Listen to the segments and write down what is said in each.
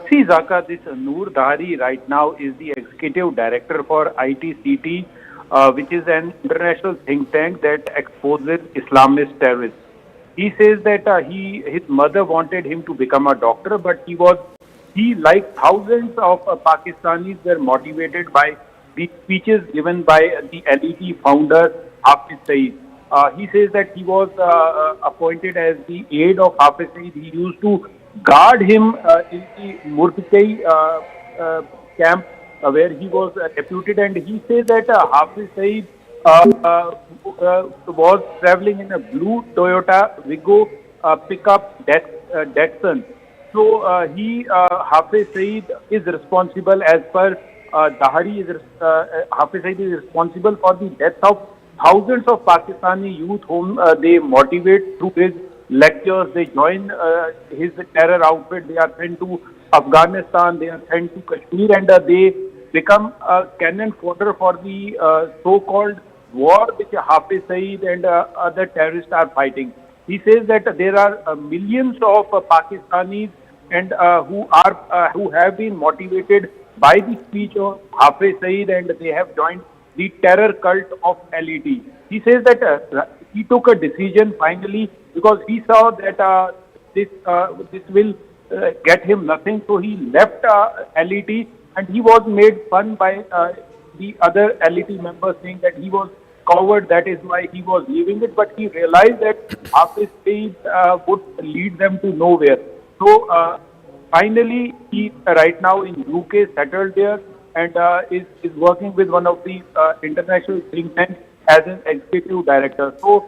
See, Zaka, this Noor Dhari right now is the executive director for ITCT, which is an international think tank that exposes Islamist terrorists. He says that his mother wanted him to become a doctor, but like thousands of Pakistanis were motivated by the speeches given by the LET founder Hafiz Saeed. He says that he was appointed as the aide of Hafiz Saeed. He used to guard him in the Murtkai camp where he was deputed, and he says that Hafiz Saeed was traveling in a blue Toyota Wigo pickup Datsun. So Hafiz Saeed is responsible as per Hafiz Saeed is responsible for the death of thousands of Pakistani youth whom they motivate through his lectures. They join his terror outfit. They are sent to Afghanistan. They are sent to Kashmir, and they become a cannon fodder for the so-called war which Hafiz Saeed and other terrorists are fighting. He says that there are millions of Pakistanis and who have been motivated by the speech of Hafiz Saeed, and they have joined the terror cult of LET. He says that he took a decision finally because he saw that this will get him nothing, so he left LET, and he was made fun by the other LET members, saying that he was coward, that is why he was leaving it. But he realized that Hafiz Saeed would lead them to nowhere. So finally, he right now in UK settled there and is working with one of the international think tanks as an executive director. So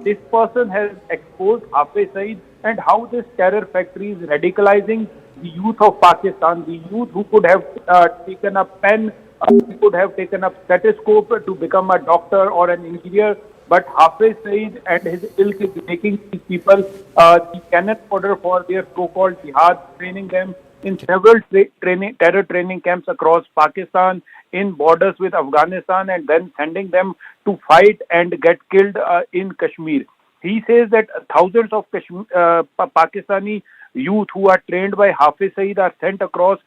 this person has exposed Hafiz Saeed and how this terror factory is radicalizing the youth of Pakistan, the youth who could have taken a pen, who could have taken a stethoscope to become a doctor or an engineer. But Hafiz Saeed and his ilk is making these people the cannon fodder for their so-called jihad, training them in several terror training camps across Pakistan, in borders with Afghanistan, and then sending them to fight and get killed in Kashmir. He says that thousands of Pakistani youth who are trained by Hafiz Saeed are sent across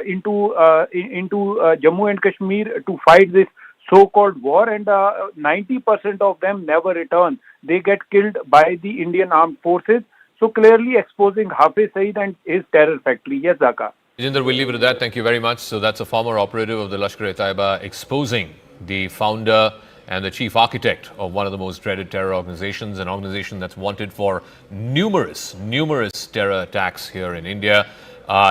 into Jammu and Kashmir to fight this so-called war, and 90% of them never return. They get killed by the Indian armed forces. So clearly exposing Hafiz Saeed and his terror factory. Yes, Zaka. Jinder, we'll leave it at that. Thank you very much. So that's a former operative of the Lashkar-e-Taiba exposing the founder and the chief architect of one of the most dreaded terror organizations, an organization that's wanted for numerous terror attacks here in India.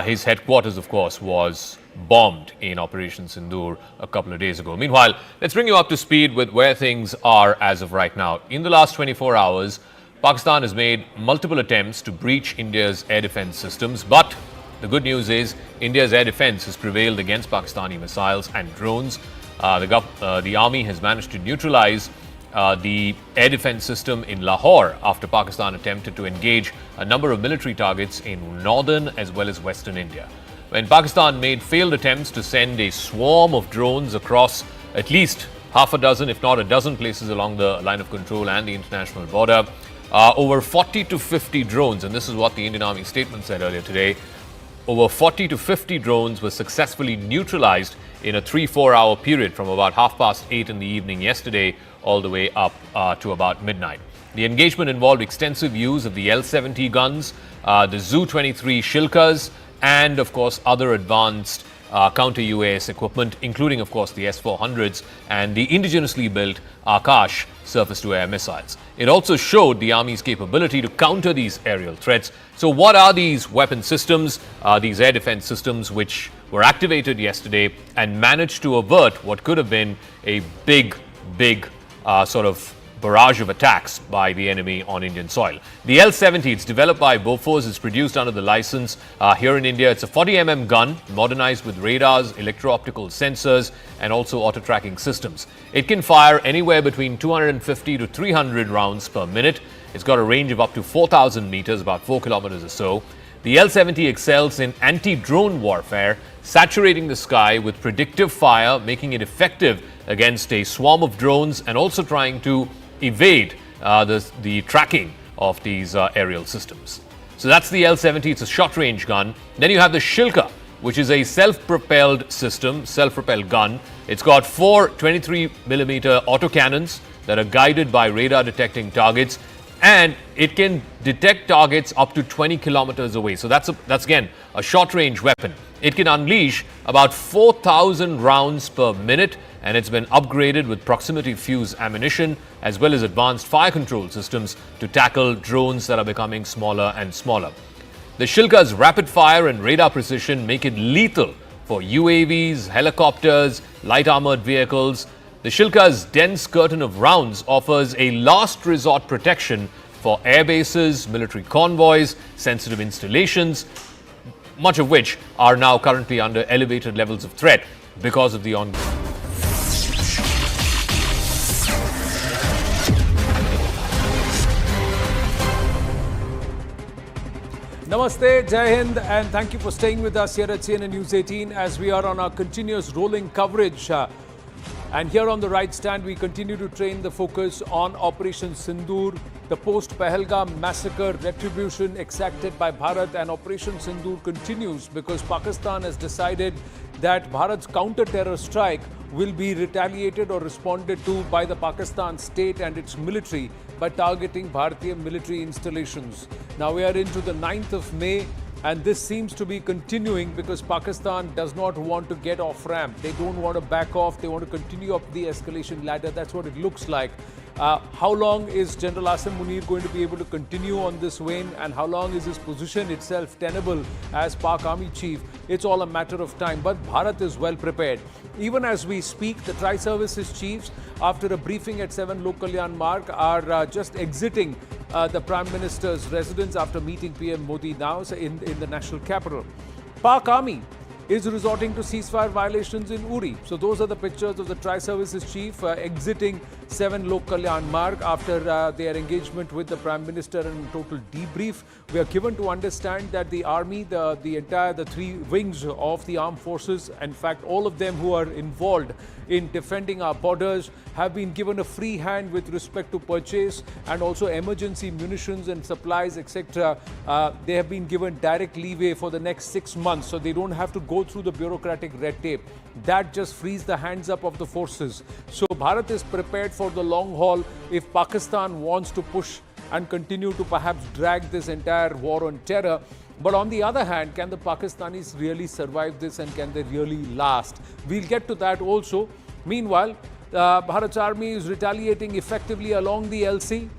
His headquarters, of course, was bombed in Operation Sindoor a couple of days ago. Meanwhile, let's bring you up to speed with where things are as of right now. In the last 24 hours, Pakistan has made multiple attempts to breach India's air defense systems, but the good news is India's air defense has prevailed against Pakistani missiles and drones. The army has managed to neutralize the air defense system in Lahore after Pakistan attempted to engage a number of military targets in northern as well as western India. When Pakistan made failed attempts to send a swarm of drones across at least half a dozen, if not a dozen places along the line of control and the international border, over 40 to 50 drones, and this is what the Indian Army statement said earlier today, over 40 to 50 drones were successfully neutralized in a 3-4 hour period from about 8:30 in the evening yesterday all the way up to about midnight. The engagement involved extensive use of the L-70 guns, the Zu-23 Shilkas, and of course other advanced counter-UAS equipment, including of course the S-400s and the indigenously built Akash surface-to-air missiles. It also showed the Army's capability to counter these aerial threats. So what are these weapon systems, these air defense systems which were activated yesterday and managed to avert what could have been a big sort of barrage of attacks by the enemy on Indian soil? The L-70, it's developed by Bofors, it's produced under the license here in India. It's a 40mm gun, modernized with radars, electro-optical sensors, and also auto-tracking systems. It can fire anywhere between 250 to 300 rounds per minute. It's got a range of up to 4,000 meters, about 4 kilometers or so. The L-70 excels in anti-drone warfare, saturating the sky with predictive fire, making it effective against a swarm of drones and also trying to evade the tracking of these aerial systems. So that's the L-70. It's a short-range gun. Then you have the Shilka, which is a self-propelled system, self-propelled gun. It's got 4 23mm autocannons that are guided by radar detecting targets, and it can detect targets up to 20 kilometers away. So that's again a short-range weapon. It can unleash about 4,000 rounds per minute, and it's been upgraded with proximity fuse ammunition as well as advanced fire control systems to tackle drones that are becoming smaller and smaller. The Shilka's rapid fire and radar precision make it lethal for UAVs, helicopters, light armored vehicles. The Shilka's dense curtain of rounds offers a last resort protection for air bases, military convoys, sensitive installations, much of which are now currently under elevated levels of threat because of the ongoing. Namaste, Jai Hind, and thank you for staying with us here at CNN News 18 as we are on our continuous rolling coverage. And here on the right stand, we continue to train the focus on Operation Sindoor, the post-Pahalgam massacre retribution exacted by Bharat, and Operation Sindoor continues because Pakistan has decided that Bharat's counter-terror strike will be retaliated or responded to by the Pakistan state and its military by targeting Bharatiya military installations. Now we are into the 9th of May, and this seems to be continuing because Pakistan does not want to get off ramp. They don't want to back off. They want to continue up the escalation ladder. That's what it looks like. How long is General Asim Munir going to be able to continue on this vein, and how long is his position itself tenable as Pak Army Chief? It's all a matter of time, but Bharat is well prepared. Even as we speak, the Tri-Services Chiefs, after a briefing at 7 Lok Kalyan Marg, are just exiting the Prime Minister's residence after meeting PM Modi now in the national capital. Pak Army is resorting to ceasefire violations in Uri. So those are the pictures of the Tri-Services Chief exiting 7 Lok Kalyan Marg after their engagement with the Prime Minister and total debrief. We are given to understand that the army, the 3 wings of the armed forces, in fact all of them who are involved in defending our borders, have been given a free hand with respect to purchase and also emergency munitions and supplies, etc. They have been given direct leeway for the next 6 months, so they don't have to go through the bureaucratic red tape. That just frees the hands up of the forces. So Bharat is prepared for the long haul if Pakistan wants to push and continue to perhaps drag this entire war on terror. But on the other hand, can the Pakistanis really survive this, and can they really last? We'll get to that also. Meanwhile, Bharat's army is retaliating effectively along the LC.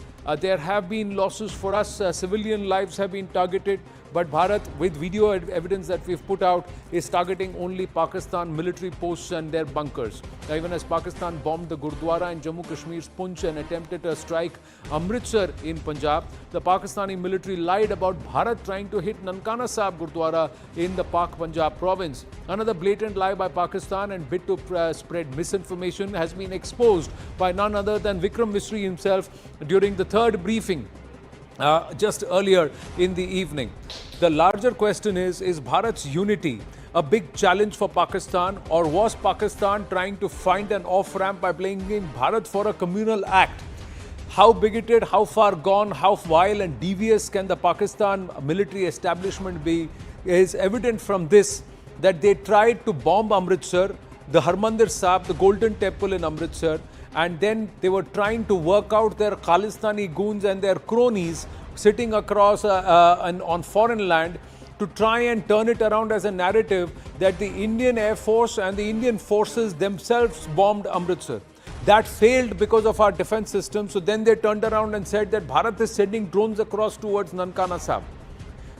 There have been losses for us. Civilian lives have been targeted. But Bharat, with video evidence that we've put out, is targeting only Pakistan military posts and their bunkers. Now, even as Pakistan bombed the Gurdwara in Jammu Kashmir's Punch and attempted to strike Amritsar in Punjab, the Pakistani military lied about Bharat trying to hit Nankana Sahib Gurdwara in the Pak Punjab province. Another blatant lie by Pakistan and bid to spread misinformation has been exposed by none other than Vikram Misri himself during the 3rd briefing just earlier in the evening. The larger question is Bharat's unity a big challenge for Pakistan, or was Pakistan trying to find an off-ramp by blaming Bharat for a communal act? How bigoted, how far gone, how vile and devious can the Pakistan military establishment be is evident from this, that they tried to bomb Amritsar, the Harmandir Sahib, the Golden Temple in Amritsar, and then they were trying to work out their Khalistani goons and their cronies sitting across on foreign land to try and turn it around as a narrative that the Indian Air Force and the Indian forces themselves bombed Amritsar. That failed because of our defense system. So then they turned around and said that Bharat is sending drones across towards Nankana Sahib.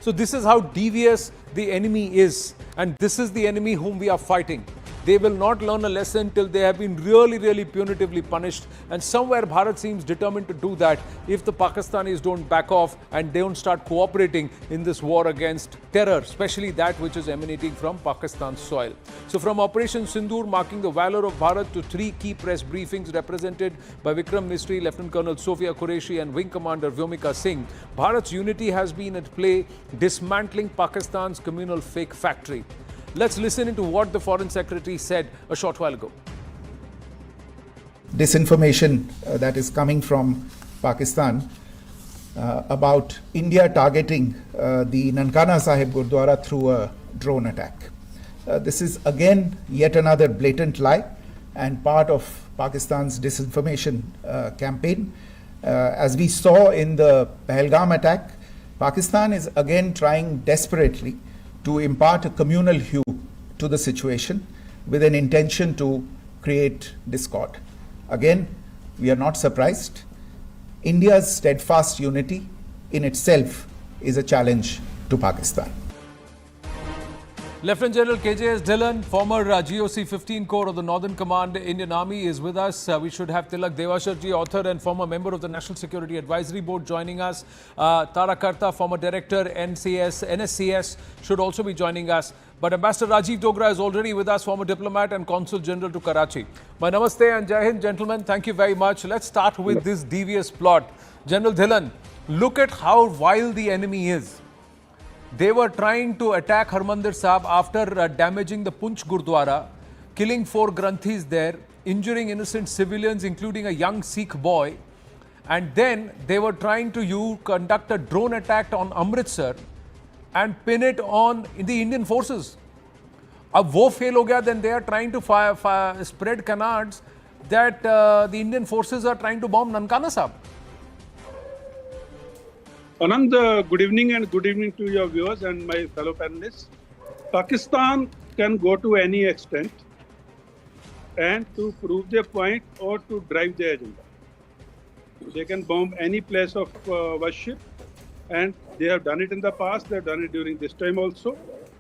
So this is how devious the enemy is, and this is the enemy whom we are fighting. They will not learn a lesson till they have been really, really punitively punished. And somewhere Bharat seems determined to do that if the Pakistanis don't back off and they don't start cooperating in this war against terror, especially that which is emanating from Pakistan's soil. So from Operation Sindoor, marking the valor of Bharat, to 3 key press briefings represented by Vikram Misri, Lieutenant Colonel Sophia Qureshi and Wing Commander Vyomika Singh, Bharat's unity has been at play, dismantling Pakistan's communal fake factory. Let's listen into what the Foreign Secretary said a short while ago. Disinformation that is coming from Pakistan about India targeting the Nankana Sahib Gurdwara through a drone attack. This is again yet another blatant lie and part of Pakistan's disinformation campaign. As we saw in the Pahalgam attack, Pakistan is again trying desperately to impart a communal hue to the situation with an intention to create discord. Again, we are not surprised. India's steadfast unity in itself is a challenge to Pakistan. Lieutenant General KJS Dhillon, former GOC 15 Corps of the Northern Command Indian Army, is with us. We should have Tilak Devasharji, author and former member of the National Security Advisory Board, joining us. Tara Karta, former director NSCS, should also be joining us. But Ambassador Rajiv Dogra is already with us, former diplomat and Consul General to Karachi. My namaste and Jai Hind, gentlemen. Thank you very much. Let's start with this devious plot. General Dhillon, look at how vile the enemy is. They were trying to attack Harmandir Sahib after damaging the Punch Gurdwara, killing 4 Granthis there, injuring innocent civilians, including a young Sikh boy. And then they were trying to conduct a drone attack on Amritsar and pin it on the Indian forces. Ab wo fail ho gaya, then they are trying to spread canards that the Indian forces are trying to bomb Nankana Sahib. Anand, good evening and good evening to your viewers and my fellow panelists. Pakistan can go to any extent and to prove their point or to drive their agenda. They can bomb any place of worship, and they have done it in the past, they have done it during this time also,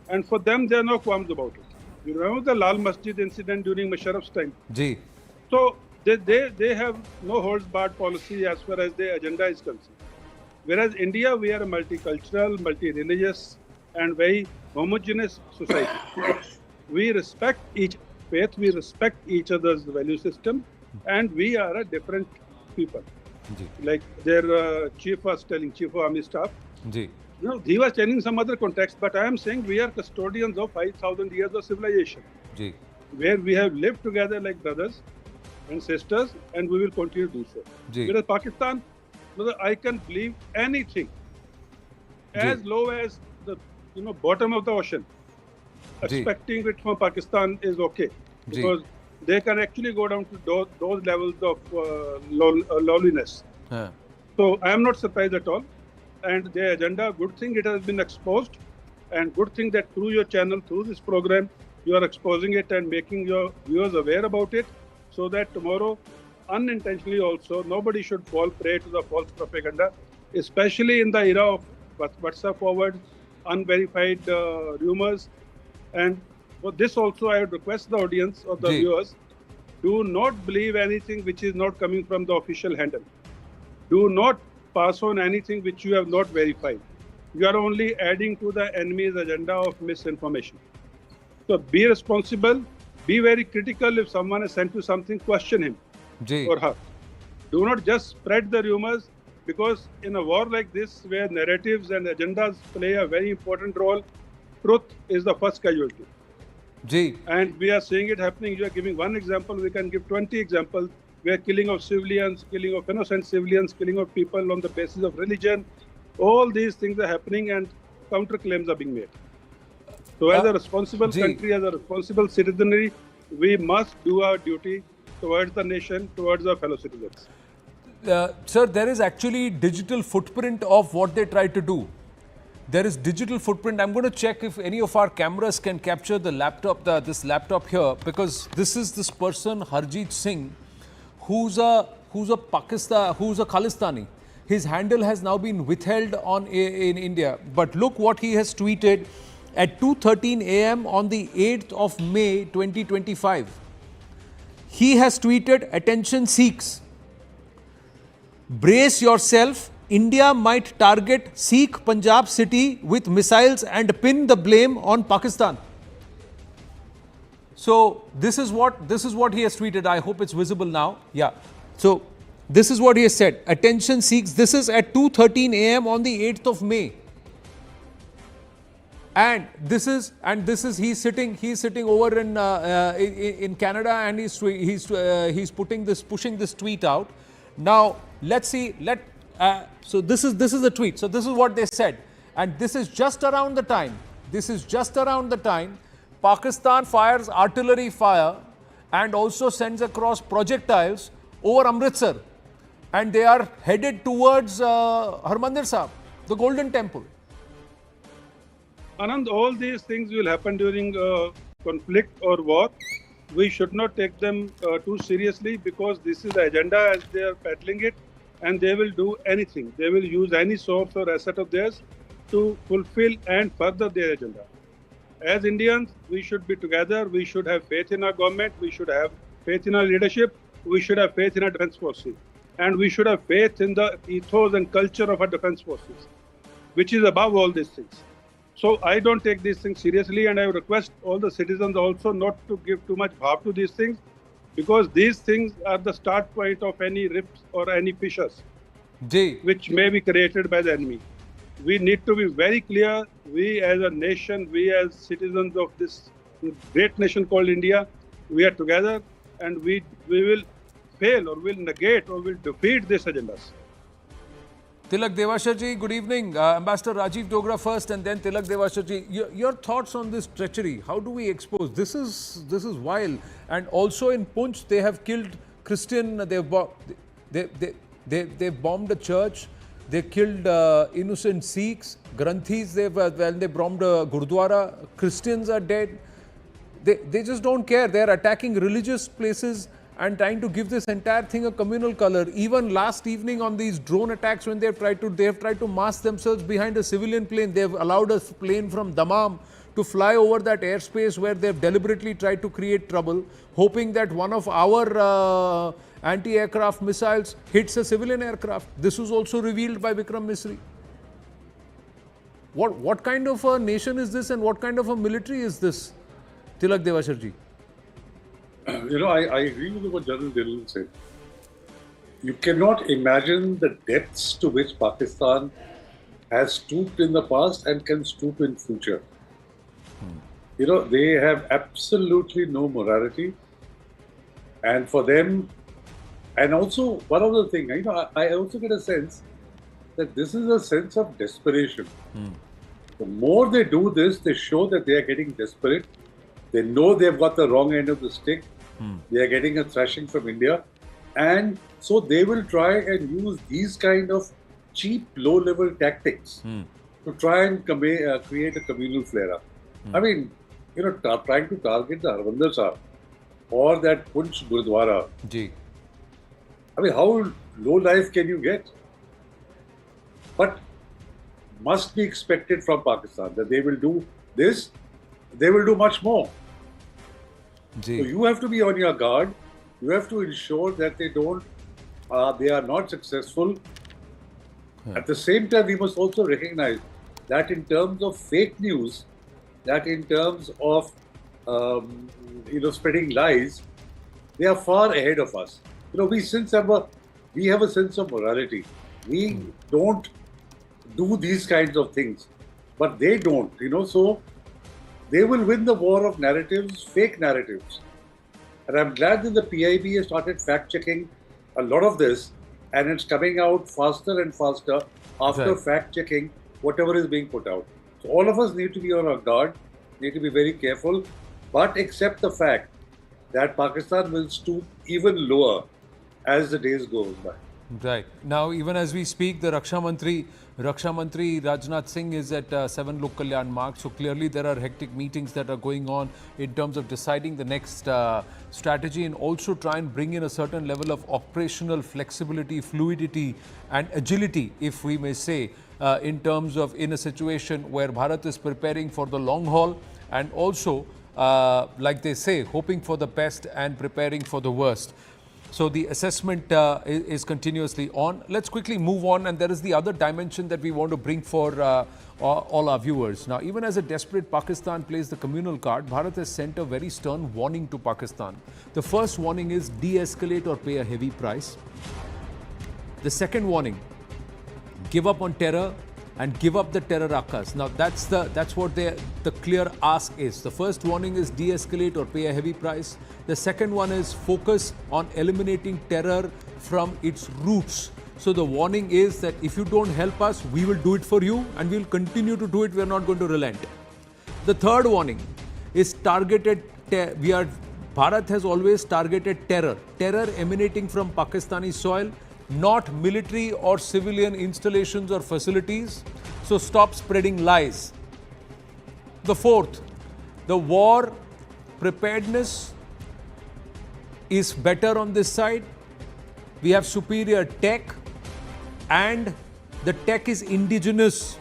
and for them there are no qualms about it. You remember the Lal Masjid incident during Musharraf's time? Ji. So they have no holds barred policy as far as their agenda is concerned. Whereas India, we are a multicultural, multi-religious and very homogeneous society. We respect each faith, we respect each other's value system, and we are a different people. Ji. Like their chief was telling, Chief of Army Staff, Ji. you know, he was telling some other context, but I am saying we are custodians of 5,000 years of civilization, Ji. where we have lived together like brothers and sisters, and we will continue to do so. Ji. Whereas Pakistan, I can believe anything as low as the bottom of the ocean. Expecting it from Pakistan is okay, because they can actually go down to those levels of lowliness. So I am not surprised at all. And their agenda, good thing it has been exposed, and good thing that through your channel, through this program, you are exposing it and making your viewers aware about it, so that tomorrow, unintentionally also, nobody should fall prey to the false propaganda, especially in the era of WhatsApp forward, unverified rumors. And for this also, I would request the audience or the viewers, do not believe anything which is not coming from the official handle. Do not pass on anything which you have not verified. You are only adding to the enemy's agenda of misinformation. So be responsible, be very critical. If someone has sent you something, question him or her. Do not just spread the rumors, because in a war like this, where narratives and agendas play a very important role, truth is the first casualty. And we are seeing it happening. You are giving one example, we can give 20 examples, where killing of civilians, killing of innocent civilians, killing of people on the basis of religion, all these things are happening and counterclaims are being made. So as a responsible country, as a responsible citizenry, we must do our duty towards the nation, towards our fellow citizens. Sir, there is actually digital footprint of what they tried to do. There is digital footprint. I'm going to check if any of our cameras can capture the laptop, this laptop here, because this is this person, Harjeet Singh, who's a Khalistani. His handle has now been withheld in India. But look what he has tweeted at 2:13 a.m. on the 8th of May 2025. He has tweeted, "Attention Sikhs, brace yourself. India might target Sikh Punjab city with missiles and pin the blame on Pakistan." So this is what he has tweeted. I hope it's visible now. Yeah. So this is what he has said. "Attention Sikhs." This is at 2:13 a.m. on the 8th of May. And this is he's sitting over in Canada, and he's pushing this tweet out. Now let's see. So this is the tweet. So this is what they said, and this is just around the time. This is just around the time Pakistan fires artillery fire and also sends across projectiles over Amritsar, and they are headed towards Harmandir Sahib, the Golden Temple. Anand, all these things will happen during conflict or war. We should not take them too seriously, because this is the agenda as they are peddling it, and they will do anything. They will use any source or asset of theirs to fulfill and further their agenda. As Indians, we should be together. We should have faith in our government. We should have faith in our leadership. We should have faith in our defense forces. And we should have faith in the ethos and culture of our defense forces, which is above all these things. So I don't take these things seriously, and I request all the citizens also not to give too much bhav to these things, because these things are the start point of any rifts or any fissures which may be created by the enemy. We need to be very clear. We as a nation, we as citizens of this great nation called India, we are together, and we will fail or will negate or will defeat these agendas. Tilak Devasharji, good evening. Ambassador Rajiv Dogra first, and then Tilak Devasharji. Your thoughts on this treachery? How do we expose? This is wild. And also in Punch, they have killed Christian. They've bombed a church. They killed innocent Sikhs, Granthis. They bombed a Gurdwara. Christians are dead. They just don't care. They are attacking religious places and trying to give this entire thing a communal color. Even last evening on these drone attacks, when they have tried to mask themselves behind a civilian plane, they have allowed a plane from Dammam to fly over that airspace where they have deliberately tried to create trouble, hoping that one of our anti-aircraft missiles hits a civilian aircraft. This was also revealed by Vikram Misri. What kind of a nation is this, and what kind of a military is this, Tilak Devasharji? I agree with what General Dillon said. You cannot imagine the depths to which Pakistan has stooped in the past and can stoop in future. They have absolutely no morality. And for them, and also one other thing, I also get a sense that this is a sense of desperation. The more they do this, they show that they are getting desperate. They know they've got the wrong end of the stick. They are getting a thrashing from India. And so they will try and use these kind of cheap, low-level tactics to try and create a communal flare-up. I mean, trying to target the Harmandir Sahib or that Punch Gurdwara. I mean, how low life can you get? But must be expected from Pakistan that they will do this, they will do much more. So you have to be on your guard. You have to ensure that they are not successful. At the same time, we must also recognize that in terms of fake news, that in terms of spreading lies, they are far ahead of us. We have a sense of morality. We don't do these kinds of things, but they don't. So they will win the war of narratives, fake narratives. And I'm glad that the PIB has started fact-checking a lot of this, and it's coming out faster and faster after fact-checking whatever is being put out. So all of us need to be on our guard, need to be very careful, but accept the fact that Pakistan will stoop even lower as the days go by. Right. Now, even as we speak, the Raksha Mantri Rajnath Singh is at 7 Lok Kalyan Marg. So clearly there are hectic meetings that are going on in terms of deciding the next strategy, and also try and bring in a certain level of operational flexibility, fluidity and agility, if we may say, in terms of in a situation where Bharat is preparing for the long haul, and also, like they say, hoping for the best and preparing for the worst. So the assessment is continuously on. Let's quickly move on, and there is the other dimension that we want to bring for all our viewers. Now, even as a desperate Pakistan plays the communal card, Bharat has sent a very stern warning to Pakistan. The first warning is de-escalate or pay a heavy price. The second warning, give up on terror and give up the terror rakas. Now that's what the clear ask is. The first warning is de-escalate or pay a heavy price. The second one is focus on eliminating terror from its roots. So the warning is that if you don't help us, we will do it for you and we will continue to do it. We are not going to relent. The third warning is targeted. Bharat has always targeted terror emanating from Pakistani soil, not military or civilian installations or facilities. So stop spreading lies. The fourth, the war preparedness is better on this side. We have superior tech and the tech is indigenous.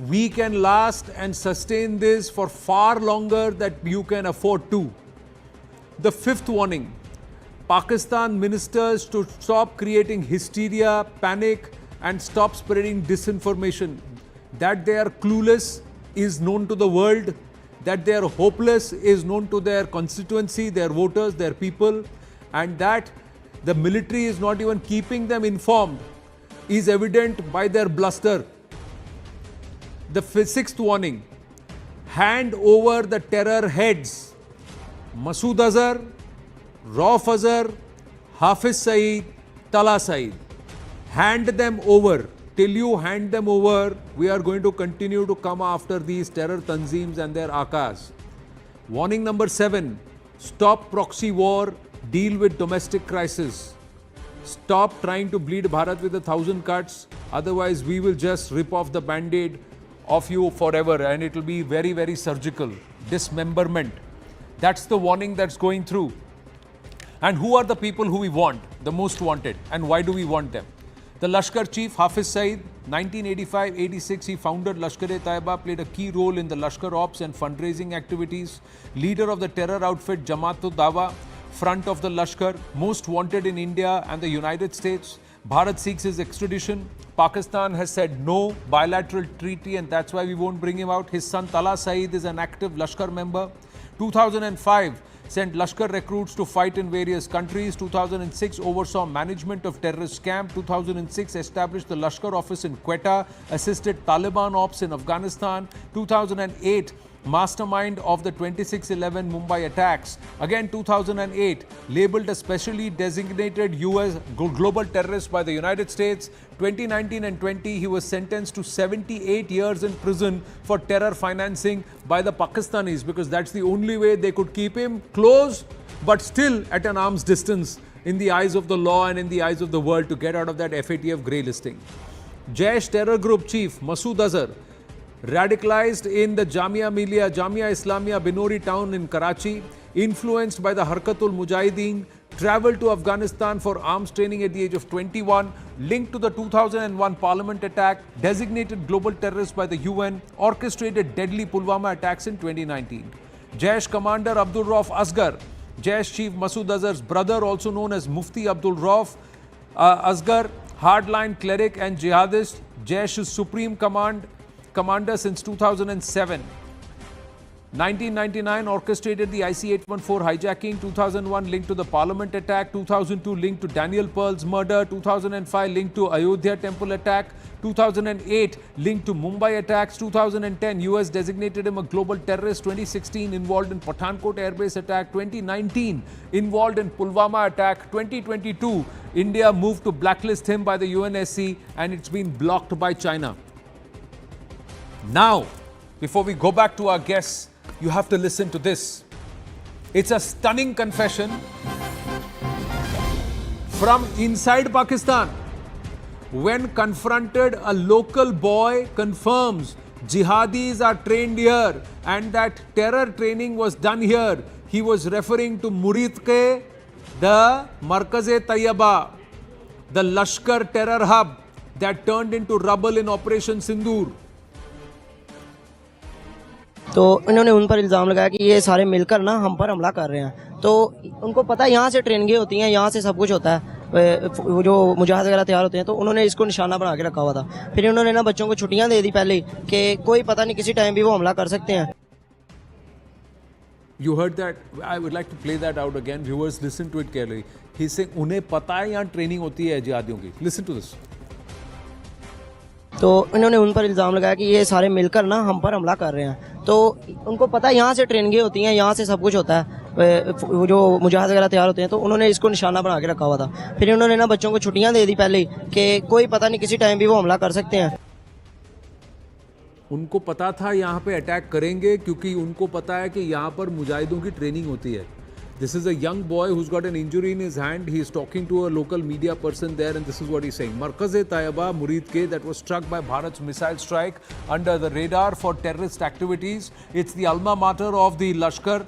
We can last and sustain this for far longer than you can afford to. The fifth warning, Pakistan ministers to stop creating hysteria, panic and stop spreading disinformation. That they are clueless is known to the world. That they are hopeless is known to their constituency, their voters, their people, and that the military is not even keeping them informed is evident by their bluster. The sixth warning, hand over the terror heads, Masood Azhar, Rauf Azhar, Hafiz Saeed, Tala Saeed. Hand them over. Till you hand them over, we are going to continue to come after these terror tanzeems and their akas. Warning number 7, stop proxy war, deal with domestic crisis. Stop trying to bleed Bharat with 1,000 cuts, otherwise we will just rip off the band-aid of you forever and it will be very, very surgical. Dismemberment. That's the warning that's going through. And who are the people who we want, the most wanted, and why do we want them? The Lashkar Chief Hafiz Saeed, 1985-86, he founded Lashkar-e-Taiba, played a key role in the Lashkar Ops and fundraising activities. Leader of the terror outfit Jamaat-ud-Dawa, front of the Lashkar, most wanted in India and the United States. Bharat seeks his extradition. Pakistan has said no bilateral treaty and that's why we won't bring him out. His son Tala Saeed is an active Lashkar member. 2005, sent Lashkar recruits to fight in various countries. 2006, oversaw management of terrorist camp. 2006, established the Lashkar office in Quetta, assisted Taliban ops in Afghanistan. 2008, mastermind of the 26/11 Mumbai attacks. Again 2008, labelled a specially designated US global terrorist by the United States. 2019 and 20, he was sentenced to 78 years in prison for terror financing by the Pakistanis because that's the only way they could keep him close but still at an arm's distance in the eyes of the law and in the eyes of the world to get out of that FATF grey listing. Jaish terror group chief Masood Azhar, radicalized in the Jamia Islamia Binori town in Karachi, influenced by the Harkatul Mujahideen, travelled to Afghanistan for arms training at the age of 21, linked to the 2001 parliament attack, designated global terrorist by the UN, orchestrated deadly Pulwama attacks in 2019. Jaish commander Abdul Rauf Asgar, Jaish chief Masood Azhar's brother, also known as Mufti Abdul Rauf Asgar, hardline cleric and jihadist, Jaish's supreme commander since 2007. 1999 orchestrated the IC-814 hijacking, 2001 linked to the parliament attack, 2002 linked to Daniel Pearl's murder, 2005 linked to Ayodhya temple attack, 2008 linked to Mumbai attacks, 2010 US designated him a global terrorist, 2016 involved in Pathankot airbase attack, 2019 involved in Pulwama attack, 2022 India moved to blacklist him by the UNSC and it's been blocked by China. Now, before we go back to our guests, you have to listen to this. It's a stunning confession from inside Pakistan. When confronted, a local boy confirms jihadis are trained here and that terror training was done here. He was referring to Muridke, the Markaz-e-Tayyaba, the Lashkar terror hub that turned into rubble in Operation Sindoor. तो इन्होंने उन पर इल्ज़ाम लगाया कि ये सारे मिलकर ना हम पर हमला कर रहे हैं। तो उनको पता है यहाँ से ट्रेनिंगें होती हैं, यहाँ से सब कुछ होता है, जो मुजाहिद वगैरह तैयार होते हैं, तो उन्होंने इसको निशाना बना के रखा हुआ था। फिर उन्होंने ना बच्चों को छुट्टियाँ दे दी पहले कि कोई पता नहीं किसी टाइम भी वो हमला कर सकते हैं। You heard that? I would like to play that out again. Viewers, listen to it carefully. He's saying उन्हें पता है यहाँ ट्रेनिंग होती है जिहादियों की. Listen to this. तो इन्होंने उन पर इल्ज़ाम लगाया कि ये सारे मिलकर ना हम पर हमला कर रहे हैं। तो उनको पता है यहाँ से ट्रेनिंगें होती हैं, यहाँ से सब कुछ होता है, वो जो मुजाहिद वगैरह तैयार होते हैं, तो उन्होंने इसको निशाना बना के रखा हुआ था। फिर उन्होंने ना बच्चों को छुट्टियाँ दे दी पहले ही कि कोई पता नहीं किसी टाइम भी वो हमला कर सकते हैं। उनको पता था यहाँ पे अटैक करेंगे क्योंकि उनको पता है कि यहाँ पर मुजाहिदों की ट्रेनिंग होती है। This is a young boy who's got an injury in his hand. He is talking to a local media person there, and this is what he's saying. Markaz-e-Taiba, Murid K, that was struck by Bharat's missile strike under the radar for terrorist activities. It's the alma mater of the Lashkar.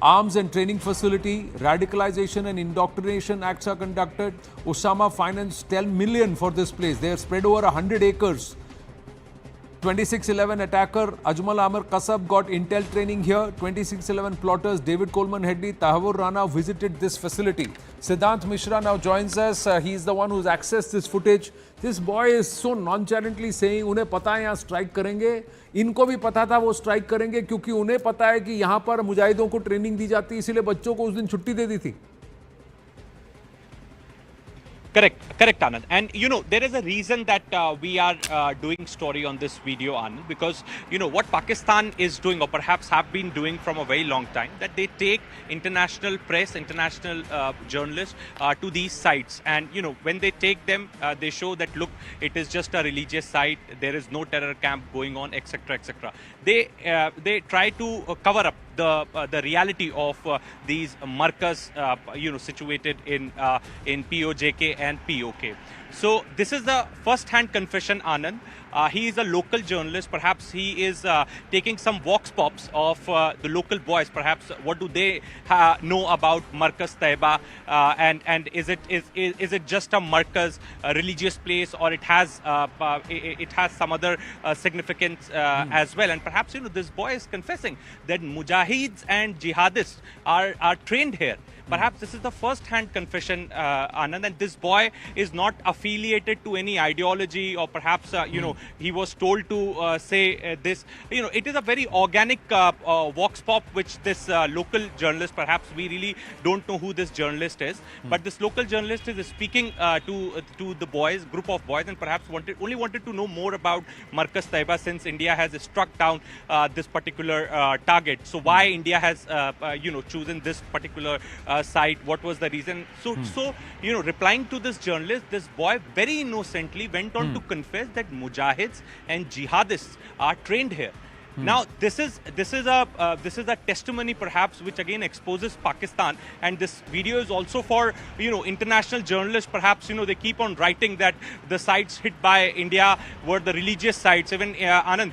Arms and training facility, radicalization and indoctrination acts are conducted. Osama financed 10 million for this place. They are spread over 100 acres. 2611 attacker Ajmal Amir Kasab got intel training here. 2611 plotters David Coleman Heddy, Tahavur Rana visited this facility. Siddhant Mishra now joins us. He is the one who's accessed this footage. This boy is so nonchalantly saying उन्हें पता है यहाँ strike करेंगे, इनको भी पता था वो स्ट्राइक करेंगे क्योंकि उन्हें पता है कि यहाँ पर मुजाहिदों को ट्रेनिंग दी जाती है, इसीलिए बच्चों को उस दिन छुट्टी दे दी थी। Correct, Anand. And there is a reason that we are doing story on this video, Anand, because what Pakistan is doing, or perhaps have been doing from a very long time, that they take international press, international journalists to these sites, and when they take them, they show that look, it is just a religious site, there is no terror camp going on, etc., etc. They try to cover up the reality of these markers, situated in POJK and POK. So this is the first-hand confession, Anand. He is a local journalist. Perhaps he is taking some vox pops of the local boys. Perhaps what do they know about Markaz Taiba, and is it just a Markaz religious place, or it has some other significance as well? And perhaps this boy is confessing that mujahids and jihadists are trained here. Perhaps this is the first-hand confession, Anand, and this boy is not affiliated to any ideology, or perhaps he was told to say this. It is a very organic vox pop which this local journalist, perhaps we really don't know who this journalist is, but this local journalist is speaking to the boys, group of boys, and perhaps only wanted to know more about Markaz Taiba, since India has struck down this particular target. So why India has chosen this particular site? What was the reason? So replying to this journalist, this boy very innocently went on to confess that mujahids and jihadists are trained here. Now this is a testimony, perhaps, which again exposes Pakistan, and this video is also for international journalists. Perhaps they keep on writing that the sites hit by India were the religious sites. Even Anand,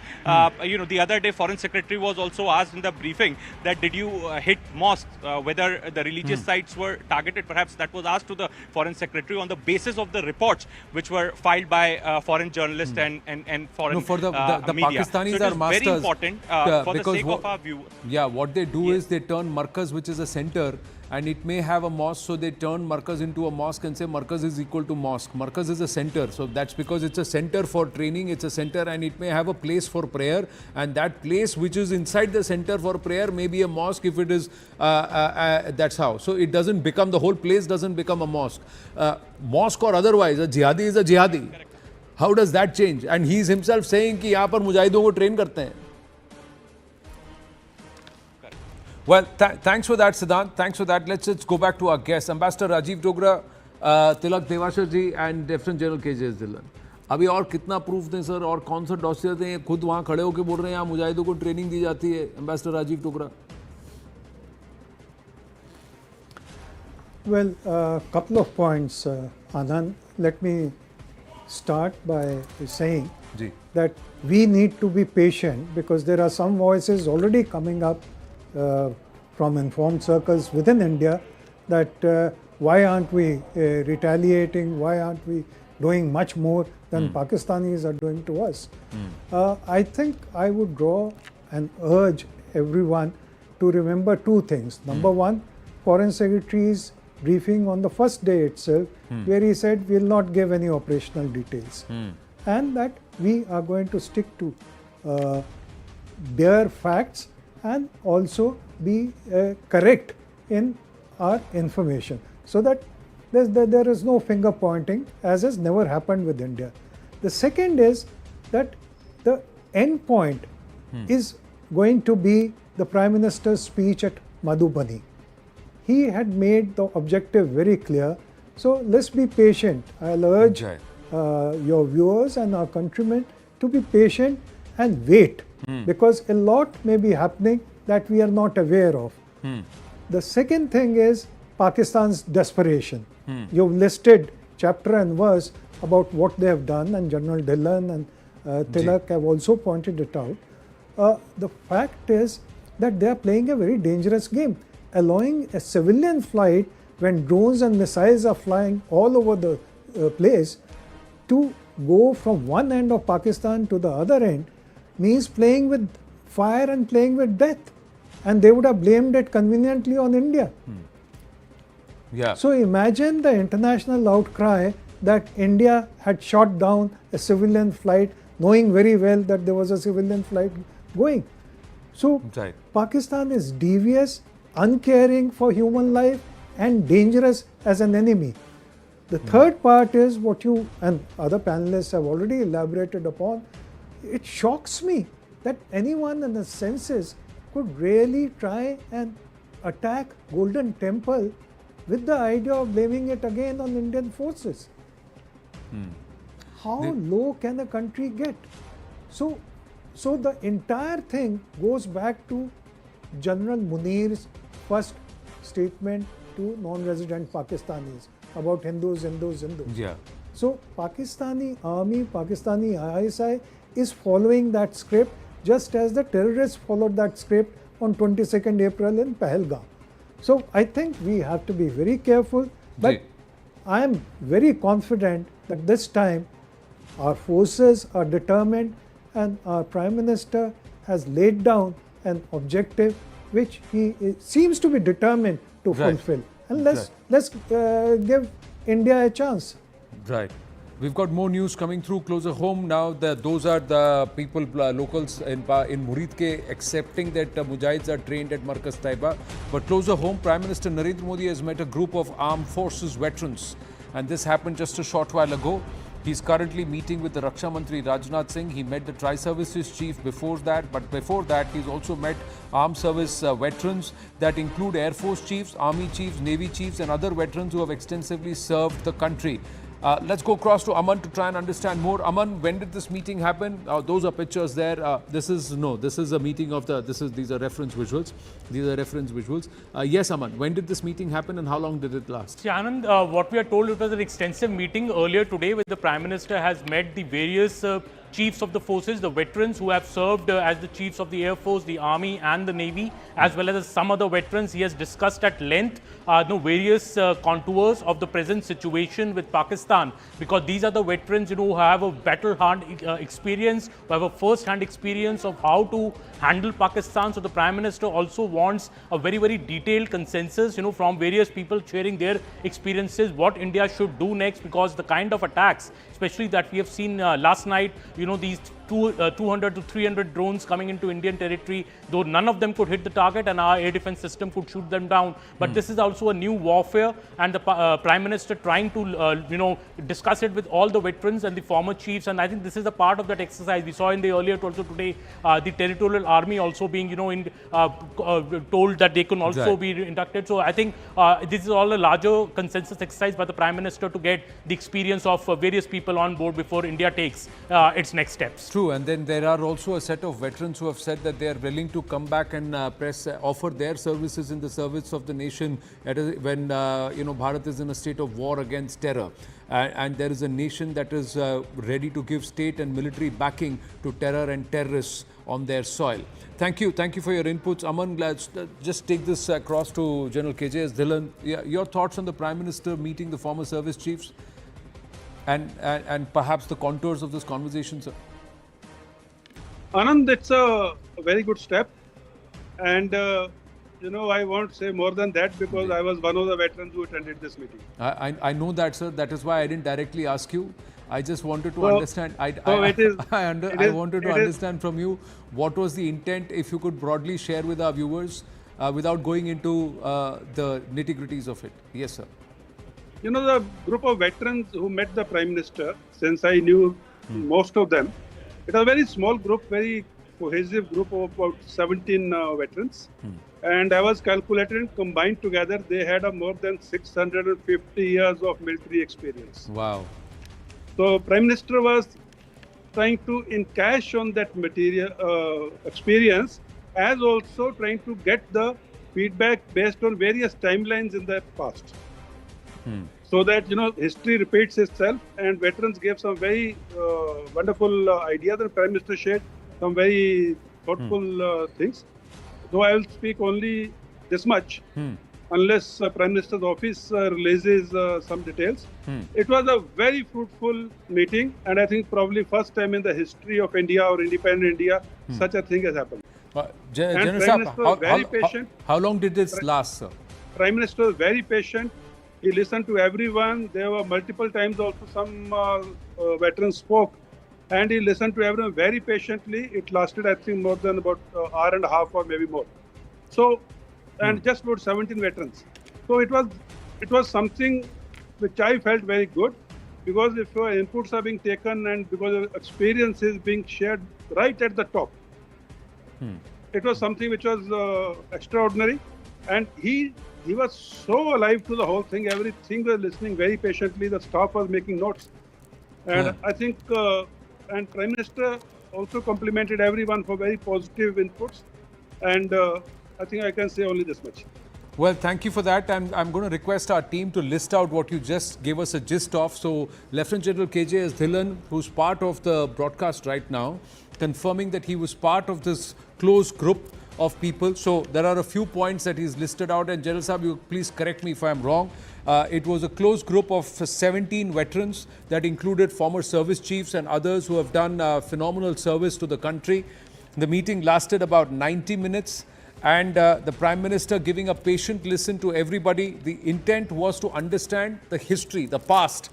the other day Foreign Secretary was also asked in the briefing that did you hit mosques, whether the religious sites were targeted. Perhaps that was asked to the Foreign Secretary on the basis of the reports which were filed by foreign journalists and foreign for the media. Pakistanis so are masters. For the sake of our viewers. Yeah, what they do is they turn Markaz, which is a center, and it may have a mosque, so they turn Markaz into a mosque and say Markaz is equal to mosque. Markaz is a center, so that's because it's a center for training, it's a center, and it may have a place for prayer, and that place which is inside the center for prayer may be a mosque if it is, that's how. So it doesn't become, the whole place doesn't become a mosque. Mosque or otherwise, a jihadi is a jihadi. How does that change? And he is himself saying कि यहाँ पर मुजाहिदों को train करते हैं. Well, thanks for that, Siddhant. Thanks for that. Let's go back to our guests. Ambassador Rajiv Dogra, Tilak Devashar ji, and Lieutenant General KJS Dhillon. अभी और कितना proof दें सर, और कौन सा डॉसियर दें? खुद वहाँ खड़े होकर बोल रहे हैं यहाँ मुजाहिदों को ट्रेनिंग दी जाती है. Ambassador Rajiv Dogra. Well, a couple of points, Anand. Let me start by saying that we need to be patient, because there are some voices already coming up from informed circles within India that why aren't we retaliating, why aren't we doing much more than Pakistanis are doing to us. I think I would draw and urge everyone to remember two things. Number one, Foreign Secretary's briefing on the first day itself, where he said we will not give any operational details, and that we are going to stick to their facts and also be correct in our information, so that there is no finger pointing, as has never happened with India. The second is that the end point is going to be the Prime Minister's speech at Madhubani. He had made the objective very clear. So let's be patient. I'll urge your viewers and our countrymen to be patient and wait, because a lot may be happening that we are not aware of. The second thing is Pakistan's desperation. You've listed chapter and verse about what they have done, and General Dhillon and Tilak have also pointed it out. The fact is that they are playing a very dangerous game, allowing a civilian flight when drones and missiles are flying all over the place to go from one end of Pakistan to the other end means playing with fire and playing with death. And they would have blamed it conveniently on India. So imagine the international outcry that India had shot down a civilian flight, knowing very well that there was a civilian flight going. So Pakistan is devious, uncaring for human life, and dangerous as an enemy. The third part is what you and other panelists have already elaborated upon. It shocks me that anyone in the senses could really try and attack Golden Temple with the idea of blaming it again on Indian forces. How low can a country get? So the entire thing goes back to General Munir's first statement to non-resident Pakistanis about Hindus. So Pakistani army, Pakistani ISI is following that script, just as the terrorists followed that script on 22nd April in Pahalgam. So I think we have to be very careful, but I am very confident that this time our forces are determined and our Prime Minister has laid down an objective which he seems to be determined to fulfill. And let's give India a chance. We've got more news coming through closer home now. Those are the people, locals in Muridke, accepting that Mujahids are trained at Markaz Taiba. But closer home, Prime Minister Narendra Modi has met a group of armed forces veterans. And this happened just a short while ago. He's currently meeting with the Raksha Mantri Rajnath Singh. He met the Tri-Services Chief before that. But before that, he's also met armed service veterans that include Air Force Chiefs, Army Chiefs, Navy Chiefs and other veterans who have extensively served the country. Let's go across to Aman to try and understand more. Aman, when did this meeting happen? Those are pictures there. This is a meeting of these are reference visuals. Yes, Aman, when did this meeting happen and how long did it last? See, Anand, what we are told, it was an extensive meeting earlier today where the Prime Minister has met the various chiefs of the forces, the veterans who have served as the chiefs of the Air Force, the Army and the Navy, as well as some other veterans. He has discussed at length various contours of the present situation with Pakistan, because these are the veterans who have a battle-hardened experience, who have a first-hand experience of how to handle Pakistan. So the Prime Minister also wants a very, very detailed consensus, from various people sharing their experiences, what India should do next, because the kind of attacks, especially that we have seen last night, these 200 to 300 drones coming into Indian territory, though none of them could hit the target and our air defense system could shoot them down. But this is also a new warfare, and the Prime Minister trying to, discuss it with all the veterans and the former chiefs. And I think this is a part of that exercise. We saw in the earlier also today, the Territorial Army also being, told that they can also be inducted. So I think this is all a larger consensus exercise by the Prime Minister to get the experience of various people on board before India takes its next steps. True, and then there are also a set of veterans who have said that they are willing to come back and offer their services in the service of the nation when Bharat is in a state of war against terror. And there is a nation that is ready to give state and military backing to terror and terrorists on their soil. Thank you for your inputs. Aman, let's just take this across to General KJS Dhillon. Your thoughts on the Prime Minister meeting the former service chiefs and perhaps the contours of this conversation, sir? Anand, it's a very good step, and I won't say more than that because I was one of the veterans who attended this meeting. I know that, sir. That is why I didn't directly ask you. I just wanted to understand. I wanted to understand from you what was the intent. If you could broadly share with our viewers, without going into the nitty-gritties of it. Yes, sir. The group of veterans who met the Prime Minister, since I knew most of them, It was a very small group, very cohesive group of about 17 veterans. And I was calculating, combined together, they had a more than 650 years of military experience. Wow. So Prime Minister was trying to encash on that material experience, as also trying to get the feedback based on various timelines in the past. So that, history repeats itself, and veterans gave some very wonderful ideas, and Prime Minister shared some very thoughtful things. Though I will speak only this much, unless Prime Minister's office releases some details. It was a very fruitful meeting, and I think probably first time in the history of India or independent India, such a thing has happened. General Prime Saab, Minister was very patient. how long did this last, sir? Prime Minister was very patient. He listened to everyone. There were multiple times also some veterans spoke, and he listened to everyone very patiently. It lasted, I think, more than about an hour and a half or maybe more. So, and just about 17 veterans. So it was something which I felt very good, because if your inputs are being taken and because of experience is being shared right at the top, it was something which was extraordinary. And he was so alive to the whole thing. Everything was listening very patiently. The staff was making notes. And I think, and Prime Minister also complimented everyone for very positive inputs. And I think I can say only this much. Well, thank you for that. I'm going to request our team to list out what you just gave us a gist of. So, Lieutenant General KJS Dhillon, who's part of the broadcast right now, confirming that he was part of this close group of people. So, there are a few points that he's listed out. And General Saab, you please correct me if I'm wrong. It was a close group of 17 veterans that included former service chiefs and others who have done phenomenal service to the country. The meeting lasted about 90 minutes. And the Prime Minister giving a patient listen to everybody. The intent was to understand the history, the past,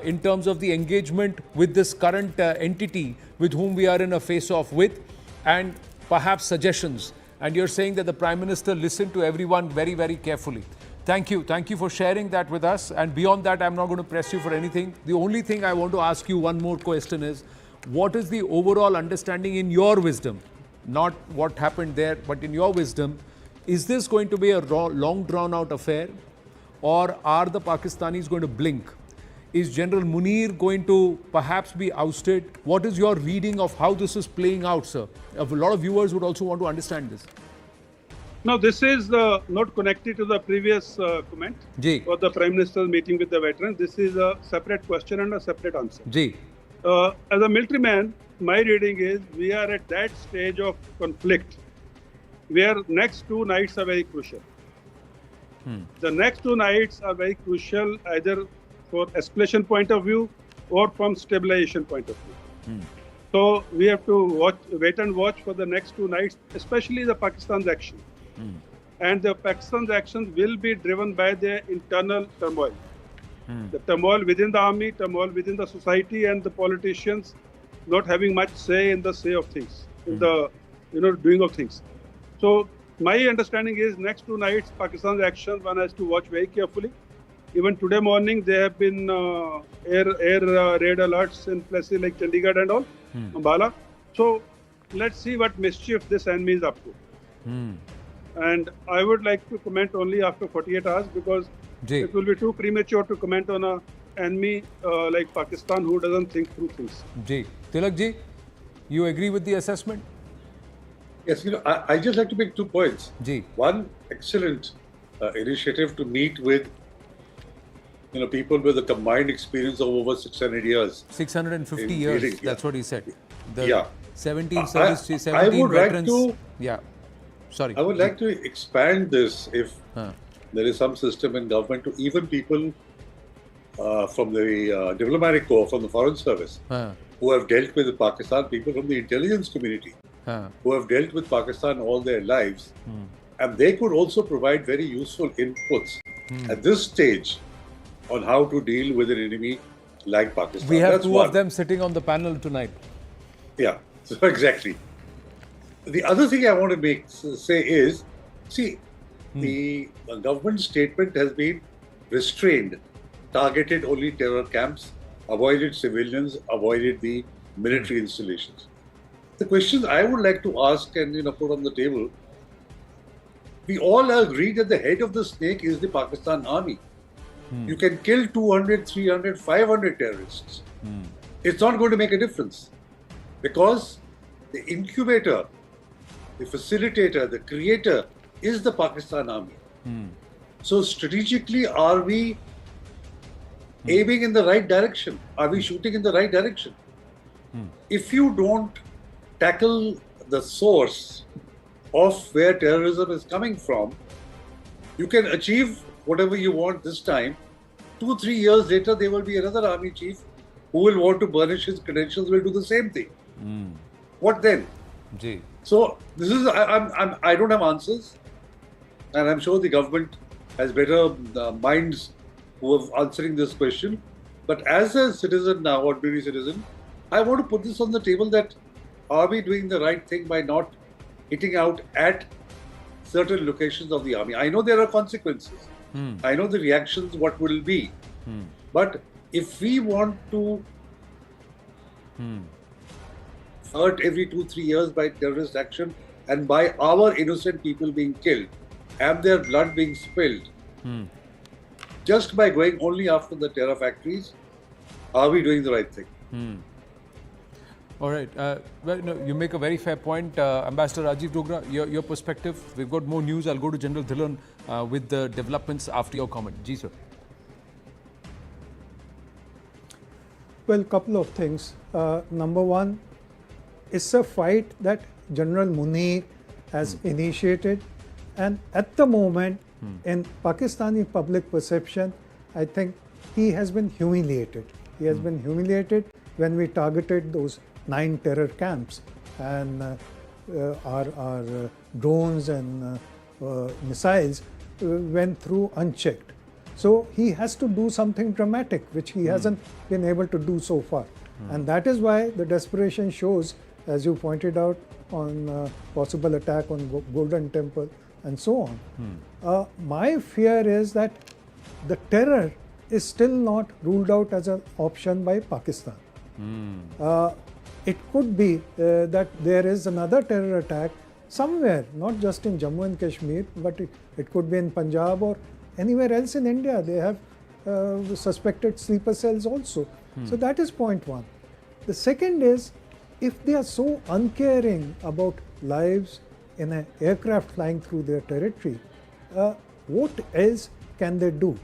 in terms of the engagement with this current entity with whom we are in a face-off with, and perhaps suggestions. And you're saying that the Prime Minister listened to everyone very, very carefully. Thank you. Thank you for sharing that with us. And beyond that, I'm not going to press you for anything. The only thing I want to ask you one more question is, what is the overall understanding in your wisdom? Not what happened there, but in your wisdom, is this going to be a long drawn-out affair, or are the Pakistanis going to blink? Is General Munir going to perhaps be ousted? What is your reading of how this is playing out, sir? A lot of viewers would also want to understand this. Now, this is not connected to the previous comment or the Prime Minister's meeting with the veterans. This is a separate question and a separate answer. As a military man, my reading is we are at that stage of conflict where next 2 nights are very crucial. The next 2 nights are very crucial either for escalation point of view or from stabilization point of view. So we have to wait and watch for the next 2 nights, especially the Pakistan's action. And the Pakistan's actions will be driven by their internal turmoil. The turmoil within the army, turmoil within the society, and the politicians not having much say in the say of things, in the doing of things. So my understanding is next 2 nights, Pakistan's actions one has to watch very carefully. Even today morning, there have been air raid alerts in places like Chandigarh and all, Ambala. So let's see what mischief this enemy is up to. And I would like to comment only after 48 hours, because it will be too premature to comment on an enemy like Pakistan who doesn't think through things. Tilak ji, you agree with the assessment? Yes, I just like to make 2 points. One, excellent initiative to meet with people with a combined experience of over 600 years. 650 years, that's what he said. 17 service chiefs, 17 I would veterans. I would like to expand this if there is some system in government to even people from the diplomatic corps, from the foreign service, who have dealt with Pakistan, people from the intelligence community, who have dealt with Pakistan all their lives. And they could also provide very useful inputs at this stage on how to deal with an enemy like Pakistan. We have 2 of them sitting on the panel tonight. Yeah, so exactly. The other thing I want to say is, see, the government statement has been restrained, targeted only terror camps, avoided civilians, avoided the military installations. The questions I would like to ask and put on the table, we all agree that the head of the snake is the Pakistan army. You can kill 200, 300, 500 terrorists. It's not going to make a difference because the incubator, the facilitator, the creator is the Pakistan army. So strategically, are we aiming in the right direction? Are we shooting in the right direction? If you don't tackle the source of where terrorism is coming from, you can achieve whatever you want this time. 2-3 years later, there will be another army chief who will want to burnish his credentials, will do the same thing. What then? So this is, I don't have answers, and I'm sure the government has better minds who are answering this question. But as a citizen now, ordinary citizen, I want to put this on the table that are we doing the right thing by not hitting out at certain locations of the army? I know there are consequences. I know the reactions, what will be. But if we want to hurt every 2-3 years by terrorist action and by our innocent people being killed and their blood being spilled, just by going only after the terror factories, are we doing the right thing? All right. Well, no, you make a very fair point. Ambassador Rajiv Dogra, your perspective. We've got more news. I'll go to General Dhillon with the developments after your comment. Ji, sir. Well, couple of things. Number one, it's a fight that General Munir has initiated, and at the moment, in Pakistani public perception, I think he has been humiliated. He has been humiliated when we targeted those 9 terror camps, and our drones and missiles went through unchecked. So he has to do something dramatic, which he hasn't been able to do so far. And that is why the desperation shows, as you pointed out, on possible attack on Golden Temple and so on. My fear is that the terror is still not ruled out as an option by Pakistan. It could be that there is another terror attack somewhere, not just in Jammu and Kashmir, but it could be in Punjab or anywhere else in India. They have suspected sleeper cells also. So that is point one. The second is, if they are so uncaring about lives in an aircraft flying through their territory, what else can they do?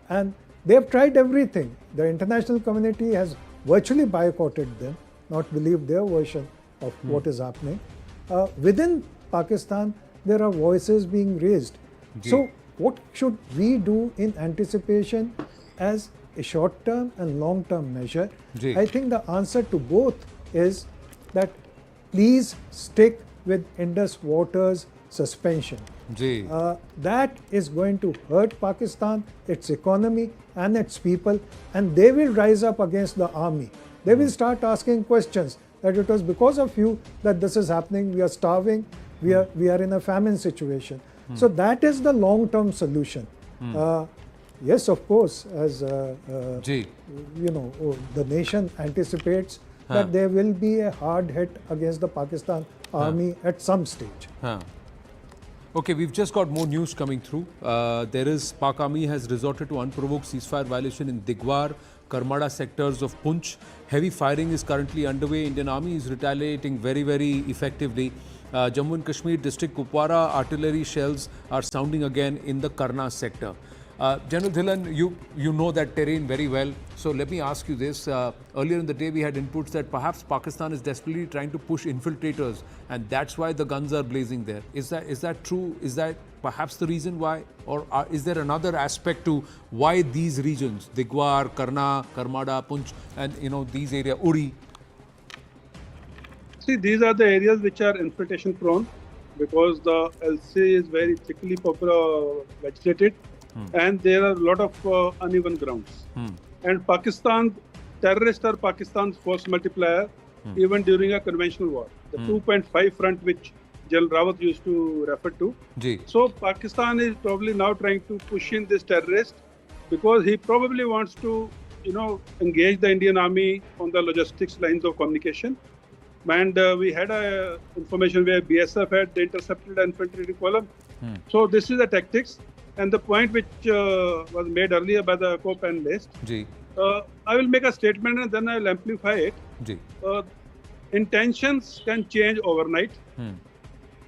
And they have tried everything. The international community has virtually boycotted them, not believed their version of what is happening. Within Pakistan, there are voices being raised. So what should we do in anticipation as a short-term and long-term measure? I think the answer to both is that please stick with Indus Waters suspension. That is going to hurt Pakistan, its economy and its people, and they will rise up against the army. They will start asking questions that it was because of you that this is happening, we are starving, we are in a famine situation. So that is the long-term solution. Yes, of course, as the nation anticipates that there will be a hard hit against the Pakistan army at some stage. Okay, we've just got more news coming through. Pak Army has resorted to unprovoked ceasefire violation in Digwar, Karmada sectors of Punch. Heavy firing is currently underway. Indian Army is retaliating very, very effectively. Jammu and Kashmir district Kupwara artillery shells are sounding again in the Karna sector. General Dhillon, you know that terrain very well. So let me ask you this. Earlier in the day, we had inputs that perhaps Pakistan is desperately trying to push infiltrators, and that's why the guns are blazing there. Is that true? Is that perhaps the reason why? Or is there another aspect to why these regions, Digwar, Karna, Karmada, Punch, and these areas, Uri? See, these are the areas which are infiltration prone because the LC is very thickly vegetated. And there are a lot of uneven grounds. And Pakistan, terrorists are Pakistan's force multiplier even during a conventional war. The 2.5 front which General Rawat used to refer to. So Pakistan is probably now trying to push in this terrorist because he probably wants to engage the Indian Army on the logistics lines of communication. And we had a information where BSF had intercepted the infantry column. So this is the tactics. And the point which was made earlier by the co-panelist, I will make a statement and then I will amplify it. Intentions can change overnight.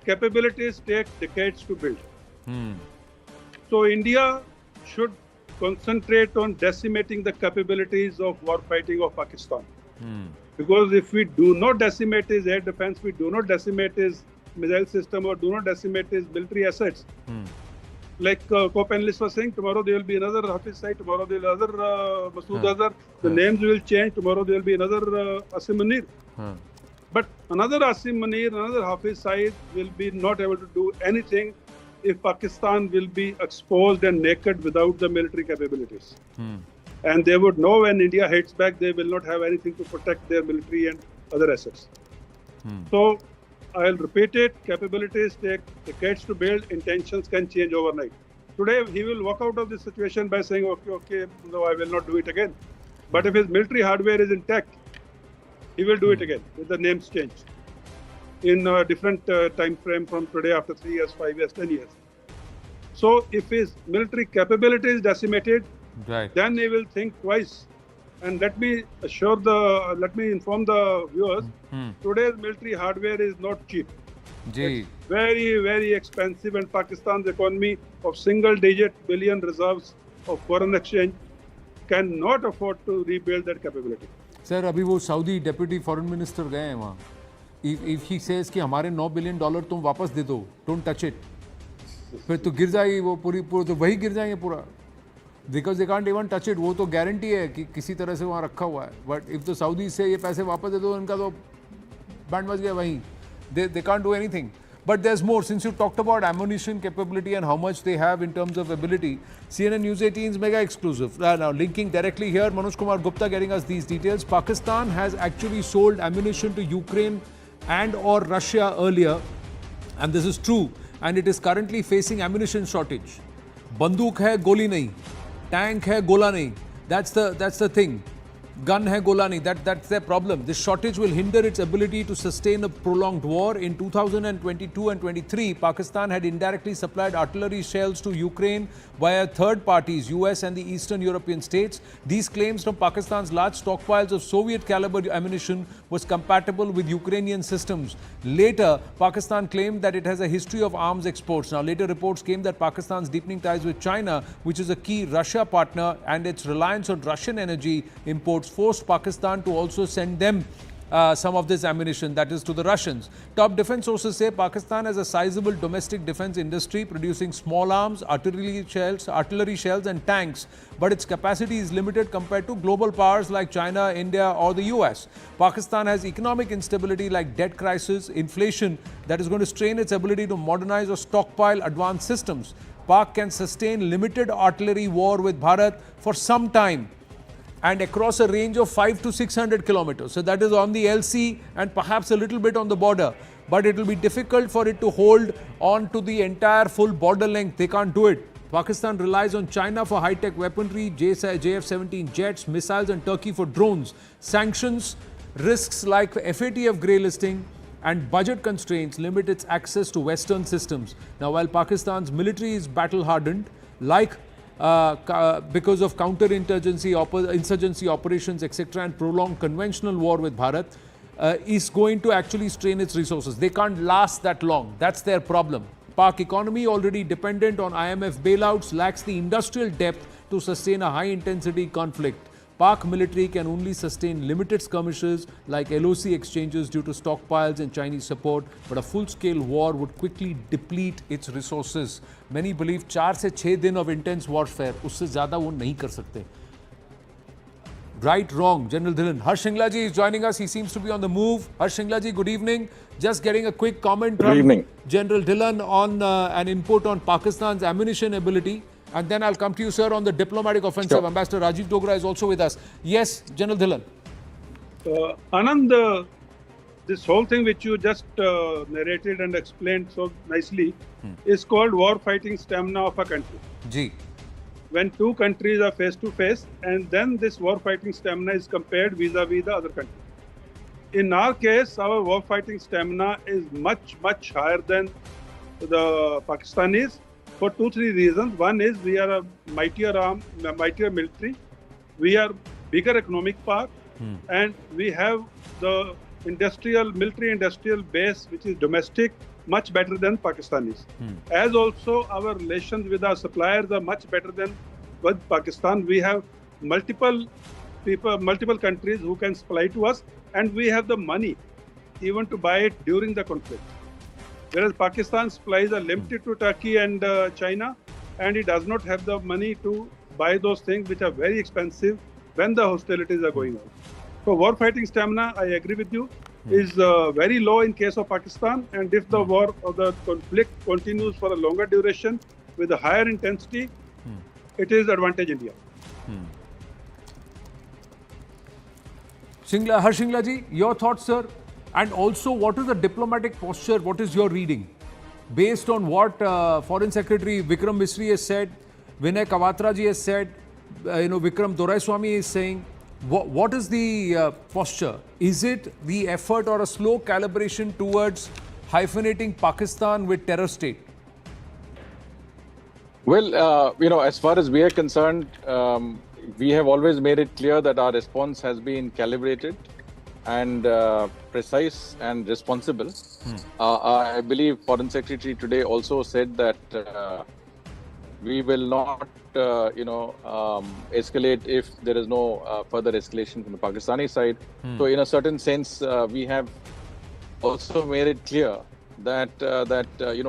Capabilities take decades to build. So India should concentrate on decimating the capabilities of war fighting of Pakistan. Because if we do not decimate his air defense, we do not decimate his missile system or do not decimate his military assets. Like co-panelists were saying, tomorrow there will be another Hafiz site, tomorrow there will be another Masood Azhar. The names will change, tomorrow there will be another Asim Munir. But another Asim Munir, another Hafiz site will be not able to do anything if Pakistan will be exposed and naked without the military capabilities. And they would know when India hits back, they will not have anything to protect their military and other assets. So I'll repeat it, capabilities take decades to build, intentions can change overnight. Today, he will walk out of this situation by saying, okay, no, I will not do it again. But if his military hardware is intact, he will do it again with the names changed in a different time frame from today after 3 years, 5 years, 10 years. So if his military capability is decimated, then he will think twice. And let me inform the viewers, today's military hardware is not cheap. It's very, very expensive, and Pakistan's economy of single-digit billion reserves of foreign exchange cannot afford to rebuild that capability. Sir, अभी वो Saudi deputy foreign minister गए हैं वहाँ. If he says कि हमारे $9 billion तुम वापस दे दो, don't touch it. फिर तो गिर जाएगी वो पूरी तो वही गिर जाएंगे पूरा. Because they can't even touch it. वो तो गारंटी है कि किसी तरह से वहाँ रखा हुआ है. But if the Saudis say ये पैसे वापस दे दो, इनका तो बैंड बज गया वहीं. They can't do anything. But there's more. Since you talked about ammunition capability and how much they have in terms of ability, CNN News 18's mega exclusive. Now, linking directly here, Manoj Kumar Gupta getting us these details. Pakistan has actually sold ammunition to Ukraine and or Russia earlier, and this is true. And it is currently facing ammunition shortage. Banduk hai, goli nahi. Tank hai, gola nahi. That's the thing. Gun hai, gola nahi. That's their problem. This shortage will hinder its ability to sustain a prolonged war. In 2022 and 23, Pakistan had indirectly supplied artillery shells to Ukraine via third parties, US and the Eastern European states. These claims from Pakistan's large stockpiles of Soviet caliber ammunition was compatible with Ukrainian systems. Later, Pakistan claimed that it has a history of arms exports. Now, later reports came that Pakistan's deepening ties with China, which is a key Russia partner, and its reliance on Russian energy imports forced Pakistan to also send them some of this ammunition, that is to the Russians. Top defense sources say Pakistan has a sizable domestic defense industry producing small arms, artillery shells and tanks, but its capacity is limited compared to global powers like China, India or the US. Pakistan has economic instability like debt crisis, inflation that is going to strain its ability to modernize or stockpile advanced systems. Pak can sustain limited artillery war with Bharat for some time and across a range of 500 to 600 kilometers. So that is on the LC and perhaps a little bit on the border. But it will be difficult for it to hold on to the entire full border length. They can't do it. Pakistan relies on China for high-tech weaponry, JF-17 jets, missiles and Turkey for drones. Sanctions, risks like FATF grey listing and budget constraints limit its access to Western systems. Now, while Pakistan's military is battle-hardened, like because of insurgency operations, etc., and prolonged conventional war with Bharat, is going to actually strain its resources. They can't last that long. That's their problem. Pak economy, already dependent on IMF bailouts, lacks the industrial depth to sustain a high-intensity conflict. Pak military can only sustain limited skirmishes like LOC exchanges due to stockpiles and Chinese support, but a full-scale war would quickly deplete its resources. Many believe 4 से 6 दिन of intense warfare, उससे ज़्यादा वो नहीं कर सकते. Right, wrong, General Dhillon. Harsh Shingla ji is joining us. He seems to be on the move. Harsh Shingla ji, good evening. Just getting a quick comment from General Dhillon on an input on Pakistan's ammunition ability. And then I'll come to you, sir, on the diplomatic offensive. Sure. Ambassador Rajiv Dogra is also with us. Yes, General Dhillon. Anand, this whole thing which you just narrated and explained so nicely is called war fighting stamina of a country. Ji. when two countries are face to face, and then this war fighting stamina is compared vis-a-vis the other country. In our case, our war fighting stamina is much higher than the Pakistanis for 2-3 reasons. One is we are a mightier military, we are bigger economic power, and we have the military industrial base which is domestic much better than Pakistanis. As also our relations with our suppliers are much better than with Pakistan. We have multiple countries who can supply to us, and we have the money even to buy it during the conflict. Whereas Pakistan supplies are limited to Turkey and China, and it does not have the money to buy those things which are very expensive when the hostilities are going on. So war fighting stamina, I agree with you, is very low in case of Pakistan, and if the war or the conflict continues for a longer duration with a higher intensity, it is advantage India. Harsh Shingla ji, your thoughts, sir? And also, what is the diplomatic posture? What is your reading? Based on what Foreign Secretary Vikram Misri has said, Vinay Kawatra ji has said, Vikram Doraiswamy is saying, what is the posture? Is it the effort or a slow calibration towards hyphenating Pakistan with terror state? Well, as far as we are concerned, we have always made it clear that our response has been calibrated and precise and responsible. I believe Foreign Secretary today also said that we will not, escalate if there is no further escalation from the Pakistani side. So, in a certain sense, we have also made it clear that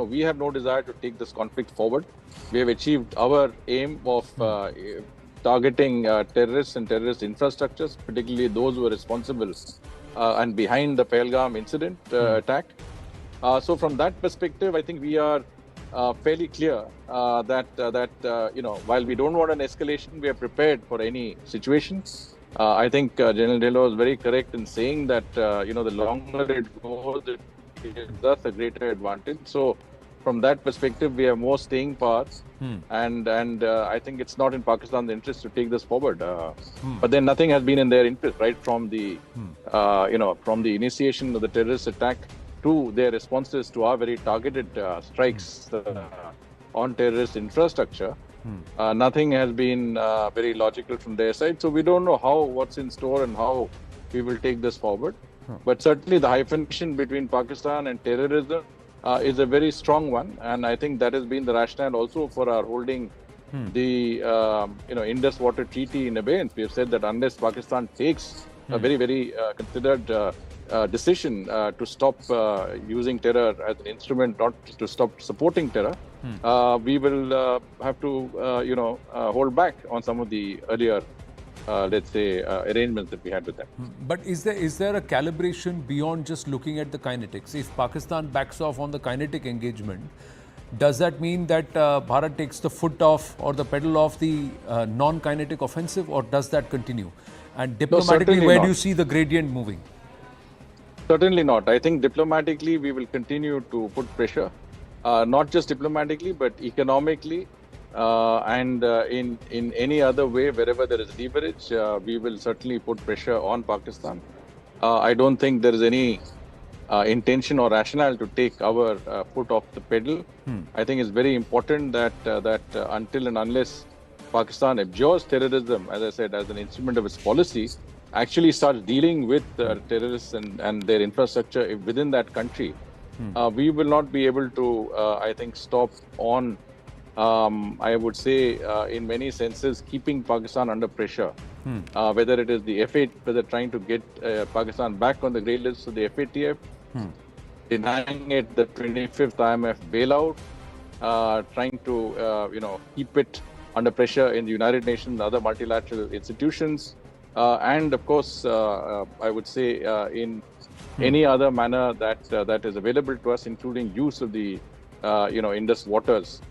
we have no desire to take this conflict forward. We have achieved our aim of targeting terrorists and terrorist infrastructures, particularly those who are responsible and behind the Pahalgam incident attack. So from that perspective, I think we are fairly clear that while we don't want an escalation, we are prepared for any situation. I think General Dhillon was very correct in saying that the longer it goes, it gives us a greater advantage. So from that perspective, we have more staying power, and I think it's not in Pakistan's interest to take this forward. But then nothing has been in their interest, right from the from the initiation of the terrorist attack to their responses to our very targeted strikes on terrorist infrastructure. Nothing has been very logical from their side. So we don't know what's in store and how we will take this forward. But certainly the hyphenation between Pakistan and terrorism is a very strong one, and I think that has been the rationale also for our holding the Indus Water Treaty in abeyance. We have said that unless Pakistan takes a very considered decision to stop using terror as an instrument, not to stop supporting terror, we will have to hold back on some of the earlier let's say arrangements that we had with them. But is there a calibration beyond just looking at the kinetics? If Pakistan backs off on the kinetic engagement, does that mean that Bharat takes the foot off or the pedal off the non-kinetic offensive, or does that continue? And diplomatically, no, where do you see the gradient moving? Certainly not. I think diplomatically we will continue to put pressure, not just diplomatically but economically, and in any other way wherever there is leverage, we will certainly put pressure on Pakistan. I don't think there is any intention or rationale to take our foot off the pedal. I think it's very important that until and unless Pakistan abjures terrorism, as I said, as an instrument of its policy, actually starts dealing with terrorists and their infrastructure within that country, we will not be able to, I think, stop on, I would say, in many senses, keeping Pakistan under pressure. Whether it is the F8, whether trying to get Pakistan back on the grey list of the FATF, denying it the 25th IMF bailout, trying to, keep it under pressure in the United Nations and other multilateral institutions, and of course, I would say in any other manner that is available to us, including use of the Indus waters.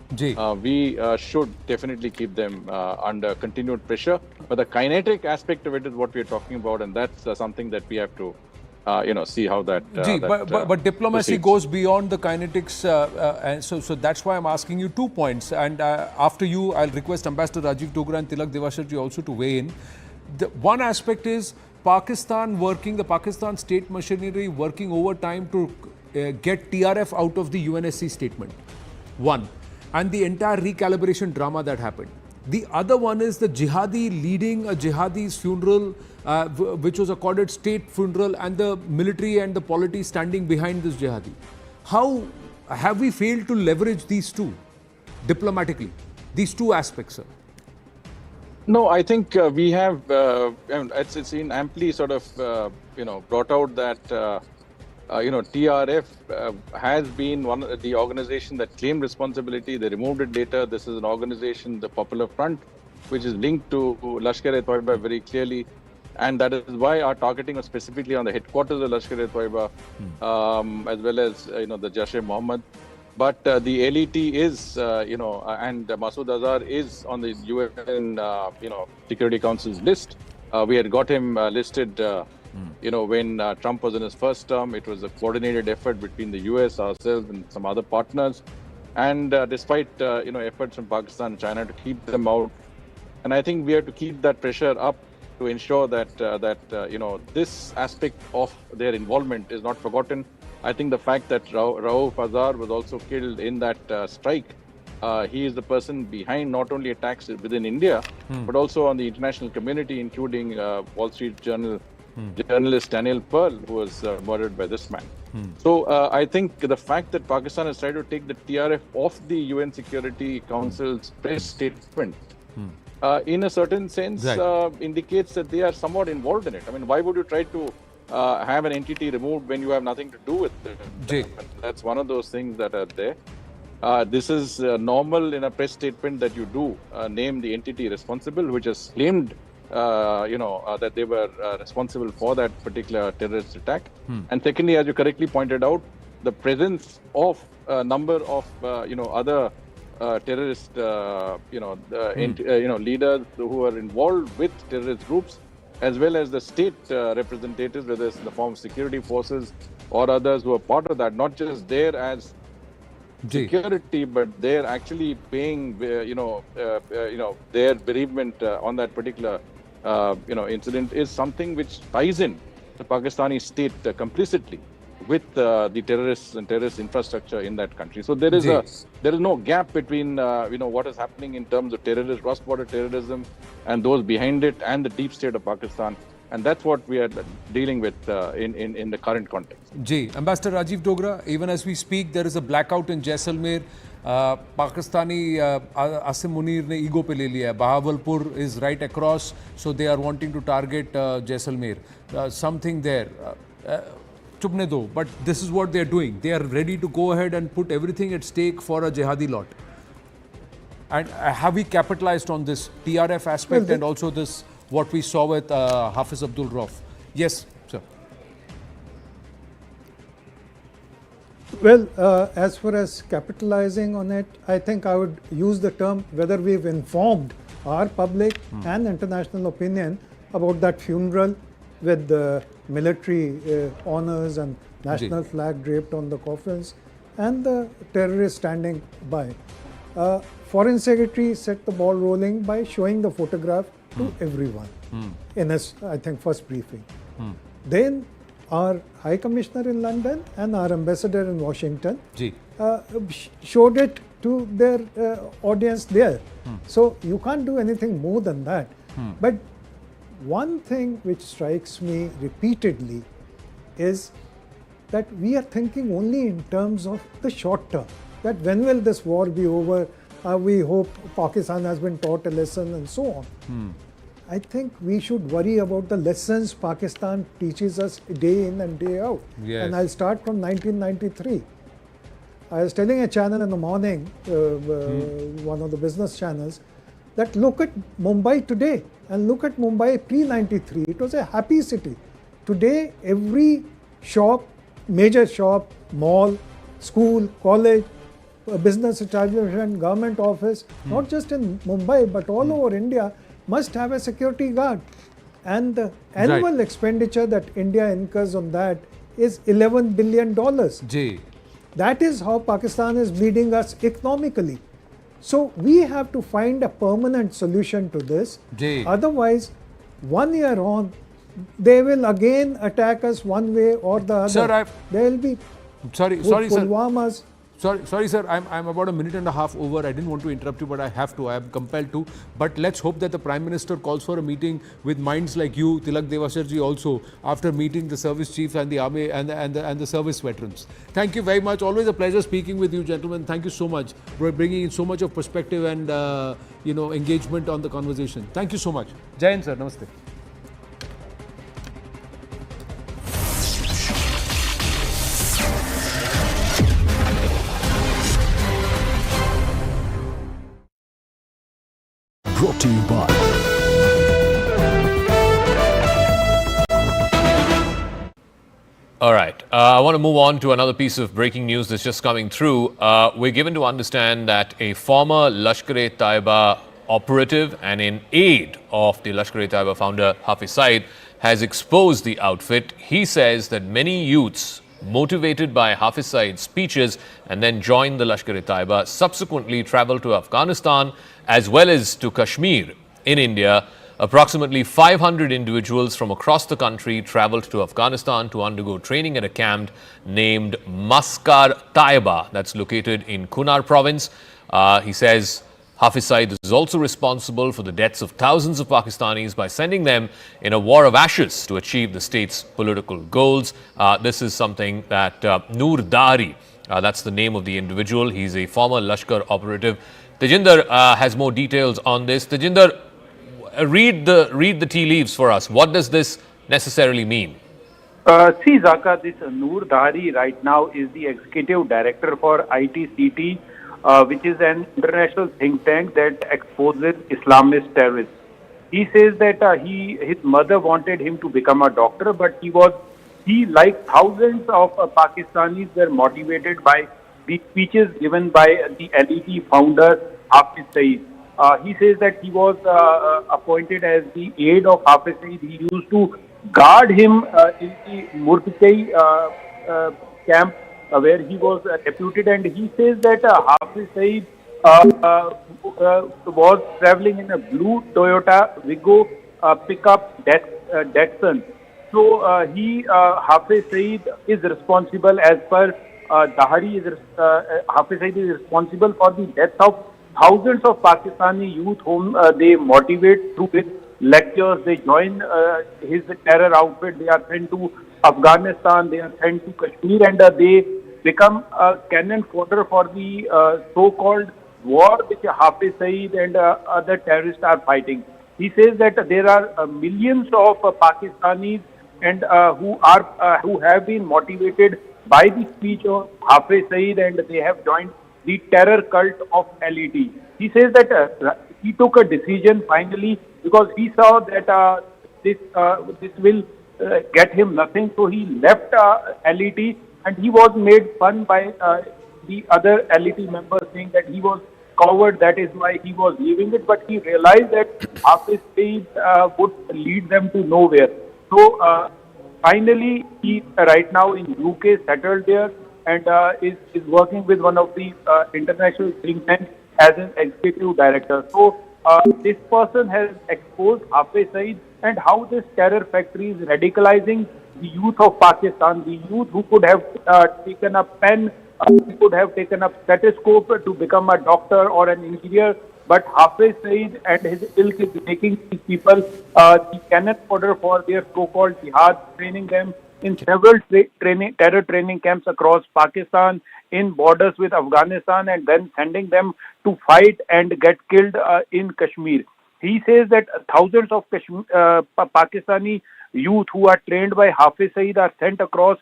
We should definitely keep them under continued pressure. But the kinetic aspect of it is what we are talking about, and that's something that we have to see how that. But diplomacy proceeds. goes beyond the kinetics, and so that's why I'm asking you 2 points. And after you, I'll request Ambassador Rajiv Dogra and Tilak Devasharji also to weigh in. The one aspect is the Pakistan state machinery working overtime to get TRF out of the UNSC statement. One, and the entire recalibration drama that happened. The other one is the jihadi leading a jihadi's funeral, which was accorded state funeral, and the military and the polity standing behind this jihadi. How have we failed to leverage these two diplomatically? These two aspects, sir. No, I think we have. It's been amply sort of brought out that TRF has been the organization that claimed responsibility. They removed it later. This is an organization, the Popular Front, which is linked to Lashkar-e-Toiba very clearly, and that is why our targeting was specifically on the headquarters of Lashkar-e-Toiba, as well as the Jaish-e-Mohammed. But the LET is, and Masood Azhar is on the UN, Security Council's list. We had got him listed. When Trump was in his first term, it was a coordinated effort between the US, ourselves, and some other partners. And despite efforts from Pakistan and China to keep them out, and I think we have to keep that pressure up to ensure that this aspect of their involvement is not forgotten. I think the fact that Rauf Azhar was also killed in that strike, he is the person behind not only attacks within India, but also on the international community, including Wall Street Journal journalist Daniel Pearl, who was murdered by this man. So I think the fact that Pakistan has tried to take the TRF off the UN Security Council's press statement, in a certain sense, indicates that they are somewhat involved in it. I mean, why would you try to have an entity removed when you have nothing to do with it? That's one of those things that are there. This is normal in a press statement that you do name the entity responsible, which has claimed that they were responsible for that particular terrorist attack. And secondly, as you correctly pointed out, the presence of a number of other terrorist leaders who are involved with terrorist groups, as well as the state representatives, whether it's in the form of security forces or others who are part of that, not just there as security, but they're actually paying their bereavement on that particular incident, is something which ties in the Pakistani state complicitly with the terrorists and terrorist infrastructure in that country. So there is no gap between what is happening in terms of terrorism, cross-border terrorism, and those behind it, and the deep state of Pakistan. And that's what we are dealing with in the current context. Ambassador Rajiv Dogra, even as we speak, there is a blackout in Jaisalmer. Pakistani Asim Munir ne ego pe le liya hai. Bahawalpur is right across, so they are wanting to target Jaisalmer. Something there. Chupne do. But this is what they are doing. They are ready to go ahead and put everything at stake for a jihadi lot. And have we capitalized on this TRF aspect and also this, what we saw with Hafiz Abdul Rauf? Yes, sir. Well, as far as capitalizing on it, I think I would use the term whether we've informed our public and international opinion about that funeral with the military honors and national flag draped on the coffins and the terrorists standing by. Foreign Secretary set the ball rolling by showing the photograph to everyone in his, I think, first briefing. Then our High Commissioner in London and our Ambassador in Washington showed it to their audience there. So you can't do anything more than that. But one thing which strikes me repeatedly is that we are thinking only in terms of the short term. That when will this war be over? We hope Pakistan has been taught a lesson and so on. I think we should worry about the lessons Pakistan teaches us day in and day out. And I'll start from 1993. I was telling a channel in the morning, one of the business channels, that look at Mumbai today and look at Mumbai pre-93. It was a happy city. Today, every shop, major shop, mall, school, college, business establishment, government office, not just in Mumbai but all over India, must have a security guard. and the annual expenditure that India incurs on that is $11 billion. That is how Pakistan is bleeding us economically. So we have to find a permanent solution to this. Otherwise, 1 year on, they will again attack us one way or the other. Sir, there will be sorry, Pulwamas. Sorry, sir. I'm about a minute and a half over. I didn't want to interrupt you, but I have to. I am compelled to. But let's hope that the Prime Minister calls for a meeting with minds like you, Tilak Devasarji, also after meeting the service chiefs and the army and the service veterans. Thank you very much. Always a pleasure speaking with you, gentlemen. Thank you so much for bringing in so much of perspective and engagement on the conversation. Thank you so much. Jai Hind, sir. Namaste. Brought to you by All right. I want to move on to another piece of breaking news that's just coming through. We're given to understand that a former Lashkar-e-Taiba operative and in aid of the Lashkar-e-Taiba founder Hafiz Saeed has exposed the outfit. He says that many youths motivated by Hafiz Saeed's speeches and then joined the Lashkar-e-Taiba subsequently traveled to Afghanistan as well as to Kashmir in India. Approximately 500 individuals from across the country traveled to Afghanistan to undergo training at a camp named Maskar Taiba that's located in Kunar province. He says Hafiz Saeed is also responsible for the deaths of thousands of Pakistanis by sending them in a war of ashes to achieve the state's political goals. This is something that Noor Dari, that's the name of the individual. He's a former Lashkar operative. Tejinder has more details on this. Tejinder, read the tea leaves for us. What does this necessarily mean? See, Zaka, this Noor Dari right now is the executive director for ITCT, which is an international think tank that exposes Islamist terrorists. He says that his mother wanted him to become a doctor, but he like thousands of Pakistanis were motivated by the speeches given by the LED founder Hafiz Saeed. He says that he was appointed as the aide of Hafiz Saeed. He used to guard him in the Murtikai camp where he was deputed, and he says that Hafiz Saeed was traveling in a blue Toyota Wigo pickup Datsun. So Hafiz Saeed is responsible, as per Dahari, Hafiz Saeed is responsible for the death of thousands of Pakistani youth whom they motivate through his lectures. They join his terror outfit. They are sent to Afghanistan. They are sent to Kashmir, and they become a cannon fodder for the so-called war which Hafiz Saeed and other terrorists are fighting. He says that there are millions of Pakistanis and who have been motivated by the speech of Hafiz Saeed, and they have joined the terror cult of LET. He says that he took a decision finally because he saw that this will get him nothing, so he left LET, and he was made fun by the other LET members, saying that he was coward, that is why he was leaving it, but he realized that Hafiz Saeed would lead them to nowhere. So finally he right now in UK, settled there, and is working with one of the international think tanks as an executive director. So this person has exposed Hafiz Saeed and how this terror factory is radicalizing the youth of Pakistan, the youth who could have taken a pen, who could have taken a stethoscope to become a doctor or an engineer, but Hafiz Saeed and his ilk is making these people the cannon fodder for their so-called jihad, training them in several terror training camps across Pakistan, in borders with Afghanistan, and then sending them to fight and get killed in Kashmir. He says that thousands of Pakistani youth who are trained by Hafiz Saeed are sent across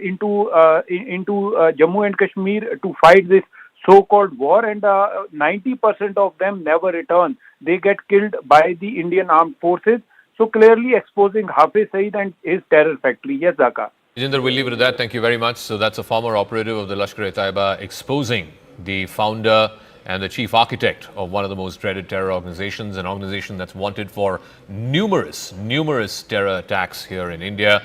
into Jammu and Kashmir to fight this so-called war, and 90% of them never return. They get killed by the Indian armed forces. So clearly exposing Hafiz Saeed and his terror factory. Yes, Zaka. Tejinder, we'll leave it at that. Thank you very much. So that's a former operative of the Lashkar-e-Taiba exposing the founder and the chief architect of one of the most dreaded terror organizations, an organization that's wanted for numerous terror attacks here in India.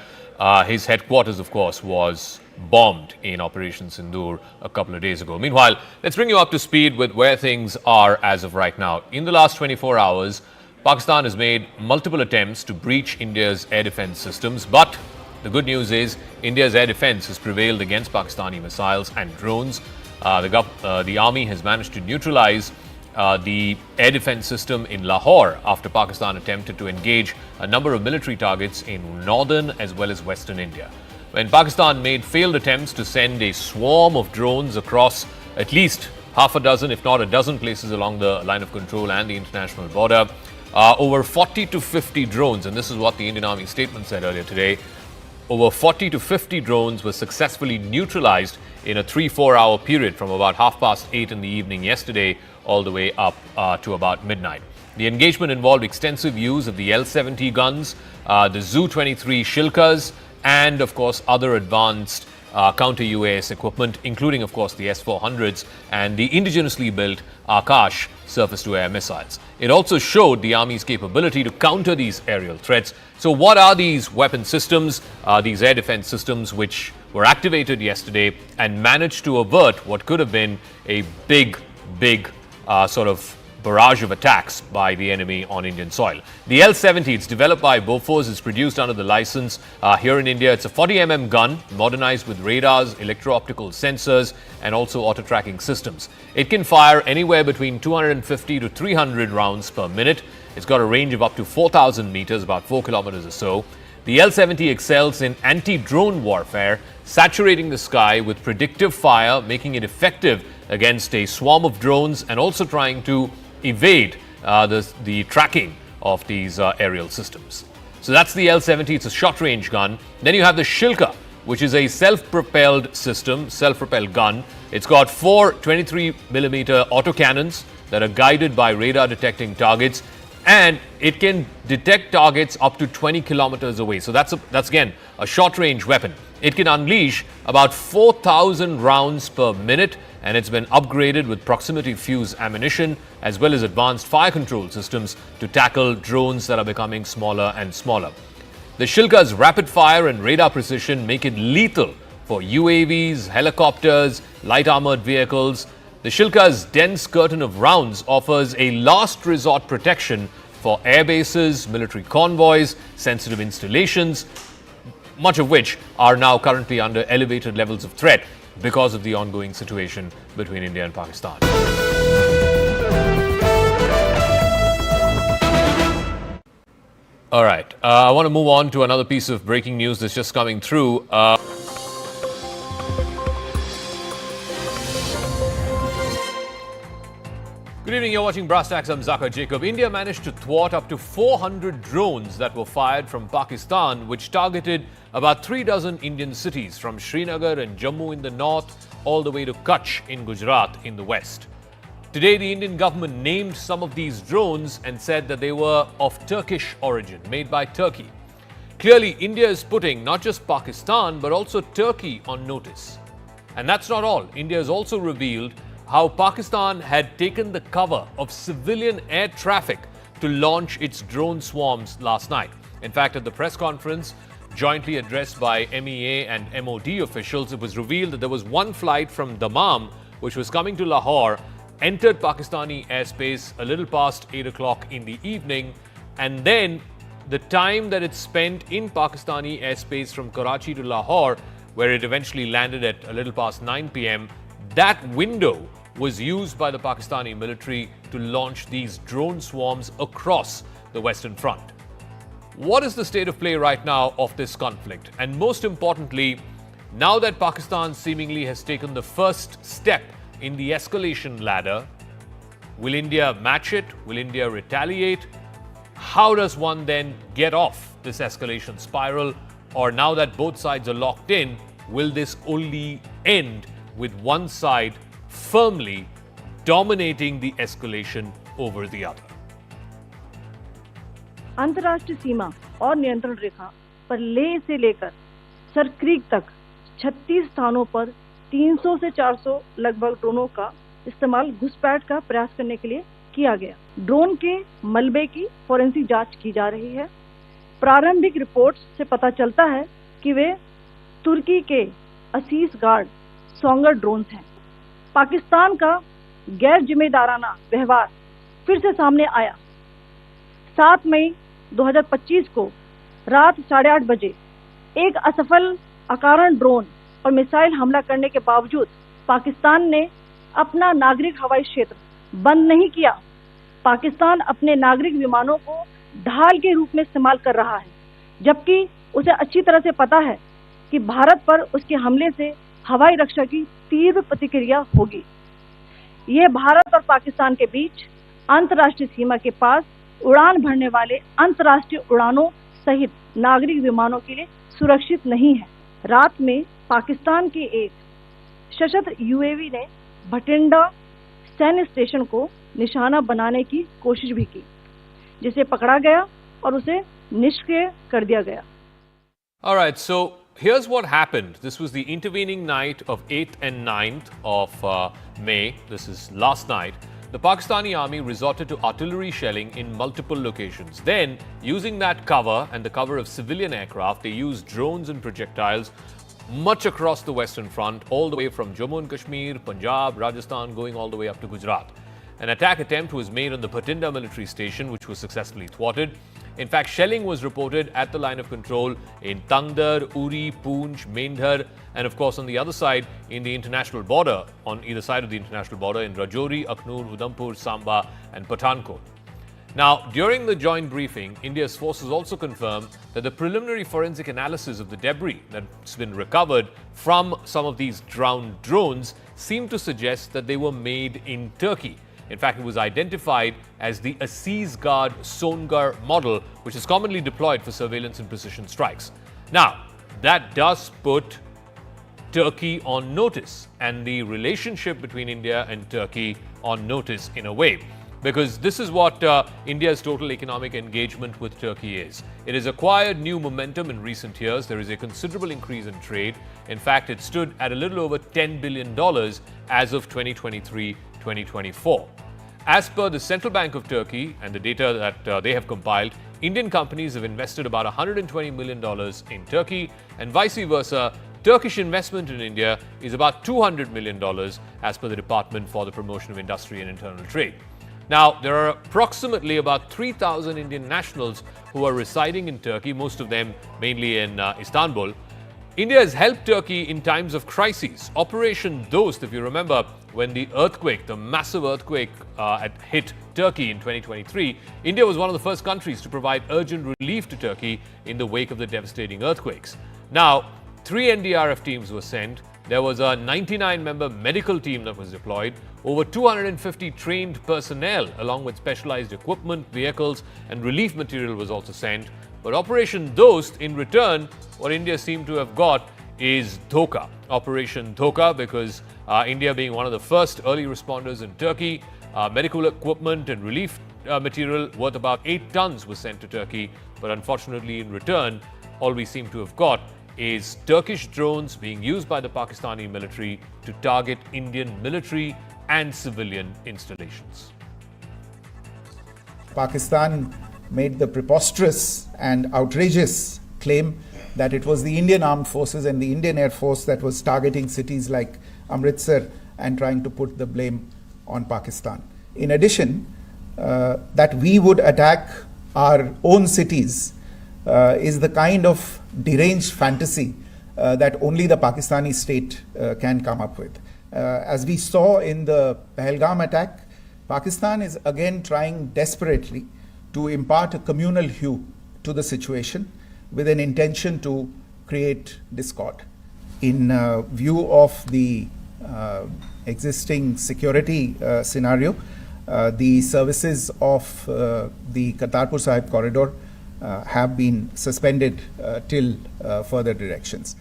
His headquarters, of course, was bombed in Operation Sindoor a couple of days ago. Meanwhile, let's bring you up to speed with where things are as of right now. In the last 24 hours, Pakistan has made multiple attempts to breach India's air defense systems, but the good news is India's air defense has prevailed against Pakistani missiles and drones. The army has managed to neutralize the air defense system in Lahore after Pakistan attempted to engage a number of military targets in northern as well as western India. When Pakistan made failed attempts to send a swarm of drones across at least half a dozen, if not a dozen places along the line of control and the international border, over 40 to 50 drones, and this is what the Indian Army statement said earlier today, over 40 to 50 drones were successfully neutralized in a 3-4 hour period from about 8:30 in the evening yesterday all the way up to about midnight. The engagement involved extensive use of the L-70 guns, the Zu-23 Shilkas, and of course other advanced counter-UAS equipment, including of course the S-400s and the indigenously built Akash surface-to-air missiles. It also showed the Army's capability to counter these aerial threats. So what are these weapon systems, these air defense systems which were activated yesterday and managed to avert what could have been a big sort of barrage of attacks by the enemy on Indian soil? The L-70, it's developed by Bofors, it's produced under the license here in India. It's a 40mm gun, modernized with radars, electro-optical sensors, and also auto-tracking systems. It can fire anywhere between 250 to 300 rounds per minute. It's got a range of up to 4,000 meters, about 4 kilometers or so. The L-70 excels in anti-drone warfare, saturating the sky with predictive fire, making it effective against a swarm of drones and also trying to evade the tracking of these aerial systems. So that's the L-70, it's a short-range gun. Then you have the Shilka, which is a self-propelled system, self-propelled gun. It's got 4 23mm autocannons that are guided by radar detecting targets, and it can detect targets up to 20 kilometers away. So that's again a short-range weapon. It can unleash about 4,000 rounds per minute, and it's been upgraded with proximity fuse ammunition as well as advanced fire control systems to tackle drones that are becoming smaller and smaller. The Shilka's rapid fire and radar precision make it lethal for UAVs, helicopters, light armored vehicles. The Shilka's dense curtain of rounds offers a last resort protection for air bases, military convoys, sensitive installations, much of which are now currently under elevated levels of threat because of the ongoing situation between India and Pakistan. All right, I want to move on to another piece of breaking news that's just coming through. Good evening, you're watching Brass Tacks. I'm Zaka Jacob. India managed to thwart up to 400 drones that were fired from Pakistan, which targeted about 3 dozen Indian cities from Srinagar and Jammu in the north all the way to Kutch in Gujarat in the west. Today, the Indian government named some of these drones and said that they were of Turkish origin, made by Turkey. Clearly, India is putting not just Pakistan but also Turkey on notice. And that's not all. India has also revealed how Pakistan had taken the cover of civilian air traffic to launch its drone swarms last night. In fact, at the press conference jointly addressed by MEA and MOD officials, it was revealed that there was one flight from Dammam which was coming to Lahore, entered Pakistani airspace a little past 8 o'clock in the evening, and then the time that it spent in Pakistani airspace from Karachi to Lahore, where it eventually landed at a little past 9 p.m., that window was used by the Pakistani military to launch these drone swarms across the Western Front. What is the state of play right now of this conflict? And most importantly, now that Pakistan seemingly has taken the first step in the escalation ladder, will India match it? Will India retaliate? How does one then get off this escalation spiral? Or now that both sides are locked in, will this only end with one side firmly dominating the escalation over the other? अंतर्राष्ट्रीय सीमा और नियंत्रण रेखा पर लेह से लेकर Sir Creek तक 36 स्थानों पर 300 से 400 लगभग ड्रोनों का इस्तेमाल घुसपैठ का प्रयास करने के लिए किया गया। ड्रोन के मलबे की फोरेंसिक जांच की जा रही है। प्रारंभिक रिपोर्ट्स से पता चलता है कि वे तुर्की के असीस गार्ड सोंगर ड्रोन्स हैं। पाकिस्तान का गैर जिम्मेदाराना व्यवहार फिर से सामने आया। 7 मई 2025 को रात 8:30 बजे एक असफल अकारण ड्रोन और मिसाइल हमला करने के बावजूद पाकिस्तान ने अपना नागरिक हवाई क्षेत्र बंद नहीं किया। पाकिस्तान अपने नागरिक विमानों को ढाल के रूप में इस्तेमाल कर रहा है, जबकि उसे अच्छी तरह से पता है कि भारत पर उसके हमले से हवाई रक्षा की तीव्र प्रतिक्रिया होगी। यह भारत और पाकिस्तान के बीच अंतर्राष्ट्रीय सीमा के पास उड़ान भरने वाले अंतर्राष्ट्रीय उड़ानों सहित नागरिक विमानों के लिए सुरक्षित नहीं है। रात में पाकिस्तान के एक सशस्त्र यूएवी ने भटिंडा सैन्य स्टेशन को निशाना बनाने की कोशिश भी की, जिसे पकड़ा गया और उसे निष्क्रिय कर दिया गया। All right, so here's what happened. This was the intervening night of 8th and 9th of May. This is last night. The Pakistani army resorted to artillery shelling in multiple locations. Then, using that cover and the cover of civilian aircraft, they used drones and projectiles much across the Western Front, all the way from Jammu and Kashmir, Punjab, Rajasthan, going all the way up to Gujarat. An attack attempt was made on the Bhatinda military station, which was successfully thwarted. In fact, shelling was reported at the line of control in Tangdar, Uri, Poonch, Mendhar, and of course on the other side in the international border, on either side of the international border in Rajouri, Aknoor, Udhampur, Samba and Pathankot. Now, during the joint briefing, India's forces also confirmed that the preliminary forensic analysis of the debris that's been recovered from some of these drowned drones seemed to suggest that they were made in Turkey. In fact, it was identified as the Accuses Songar model, which is commonly deployed for surveillance and precision strikes. Now, that does put Turkey on notice and the relationship between India and Turkey on notice in a way. Because this is what India's total economic engagement with Turkey is. It has acquired new momentum in recent years. There is a considerable increase in trade. In fact, it stood at a little over $10 billion as of 2023-2024. As per the Central Bank of Turkey and the data that they have compiled, Indian companies have invested about $120 million in Turkey, and vice versa, Turkish investment in India is about $200 million as per the Department for the Promotion of Industry and Internal Trade. Now, there are approximately about 3,000 Indian nationals who are residing in Turkey, most of them mainly in Istanbul. India has helped Turkey in times of crises. Operation Dost, if you remember, when the earthquake, the massive earthquake had hit Turkey in 2023, India was one of the first countries to provide urgent relief to Turkey in the wake of the devastating earthquakes. Now, 3 NDRF teams were sent. There was a 99-member medical team that was deployed, over 250 trained personnel along with specialized equipment, vehicles and relief material was also sent. But Operation Dost, in return, what India seemed to have got is Dhoka. Operation Dhoka, because India being one of the first early responders in Turkey, medical equipment and relief material worth about 8 tons was sent to Turkey. But unfortunately, in return, all we seem to have got is Turkish drones being used by the Pakistani military to target Indian military and civilian installations. Pakistan made the preposterous and outrageous claim that it was the Indian Armed Forces and the Indian Air Force that was targeting cities like Amritsar and trying to put the blame on Pakistan. In addition, that we would attack our own cities is the kind of deranged fantasy that only the Pakistani state can come up with. As we saw in the Pahalgam attack, Pakistan is again trying desperately to impart a communal hue to the situation with an intention to create discord. In view of the existing security scenario, the services of the Kartarpur Sahib corridor have been suspended till further directions.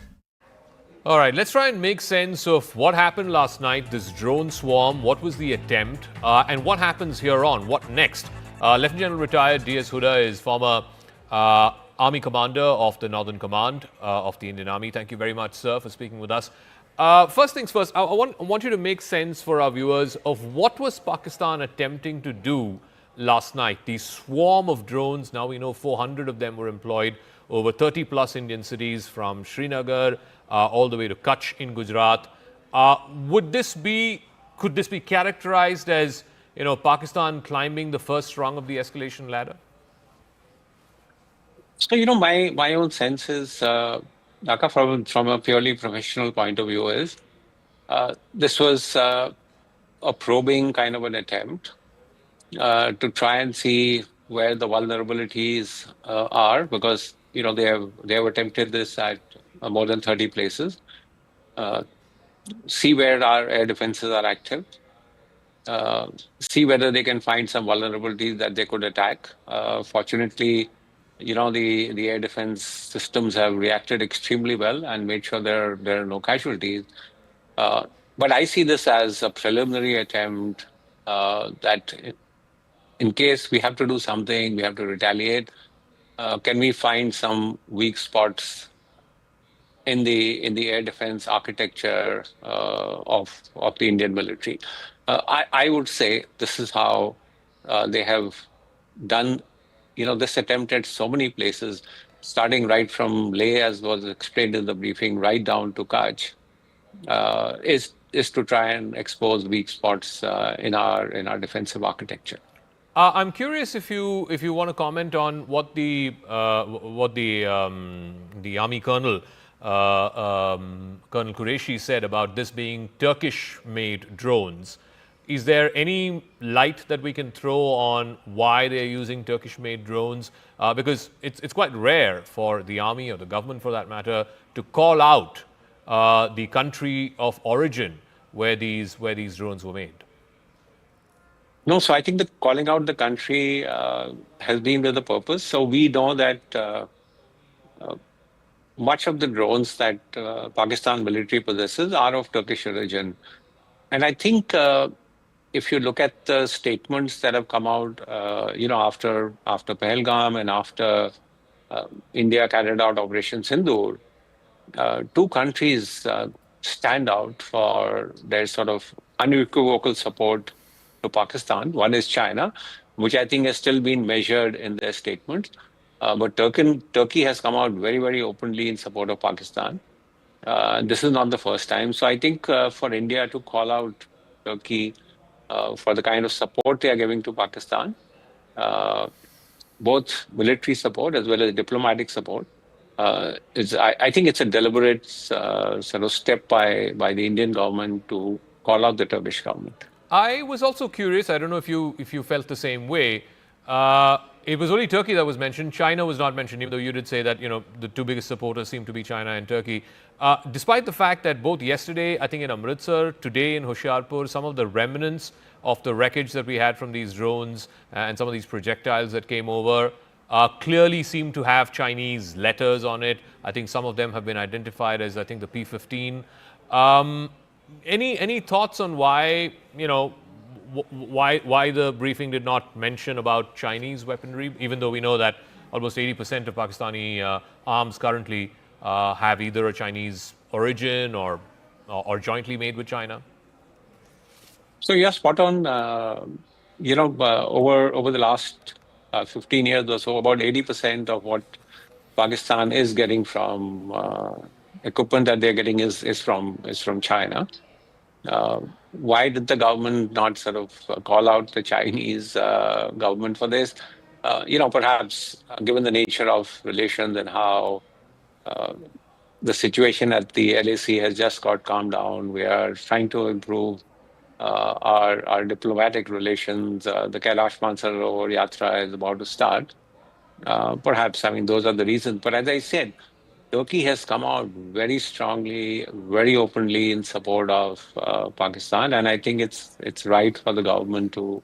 All right, let's try and make sense of what happened last night, this drone swarm, what was the attempt, and what happens here on, what next? Lieutenant General retired D.S. Huda is former Army Commander of the Northern Command of the Indian Army. Thank you very much, sir, for speaking with us. First things first, I want you to make sense for our viewers of what was Pakistan attempting to do last night. The swarm of drones, now we know 400 of them were employed over 30 plus Indian cities from Srinagar all the way to Kutch in Gujarat. Could this be characterized as, Pakistan climbing the first rung of the escalation ladder? So, my own sense is, Naka, from a purely professional point of view, is this was a probing kind of an attempt to try and see where the vulnerabilities are, because they have attempted this at more than 30 places. See where our air defenses are active. See whether they can find some vulnerabilities that they could attack. Fortunately, the air defense systems have reacted extremely well and made sure there are no casualties. But I see this as a preliminary attempt that in case we have to do something, we have to retaliate, can we find some weak spots in the air defense architecture of the Indian military? I would say this is how they have done this attempt at so many places, starting right from Leh, as was explained in the briefing, right down to Kutch, is to try and expose weak spots in our defensive architecture. I'm curious if you want to comment on what the army colonel Colonel Qureshi said about this being Turkish-made drones. Is there any light that we can throw on why they're using Turkish-made drones? Because it's quite rare for the army or the government, for that matter, to call out the country of origin where these drones were made. No, so I think the calling out the country has been with a purpose. So we know that much of the drones that Pakistan military possesses are of Turkish origin. And I think if you look at the statements that have come out, after Pahalgam and after India carried out Operation Sindoor, two countries stand out for their sort of unequivocal support to Pakistan. One is China, which I think has still been measured in their statements. But Turkey has come out very, very openly in support of Pakistan. This is not the first time. So I think for India to call out Turkey for the kind of support they are giving to Pakistan, both military support as well as diplomatic support, I think it's a deliberate sort of step by the Indian government to call out the Turkish government. I was also curious, I don't know if you felt the same way. It was only Turkey that was mentioned. China was not mentioned, even though you did say that, the two biggest supporters seem to be China and Turkey. Despite the fact that both yesterday, I think in Amritsar, today in Hoshiarpur, some of the remnants of the wreckage that we had from these drones and some of these projectiles that came over clearly seem to have Chinese letters on it. I think some of them have been identified as, I think, the P-15. Any thoughts on why, why the briefing did not mention about Chinese weaponry, even though we know that almost 80% of Pakistani arms currently have either a Chinese origin or jointly made with China? So yeah, spot on. Over the last 15 years or so, about 80% of what Pakistan is getting from equipment that they're getting is from China. Why did the government not sort of call out the Chinese government for this? Perhaps given the nature of relations and how the situation at the LAC has just got calmed down, we are trying to improve our diplomatic relations. The Kailash Mansarovar Yatra is about to start. Perhaps, those are the reasons. But as I said, Turkey has come out very strongly, very openly in support of Pakistan, and I think it's right for the government to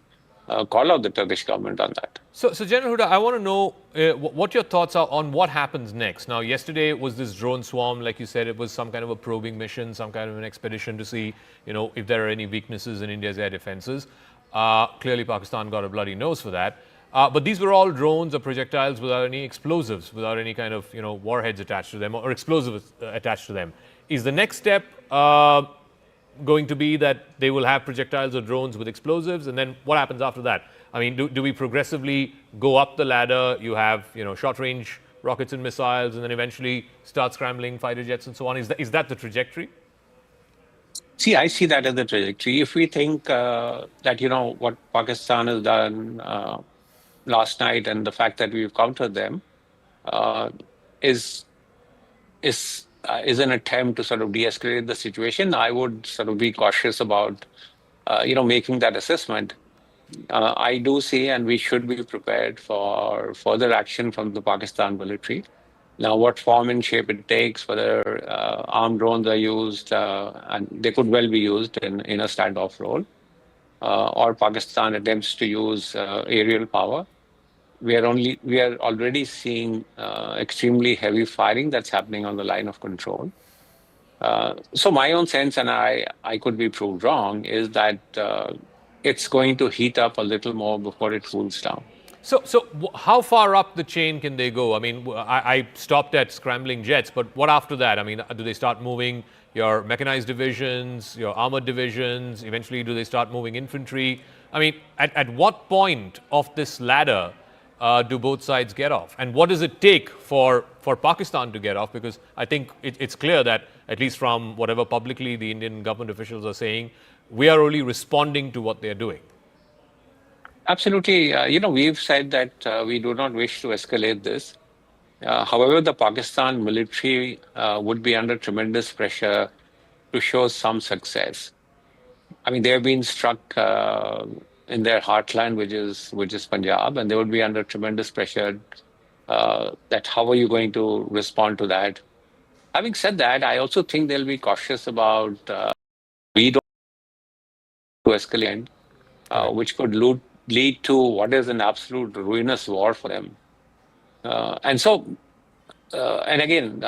call out the Turkish government on that. So General Huda, I want to know what your thoughts are on what happens next. Now, yesterday was this drone swarm, like you said, it was some kind of a probing mission, some kind of an expedition to see, if there are any weaknesses in India's air defenses. Clearly, Pakistan got a bloody nose for that. But these were all drones or projectiles without any explosives, without any kind of warheads attached to them or explosives attached to them. Is the next step going to be that they will have projectiles or drones with explosives, and then what happens after that? I mean, do we progressively go up the ladder? You have, short-range rockets and missiles, and then eventually start scrambling fighter jets and so on. Is that the trajectory? See, I see that as the trajectory. If we think that, what Pakistan has done last night and the fact that we've countered them is an attempt to sort of de-escalate the situation, I would sort of be cautious about, making that assessment. I do see, and we should be prepared for further action from the Pakistan military. Now, what form and shape it takes, whether armed drones are used, and they could well be used in a standoff role, or Pakistan attempts to use aerial power. We are already seeing extremely heavy firing that's happening on the line of control. So my own sense, and I could be proved wrong, is that it's going to heat up a little more before it cools down. So how far up the chain can they go? I mean, I stopped at scrambling jets, but what after that? I mean, do they start moving your mechanized divisions, your armored divisions? Eventually, do they start moving infantry? I mean, at what point of this ladder do both sides get off? And what does it take for Pakistan to get off? Because I think it's clear that, at least from whatever publicly the Indian government officials are saying, we are only responding to what they're doing. Absolutely. We've said that we do not wish to escalate this. However, the Pakistan military would be under tremendous pressure to show some success. I mean, they have been struck in their heartland, which is Punjab, and they would be under tremendous pressure that how are you going to respond to that? Having said that, I also think they'll be cautious about we don't to escalate, which could lead to what is an absolute ruinous war for them. And again,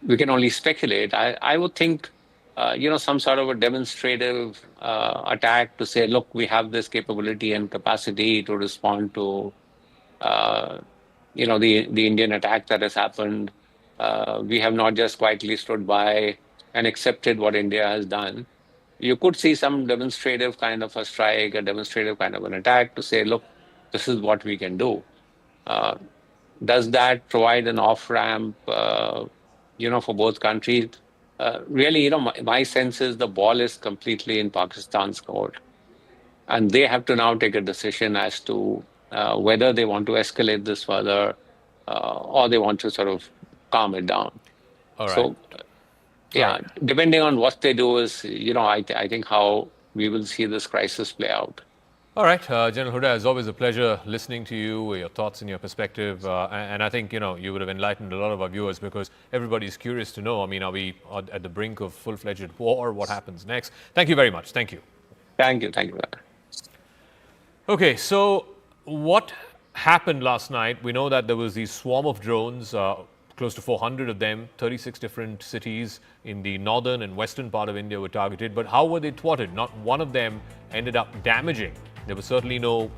we can only speculate. I would think, some sort of a demonstrative attack to say, look, we have this capability and capacity to respond to, the Indian attack that has happened. We have not just quietly stood by and accepted what India has done. You could see some demonstrative kind of a strike, a demonstrative kind of an attack to say, look, this is what we can do. Does that provide an off-ramp, for both countries? Really, my sense is the ball is completely in Pakistan's court. And they have to now take a decision as to whether they want to escalate this further or they want to sort of calm it down. All right. So, depending on what they do is, I think how we will see this crisis play out. All right, General Huda, it's always a pleasure listening to you, your thoughts and your perspective. And I think, you would have enlightened a lot of our viewers because everybody's curious to know, I mean, are we at the brink of full-fledged war? What happens next? Thank you very much. Thank you. Thank you. Okay, so what happened last night? We know that there was this swarm of drones, close to 400 of them, 36 different cities in the northern and western part of India were targeted. But how were they thwarted? Not one of them ended up damaging. There were certainly no,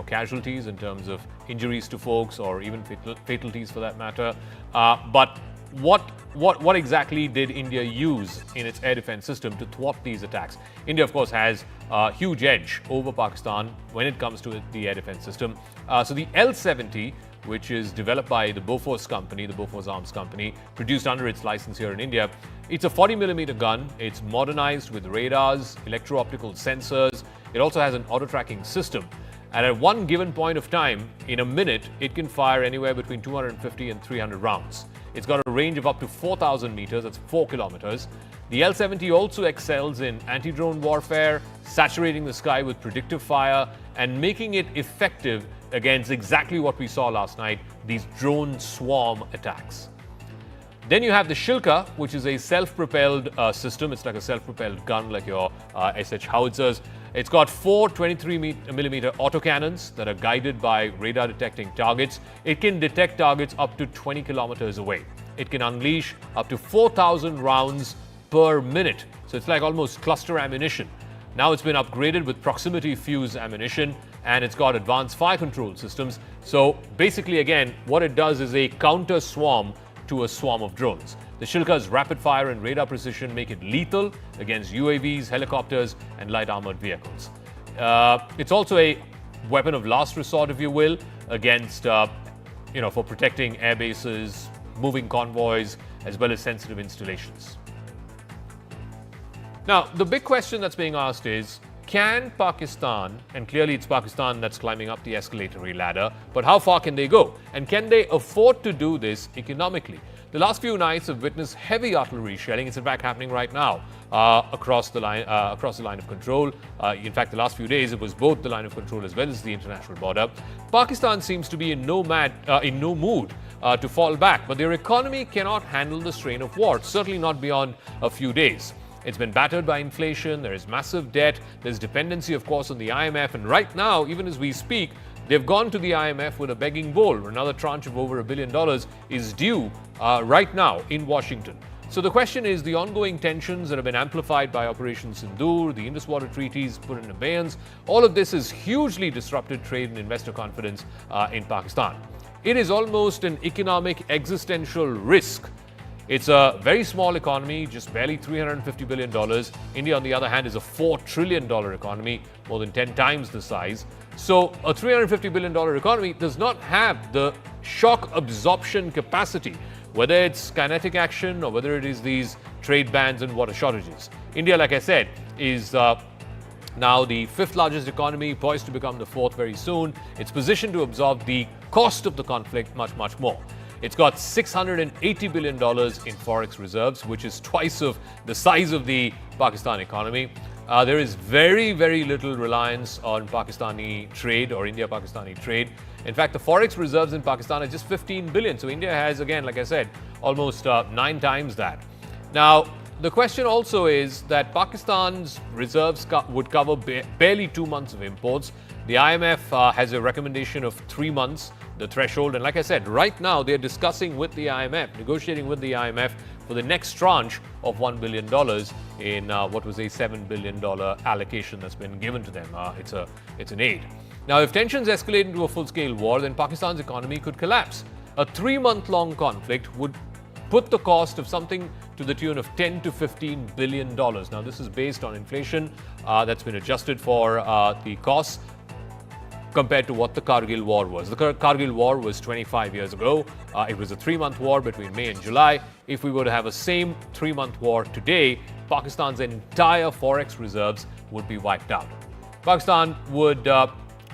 casualties in terms of injuries to folks or even fatalities for that matter. But what exactly did India use in its air defense system to thwart these attacks? India, of course, has a huge edge over Pakistan when it comes to the air defense system. So the L-70, which is developed by the Bofors company, the Bofors Arms Company, produced under its license here in India. It's a 40mm gun. It's modernized with radars, electro-optical sensors. It also has an auto-tracking system. And at one given point of time, in a minute, it can fire anywhere between 250 and 300 rounds. It's got a range of up to 4,000 meters, that's 4 kilometers. The L-70 also excels in anti-drone warfare, saturating the sky with predictive fire, and making it effective against exactly what we saw last night, these drone swarm attacks. Then you have the Shilka, which is a self-propelled system. It's like a self-propelled gun, like your SH howitzers. It's got 4 23mm autocannons that are guided by radar detecting targets. It can detect targets up to 20 kilometers away. It can unleash up to 4,000 rounds per minute. So it's like almost cluster ammunition. Now it's been upgraded with proximity fuse ammunition, and it's got advanced fire control systems. So basically, again, what it does is a counter swarm to a swarm of drones. The Shilka's rapid fire and radar precision make it lethal against UAVs, helicopters, and light armored vehicles. It's also a weapon of last resort, if you will, against, for protecting air bases, moving convoys, as well as sensitive installations. Now, the big question that's being asked is, can Pakistan, and clearly it's Pakistan that's climbing up the escalatory ladder, but how far can they go? And can they afford to do this economically? The last few nights have witnessed heavy artillery shelling. It's in fact happening right now across the line of control. In fact, the last few days it was both the line of control as well as the international border. Pakistan seems to be in no mood to fall back, but their economy cannot handle the strain of war, certainly not beyond a few days. It's been battered by inflation, there is massive debt, there's dependency, of course, on the IMF, and right now, even as we speak, they've gone to the IMF with a begging bowl. Another tranche of over $1 billion is due right now in Washington. So the question is, the ongoing tensions that have been amplified by Operation Sindoor, the Indus Water treaties put in abeyance, all of this has hugely disrupted trade and investor confidence in Pakistan. It is almost an economic existential risk. It's a very small economy, just barely $350 billion. India, on the other hand, is a $4 trillion economy, more than 10 times the size. So a $350 billion economy does not have the shock absorption capacity, whether it's kinetic action or whether it is these trade bans and water shortages. India, like I said, is now the 5th largest economy, poised to become the 4th very soon. It's positioned to absorb the cost of the conflict much, much more. It's got $680 billion in forex reserves, which is twice of the size of the Pakistan economy. There is very, very little reliance on Pakistani trade or India-Pakistani trade. In fact, the forex reserves in Pakistan are just 15 billion. So India has, again, like I said, almost 9 times that. Now, the question also is that Pakistan's reserves would cover barely 2 months of imports. The IMF has a recommendation of 3 months, the threshold. And like I said, right now they're discussing with the IMF, negotiating with the IMF for the next tranche of $1 billion in what was a $7 billion allocation that's been given to them. It's an aid. Now, if tensions escalate into a full-scale war, then Pakistan's economy could collapse. A 3-month-long conflict would put the cost of something to the tune of $10 to $15 billion. Now, this is based on inflation that's been adjusted for the costs compared to what the Kargil War was. The Kargil War was 25 years ago. It was a 3-month war between May and July. If we were to have a same 3-month war today, Pakistan's entire forex reserves would be wiped out. Pakistan would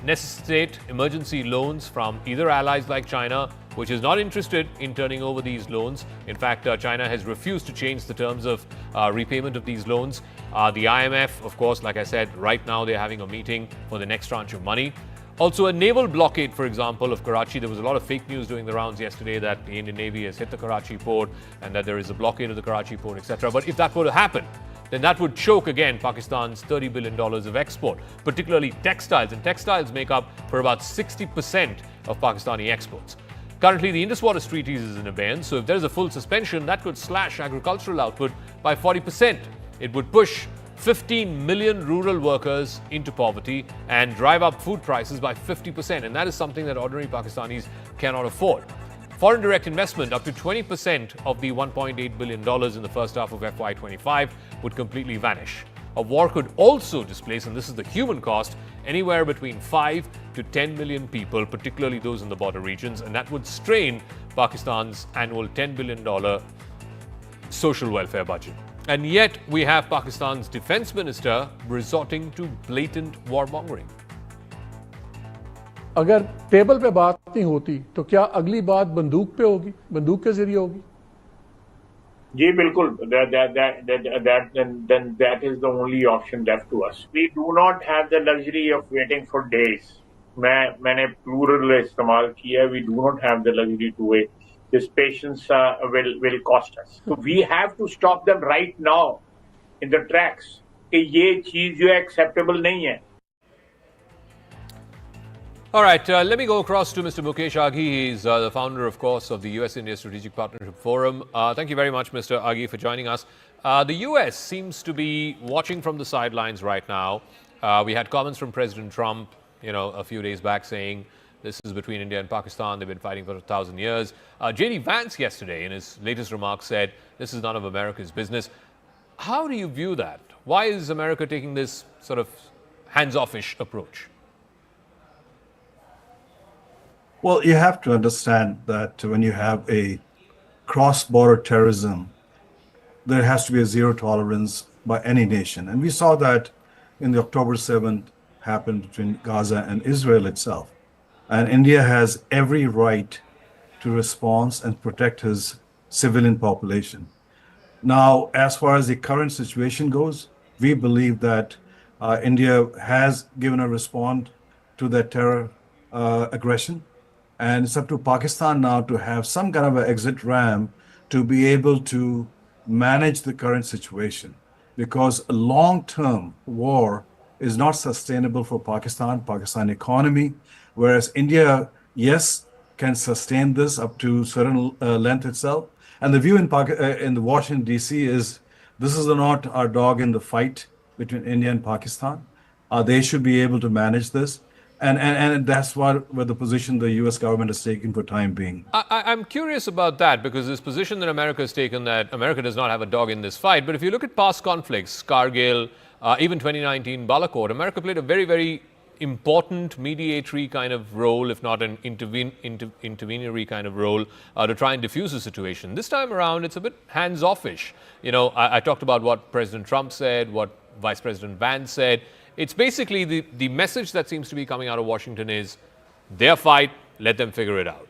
necessitate emergency loans from either allies like China, which is not interested in turning over these loans. In fact, China has refused to change the terms of repayment of these loans. The IMF, of course, like I said, right now they're having a meeting for the next tranche of money. Also, a naval blockade, for example, of Karachi. There was a lot of fake news doing the rounds yesterday that the Indian Navy has hit the Karachi port and that there is a blockade of the Karachi port, etc. But if that were to happen, then that would choke again Pakistan's $30 billion of export, particularly textiles. And textiles make up for about 60% of Pakistani exports. Currently, the Indus Water treaties is in abeyance, so if there is a full suspension, that could slash agricultural output by 40%. It would push 15 million rural workers into poverty and drive up food prices by 50%. And that is something that ordinary Pakistanis cannot afford. Foreign direct investment, up to 20% of the $1.8 billion in the first half of FY25 would completely vanish. A war could also displace, and this is the human cost, anywhere between 5 to 10 million people, particularly those in the border regions, and that would strain Pakistan's annual $10 billion social welfare budget. And yet, we have Pakistan's defense minister resorting to blatant warmongering. अगर table पे बात नहीं होती तो क्या अगली बात बंदूक पे होगी, बंदूक के जरिए होगी? जी बिल्कुल, then that is the only option left to us. We do not have the luxury of waiting for days. मैंने plural इस्तेमाल किया. We do not have the luxury to wait. This patience will cost us. So we have to stop them right now in the tracks. कि ये चीज जो acceptable नहीं है. All right, let me go across to Mr. Mukesh Aghi. He's the founder, of course, of the US-India Strategic Partnership Forum. Thank you very much, Mr. Aghi, for joining us. The US seems to be watching from the sidelines right now. We had comments from President Trump, a few days back saying This is between India and Pakistan. They've been fighting for 1,000 years. J.D. Vance yesterday in his latest remarks said, this is none of America's business. How do you view that? Why is America taking this sort of hands-off-ish approach? Well, you have to understand that when you have a cross-border terrorism, there has to be a zero tolerance by any nation. And we saw that in the October 7th happened between Gaza and Israel itself. And India has every right to respond and protect his civilian population. Now, as far as the current situation goes, we believe that India has given a response to that terror aggression. And it's up to Pakistan now to have some kind of an exit ramp to be able to manage the current situation. Because a long-term war is not sustainable for Pakistan economy, whereas India, yes, can sustain this up to certain length itself. And the view in the Washington, D.C. is this is not our dog in the fight between India and Pakistan. They should be able to manage this. And that's what the position the U.S. government has taken for time being. I'm curious about that because this position that America has taken that America does not have a dog in this fight. But if you look at past conflicts, Kargil, even 2019 Balakot, America played a very, very important mediatory kind of role, if not an interventory kind of role, to try and diffuse the situation. This time around, it's a bit hands-off-ish. You know, I talked about what President Trump said, what Vice President Vance said. It's basically the message that seems to be coming out of Washington is their fight, let them figure it out.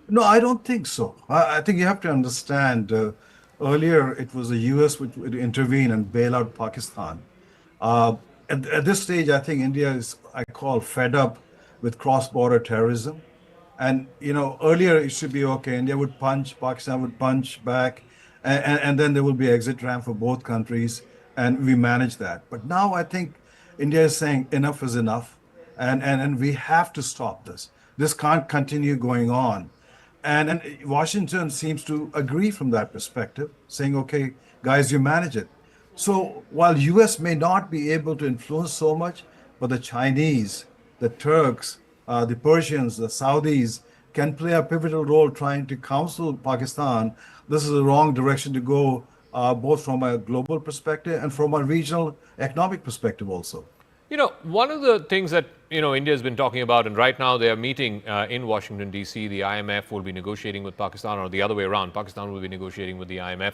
No, I don't think so. I think you have to understand, earlier it was the U.S. which would intervene and bail out Pakistan. At this stage, I think India is, I call, fed up with cross-border terrorism. And, you know, earlier it should be okay. India would punch, Pakistan would punch back, and then there will be exit ramp for both countries, and we manage that. But now I think India is saying enough is enough, and we have to stop this. This can't continue going on. And Washington seems to agree from that perspective, saying, okay, guys, you manage it. So while U.S. may not be able to influence so much, but the Chinese, the Turks, the Persians, the Saudis can play a pivotal role trying to counsel Pakistan. This is the wrong direction to go, both from a global perspective and from a regional economic perspective also. You know, one of the things that, you know, India has been talking about, and right now they are meeting in Washington, D.C., the IMF will be negotiating with Pakistan, or the other way around, Pakistan will be negotiating with the IMF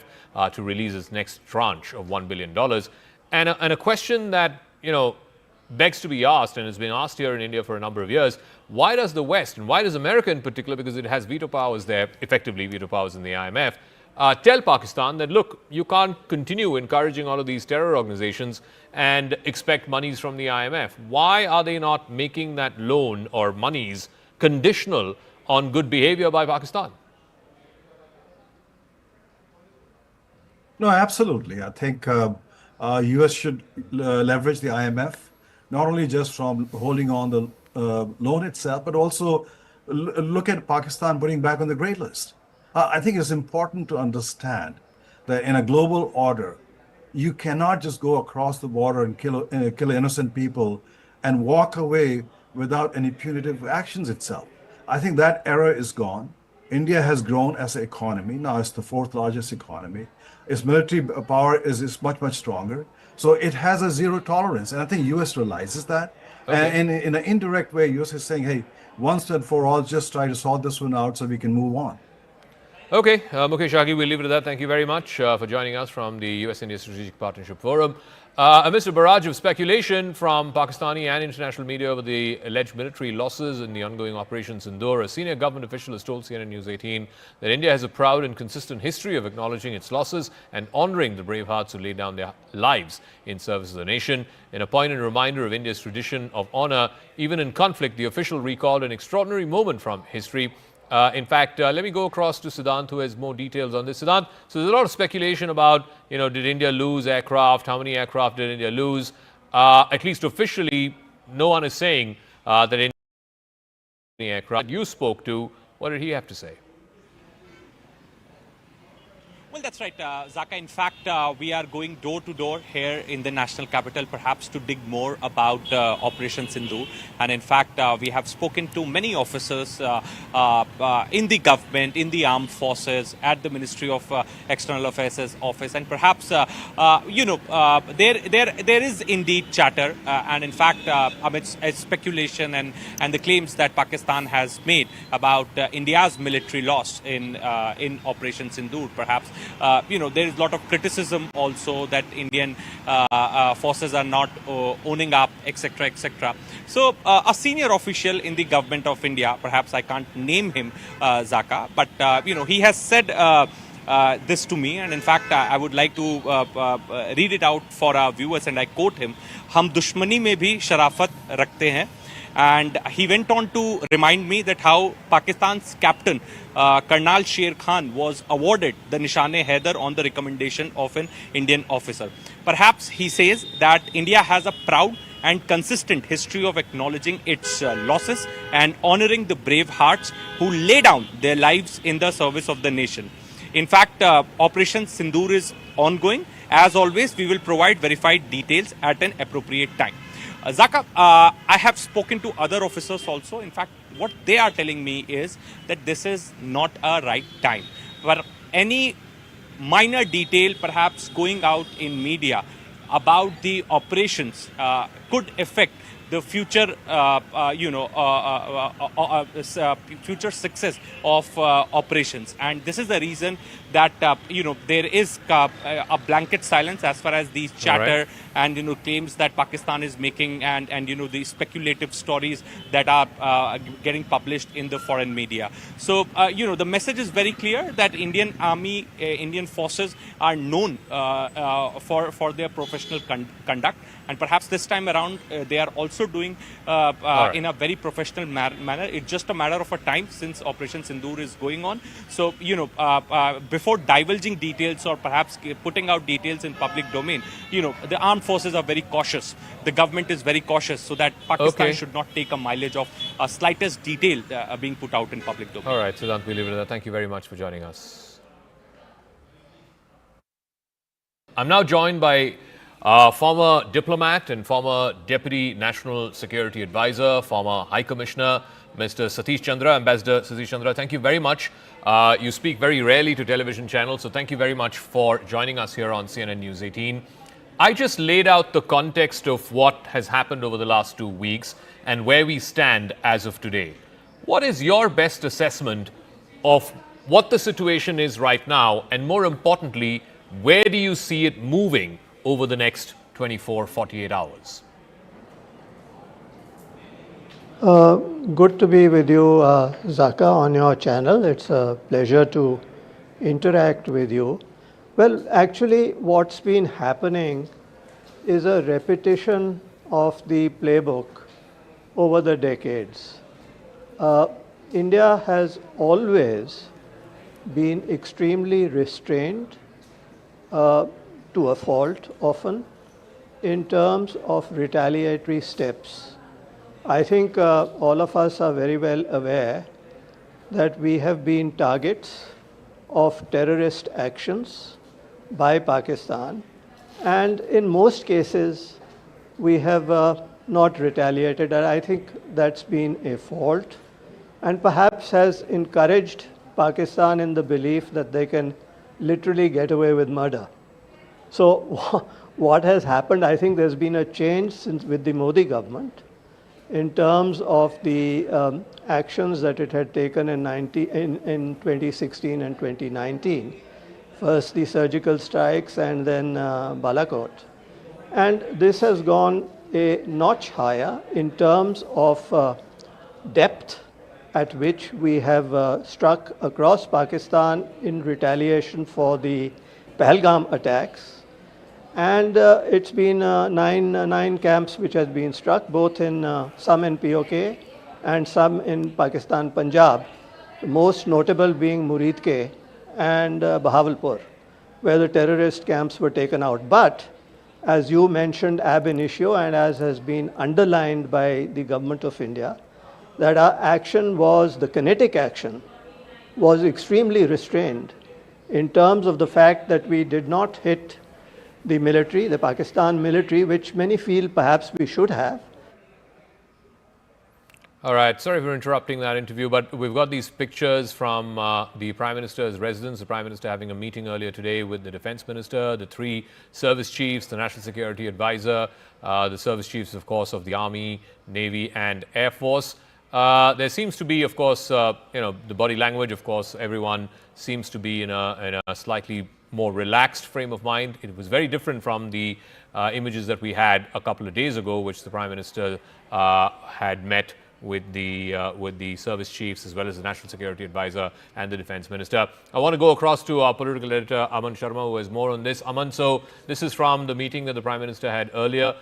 to release its next tranche of $1 billion. And a question that, you know, begs to be asked, and has been asked here in India for a number of years, why does the West, and why does America in particular, because it has veto powers there, effectively veto powers in the IMF, tell Pakistan that, look, you can't continue encouraging all of these terror organizations and expect monies from the IMF. Why are they not making that loan or monies conditional on good behavior by Pakistan? No, absolutely. I think U.S. should leverage the IMF, not only just from holding on the loan itself, but also look at Pakistan putting back on the grey list. I think it's important to understand that in a global order, you cannot just go across the border and kill innocent people and walk away without any punitive actions itself. I think that era is gone. India has grown as an economy. Now it's the fourth largest economy. Its military power is much, much stronger. So it has a zero tolerance. And I think U.S. realizes that. Okay. And in an indirect way, U.S. is saying, hey, once and for all, just try to sort this one out so we can move on. Okay, Mukesh Aghi, we'll leave it at that. Thank you very much for joining us from the US-India Strategic Partnership Forum. Amidst a barrage of speculation from Pakistani and international media over the alleged military losses in the ongoing Operation Sindoor, a senior government official has told CNN News 18 that India has a proud and consistent history of acknowledging its losses and honouring the brave hearts who laid down their lives in service of the nation. In a poignant reminder of India's tradition of honour, even in conflict, the official recalled an extraordinary moment from history. In fact, let me go across to Siddhant, who has more details on this. Siddhant, so there's a lot of speculation about, you know, did India lose aircraft? How many aircraft did India lose? At least officially, no one is saying that India lost any aircraft. You spoke to, what did he have to say? Well, that's right, Zaka. In fact, we are going door to door here in the national capital, perhaps to dig more about Operation Sindoor. And in fact, we have spoken to many officers in the government, in the armed forces, at the Ministry of External Affairs office, and perhaps there is indeed chatter, and in fact, amidst speculation and the claims that Pakistan has made about India's military loss in Operation Sindoor, perhaps. There is a lot of criticism also that Indian forces are not owning up, etc., etc. So, a senior official in the government of India, perhaps I can't name him, Zaka, but he has said this to me, and in fact, I would like to read it out for our viewers, and I quote him: "हम दुश्मनी में भी शराफत रखते हैं." And he went on to remind me that how Pakistan's captain, Karnal Sher Khan, was awarded the Nishan-e-Haider on the recommendation of an Indian officer. Perhaps he says that India has a proud and consistent history of acknowledging its losses and honoring the brave hearts who lay down their lives in the service of the nation. In fact, Operation Sindoor is ongoing. As always, we will provide verified details at an appropriate time. Zaka, I have spoken to other officers also. In fact, what they are telling me is that this is not a right time. But any minor detail perhaps going out in media about the operations could affect the future, future success of operations. And this is the reason that, there is a blanket silence as far as these chatter and, claims that Pakistan is making and the speculative stories that are getting published in the foreign media. So, the message is very clear that Indian Army, Indian forces are known for their professional conduct. And perhaps this time around, they are also doing in a very professional manner. It's just a matter of a time since Operation Sindoor is going on. So, before divulging details or perhaps putting out details in public domain, the armed forces are very cautious. The government is very cautious so that Pakistan should not take a mileage of a slightest detail being put out in public domain. All right, Siddhant, we'll leave it at that. Thank you very much for joining us. I'm now joined by former diplomat and former Deputy National Security Advisor, former High Commissioner, Mr. Satish Chandra, Ambassador Satish Chandra. Thank you very much. You speak very rarely to television channels, so thank you very much for joining us here on CNN News 18. I just laid out the context of what has happened over the last 2 weeks and where we stand as of today. What is your best assessment of what the situation is right now, and more importantly, where do you see it moving over the next 24, 48 hours? Good to be with you, Zaka, on your channel. It's a pleasure to interact with you. Well, actually, what's been happening is a repetition of the playbook over the decades. India has always been extremely restrained, to a fault often, in terms of retaliatory steps. I think all of us are very well aware that we have been targets of terrorist actions by Pakistan, and in most cases we have not retaliated, and I think that's been a fault and perhaps has encouraged Pakistan in the belief that they can literally get away with murder. So what has happened, I think there's been a change since with the Modi government in terms of the actions that it had taken in 2016 and 2019. First the surgical strikes and then Balakot. And this has gone a notch higher in terms of depth at which we have struck across Pakistan in retaliation for the Pahalgam attacks. And it's been nine camps which has been struck, both in some in POK and some in Pakistan, Punjab, the most notable being Muridke and Bahawalpur, where the terrorist camps were taken out. But as you mentioned ab initio, and as has been underlined by the government of India, that our action was, the kinetic action, was extremely restrained in terms of the fact that we did not hit the military, the Pakistan military, which many feel perhaps we should have. All right, sorry for interrupting that interview, but we've got these pictures from the Prime Minister's residence, the Prime Minister having a meeting earlier today with the Defence Minister, the three service chiefs, the National Security Advisor, the service chiefs, of course, of the Army, Navy and Air Force. There seems to be, of course, the body language, of course, everyone seems to be in a slightly more relaxed frame of mind. It was very different from the images that we had a couple of days ago, which the Prime Minister had met with the service chiefs as well as the National Security Advisor and the Defence Minister. I want to go across to our political editor Aman Sharma, who has more on this. Aman, so this is from the meeting that the Prime Minister had earlier.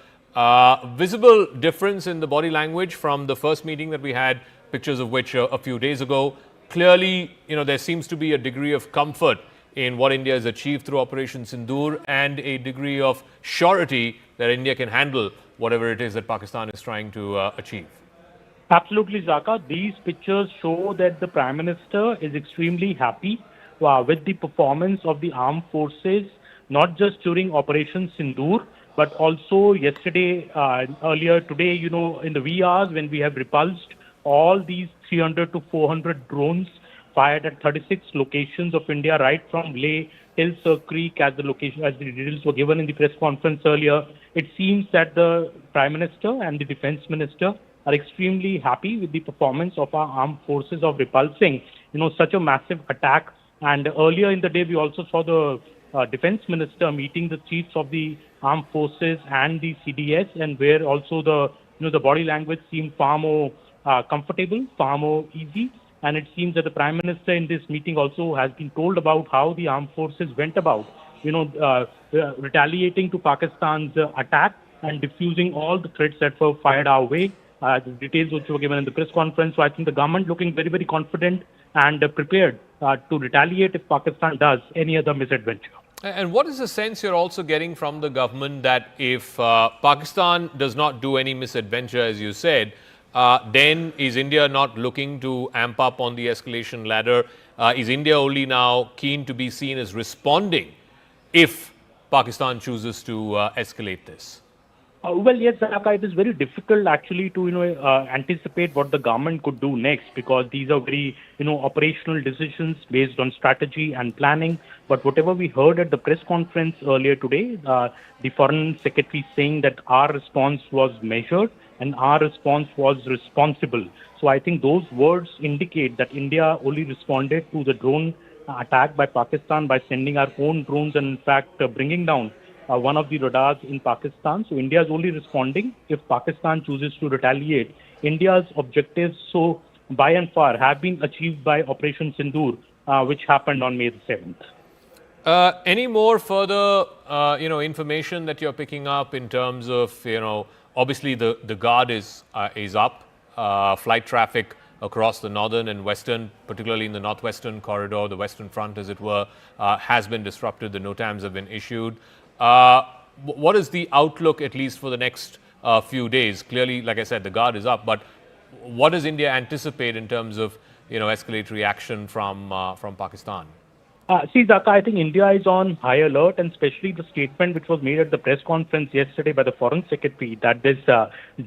Visible difference in the body language from the first meeting that we had, pictures of which a few days ago. Clearly, there seems to be a degree of comfort in what India has achieved through Operation Sindoor and a degree of surety that India can handle whatever it is that Pakistan is trying to achieve. Absolutely, Zaka. These pictures show that the Prime Minister is extremely happy with the performance of the armed forces, not just during Operation Sindoor, but also yesterday, earlier today, in the wee hours when we have repulsed all these 300 to 400 drones fired at 36 locations of India, right from Leh till Sir Creek, as the details were given in the press conference earlier. It seems that the Prime Minister and the Defence Minister are extremely happy with the performance of our armed forces of repulsing, such a massive attack. And earlier in the day, we also saw the Defence Minister meeting the chiefs of the armed forces and the CDS, and where also the body language seemed far more comfortable, far more easy. And it seems that the Prime Minister in this meeting also has been told about how the armed forces went about, retaliating to Pakistan's attack and diffusing all the threats that were fired our way. The details which were given in the press conference. So I think the government looking very, very confident and prepared to retaliate if Pakistan does any other misadventure. And what is the sense you're also getting from the government that if Pakistan does not do any misadventure, as you said, then is India not looking to amp up on the escalation ladder? Is India only now keen to be seen as responding if Pakistan chooses to escalate this? Well, yes, Zaka, it is very difficult actually to anticipate what the government could do next, because these are very operational decisions based on strategy and planning. But whatever we heard at the press conference earlier today, the Foreign Secretary saying that our response was measured and our response was responsible. So I think those words indicate that India only responded to the drone attack by Pakistan by sending our own drones and in fact bringing down one of the radars in Pakistan. So India is only responding if Pakistan chooses to retaliate. India's objectives, so by and far, have been achieved by Operation Sindoor, which happened on May the 7th. Any more further, information that you're picking up in terms of, obviously the guard is up, flight traffic across the northern and western, particularly in the northwestern corridor, the western front, as it were, has been disrupted. The NOTAMs have been issued. What is the outlook, at least for the next few days? Clearly, like I said, the guard is up, but what does India anticipate in terms of escalatory action from Pakistan? See, Zaka, I think India is on high alert, and especially the statement which was made at the press conference yesterday by the Foreign Secretary that this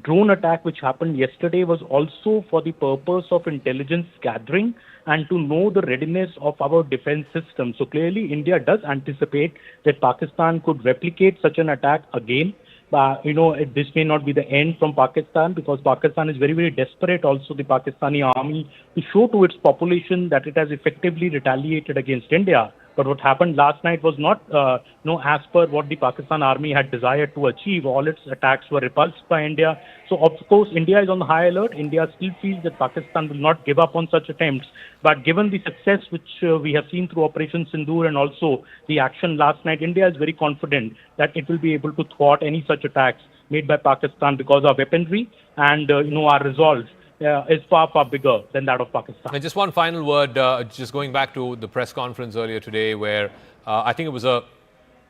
drone attack which happened yesterday was also for the purpose of intelligence gathering and to know the readiness of our defense system. So clearly, India does anticipate that Pakistan could replicate such an attack again. This may not be the end from Pakistan, because Pakistan is very, very desperate, also the Pakistani army, to show to its population that it has effectively retaliated against India. But what happened last night was not as per what the Pakistan army had desired to achieve. All its attacks were repulsed by India. So, of course, India is on high alert. India still feels that Pakistan will not give up on such attempts. But given the success which we have seen through Operation Sindoor and also the action last night, India is very confident that it will be able to thwart any such attacks made by Pakistan, because our weaponry and our resolve is far, far bigger than that of Pakistan. And just one final word, just going back to the press conference earlier today, where I think it was a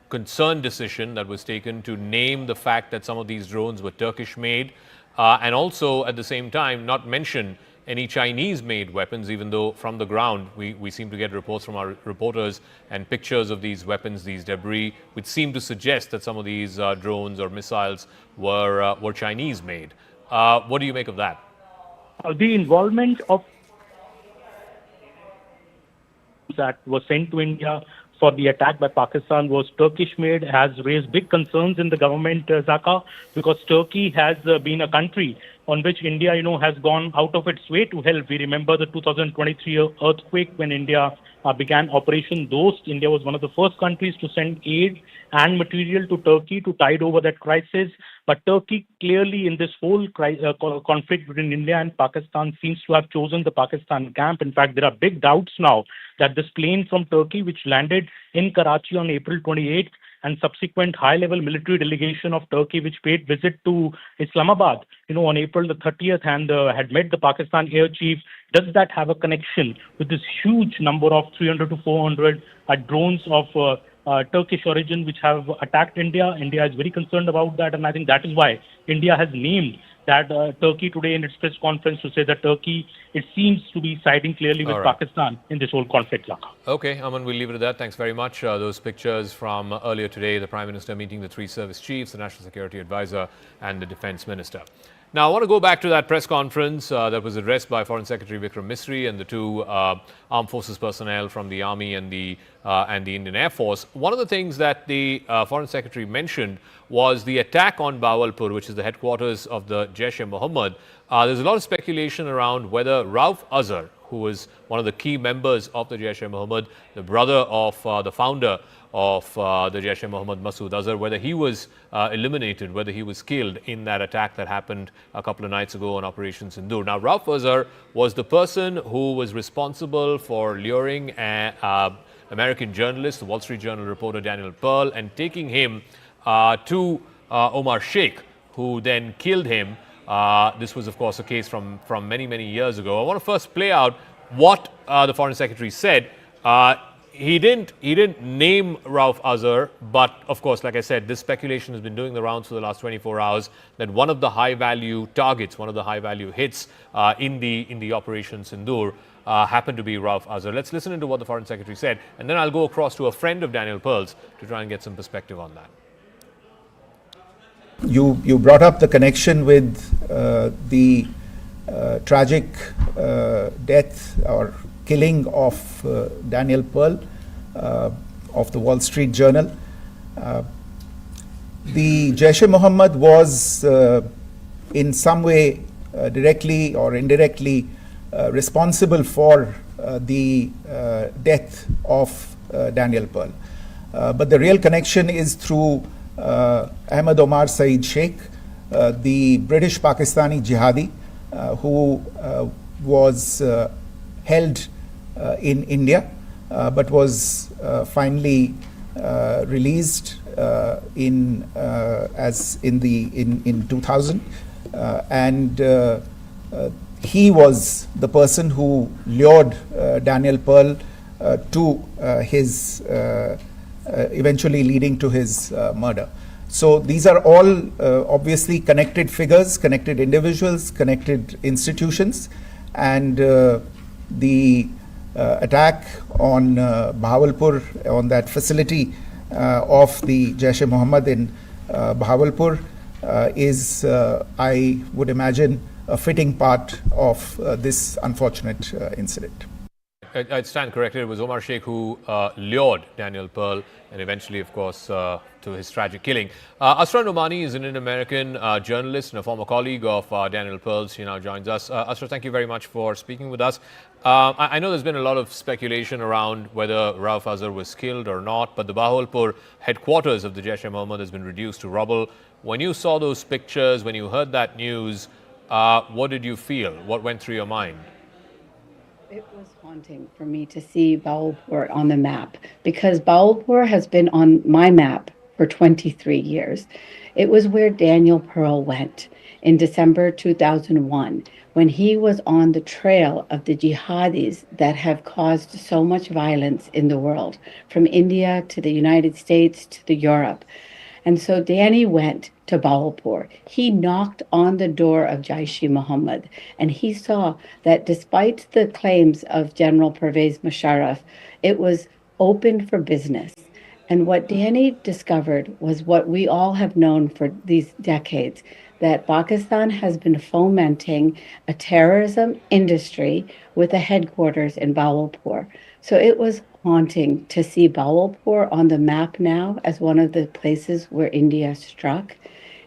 concerned decision that was taken to name the fact that some of these drones were Turkish made, and also at the same time not mention any Chinese-made weapons, even though from the ground we seem to get reports from our reporters and pictures of these weapons, these debris, which seem to suggest that some of these drones or missiles were Chinese-made. What do you make of that? The involvement of that was sent to India for the attack by Pakistan was Turkish-made, has raised big concerns in the government, Zaka, because Turkey has been a country on which India, has gone out of its way to help. We remember the 2023 earthquake when India began Operation Dost. India was one of the first countries to send aid and material to Turkey to tide over that crisis. But Turkey clearly in this whole conflict between India and Pakistan seems to have chosen the Pakistan camp. In fact, there are big doubts now that this plane from Turkey, which landed in Karachi on April 28th, and subsequent high-level military delegation of Turkey, which paid visit to Islamabad, on April the 30th and had met the Pakistan air chief. Does that have a connection with this huge number of 300 to 400 drones of Turkish origin which have attacked India? India is very concerned about that, and I think that is why India has named that Turkey today in its press conference to say that Turkey, it seems to be siding clearly with Pakistan in this whole conflict. Okay, Aman, we'll leave it at that. Thanks very much. Those pictures from earlier today, the Prime Minister meeting the three service chiefs, the National Security Advisor and the Defence Minister. Now, I want to go back to that press conference that was addressed by Foreign Secretary Vikram Misri and the two armed forces personnel from the Army and the Indian Air Force. One of the things that the Foreign Secretary mentioned was the attack on Bahawalpur, which is the headquarters of the Jaish-e-Mohammed. There's a lot of speculation around whether Rauf Azhar, who was one of the key members of the Jaish-e-Mohammed, the brother of the founder of the Jaish-e-Mohammed, Masood Azhar, whether he was eliminated, whether he was killed in that attack that happened a couple of nights ago on Operation Sindoor. Now, Rauf Azhar was the person who was responsible for luring American journalist, the Wall Street Journal reporter Daniel Pearl, and taking him to Omar Sheikh, who then killed him. This was, of course, a case from many, many years ago. I want to first play out what the Foreign Secretary said. He didn't name Rauf Azhar, but of course, like I said, this speculation has been doing the rounds for the last 24 hours that one of the high-value targets, one of the high-value hits in the Operation Sindoor happened to be Rauf Azhar. Let's listen into what the Foreign Secretary said, and then I'll go across to a friend of Daniel Pearl's to try and get some perspective on that. You brought up the connection with the tragic death or killing of Daniel Pearl of the Wall Street Journal. The Jaish-e-Mohammed was in some way directly or indirectly responsible for the death of Daniel Pearl. But the real connection is through Ahmad Omar Saeed Sheikh, the British Pakistani jihadi who was held in India, but was finally released in 2000, and he was the person who lured Daniel Pearl to his eventually leading to his murder. So these are all obviously connected figures, connected individuals, connected institutions, and the attack on Bahawalpur, on that facility of the Jaish-e-Mohammed in Bahawalpur is, I would imagine, a fitting part of this unfortunate incident. I'd stand corrected. It was Omar Sheikh who lured Daniel Pearl and eventually, of course, to his tragic killing. Asra Nomani is an Indian-American journalist and a former colleague of Daniel Pearl's. She now joins us. Asra, thank you very much for speaking with us. I know there's been a lot of speculation around whether Rauf Azhar was killed or not, but the Bahawalpur headquarters of the Jaish-e-Mohammed has been reduced to rubble. When you saw those pictures, when you heard that news, what did you feel? What went through your mind? It was haunting for me to see Bahawalpur on the map, because Bahawalpur has been on my map for 23 years. It was where Daniel Pearl went in December 2001, when he was on the trail of the jihadis that have caused so much violence in the world, from India to the United States to Europe. And so Danny went to Bawalpur. He knocked on the door of Jaish-e-Mohammed, and he saw that despite the claims of General Pervez Musharraf, it was open for business. And what Danny discovered was what we all have known for these decades, that Pakistan has been fomenting a terrorism industry with a headquarters in Bawalpur. So it was haunting to see Bawalpur on the map now as one of the places where India struck.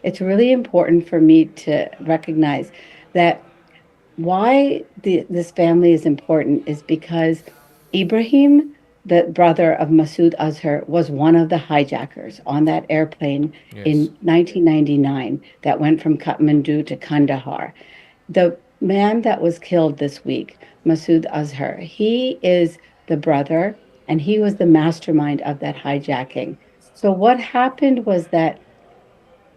It's really important for me to recognize that why this family is important is because Ibrahim, the brother of Masood Azhar, was one of the hijackers on that airplane in 1999 that went from Kathmandu to Kandahar. The man that was killed this week, Masood Azhar, he is the brother and he was the mastermind of that hijacking. So what happened was that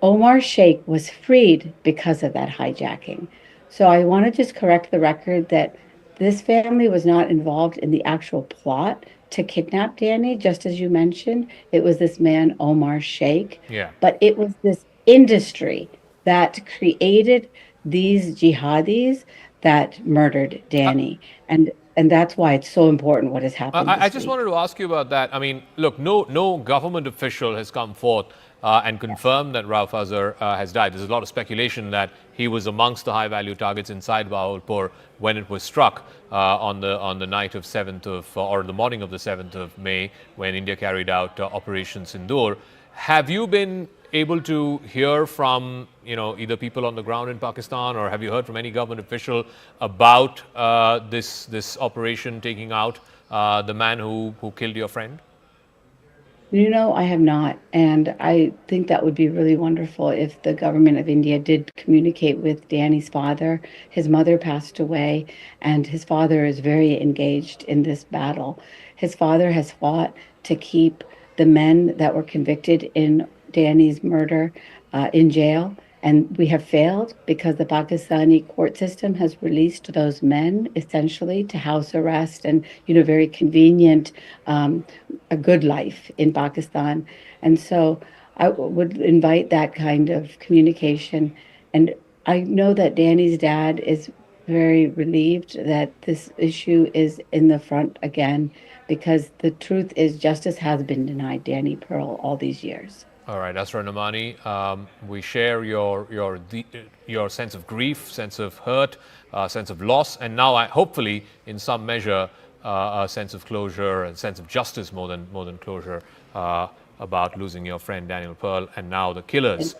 Omar Sheikh was freed because of that hijacking. So I want to just correct the record that this family was not involved in the actual plot to kidnap Danny, just as you mentioned. It was this man, Omar Sheikh. Yeah. But it was this industry that created these jihadis that murdered Danny. And that's why it's so important what has happened. I just wanted to ask you about that. I mean, look, no government official has come forth and confirmed that Rauf Azhar has died. There's a lot of speculation that he was amongst the high-value targets inside Bahawalpur when it was struck on the night of 7th of, or the morning of the 7th of May, when India carried out Operation Sindoor. Have you been able to hear from, either people on the ground in Pakistan, or have you heard from any government official about this operation taking out the man who killed your friend? I have not. And I think that would be really wonderful if the government of India did communicate with Danny's father. His mother passed away, and his father is very engaged in this battle. His father has fought to keep the men that were convicted in Danny's murder in jail. And we have failed because the Pakistani court system has released those men essentially to house arrest and, very convenient, a good life in Pakistan. And so I would invite that kind of communication. And I know that Danny's dad is very relieved that this issue is in the front again, because the truth is justice has been denied Danny Pearl all these years. All right, Asra Namani, we share your sense of grief, sense of hurt, sense of loss, and now hopefully, in some measure, a sense of closure and sense of justice more than closure about losing your friend Daniel Pearl, and now the killers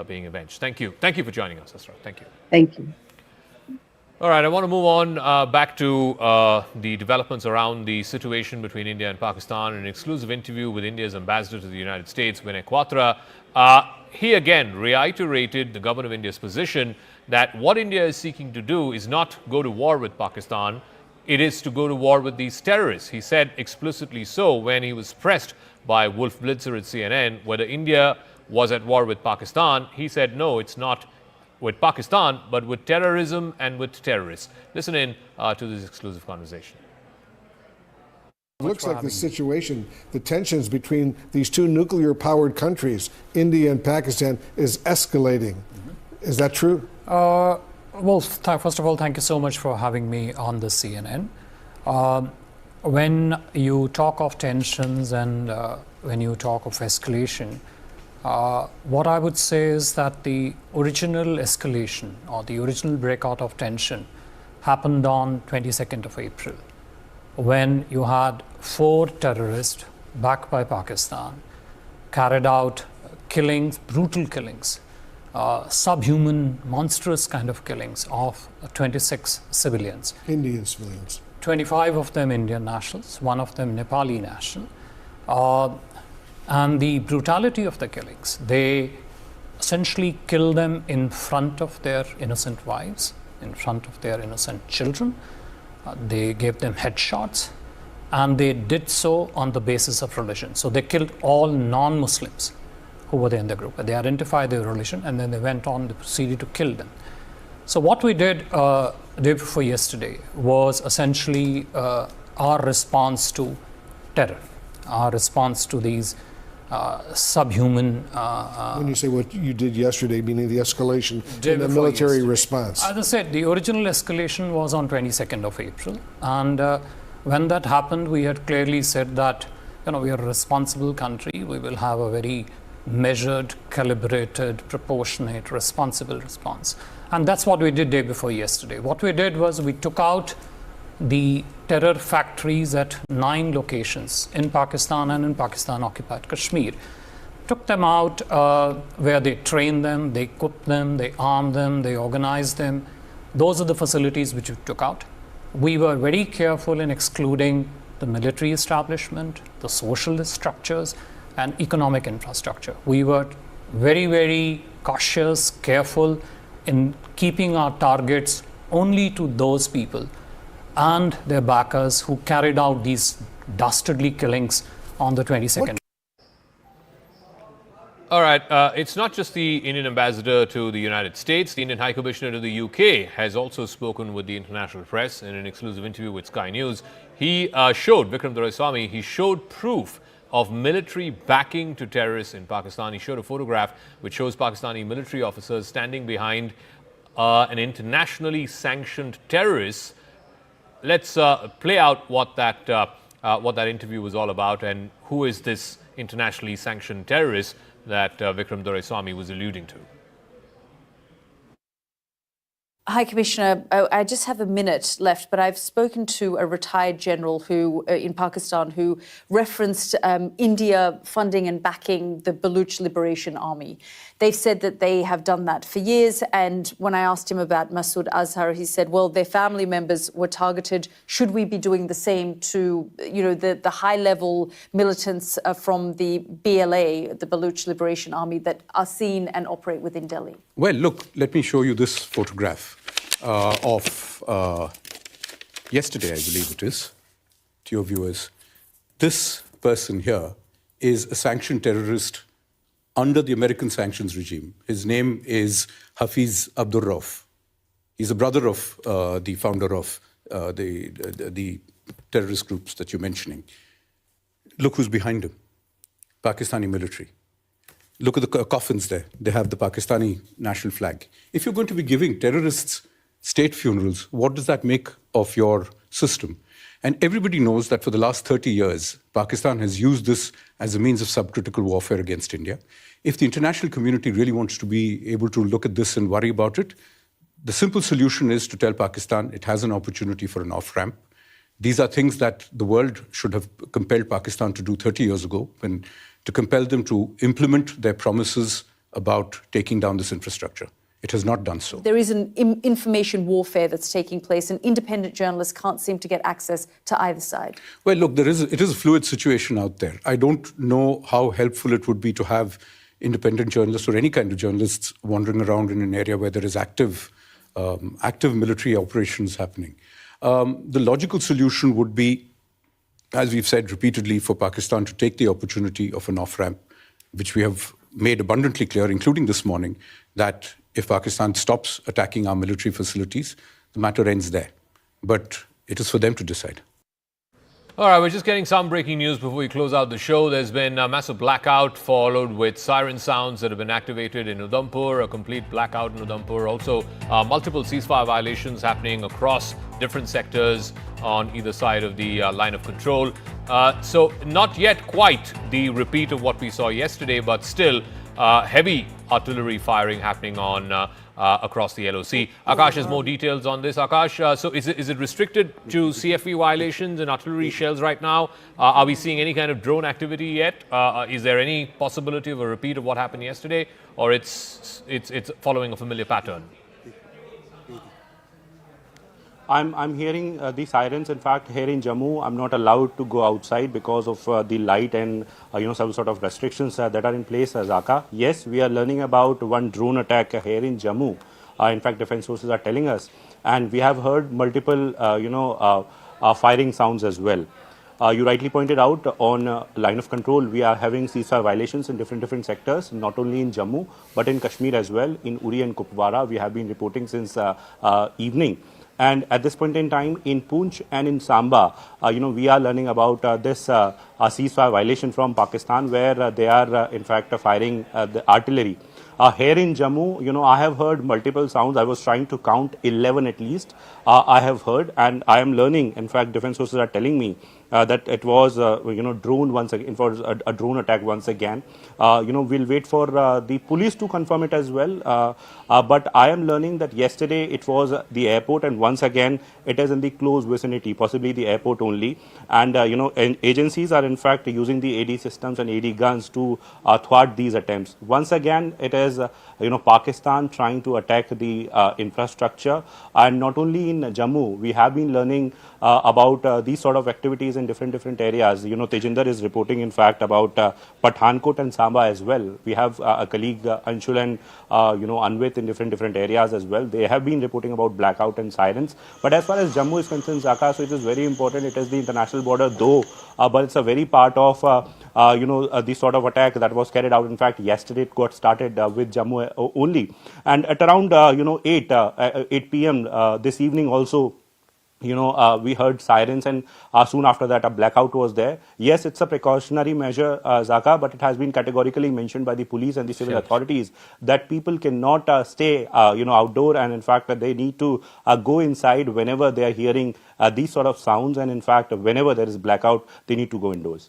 being avenged. Thank you for joining us, Asra. Thank you. Thank you. All right, I want to move on back to the developments around the situation between India and Pakistan. In an exclusive interview with India's ambassador to the United States, Vinay Quatra, he again reiterated the government of India's position that what India is seeking to do is not go to war with Pakistan, it is to go to war with these terrorists. He said explicitly so when he was pressed by Wolf Blitzer at CNN whether India was at war with Pakistan. He said, no, it's not with Pakistan, but with terrorism and with terrorists. Listen in to this exclusive conversation. It looks like the situation, the tensions between these two nuclear-powered countries, India and Pakistan, is escalating. Is that true? Well, first of all, thank you so much for having me on the CNN. When you talk of tensions and when you talk of escalation, what I would say is that the original escalation or the original breakout of tension happened on 22nd of April, when you had 4 terrorists backed by Pakistan carried out killings, brutal killings, subhuman, monstrous kind of killings of 26 civilians. Indian civilians. 25 of them Indian nationals, 1 of them Nepali national. And the brutality of the killings, they essentially killed them in front of their innocent wives, in front of their innocent children. They gave them headshots, and they did so on the basis of religion. So they killed all non-Muslims who were there in the group. They identified their religion, and then they went on to proceed to kill them. So what we did day before yesterday was essentially our response to terror, our response to these subhuman. When you say what you did yesterday, meaning the escalation in the before military yesterday. response. As I said, the original escalation was on 22nd of April. And when that happened, we had clearly said that, we are a responsible country. We will have a very measured, calibrated, proportionate, responsible response. And that's what we did day before yesterday. What we did was we took out the terror factories at 9 locations in Pakistan and in Pakistan-occupied Kashmir. Took them out where they trained them, they equipped them, they armed them, they organized them. Those are the facilities which we took out. We were very careful in excluding the military establishment, the social structures, and economic infrastructure. We were very, very cautious, careful in keeping our targets only to those people and their backers who carried out these dastardly killings on the 22nd. All right, it's not just the Indian ambassador to the United States. The Indian High Commissioner to the UK has also spoken with the international press in an exclusive interview with Sky News. He showed, Vikram Doraiswamy, he showed proof of military backing to terrorists in Pakistan. He showed a photograph which shows Pakistani military officers standing behind an internationally sanctioned terrorist. Let's play out what that interview was all about and who is this internationally sanctioned terrorist that Vikram Doraiswamy was alluding to. High Commissioner, I just have a minute left, but I've spoken to a retired general who, in Pakistan, who referenced India funding and backing the Baluch Liberation Army. They've said that they have done that for years, and when I asked him about Masood Azhar, he said, well, their family members were targeted. Should we be doing the same to, the high-level militants from the BLA, the Baluch Liberation Army, that are seen and operate within Delhi? Well, look, let me show you this photograph of yesterday, I believe it is, to your viewers. This person here is a sanctioned terrorist under the American sanctions regime. His name is Hafiz Abdur Rauf. He's a brother of the founder of the terrorist groups that you're mentioning. Look who's behind him, Pakistani military. Look at the coffins there. They have the Pakistani national flag. If you're going to be giving terrorists state funerals, what does that make of your system? And everybody knows that for the last 30 years, Pakistan has used this as a means of subcritical warfare against India. If the international community really wants to be able to look at this and worry about it, the simple solution is to tell Pakistan it has an opportunity for an off-ramp. These are things that the world should have compelled Pakistan to do 30 years ago, and to compel them to implement their promises about taking down this infrastructure. It has not done so. There is an information warfare that's taking place, and independent journalists can't seem to get access to either side. Well, look, it is a fluid situation out there. I don't know how helpful it would be to have independent journalists or any kind of journalists wandering around in an area where there is active military operations happening. The logical solution would be, as we've said repeatedly, for Pakistan to take the opportunity of an off-ramp, which we have made abundantly clear, including this morning, that if Pakistan stops attacking our military facilities, the matter ends there. But it is for them to decide. All right, we're just getting some breaking news before we close out the show. There's been a massive blackout followed with siren sounds that have been activated in Udhampur, a complete blackout in Udhampur. Also, multiple ceasefire violations happening across different sectors on either side of the line of control. So not yet quite the repeat of what we saw yesterday, but still heavy artillery firing happening on across the LOC. Akash has more details on this. Akash, so is it restricted to CFV violations and artillery shells right now? Are we seeing any kind of drone activity yet? Is there any possibility of a repeat of what happened yesterday, or it's following a familiar pattern? I'm hearing the sirens. In fact, here in Jammu, I'm not allowed to go outside because of the light and some sort of restrictions that are in place, Zaka. Yes, we are learning about one drone attack here in Jammu. In fact, defense sources are telling us, and we have heard multiple firing sounds as well. You rightly pointed out on line of control, we are having ceasefire violations in different sectors, not only in Jammu, but in Kashmir as well. In Uri and Kupwara, we have been reporting since evening And at this point in time, in Poonch and in Samba, we are learning about this ceasefire violation from Pakistan, where they are in fact firing the artillery. Here in Jammu, I have heard multiple sounds. I was trying to count 11 at least. I have heard, and I am learning. In fact, defense forces are telling me that it was, drone once again. It was a drone attack once again. We'll wait for the police to confirm it as well. But I am learning that yesterday it was the airport, and once again it is in the close vicinity, possibly the airport only. And agencies are in fact using the AD systems and AD guns to thwart these attempts. Once again, it is Pakistan trying to attack the infrastructure, and not only in Jammu. We have been learning about these sort of activities in different areas. Tejinder is reporting in fact about Pathankot and Samba as well. We have a colleague Anshul and Anvit in different areas as well. They have been reporting about blackout and sirens. But as far as Jammu is concerned, Zaka, so it is very important. It is the international border, though, but it's a very part of the sort of attack that was carried out. In fact, yesterday it got started with Jammu only, and at around 8 p.m. This evening also. We heard sirens, and soon after that a blackout was there. Yes, it's a precautionary measure, Zaka, but it has been categorically mentioned by the police and the civil authorities that people cannot stay, outdoor, and in fact they need to go inside whenever they are hearing these sort of sounds, and in fact whenever there is blackout, they need to go indoors.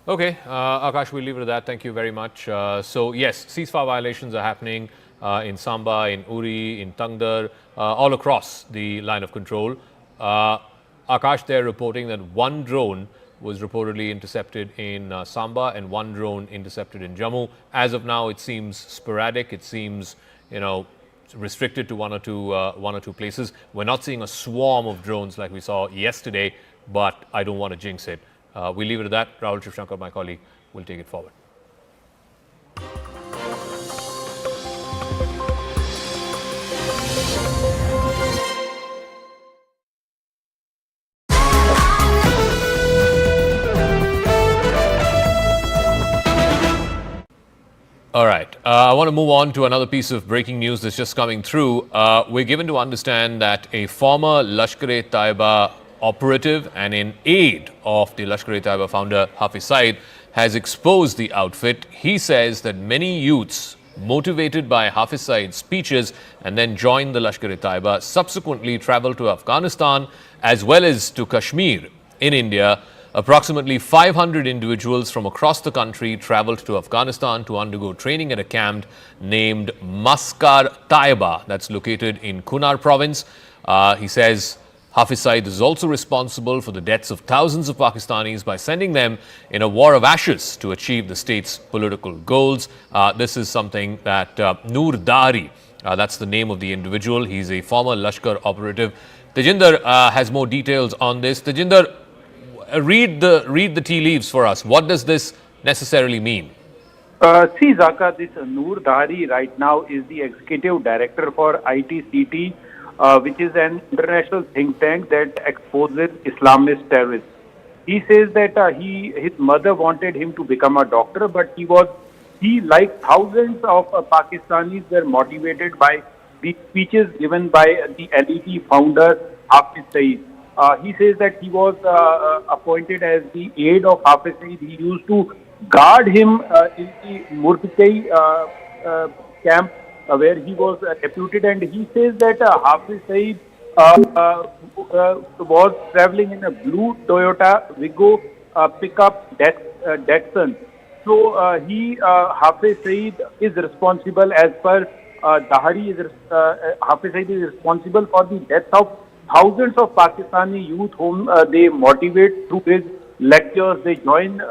Okay, Akash, we'll leave it at that. Thank you very much. So yes, ceasefire violations are happening in Samba, in Uri, in Tangdar, all across the line of control. Akash, they're reporting that one drone was reportedly intercepted in Samba and one drone intercepted in Jammu. As of now, it seems sporadic. It seems, restricted to one or two places. We're not seeing a swarm of drones like we saw yesterday, but I don't want to jinx it. We'll leave it at that. Rahul Shivshankar, my colleague, will take it forward. All right. I want to move on to another piece of breaking news that's just coming through. We're given to understand that a former Lashkar-e-Taiba operative and in aid of the Lashkar-e-Taiba founder Hafiz Saeed has exposed the outfit. He says that many youths motivated by Hafiz Saeed's speeches and then joined the Lashkar-e-Taiba subsequently traveled to Afghanistan as well as to Kashmir in India. Approximately 500 individuals from across the country traveled to Afghanistan to undergo training at a camp named Maskar Taiba that's located in Kunar province. He says Hafiz Saeed is also responsible for the deaths of thousands of Pakistanis by sending them in a war of ashes to achieve the state's political goals. This is something that Noor Dari, that's the name of the individual. He's a former Lashkar operative. Tejinder has more details on this. Tejinder, read the tea leaves for us. What does this necessarily mean? See, Zaka, this Noor Dari right now is the executive director for ITCT, which is an international think tank that exposes Islamist terrorists. He says that his mother wanted him to become a doctor, but he like thousands of Pakistanis were motivated by the speeches given by the LET founder Hafiz Saeed. He says that he was appointed as the aide of Hafiz Saeed. He used to guard him in the Murtkai camp where he was deputed, and he says that Hafiz Saeed was traveling in a blue Toyota Wigo pickup Datsun. So Hafiz Saeed is responsible, as per Dahari, Hafiz Saeed is responsible for the death of thousands of Pakistani youth whom they motivate through his lectures. They join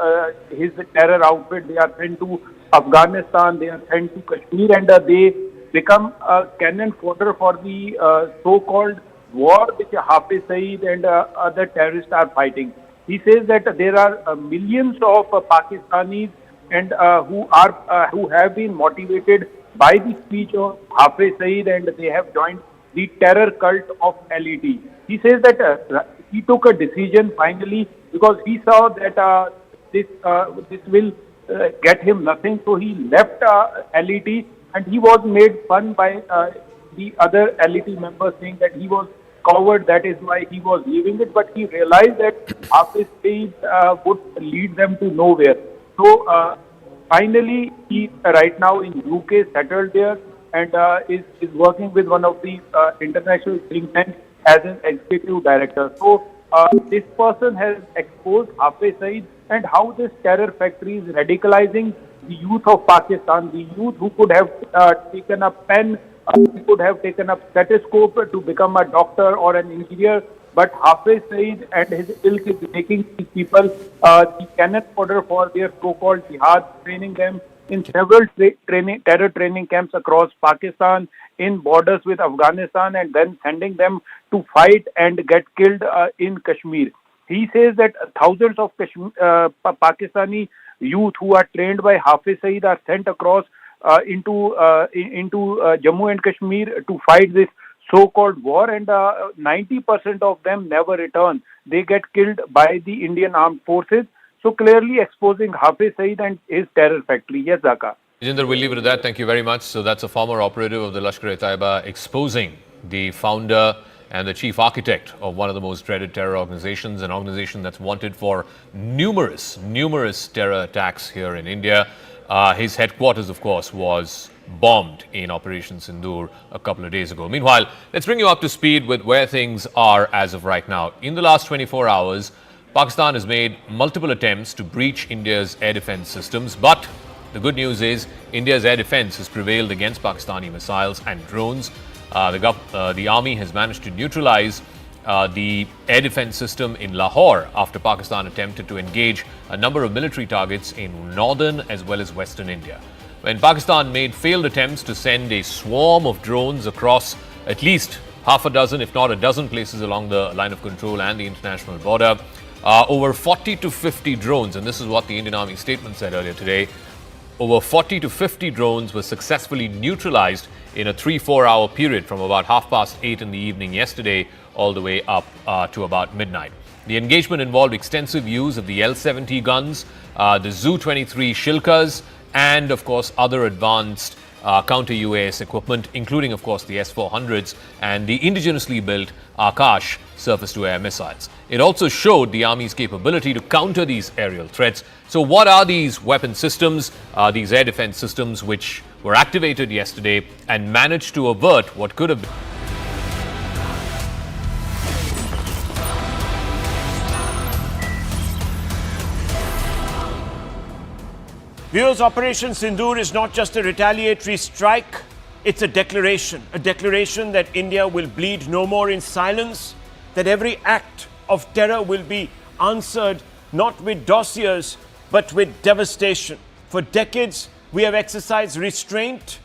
his terror outfit. They are sent to Afghanistan. They are sent to Kashmir, and they become a cannon fodder for the so-called war which Hafiz Saeed and other terrorists are fighting. He says that there are millions of Pakistanis and who have been motivated by the speech of Hafiz Saeed, and they have joined the terror cult of LET. He says that he took a decision finally because he saw that this will get him nothing. So he left LET, and he was made fun by the other LET members, saying that he was coward, that is why he was leaving it. But he realized that Hafiz Saeed would lead them to nowhere. So finally, he right now in UK, settled there, and is working with one of the international think tanks as an executive director. So this person has exposed Hafiz Saeed and how this terror factory is radicalizing the youth of Pakistan, the youth who could have taken a pen, who could have taken a stethoscope to become a doctor or an engineer. But Hafiz Saeed and his ilk is making these people the cannon fodder for their so-called jihad, training them in several terror training camps across Pakistan, in borders with Afghanistan, and then sending them to fight and get killed in Kashmir. He says that thousands of Pakistani youth who are trained by Hafiz Saeed are sent across into Jammu and Kashmir to fight this so-called war, and 90% of them never return. They get killed by the Indian armed forces. So clearly exposing Hafiz Saeed and his terror factory. Yes, Zaka. Jinder, we'll leave it at that. Thank you very much. So that's a former operative of the Lashkar-e-Taiba exposing the founder and the chief architect of one of the most dreaded terror organizations, an organization that's wanted for numerous terror attacks here in India. His headquarters, of course, was bombed in Operation Sindoor a couple of days ago. Meanwhile, let's bring you up to speed with where things are as of right now. In the last 24 hours, Pakistan has made multiple attempts to breach India's air defense systems, but the good news is India's air defense has prevailed against Pakistani missiles and drones. The army has managed to neutralize the air defense system in Lahore after Pakistan attempted to engage a number of military targets in northern as well as western India. When Pakistan made failed attempts to send a swarm of drones across at least half a dozen, if not a dozen places along the line of control and the international border, over 40 to 50 drones, and this is what the Indian Army statement said earlier today, over 40 to 50 drones were successfully neutralized in a 3-4 hour period from about 8:30 in the evening yesterday all the way up to about midnight. The engagement involved extensive use of the L-70 guns, the Zu-23 Shilkas, and of course other advanced counter-UAS equipment, including of course the S-400s and the indigenously built Akash surface-to-air missiles. It also showed the Army's capability to counter these aerial threats. So what are these weapon systems, these air defense systems which were activated yesterday and managed to avert what could have been Viewers, Operation Sindoor is not just a retaliatory strike, it's a declaration that India will bleed no more in silence, that every act of terror will be answered not with dossiers but with devastation. For decades, we have exercised restraint.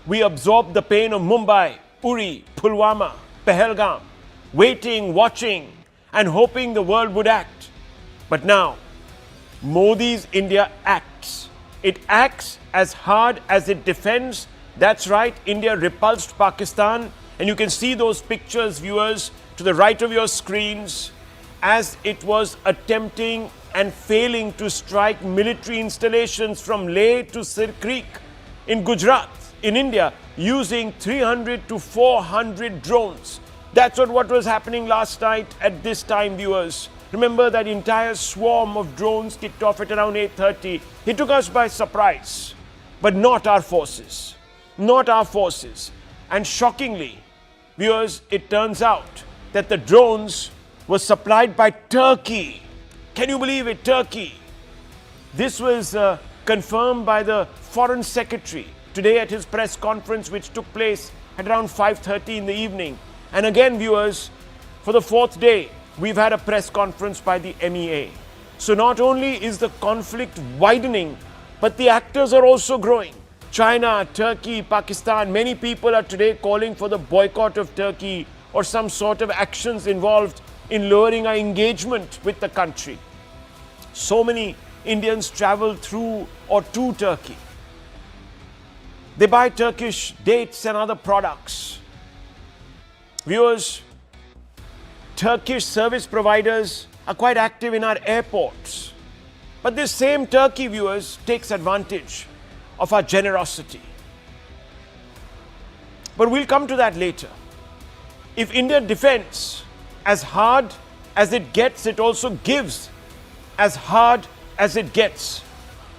We absorbed the pain of Mumbai, Uri, Pulwama, Pahalgam, waiting, watching, and hoping the world would act. But now, Modi's India acts. It acts as hard as it defends. That's right, India repulsed Pakistan. And you can see those pictures, viewers, to the right of your screens, as it was attempting and failing to strike military installations from Leh to Sir Creek in Gujarat, in India, using 300 to 400 drones. That's what was happening last night at this time, viewers. Remember that entire swarm of drones kicked off at around 8:30. It took us by surprise, but not our forces. Not our forces. And shockingly, viewers, it turns out that the drones were supplied by Turkey. Can you believe it? Turkey. This was confirmed by the Foreign Secretary today at his press conference, which took place at around 5:30 in the evening. And again, viewers, for the fourth day, we've had a press conference by the MEA. So not only is the conflict widening, but the actors are also growing. China, Turkey, Pakistan, many people are today calling for the boycott of Turkey or some sort of actions involved in lowering our engagement with the country. So many Indians travel through or to Turkey. They buy Turkish dates and other products. Viewers, Turkish service providers are quite active in our airports. But this same Turkey, viewers, takes advantage of our generosity. But we'll come to that later. If India defends as hard as it gets, it also gives as hard as it gets.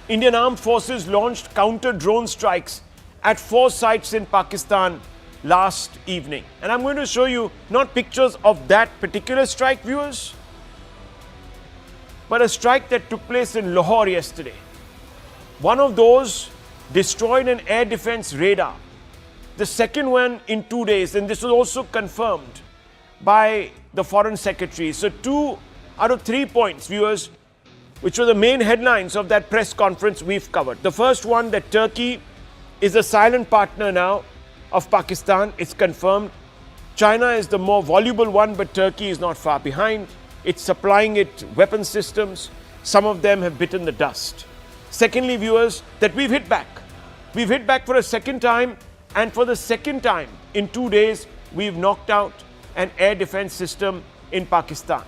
Indian Armed Forces launched counter-drone strikes at 4 sites in Pakistan last evening. And I'm going to show you not pictures of that particular strike, viewers, but a strike that took place in Lahore yesterday. One of those destroyed an air defense radar. The second one in 2 days, and this was also confirmed by the Foreign Secretary. So 2 out of 3 points, viewers, which were the main headlines of that press conference we've covered. The first one, that Turkey is a silent partner now of Pakistan. It's confirmed. China is the more voluble one, but Turkey is not far behind. It's supplying it weapon systems. Some of them have bitten the dust. Secondly, viewers, that we've hit back. We've hit back for a second time, and for the second time in 2 days, we've knocked out an air defense system in Pakistan.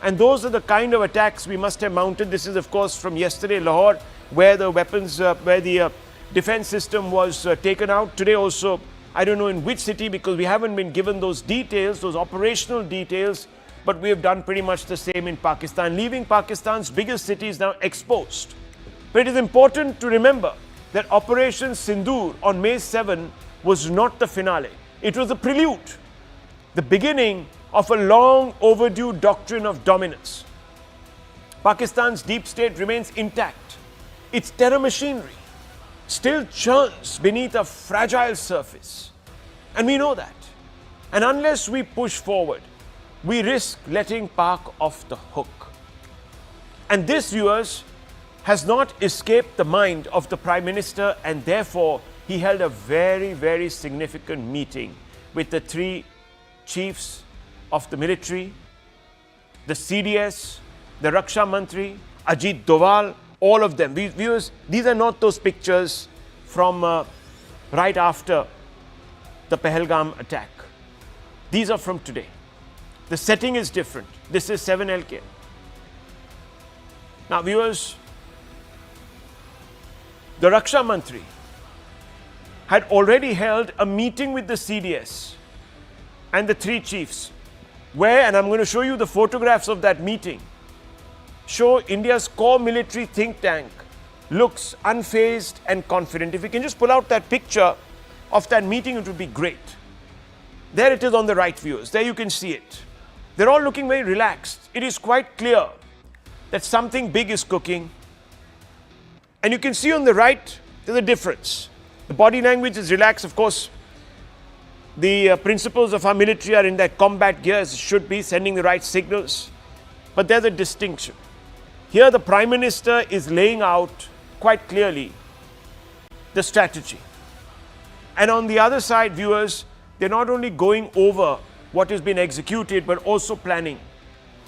And those are the kind of attacks we must have mounted. This is, of course, from yesterday, Lahore, where the weapons, where the defense system was taken out. Today also, I don't know in which city, because we haven't been given those details, those operational details, but we have done pretty much the same in Pakistan, leaving Pakistan's biggest cities now exposed. But it is important to remember that Operation Sindoor on May 7 was not the finale. It was a prelude, the beginning of a long overdue doctrine of dominance. Pakistan's deep state remains intact. Its terror machinery still churns beneath a fragile surface. And we know that. And unless we push forward, we risk letting Pak off the hook. And this, viewers, has not escaped the mind of the Prime Minister, and therefore he held a very, very significant meeting with the 3 chiefs of the military, the CDS, the Raksha Mantri, Ajit Doval, all of them. Viewers, these are not those pictures from right after the Pahalgam attack. These are from today. The setting is different. This is 7LK. Now, viewers, the Raksha Mantri had already held a meeting with the CDS and the 3 chiefs, where, and I'm going to show you the photographs of that meeting, show India's core military think tank looks unfazed and confident. If we can just pull out that picture of that meeting, it would be great. There it is on the right, viewers. There you can see it. They're all looking very relaxed. It is quite clear that something big is cooking. And you can see on the right, there's a difference. The body language is relaxed. Of course, the principles of our military are in their combat gear, as it should be, sending the right signals. But there's a distinction. Here the Prime Minister is laying out quite clearly the strategy. And on the other side, viewers, they're not only going over what has been executed, but also planning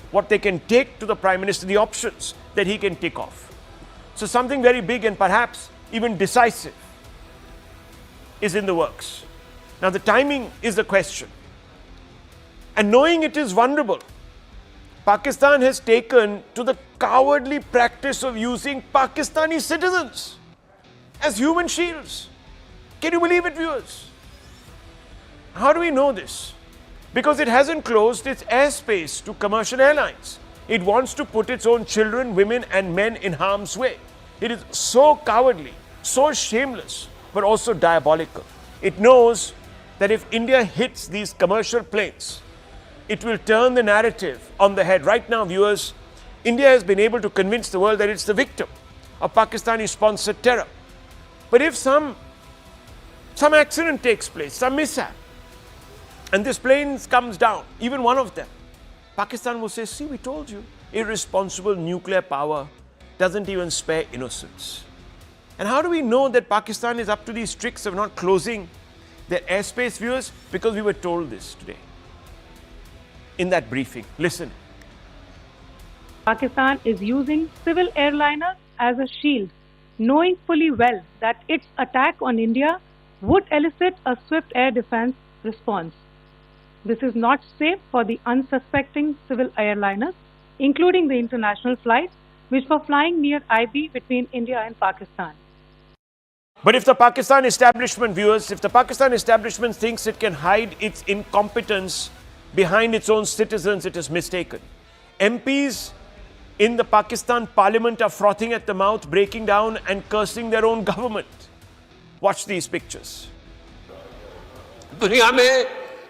what they can take to the Prime Minister, the options that he can tick off. So something very big and perhaps even decisive is in the works. Now the timing is the question. And knowing it is vulnerable, Pakistan has taken to the cowardly practice of using Pakistani citizens as human shields. Can you believe it, viewers? How do we know this? Because it hasn't closed its airspace to commercial airlines. It wants to put its own children, women and men in harm's way. It is so cowardly, so shameless, but also diabolical. It knows that if India hits these commercial planes, it will turn the narrative on the head. Right now, viewers, India has been able to convince the world that it's the victim of Pakistani-sponsored terror. But if some accident takes place, some mishap, and this plane comes down, even one of them, Pakistan will say, see, we told you. Irresponsible nuclear power doesn't even spare innocents. And how do we know that Pakistan is up to these tricks of not closing their airspace, viewers? Because we were told this today in that briefing. Listen. Pakistan is using civil airliners as a shield, knowing fully well that its attack on India would elicit a swift air defense response. This is not safe for the unsuspecting civil airliners, including the international flights which were flying near IB between India and Pakistan. But if the Pakistan establishment, viewers, if the Pakistan establishment thinks it can hide its incompetence behind its own citizens, it is mistaken. MPs in the Pakistan parliament are frothing at the mouth, breaking down and cursing their own government. Watch these pictures. दुनिया में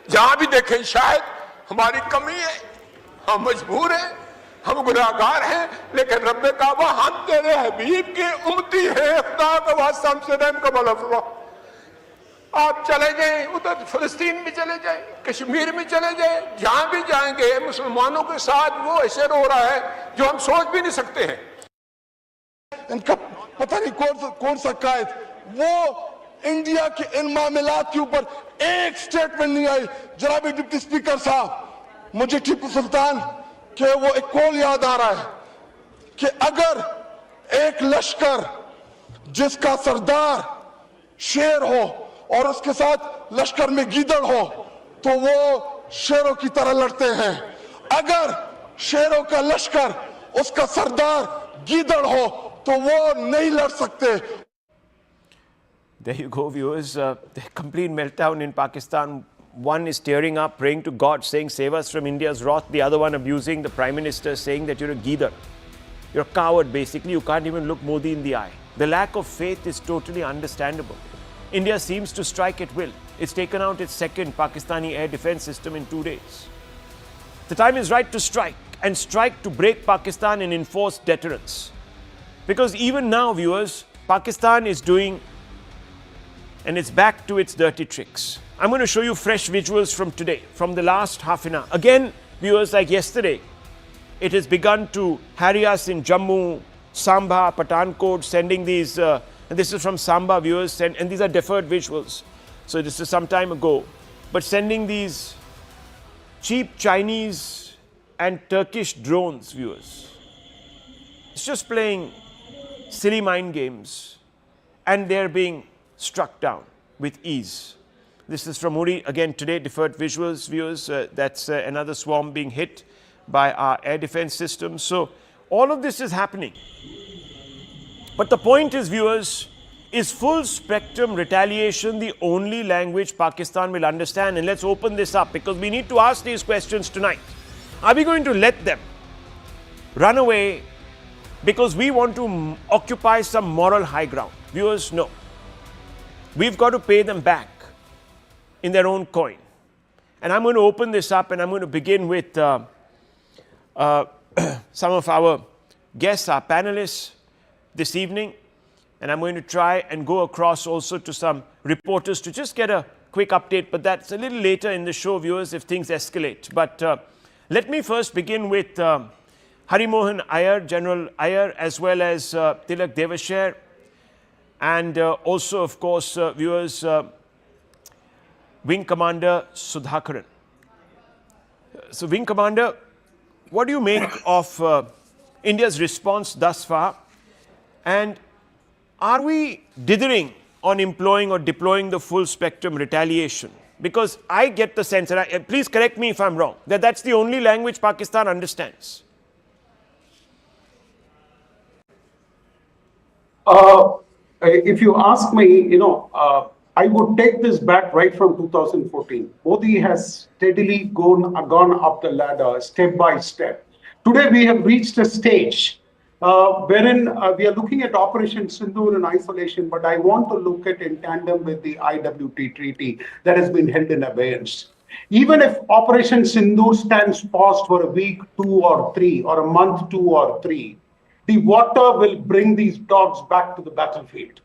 जहां भी देखें शायद हमारी कमी है, हम मजबूर हैं, हम गुनाहगार हैं, लेकिन रब्बे काबा हम तेरे हबीब के उम्मती हैं, खुदा का वास्ता हमसे रहम का भला फरमा। आप चले जाएं, उधर फिलिस्तीन में चले जाएं, कश्मीर में चले जाएं, जहां भी जाएंगे मुसलमानों के साथ वो ऐसे रो रहा है जो हम सोच भी नहीं सकते हैं। इनका पता नहीं कौन सा कायद, वो इंडिया के इन मामलात के ऊपर एक स्टेटमेंट नहीं आई। जनाब डिप्टी स्पीकर साहब, मुझे टीपू सुल्तान के वो एक कॉल याद आ रहा है कि अगर एक लश्कर जिसका सरदार शेर हो और उसके साथ लश्कर में गीदड़ हो तो वो शेरों की तरह लड़ते हैं, अगर शेरों का लश्कर उसका सरदार गीदड़ हो तो वो नहीं लड़ सकते। There you go, viewers. The complete meltdown in Pakistan. One is tearing up, praying to God, saying, save us from India's wrath. The other one abusing the Prime Minister, saying that you're a geether. You're a coward, basically. You can't even look Modi in the eye. The lack of faith is totally understandable. India seems to strike at will. It's taken out its second Pakistani air defense system in 2 days. The time is right to strike, and strike to break Pakistan and enforce deterrence. Because even now, viewers, Pakistan is doing, and it's back to its dirty tricks. I'm going to show you fresh visuals from today, from the last half an hour. Again, viewers, like yesterday, it has begun to harry us in Jammu, Samba, Pathankot, sending these, and this is from Samba, viewers, and these are deferred visuals. So this is some time ago. But sending these cheap Chinese and Turkish drones, viewers. It's just playing silly mind games, and they're being struck down with ease. This is from Uri, again today, deferred visuals, viewers. That's another swarm being hit by our air defense system. So all of this is happening. But the point is, viewers, is full spectrum retaliation the only language Pakistan will understand? And let's open this up, because we need to ask these questions tonight. Are we going to let them run away because we want to occupy some moral high ground? Viewers, no. We've got to pay them back in their own coin. And I'm going to open this up, and I'm going to begin with some of our guests, our panelists this evening. And I'm going to try and go across also to some reporters to just get a quick update. But that's a little later in the show, viewers, if things escalate. But let me first begin with Harimohan Iyer, General Iyer, as well as Tilak Devasher. And also, of course, viewers, Wing Commander Sudhakaran. So, Wing Commander, what do you make of India's response thus far? And are we dithering on employing or deploying the full spectrum retaliation? Because I get the sense, and please correct me if I'm wrong, that that's the only language Pakistan understands. If you ask me, I would take this back right from 2014. Modi has steadily gone up the ladder step by step. Today we have reached a stage wherein we are looking at Operation Sindoor in isolation, but I want to look at in tandem with the IWT treaty that has been held in abeyance. Even if Operation Sindoor stands paused for a week, 2 or 3, or a month, 2 or 3, the water will bring these dogs back to the battlefield,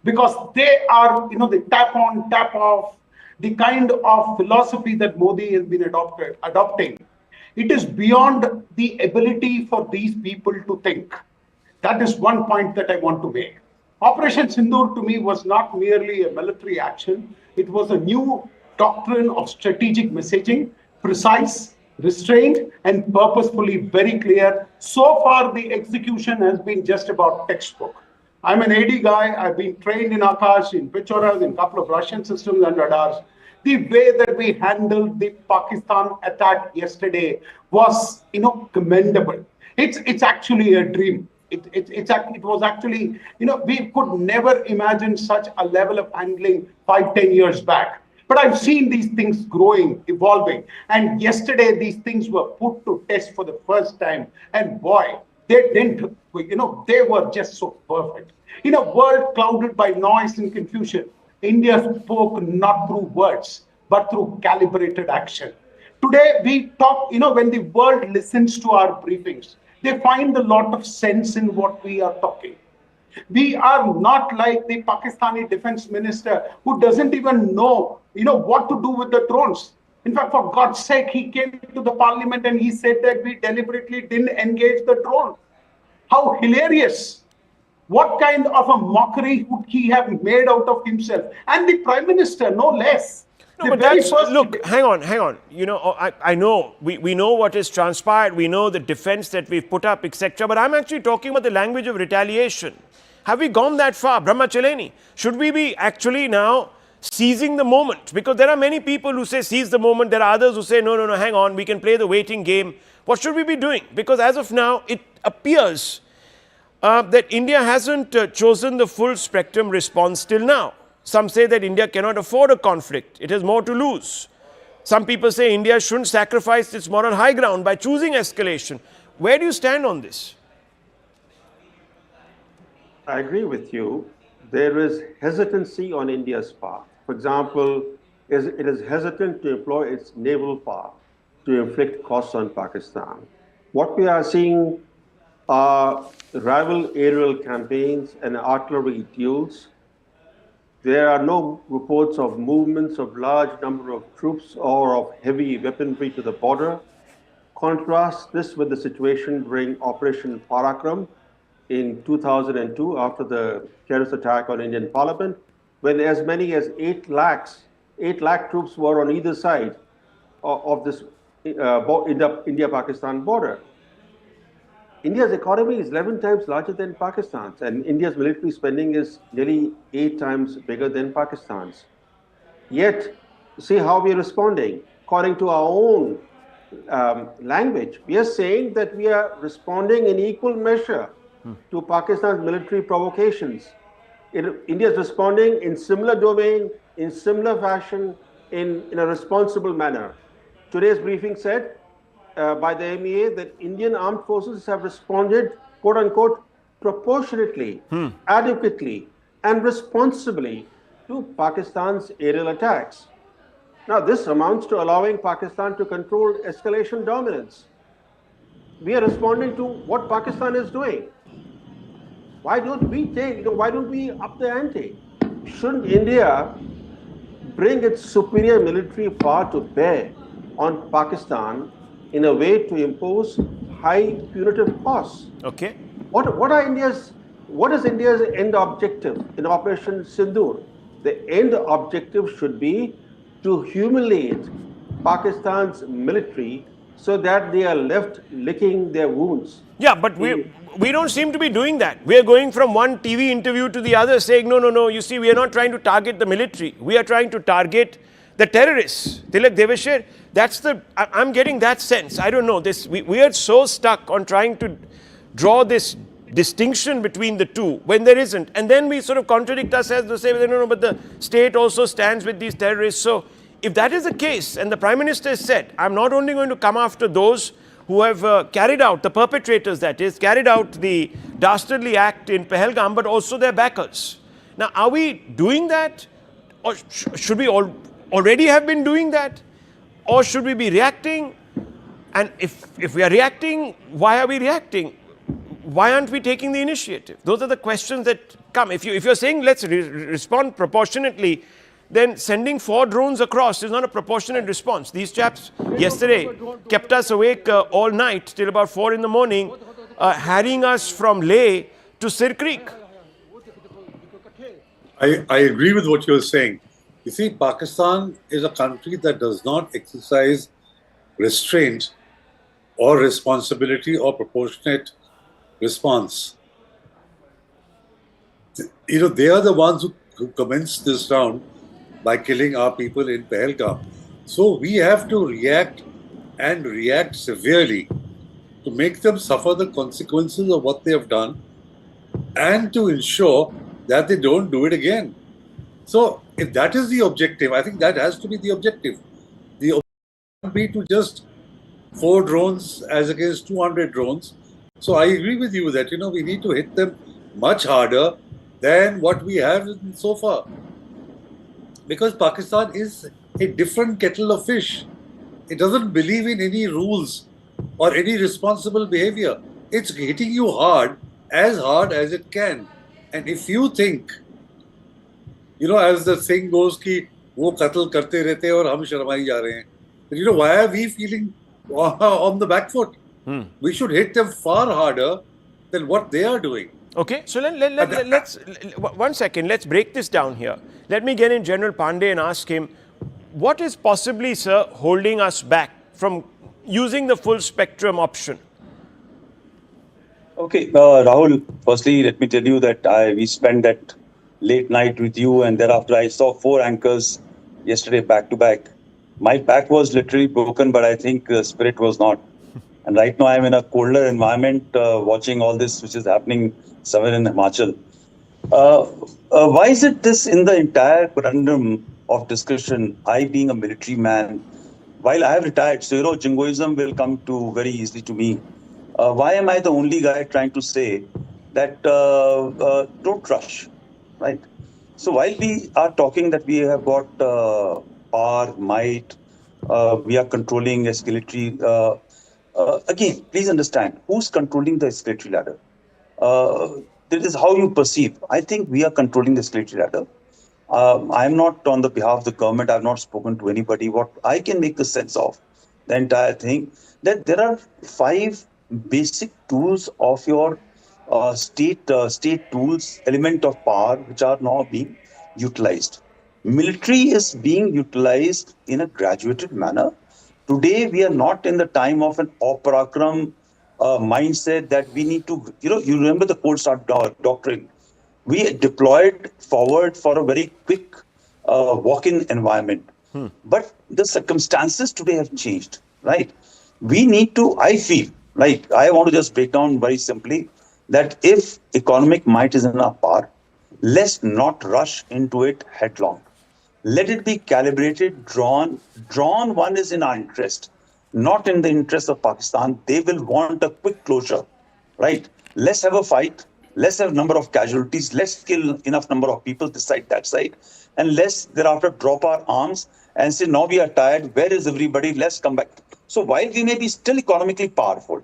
because they are, the tap on, tap off, the kind of philosophy that Modi has been adopting. It is beyond the ability for these people to think. That is one point that I want to make. Operation Sindoor to me was not merely a military action. It was a new doctrine of strategic messaging, precise, restrained, and purposefully very clear. So far, the execution has been just about textbook. I'm an AD guy. I've been trained in Akash, in Pichoras, in a couple of Russian systems and radars. The way that we handled the Pakistan attack yesterday was, commendable. It's actually a dream. It was actually, we could never imagine such a level of handling 5-10 years back. But I've seen these things growing, evolving. And yesterday, these things were put to test for the first time. And boy, they didn't, they were just so perfect. In a world clouded by noise and confusion, India spoke not through words, but through calibrated action. Today, we talk, when the world listens to our briefings, they find a lot of sense in what we are talking. We are not like the Pakistani defense minister who doesn't even know, what to do with the drones. In fact, for God's sake, he came to the parliament and he said that we deliberately didn't engage the drone. How hilarious. What kind of a mockery would he have made out of himself? And the prime minister, no less. No, but that's, look, hang on. I know, we know what is transpired. We know the defense that we've put up, etc. But I'm actually talking about the language of retaliation. Have we gone that far? Brahmachaleni, should we be actually now seizing the moment? Because there are many people who say seize the moment. There are others who say, no, hang on, we can play the waiting game. What should we be doing? Because as of now, it appears that India hasn't chosen the full spectrum response till now. Some say that India cannot afford a conflict. It has more to lose. Some people say India shouldn't sacrifice its moral high ground by choosing escalation. Where do you stand on this? I agree with you. There is hesitancy on India's part. For example, it is hesitant to employ its naval power to inflict costs on Pakistan. What we are seeing are rival aerial campaigns and artillery duels. There are no reports of movements of large number of troops or of heavy weaponry to the border. Contrast this with the situation during Operation Parakram in 2002 after the terrorist attack on Indian Parliament, when as many as 8 lakh troops were on either side of this India-Pakistan border. India's economy is 11 times larger than Pakistan's, and India's military spending is nearly 8 times bigger than Pakistan's. Yet, see how we are responding. According to our own language, we are saying that we are responding in equal measure to Pakistan's military provocations. India is responding in similar domain, in similar fashion, in a responsible manner. Today's briefing said by the MEA that Indian armed forces have responded, quote unquote, proportionately, adequately, and responsibly to Pakistan's aerial attacks. Now, this amounts to allowing Pakistan to control escalation dominance. We are responding to what Pakistan is doing. Why don't we up the ante? Shouldn't India bring its superior military power to bear on Pakistan in a way to impose high punitive costs? Okay. What is India's end objective in Operation Sindoor? The end objective should be to humiliate Pakistan's military so that they are left licking their wounds. Yeah, but we don't seem to be doing that. We are going from one TV interview to the other saying, no, you see, we are not trying to target the military. We are trying to target the terrorists. Tilak Devashir, I'm getting that sense. I don't know, we are so stuck on trying to draw this distinction between the two when there isn't. And then we sort of contradict ourselves to say, no, but the state also stands with these terrorists. So if that is the case, and the Prime Minister has said, I'm not only going to come after those who have carried out, the perpetrators that is, carried out the dastardly act in Pahalgam, but also their backers. Now, are we doing that? Or should we already have been doing that? Or should we be reacting? And if we are reacting, why are we reacting? Why aren't we taking the initiative? Those are the questions that come. If you're saying let's respond proportionately, then sending 4 drones across is not a proportionate response. These chaps yesterday kept us awake all night till about 4 in the morning, harrying us from Leh to Sir Creek. I agree with what you're saying. You see, Pakistan is a country that does not exercise restraint or responsibility or proportionate response. They are the ones who commenced this round by killing our people in Pahalgam. So we have to react and react severely to make them suffer the consequences of what they have done and to ensure that they don't do it again. So if that is the objective, I think that has to be the objective. The objective would be to just 4 drones as against 200 drones. So I agree with you that, we need to hit them much harder than what we have so far. Because Pakistan is a different kettle of fish. It doesn't believe in any rules or any responsible behavior. It's hitting you hard as it can. And if you think, as the saying goes, कि वो कत्ल करते रहते हैं और हम शर्माई जा रहे हैं. But why are we feeling on the back foot? We should hit them far harder than what they are doing. Okay, so let's 1 second. Let's break this down here. Let me get in General Pandey and ask him, what is possibly, sir, holding us back from using the full spectrum option? Okay, Rahul, firstly, let me tell you that we spent that late night with you, and thereafter I saw 4 anchors yesterday back to back. My back was literally broken, but I think spirit was not. And right now I'm in a colder environment watching all this which is happening somewhere in Himachal. Why is it this in the entire conundrum of discussion, I being a military man, while I have retired, so jingoism will come to very easily to me. Why am I the only guy trying to say that don't rush, right? So while we are talking that we have got power, might, we are controlling escalatory, again, please understand, who's controlling the escalatory ladder? That is how you perceive. I think we are controlling the escalatory ladder. I'm not on the behalf of the government. I've not spoken to anybody. What I can make a sense of the entire thing, that there are 5 basic tools of your state tools, element of power, which are now being utilized. Military is being utilized in a graduated manner. Today, we are not in the time of an Parakram mindset that we need to, you remember the Cold Start doctrine. We deployed forward for a very quick walk-in environment. But the circumstances today have changed, right? We need to, I feel, like I want to just break down very simply that if economic might is in our power, let's not rush into it headlong. Let it be calibrated, drawn. Drawn one is in our interest, not in the interest of Pakistan. They will want a quick closure, right? Let's have a fight. Let's have a number of casualties. Let's kill enough number of people this side, that side. And let's thereafter drop our arms and say, now we are tired. Where is everybody? Let's come back. So while we may be still economically powerful,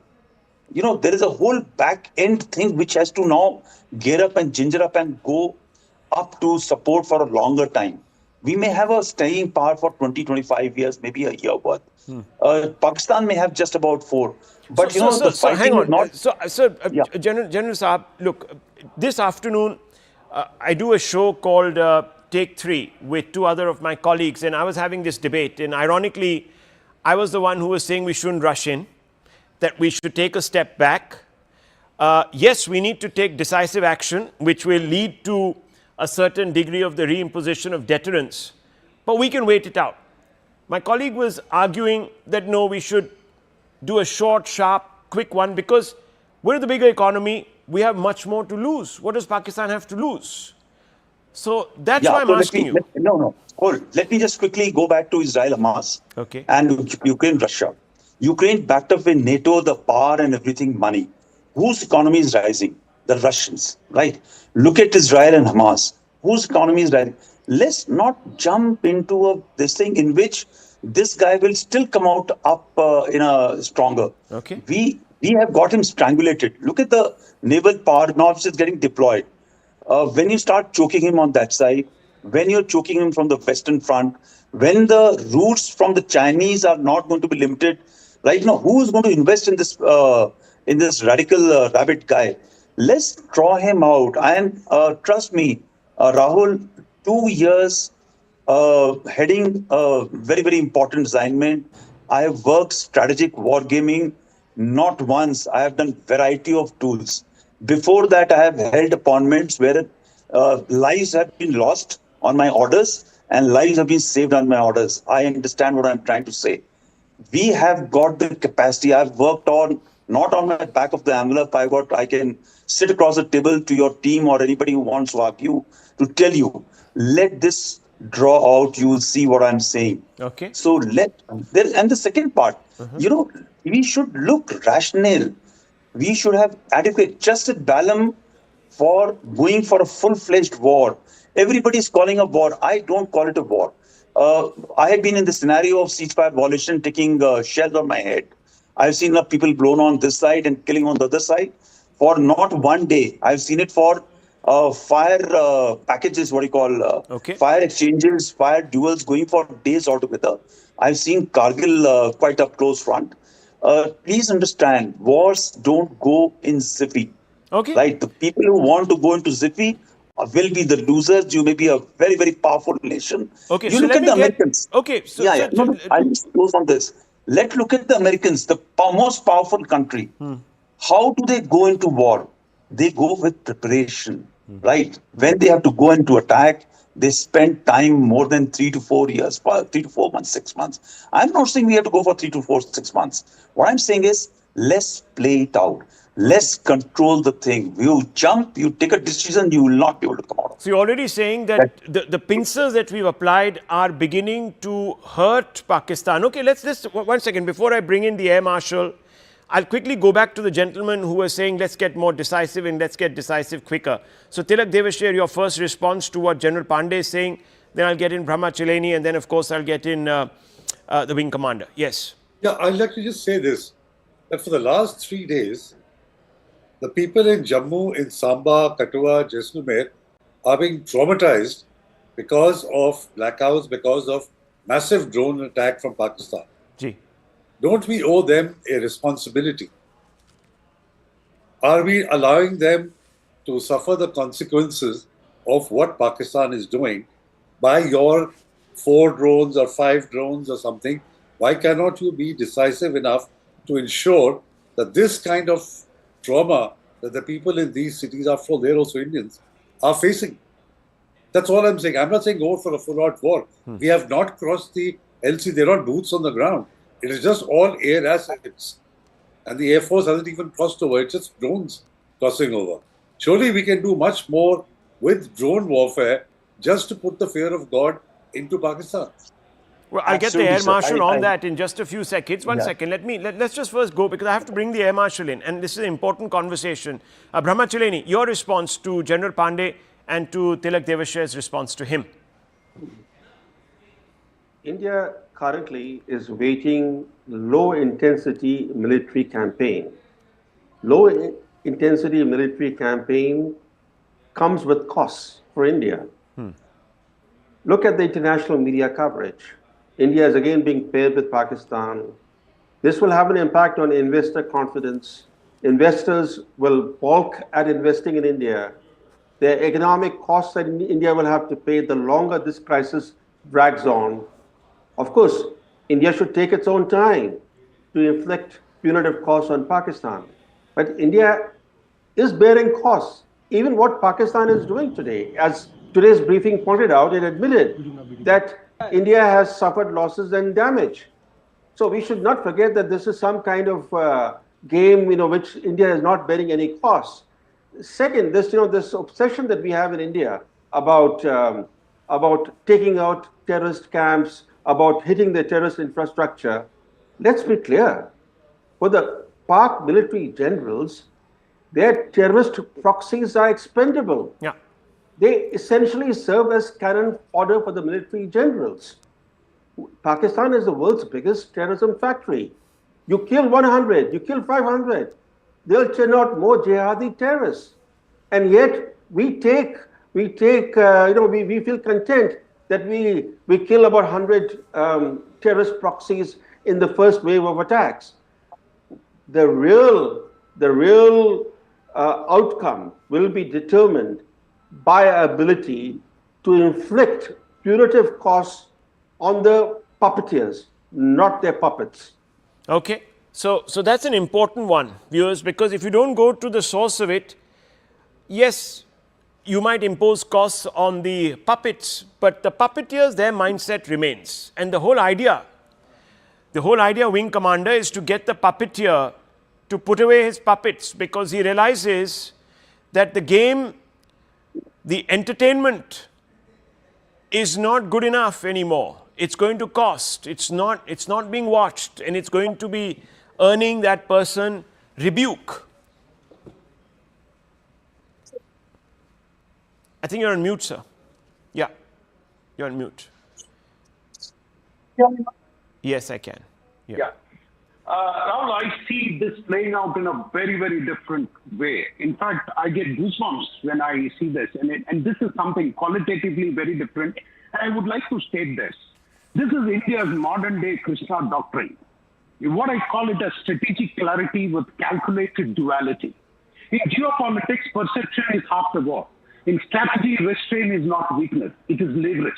there is a whole back end thing which has to now gear up and ginger up and go up to support for a longer time. We may have a staying power for 20, 25 years, maybe a year worth. Pakistan may have just about 4. But the fighting hang on. is not... General Saab, look, this afternoon I do a show called Take 3 with 2 other of my colleagues, and I was having this debate. And ironically, I was the one who was saying we shouldn't rush in, that we should take a step back. Yes, we need to take decisive action, which will lead to a certain degree of the reimposition of deterrence, but we can wait it out. My colleague was arguing that no, we should do a short, sharp, quick one because we're the bigger economy. We have much more to lose. What does Pakistan have to lose? So that's why I'm asking you. Hold. Let me just quickly go back to Israel, Hamas, and Ukraine, Russia. Ukraine backed up with NATO, the power and everything, money. Whose economy is rising? The Russians, right? Look at Israel and Hamas. Whose economy is rising? Let's not jump into this thing in which this guy will still come out up in a stronger. Okay. We have got him strangulated. Look at the naval power now which is getting deployed. When you start choking him on that side, when you're choking him from the Western Front, when the routes from the Chinese are not going to be limited, right now, who is going to invest in this radical rabbit guy? Let's draw him out. And trust me, Rahul, 2 years heading a very, very important assignment. I have worked strategic wargaming not once. I have done variety of tools. Before that, I have held appointments where lives have been lost on my orders and lives have been saved on my orders. I understand what I'm trying to say. We have got the capacity. I've worked on not on my back of the envelope. I can sit across the table to your team or anybody who wants to argue to tell you, let this draw out. You will see what I'm saying. Okay. So and the second part, we should look rational. We should have adequate, just at Balam for going for a full-fledged war. Everybody's calling a war. I don't call it a war. I have been in the scenario of ceasefire violation, taking shells on my head. I've seen people blown on this side and killing on the other side for not one day. I've seen it for fire packages, fire exchanges, fire duels going for days altogether. I've seen Kargil quite up close front. Please understand, wars don't go in jiffy. Okay. Right? The people who want to go into jiffy will be the losers. You may be a very, very powerful nation. Okay, You look at the Americans. Okay, so I'll just close on this. Let's look at the Americans, the most powerful country. How do they go into war? They go with preparation, right? When they have to go into attack, they spend time more than 3 to 4 years, 3 to 4 months, 6 months. I'm not saying we have to go for 3 to 4, 6 months. What I'm saying is, let's play it out. Let's control the thing. You jump, you take a decision, you will not be able to come out. So you're already saying that the pincers that we've applied are beginning to hurt Pakistan. Okay, let's just, 1 second, before I bring in the Air Marshal, I'll quickly go back to the gentleman who was saying, let's get more decisive and let's get decisive quicker. So Tilak Devashir, your first response to what General Pandey is saying, then I'll get in Brahma Chileni, and then of course I'll get in the wing commander. Yes. Yeah, I'd like to just say this, that for the last 3 days, the people in Jammu, in Samba, Kathua, Jaisalmer are being traumatized because of blackouts, because of massive drone attack from Pakistan. Gee. Don't we owe them a responsibility? Are we allowing them to suffer the consequences of what Pakistan is doing by your 4 drones or 5 drones or something? Why cannot you be decisive enough to ensure that this kind of trauma that the people in these cities, after all, they're also Indians, are facing? That's all I'm saying. I'm not saying go for a full-out war. We have not crossed the LC. They're not boots on the ground. It is just all air assets. And the Air Force hasn't even crossed over. It's just drones crossing over. Surely we can do much more with drone warfare just to put the fear of God into Pakistan. Well, I'll get the Air Marshal on that in just a few seconds. One second. Let's just first go, because I have to bring the Air Marshal in, and this is an important conversation. Brahma Chileni, your response to General Pandey and to Tilak Devashir's response to him. India currently is waging low-intensity military campaign. Low-intensity military campaign comes with costs for India. Look at the international media coverage. India is again being paired with Pakistan. This will have an impact on investor confidence. Investors will balk at investing in India. The economic costs that India will have to pay the longer this crisis drags on. Of course, India should take its own time to inflict punitive costs on Pakistan. But India is bearing costs. Even what Pakistan is doing today, as today's briefing pointed out, it admitted that India has suffered losses and damage. So we should not forget that this is some kind of game, which India is not bearing any costs. Second, this obsession that we have in India about taking out terrorist camps, about hitting the terrorist infrastructure. Let's be clear. For the Pak military generals, their terrorist proxies are expendable. Yeah. They essentially serve as cannon fodder for the military generals. Pakistan is the world's biggest terrorism factory. You kill 100, you kill 500, they'll turn out more jihadi terrorists. And yet we feel content that we kill about 100 terrorist proxies in the first wave of attacks. The real outcome will be determined by our ability to inflict punitive costs on the puppeteers, not their puppets. Okay, so that's an important one, viewers, because if you don't go to the source of it, yes, you might impose costs on the puppets, but the puppeteers, their mindset remains. And the whole idea, wing commander, is to get the puppeteer to put away his puppets because he realizes that the game, the entertainment is not good enough anymore. It's going to cost. It's not being watched, and it's going to be earning that person rebuke. I think you're on mute, sir. Yeah, you're on mute. Yes, I can. Yeah. Rahul, I see this playing out in a very, very different way. In fact, I get goosebumps when I see this. And this is something qualitatively very different. And I would like to state this. This is India's modern-day Krishna doctrine. What I call it a strategic clarity with calculated duality. In geopolitics, perception is half the war. In strategy, restraint is not weakness. It is leverage.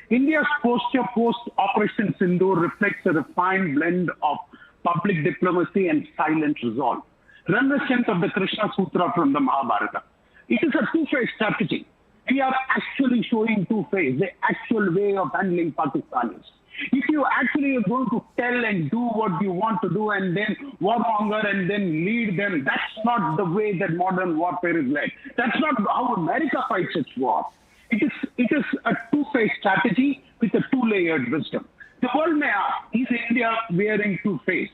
India's posture post-Operation Sindoor reflects a refined blend of public diplomacy and silent resolve, reminiscent of the Krishna Sutra from the Mahabharata. It is a two-phase strategy. We are actually showing two-phase, the actual way of handling Pakistanis. If you actually are going to tell and do what you want to do and then warmonger and then lead them, that's not the way that modern warfare is led. That's not how America fights its war. It is a two-phase strategy with a two-layered wisdom. The world may ask, is India wearing two-phase?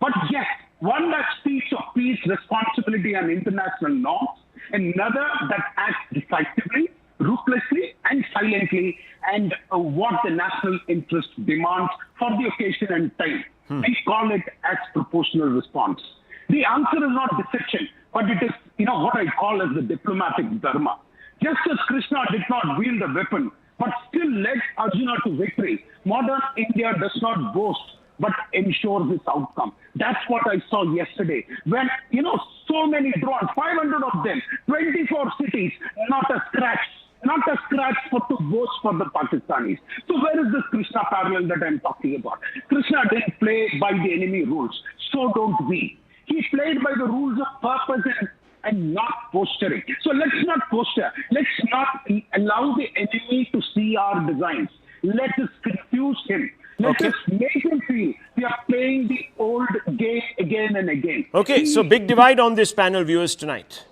But yes, one that speaks of peace, responsibility, and international norms, another that acts decisively, ruthlessly, and silently, and what the national interest demands for the occasion and time. We call it as proportional response. The answer is not deception, but it is, what I call as the diplomatic dharma. Just as Krishna did not wield a weapon, but still led Arjuna to victory, modern India does not boast, but ensures its outcome. That's what I saw yesterday. When, so many drones, 500 of them, 24 cities, not a scratch to boast for the Pakistanis. So where is this Krishna parallel that I'm talking about? Krishna didn't play by the enemy rules. So don't we. He played by the rules of purpose and not posturing. So let's not posture. Let's not allow the enemy to see our designs. Let us confuse him. Let us make him feel we are playing the old game again and again. Okay, so big divide on this panel, viewers, tonight.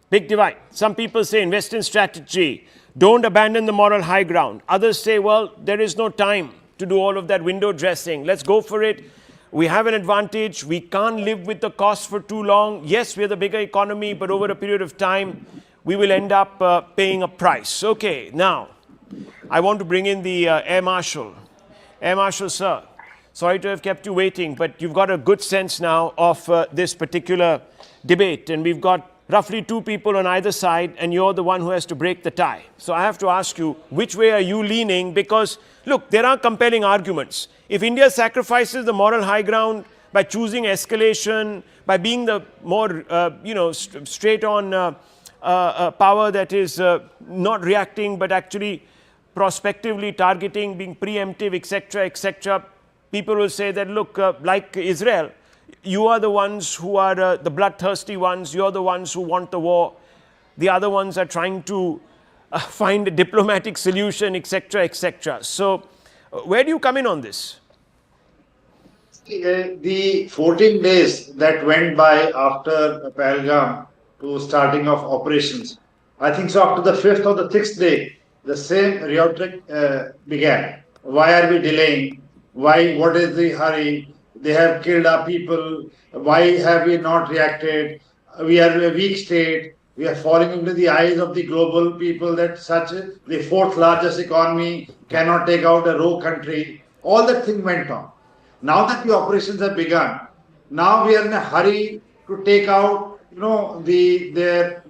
Big divide. Some people say invest in strategy. Don't abandon the moral high ground. Others say, well, there is no time to do all of that window dressing. Let's go for it. We have an advantage. We can't live with the cost for too long. Yes, we're the bigger economy, but over a period of time, we will end up paying a price. Okay, now, I want to bring in the Air Marshal. Air Marshal, sir, sorry to have kept you waiting, but you've got a good sense now of this particular debate. And we've got roughly two people on either side, and you're the one who has to break the tie. So I have to ask you, which way are you leaning? Because, look, there are compelling arguments. If India sacrifices the moral high ground by choosing escalation, by being the more, straight-on power that is not reacting, but actually prospectively targeting, being preemptive, etc., people will say that, look, like Israel, you are the ones who are the bloodthirsty ones. You're the ones who want the war. The other ones are trying to find a diplomatic solution, etc., So, where do you come in on this? The 14 days that went by after Pahalgam to starting of operations, I think so after the 5th or the 6th day, the same rhetoric began. Why are we delaying? Why? What is the hurry? They have killed our people. Why have we not reacted? We are a weak state. We are falling into the eyes of the global people that the fourth largest economy cannot take out a rogue country. All that thing went on. Now that the operations have begun, now we are in a hurry to take out, their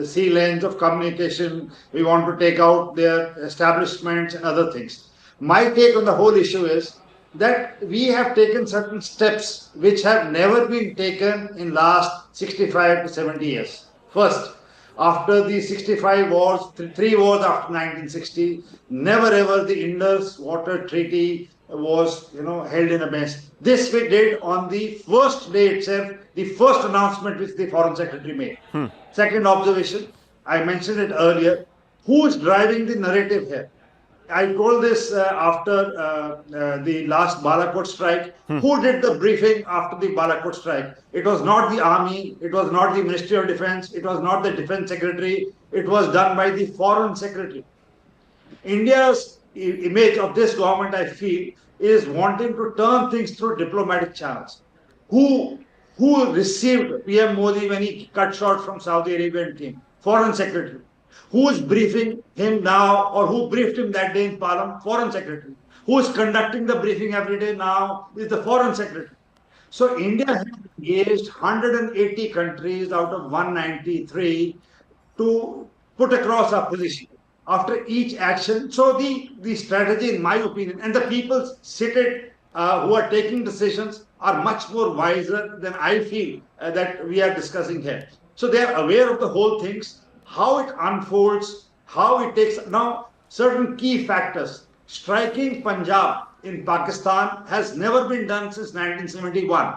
sea lanes of communication. We want to take out their establishments and other things. My take on the whole issue is that we have taken certain steps which have never been taken in last 65 to 70 years. First, after the 65 wars, 3 wars after 1960, never ever the Indus Water Treaty was, held in a mess. This we did on the first day itself, the first announcement which the Foreign Secretary made. Second observation, I mentioned it earlier, who is driving the narrative here? I told this after the last Balakot strike. Who did the briefing after the Balakot strike? It was not the army, it was not the Ministry of Defense, it was not the Defense Secretary, it was done by the Foreign Secretary. India's image of this government, I feel, is wanting to turn things through diplomatic channels. Who received PM Modi when he cut short from Saudi Arabian team? Foreign Secretary. Who is briefing him now, or who briefed him that day in Parliament? Foreign Secretary. Who is conducting the briefing every day now is the Foreign Secretary. So India has engaged 180 countries out of 193 to put across our position after each action. So the strategy, in my opinion, and the people seated who are taking decisions are much more wiser than I feel that we are discussing here. So they are aware of the whole things, how it unfolds, how it takes. Now, certain key factors. Striking Punjab in Pakistan has never been done since 1971.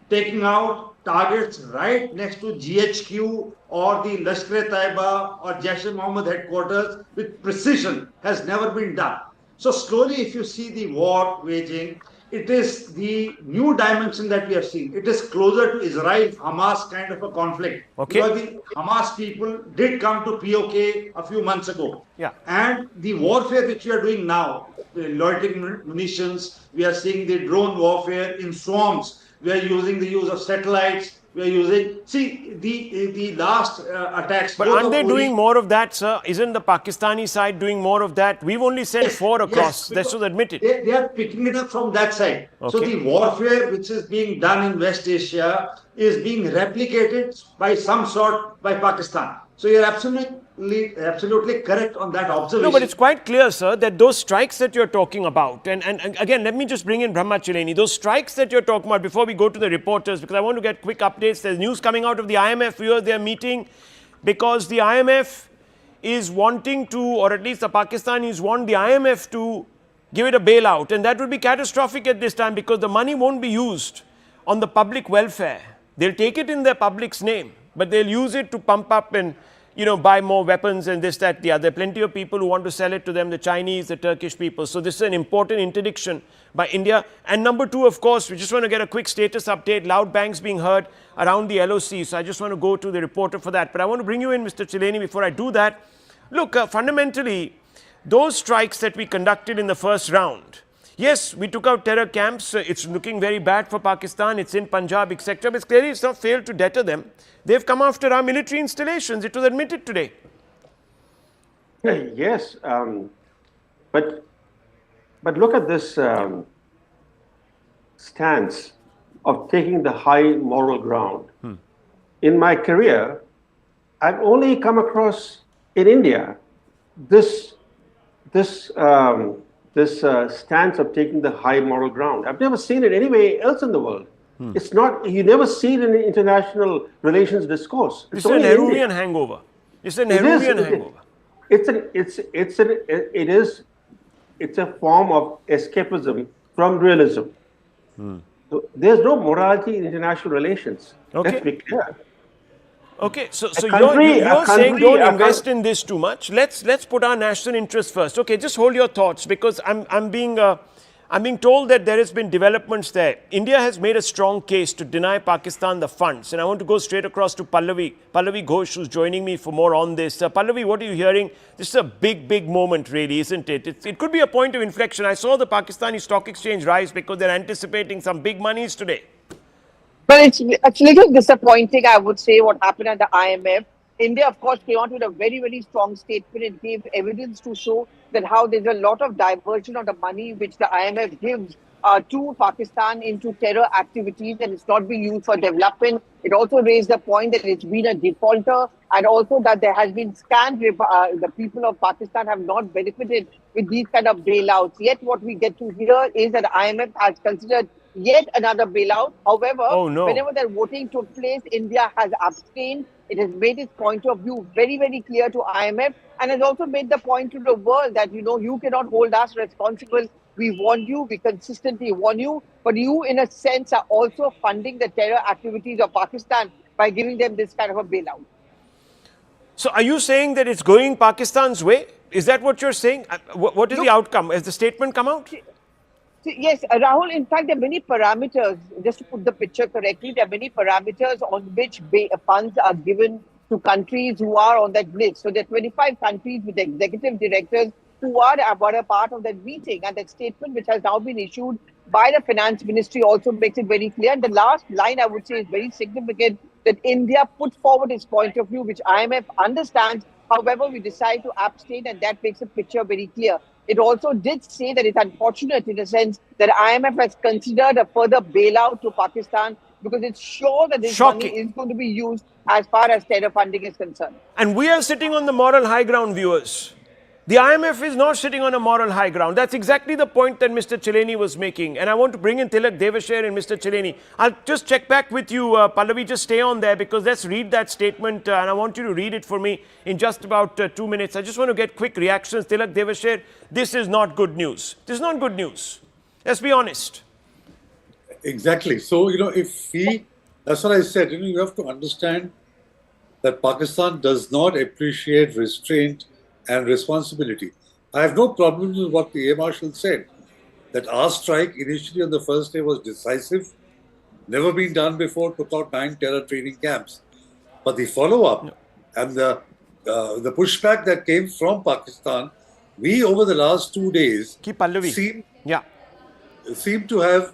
Taking out targets right next to GHQ or the Lashkar-e-Taiba or Jaish-e-Mohammed headquarters with precision has never been done. So slowly, if you see the war waging, it is the new dimension that we have seen. It is closer to Israel-Hamas kind of a conflict. Okay. Because the Hamas people did come to POK a few months ago. Yeah. And the warfare which we are doing now, the loitering munitions, we are seeing the drone warfare in swarms. We are using the use of satellites. We are using, see, the last attacks. But aren't they doing more of that, sir? Isn't the Pakistani side doing more of that? We've only sent 4 across. Let's just admit it. They are picking it up from that side. Okay. So the warfare which is being done in West Asia is being replicated by some sort by Pakistan. So you're absolutely correct on that observation. No, but it's quite clear, sir, that those strikes that you're talking about, and again, let me just bring in Brahma Chileni, those strikes that you're talking about before we go to the reporters, because I want to get quick updates. There's news coming out of the IMF. Viewers, they're meeting because the IMF is wanting to, or at least the Pakistanis want the IMF to give it a bailout, and that would be catastrophic at this time because the money won't be used on the public welfare. They'll take it in their public's name, but they'll use it to pump up and, you know, buy more weapons and this, that, the other. There are plenty of people who want to sell it to them, the Chinese, the Turkish people. So this is an important interdiction by India. And number 2, of course, we just want to get a quick status update. Loud bangs being heard around the LOC. So I just want to go to the reporter for that. But I want to bring you in, Mr. Chileni, before I do that. Look, fundamentally, those strikes that we conducted in the first round, yes, we took out terror camps. It's looking very bad for Pakistan. It's in Punjab, etc. But clearly it's not failed to deter them. They've come after our military installations. It was admitted today. Yes, but look at this stance of taking the high moral ground. In my career, I've only come across in India this stance of taking the high moral ground. I've never seen it anywhere else in the world. It's not, you never see it in the international relations discourse. It's an Nehruvian hangover. It's a Nehruvian hangover. It's a form of escapism from realism. So there's no morality in international relations. Okay. Let's be clear. Okay, so you're saying don't invest in this too much. Let's put our national interest first. Okay, just hold your thoughts because I'm being told that there has been developments there. India has made a strong case to deny Pakistan the funds, and I want to go straight across to Pallavi Ghosh, who's joining me for more on this. Pallavi, what are you hearing? This is a big moment, really, isn't it? It could be a point of inflection. I saw the Pakistani stock exchange rise because they're anticipating some big monies today. Well, it's a little disappointing, I would say, what happened at the IMF. India, of course, came out with a very strong statement. It gave evidence to show that how there's a lot of diversion of the money which the IMF gives to Pakistan into terror activities, and it's not being used for development. It also raised the point that it's been a defaulter, and also that there has been scant. The people of Pakistan have not benefited with these kind of bailouts. Yet what we get to hear is that the IMF has considered yet another bailout. However, whenever that voting took place, India has abstained. It has made its point of view very clear to IMF, and has also made the point to the world that, you cannot hold us responsible. We warned you, we consistently warn you, but you, in a sense, are also funding the terror activities of Pakistan by giving them this kind of a bailout. So are you saying that it's going Pakistan's way? Is that what you're saying? What is the outcome? Has the statement come out? Yes, Rahul, in fact, there are many parameters, just to put the picture correctly, there are many parameters on which funds are given to countries who are on that list. So there are 25 countries with executive directors who are a part of that meeting. And that statement, which has now been issued by the finance ministry, also makes it very clear. And the last line, I would say, is very significant, that India put forward its point of view, which IMF understands. However, we decide to abstain, and that makes the picture very clear. It also did say that it's unfortunate in a sense that IMF has considered a further bailout to Pakistan because it's sure that this money is going to be used as far as terror funding is concerned. And we are sitting on the moral high ground, viewers. The IMF is not sitting on a moral high ground. That's exactly the point that Mr. Chileni was making. And I want to bring in Tilak Devasher and Mr. Chileni. I'll just check back with you, Pallavi, just stay on there because let's read that statement and I want you to read it for me in just about 2 minutes. I just want to get quick reactions. Tilak Devasher, this is not good news. This is not good news. Let's be honest. Exactly. So, that's what I said, you have to understand that Pakistan does not appreciate restraint and responsibility. I have no problem with what the Air Marshal said, that our strike initially on the first day was decisive, never been done before, took out 9 terror training camps. But the follow-up and the pushback that came from Pakistan, we over the last 2 days seem to have,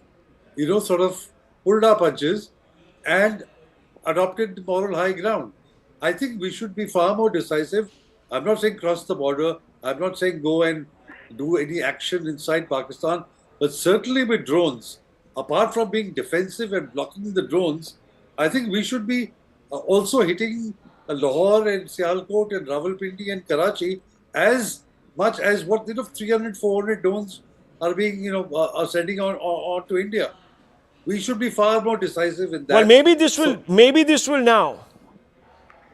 sort of pulled our punches and adopted the moral high ground. I think we should be far more decisive. I'm not saying cross the border. I'm not saying go and do any action inside Pakistan. But certainly with drones, apart from being defensive and blocking the drones, I think we should be also hitting Lahore and Sialkot and Rawalpindi and Karachi as much as what 300, 400 drones are being, are sending on to India. We should be far more decisive in that. Well, maybe this will now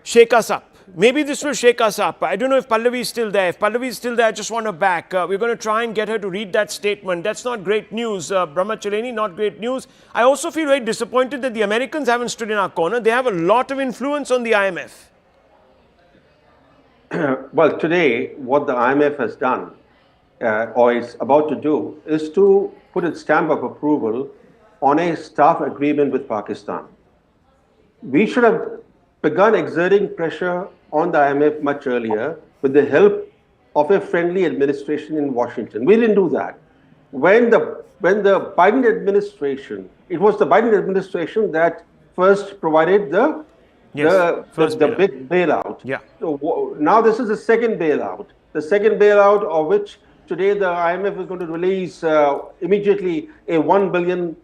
shake us up. Maybe this will shake us up. I don't know if Pallavi is still there. If Pallavi is still there, I just want her back. We're going to try and get her to read that statement. That's not great news. Brahma Chileni, not great news. I also feel very disappointed that the Americans haven't stood in our corner. They have a lot of influence on the IMF. Well, today, what the IMF has done, or is about to do, is to put its stamp of approval on a staff agreement with Pakistan. We should have begun exerting pressure on the IMF much earlier with the help of a friendly administration in Washington. We didn't do that. When the Biden administration, it was the Biden administration that first provided the big bailout. Yeah. So now this is the second bailout. The second bailout of which today the IMF is going to release immediately a $1 billion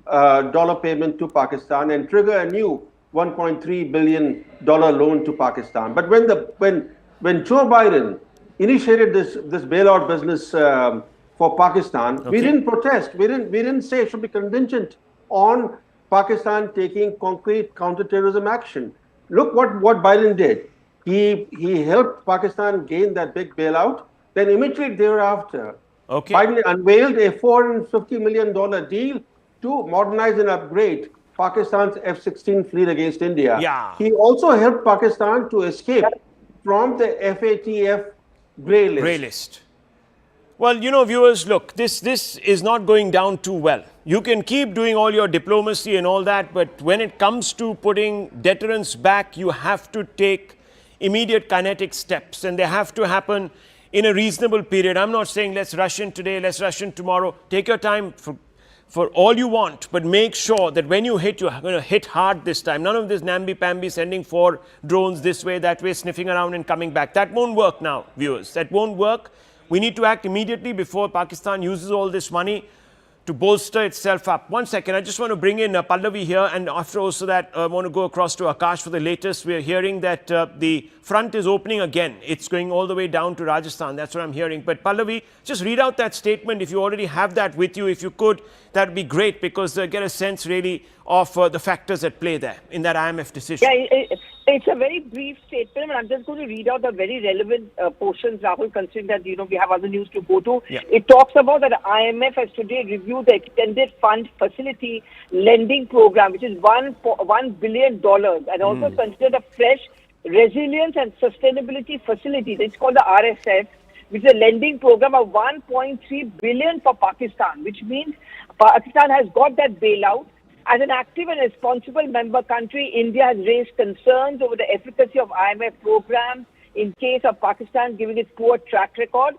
payment to Pakistan and trigger a new $1.3 billion loan to Pakistan. But when Joe Biden initiated this bailout business for Pakistan, we didn't protest. We didn't say it should be contingent on Pakistan taking concrete counterterrorism action. Look what Biden did. He helped Pakistan gain that big bailout. Then immediately thereafter, Biden unveiled a $450 million deal to modernize and upgrade Pakistan's F-16 fleet against India. Yeah. He also helped Pakistan to escape from the FATF grey list. Well, viewers, look, this is not going down too well. You can keep doing all your diplomacy and all that, but when it comes to putting deterrence back, you have to take immediate kinetic steps, and they have to happen in a reasonable period. I'm not saying let's rush in today, let's rush in tomorrow. Take your time for all you want, but make sure that when you hit, you're going to hit hard this time. None of this namby-pamby sending 4 drones this way, that way, sniffing around and coming back. That won't work now, viewers. That won't work. We need to act immediately before Pakistan uses all this money to bolster itself up. One second, I just want to bring in Pallavi here, and after also that, I want to go across to Akash for the latest. We're hearing that the front is opening again. It's going all the way down to Rajasthan. That's what I'm hearing. But Pallavi, just read out that statement. If you already have that with you, if you could, that would be great, because get a sense really of the factors at play there in that IMF decision. Yeah, it's a very brief statement, but I'm just going to read out the very relevant portions, Rahul, considering that, we have other news to go to. Yeah. It talks about that the IMF has today reviewed the extended fund facility lending program, which is $1 billion, and also considered a fresh Resilience and Sustainability Facility. It's called the RSF, which is a lending program of 1.3 billion for Pakistan, which means Pakistan has got that bailout. As an active and responsible member country, India has raised concerns over the efficacy of IMF programs in case of Pakistan giving its poor track record.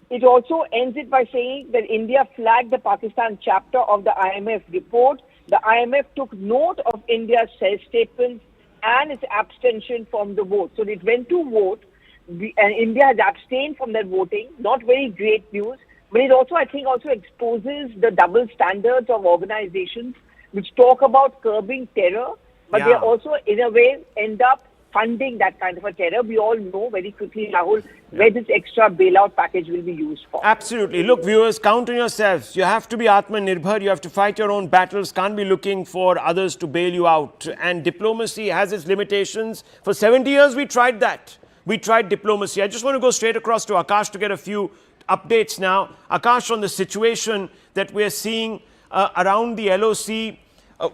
It also ends it by saying that India flagged the Pakistan chapter of the IMF report. The IMF took note of India's statements and its abstention from the vote. So it went to vote, and India has abstained from that voting. Not very great news, but it also, I think, also exposes the double standards of organizations which talk about curbing terror, but they also, in a way, end up funding that kind of a terror. We all know very quickly, Rahul, where this extra bailout package will be used for. Absolutely. Look, viewers, count on yourselves. You have to be Atmanirbhar. You have to fight your own battles. Can't be looking for others to bail you out. And diplomacy has its limitations. For 70 years, we tried that. We tried diplomacy. I just want to go straight across to Akash to get a few updates now. Akash, on the situation that we're seeing around the LOC,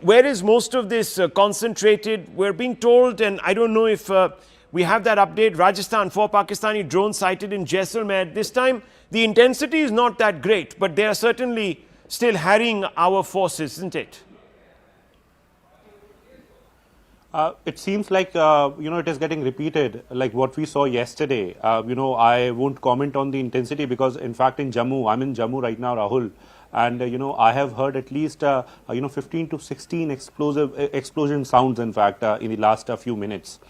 where is most of this concentrated? We're being told, and I don't know if we have that update, Rajasthan, 4 Pakistani drones sighted in Jaisalmer. This time, the intensity is not that great, but they are certainly still harrying our forces, isn't it? It seems like, it is getting repeated, like what we saw yesterday. I won't comment on the intensity because, in fact, in Jammu, I'm in Jammu right now, Rahul. And, I have heard at least, 15 to 16 explosion sounds, in fact, in the last few minutes.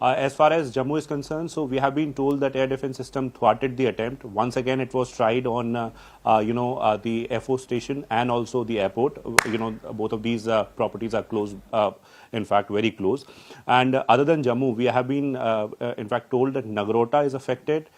As far as Jammu is concerned, so we have been told that air defense system thwarted the attempt. Once again, it was tried on, the FO station and also the airport. Both of these properties are close, in fact, very close. And other than Jammu, we have been, in fact, told that Nagrota is affected.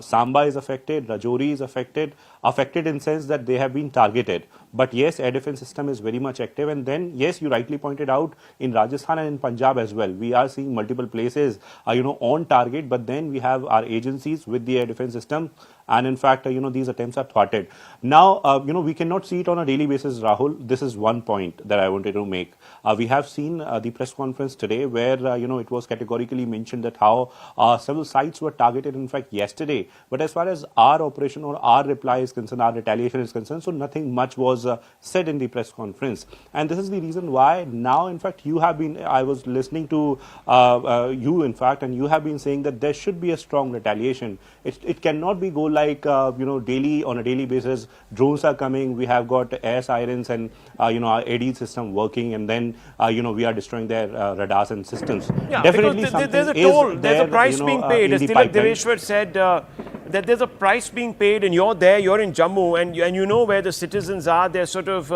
Samba is affected, Rajouri is affected in sense that they have been targeted. But yes, air defense system is very much active. And then, yes, you rightly pointed out in Rajasthan and in Punjab as well. We are seeing multiple places, on target. But then we have our agencies with the air defense system. And in fact, these attempts are thwarted. Now, we cannot see it on a daily basis, Rahul. This is one point that I wanted to make. We have seen the press conference today where, it was categorically mentioned that how several sites were targeted, in fact, yesterday. But as far as our operation or our reply is concerned, our retaliation is concerned, so nothing much was said in the press conference. And this is the reason why now, in fact, I was listening to you, in fact, and you have been saying that there should be a strong retaliation. It cannot be go like, daily, on a daily basis, drones are coming, we have got air sirens and, our AD system working, and then, we are destroying their radars and systems. Yeah, definitely because there's a toll, there's a price being paid. As Tilak Deveshwar said, that there's a price being paid, and you're there, you're in Jammu, and you know where the citizens are. They're sort of,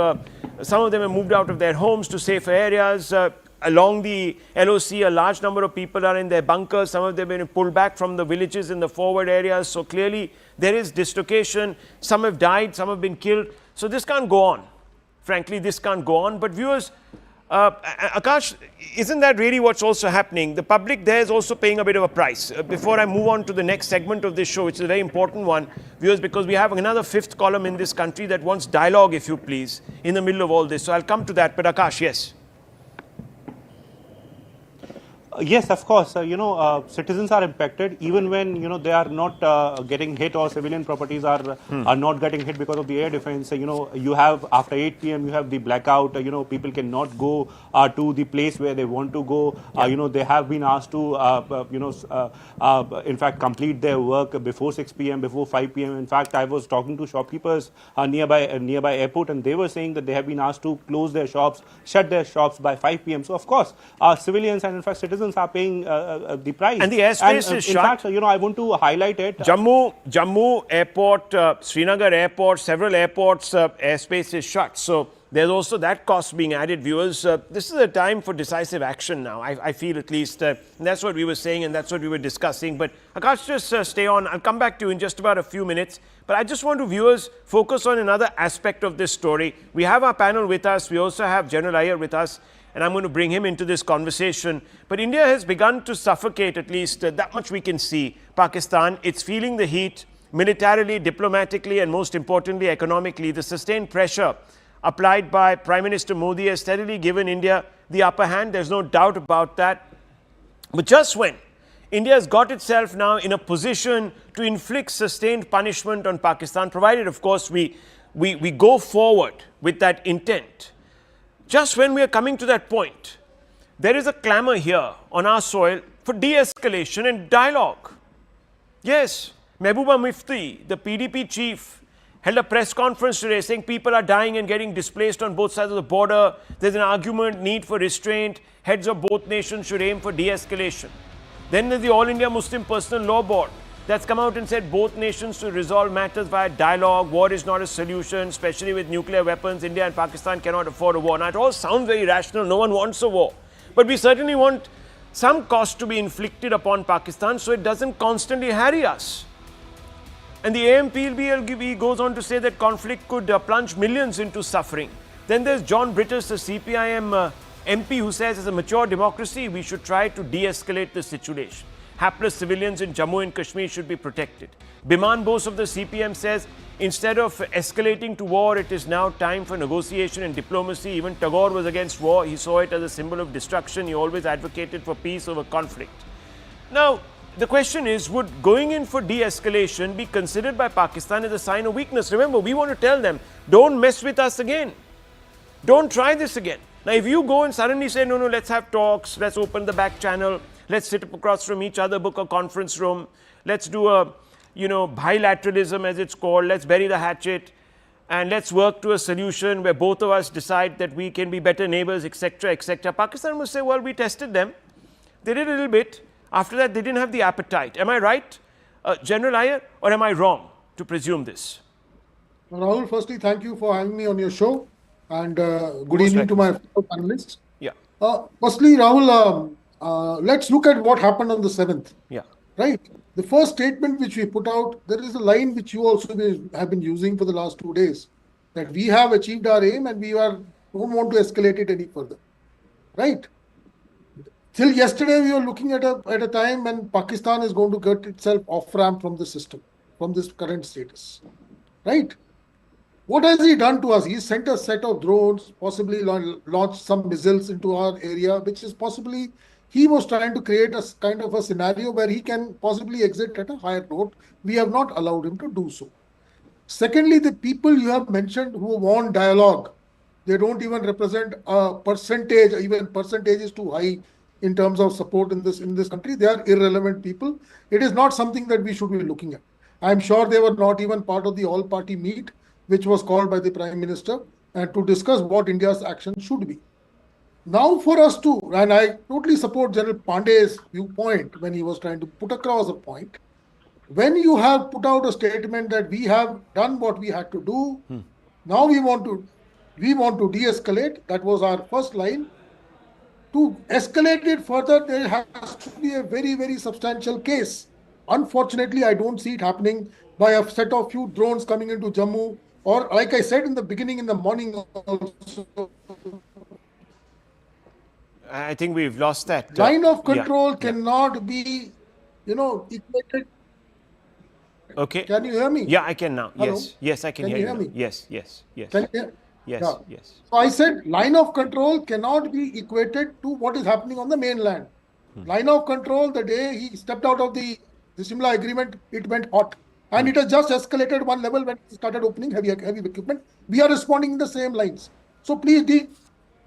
some of them have moved out of their homes to safer areas. Along the LOC, a large number of people are in their bunkers. Some of them have been pulled back from the villages in the forward areas. So clearly, there is dislocation. Some have died, some have been killed. So this can't go on. Frankly, this can't go on. But viewers, Akash, isn't that really what's also happening? The public there is also paying a bit of a price. Before I move on to the next segment of this show, which is a very important one, viewers, because we have another 5th column in this country that wants dialogue, if you please, in the middle of all this. So I'll come to that. But Akash, yes. Yes, of course. Citizens are impacted even when, they are not getting hit, or civilian properties are not getting hit because of the air defense. You have after 8 p.m. you have the blackout. People cannot go to the place where they want to go. They have been asked to, in fact, complete their work before 6 p.m., before 5 p.m. In fact, I was talking to shopkeepers nearby airport, and they were saying that they have been asked to close their shops, shut their shops by 5 p.m. So, of course, civilians and, in fact, citizens are paying the price. And the airspace is shut. In fact, I want to highlight it. Jammu airport, Srinagar airport, several airports, airspace is shut. So there's also that cost being added, viewers. This is a time for decisive action now, I feel at least. And that's what we were saying, and that's what we were discussing. But Akash, just stay on. I'll come back to you in just about a few minutes. But I just want to, viewers, focus on another aspect of this story. We have our panel with us. We also have General Iyer with us, and I'm going to bring him into this conversation. But India has begun to suffocate, at least that much we can see. Pakistan, it's feeling the heat militarily, diplomatically, and most importantly, economically. The sustained pressure applied by Prime Minister Modi has steadily given India the upper hand. There's no doubt about that. But just when India has got itself now in a position to inflict sustained punishment on Pakistan, provided, of course, we go forward with that intent. Just when we are coming to that point, there is a clamor here on our soil for de-escalation and dialogue. Yes, Mehbooba Mufti, the PDP chief, held a press conference today saying people are dying and getting displaced on both sides of the border. There's an argument, need for restraint. Heads of both nations should aim for de-escalation. Then there's the All India Muslim Personal Law Board that's come out and said both nations should resolve matters via dialogue. War is not a solution, especially with nuclear weapons. India and Pakistan cannot afford a war. Now, it all sounds very rational. No one wants a war. But we certainly want some cost to be inflicted upon Pakistan so it doesn't constantly harry us. And the AMPLB goes on to say that conflict could plunge millions into suffering. Then there's John Brittus, the CPIM MP, who says as a mature democracy, we should try to de-escalate the situation. Hapless civilians in Jammu and Kashmir should be protected. Biman Bose of the CPM says, instead of escalating to war, it is now time for negotiation and diplomacy. Even Tagore was against war. He saw it as a symbol of destruction. He always advocated for peace over conflict. Now, the question is, would going in for de-escalation be considered by Pakistan as a sign of weakness? Remember, we want to tell them, don't mess with us again. Don't try this again. Now, if you go and suddenly say, no, let's have talks, let's open the back channel, let's sit across from each other, book a conference room, let's do a, bilateralism as it's called, let's bury the hatchet, and let's work to a solution where both of us decide that we can be better neighbors, etc., etc. Pakistan will say, well, we tested them. They did a little bit. After that, they didn't have the appetite. Am I right, General Iyer, or am I wrong to presume this? Rahul, firstly, thank you for having me on your show, and good evening to my fellow panelists. Yeah. Firstly, Rahul, let's look at what happened on the 7th. Yeah. Right. The first statement which we put out, there is a line which you also have been using for the last 2 days, that we have achieved our aim and don't want to escalate it any further. Right. Till yesterday, we were looking at a time when Pakistan is going to get itself off-ramp from the system, from this current status. Right. What has he done to us? He sent a set of drones, possibly launched some missiles into our area, which is possibly, he was trying to create a kind of a scenario where he can possibly exit at a higher note. We have not allowed him to do so. Secondly, the people you have mentioned who want dialogue, they don't even represent a percentage, even percentage is too high in terms of support in this country. They are irrelevant people. It is not something that we should be looking at. I'm sure they were not even part of the all-party meet, which was called by the Prime Minister, and to discuss what India's action should be. Now for us to, and I totally support General Pandey's viewpoint when he was trying to put across a point, when you have put out a statement that we have done what we had to do, now we want to de-escalate, that was our first line. To escalate it further, there has to be a very, very substantial case. Unfortunately, I don't see it happening by a set of few drones coming into Jammu, or like I said in the beginning, in the morning also. I think we've lost that. Line of control cannot be, equated. Okay. Can you hear me? Yeah, I can now. Hello? Yes, I can hear you. Me? Yes. Can you hear? Yes. So I said line of control cannot be equated to what is happening on the mainland. Line of control, the day he stepped out of the Simla agreement, it went hot. And it has just escalated one level when he started opening heavy equipment. We are responding in the same lines. So please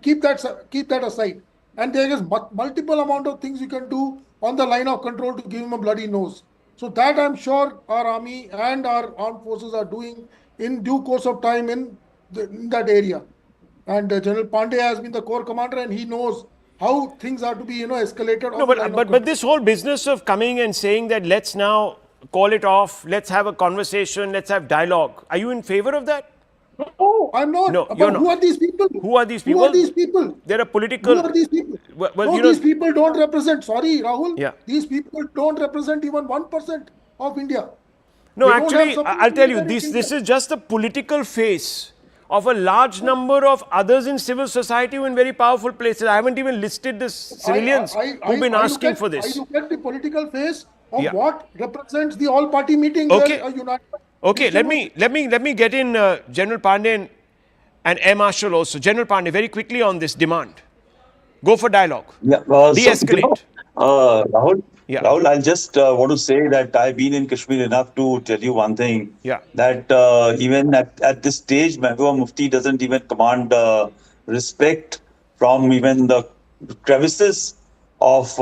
keep that aside. And there is multiple amount of things you can do on the line of control to give him a bloody nose. So that I'm sure our army and our armed forces are doing in due course of time in that area. And General Pandey has been the corps commander, and he knows how things are to be, escalated. No, but this whole business of coming and saying that let's now call it off, let's have a conversation, let's have dialogue. Are you in favor of that? No, I'm not. No, but you're not. Who are these people? Who are these people? Who are these people? They're a political... Who are these people? Well, these people don't represent, sorry, Rahul. Yeah. These people don't represent even 1% of India. No, actually, I'll tell you, this is just the political face of a large number of others in civil society who in very powerful places. I haven't even listed the civilians who've been asking for this. I look at the political face of what represents the all-party meeting. Okay. Okay, let me get in General Pandey and Air Marshal also. General Pandey, very quickly on this demand. Go for dialogue. Yeah, de-escalate. Rahul, Yeah. Rahul, I'll just want to say that I've been in Kashmir enough to tell you one thing. Yeah. That even at this stage, Mehbooba Mufti doesn't even command respect from even the crevices of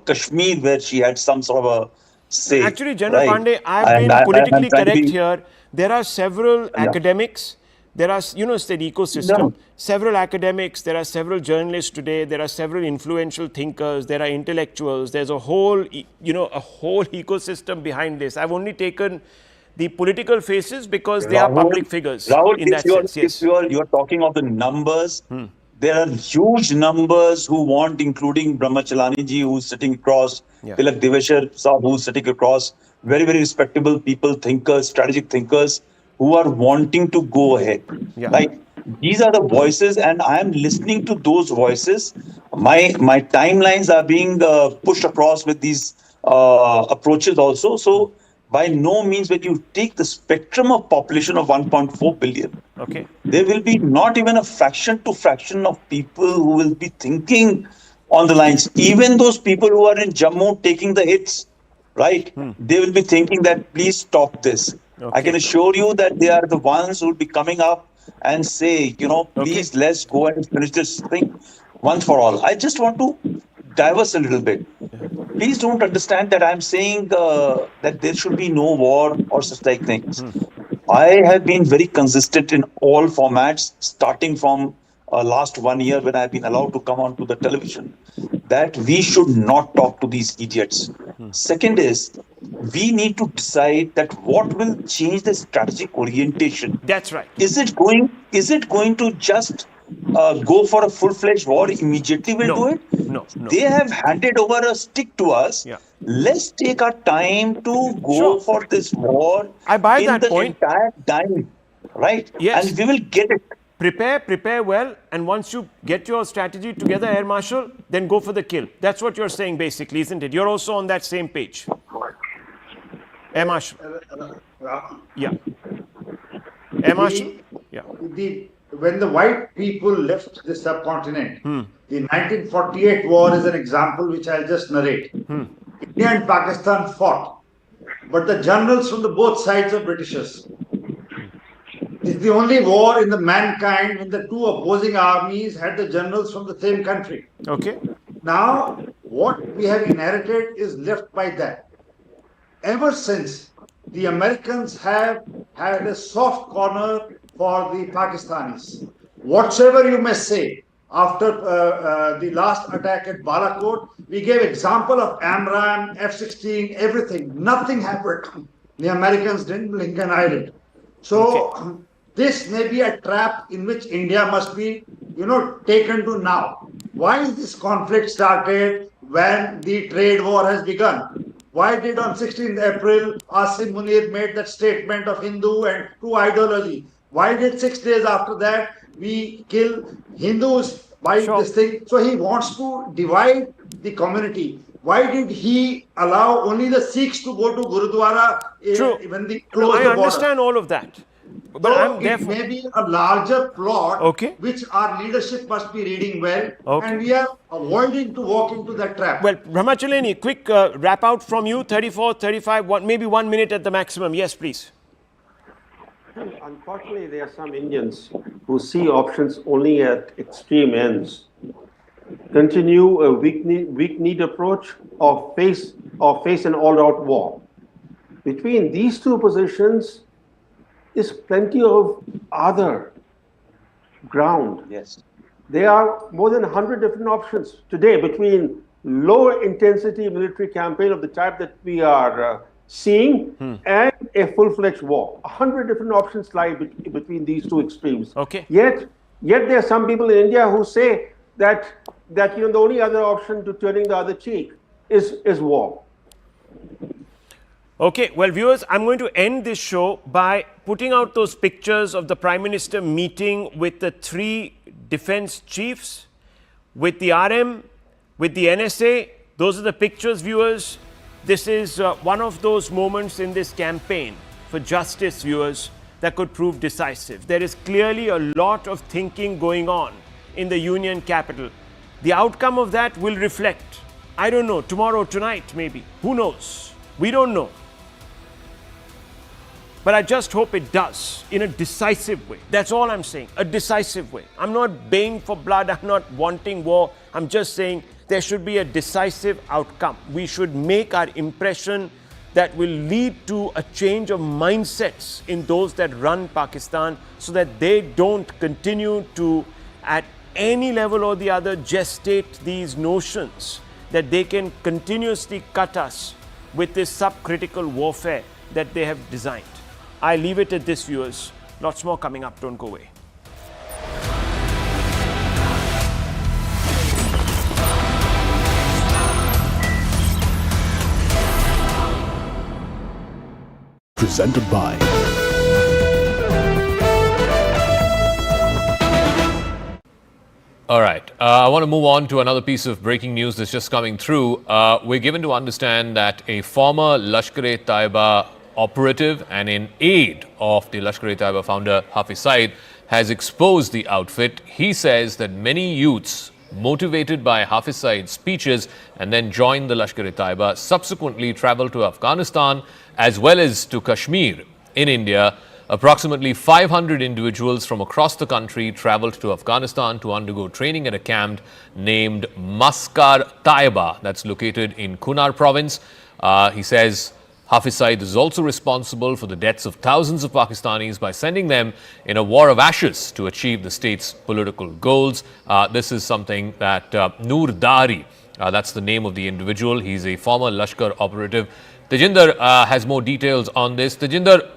Kashmir, where she had some sort of a say. Actually, General right? Pandey, I've And been politically I'm trying to correct be, here. There are several academics. There are, it's an ecosystem. No. Several academics. There are several journalists today. There are several influential thinkers. There are intellectuals. There's a whole, a whole ecosystem behind this. I've only taken the political faces because they are public figures. Rahul, in that sense, yes. if you're talking of the numbers, there are huge numbers who want, including Brahmachalani ji, who's sitting across, Tilak Deveshar Saab, who's sitting across, very, very respectable people, thinkers, strategic thinkers, who are wanting to go ahead. Right? These are the voices, and I am listening to those voices. My timelines are being pushed across with these approaches also. So, by no means, when you take the spectrum of population of 1.4 billion, there will be not even a fraction to fraction of people who will be thinking on the lines. Even those people who are in Jammu taking the hits, right? They will be thinking that please stop this. I can assure you that they are the ones who will be coming up and say, please let's go and finish this thing once for all. I just want to diverse a little bit. Please don't understand that I'm saying that there should be no war or such like things. I have been very consistent in all formats, starting from last 1 year when I've been allowed to come onto the television, that we should not talk to these idiots. Second is, we need to decide that what will change the strategic orientation. That's right. Is it going to just go for a full-fledged war immediately? We'll do it. No. They have handed over a stick to us. Let's take our time to go for this war. I buy in that the point. Entire time, right? Yes. And we will get it. Prepare well, and once you get your strategy together, Air Marshal, then go for the kill. That's what you're saying, basically, isn't it? You're also on that same page. Air Marshal. Yeah. Air Marshal? Yeah. When the white people left the subcontinent, the 1948 war is an example which I'll just narrate. India and Pakistan fought, but the generals from the both sides of Britishers. It's the only war in the mankind when the two opposing armies had the generals from the same country. Okay. Now, what we have inherited is left by that. Ever since, the Americans have had a soft corner for the Pakistanis. Whatsoever you may say, after the last attack at Balakot, we gave example of AMRAAM, F-16, everything. Nothing happened. The Americans didn't, Lincoln I did. So, this may be a trap in which India must be, taken to now. Why is this conflict started when the trade war has begun? Why did on 16th April, Asim Munir made that statement of Hindu and true ideology? Why did 6 days after that we kill Hindus by this thing? So he wants to divide the community. Why did he allow only the Sikhs to go to Gurudwara when they closed the border? I understand all of that. But so it may be a larger plot which our leadership must be reading well, and we are avoiding to walk into that trap. Well, Brahmachalani, quick wrap out from you, 34, 35, maybe 1 minute at the maximum. Yes, please. Unfortunately, there are some Indians who see options only at extreme ends. Continue a weak-kneed approach or face an all-out war. Between these two positions is plenty of other ground. Yes. There are more than 100 different options today between lower intensity military campaign of the type that we are seeing and a full-fledged war. 100 different options lie between these two extremes. Yet there are some people in India who say that the only other option to turning the other cheek is war. Okay, well, viewers, I'm going to end this show by putting out those pictures of the Prime Minister meeting with the 3 defense chiefs, with the RM, with the NSA. Those are the pictures, viewers. This is one of those moments in this campaign for justice, viewers, that could prove decisive. There is clearly a lot of thinking going on in the Union capital. The outcome of that will reflect I don't know, tomorrow, tonight, maybe. Who knows? We don't know. But I just hope it does in a decisive way. That's all I'm saying, a decisive way. I'm not baying for blood, I'm not wanting war. I'm just saying there should be a decisive outcome. We should make our impression that will lead to a change of mindsets in those that run Pakistan so that they don't continue to, at any level or the other, gestate these notions that they can continuously cut us with this subcritical warfare that they have designed. I leave it at this, viewers. Lots more coming up. Don't go away. Presented by All right. I want to move on to another piece of breaking news that's just coming through. We're given to understand that a former Lashkar-e-Taiba operative and in aid of the Lashkar-e-Taiba founder Hafiz Saeed has exposed the outfit. He says that many youths motivated by Hafiz Saeed's speeches and then joined the Lashkar-e-Taiba subsequently traveled to Afghanistan as well as to Kashmir in India. Approximately 500 individuals from across the country traveled to Afghanistan to undergo training at a camp named Maskar Taiba that's located in Kunar province. He says Hafiz Saeed is also responsible for the deaths of thousands of Pakistanis by sending them in a war of ashes to achieve the state's political goals. This is something that Noor Dari, that's the name of the individual. He's a former Lashkar operative. Tejinder has more details on this. Tejinder,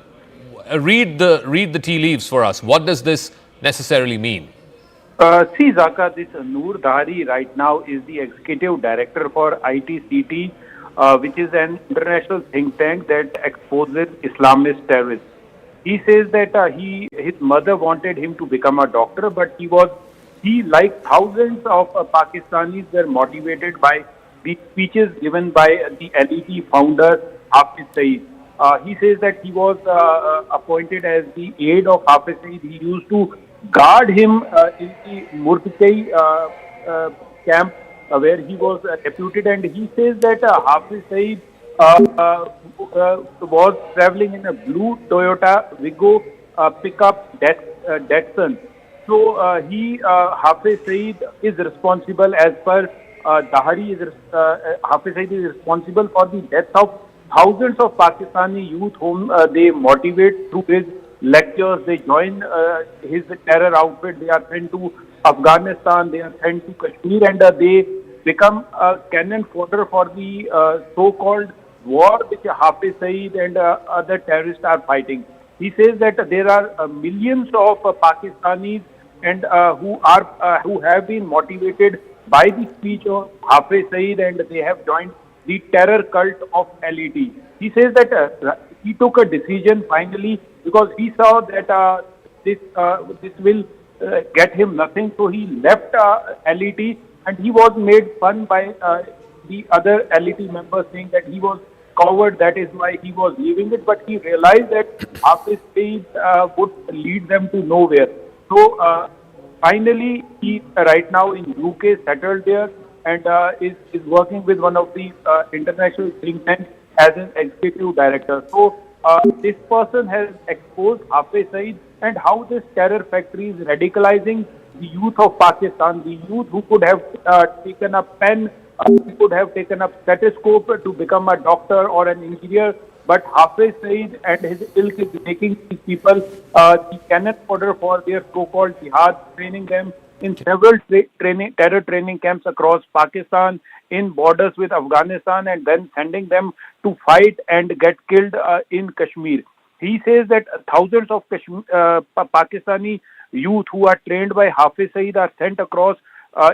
read the tea leaves for us. What does this necessarily mean? See, Zaka, this Noor Dari right now is the executive director for ITCT, which is an international think tank that exposes Islamist terrorists. He says that his mother wanted him to become a doctor, but he like thousands of Pakistanis were motivated by the speeches given by the LET founder Hafiz Saeed. He says that he was appointed as the aide of Hafiz Saeed. He used to guard him in the Murtkai camp where he was deputed, and he says that Hafiz Saeed was traveling in a blue Toyota Wigo pickup Datsun. So Hafiz Saeed is responsible, as per Dahari, Hafiz Saeed is responsible for the death of thousands of Pakistani youth whom they motivate through his lectures. They join his terror outfit. They are sent to Afghanistan. They are sent to Kashmir, and they become a cannon fodder for the so-called war which Hafiz Saeed and other terrorists are fighting. He says that there are millions of Pakistanis and who have been motivated by the speech of Hafiz Saeed, and they have joined the terror cult of LET. He says that he took a decision finally because he saw that this will get him nothing. So he left LET, and he was made fun by the other LET members, saying that he was coward, that is why he was leaving it. But he realized that Hafiz Saeed would lead them to nowhere. So finally, he right now in UK, settled there, and is working with one of the international think tanks as an executive director. So this person has exposed Hafiz Saeed and how this terror factory is radicalizing the youth of Pakistan, the youth who could have taken a pen, who could have taken a stethoscope to become a doctor or an engineer. But Hafiz Saeed and his ilk is making these people the cannon fodder for their so-called jihad, training them in several terror training camps across Pakistan, in borders with Afghanistan, and then sending them to fight and get killed in Kashmir. He says that thousands of Pakistani youth who are trained by Hafiz Saeed are sent across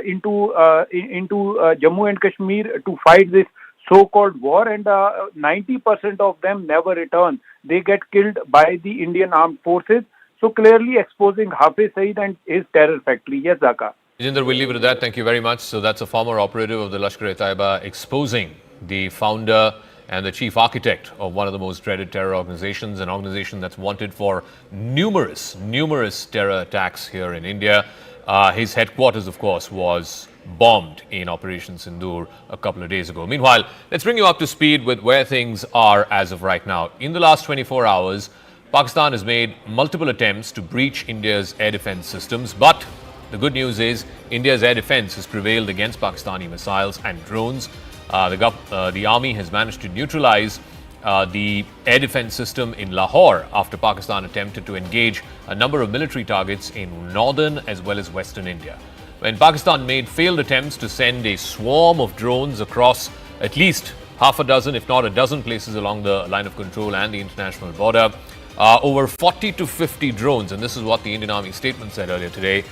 into Jammu and Kashmir to fight this so-called war, and 90% of them never return. They get killed by the Indian armed forces. So clearly exposing Hafiz Saeed and his terror factory. Yes, Zaka. Tejinder, we'll leave it at that. Thank you very much. So that's a former operative of the Lashkar-e-Taiba exposing the founder and the chief architect of one of the most dreaded terror organizations, an organization that's wanted for numerous terror attacks here in India. His headquarters, of course, was bombed in Operation Sindoor a couple of days ago. Meanwhile, let's bring you up to speed with where things are as of right now. In the last 24 hours, Pakistan has made multiple attempts to breach India's air defense systems, but the good news is India's air defense has prevailed against Pakistani missiles and drones. The army has managed to neutralize the air defense system in Lahore after Pakistan attempted to engage a number of military targets in northern as well as western India. When Pakistan made failed attempts to send a swarm of drones across at least half a dozen, if not a dozen places along the line of control and the international border, over 40 to 50 drones, and this is what the Indian Army statement said earlier today,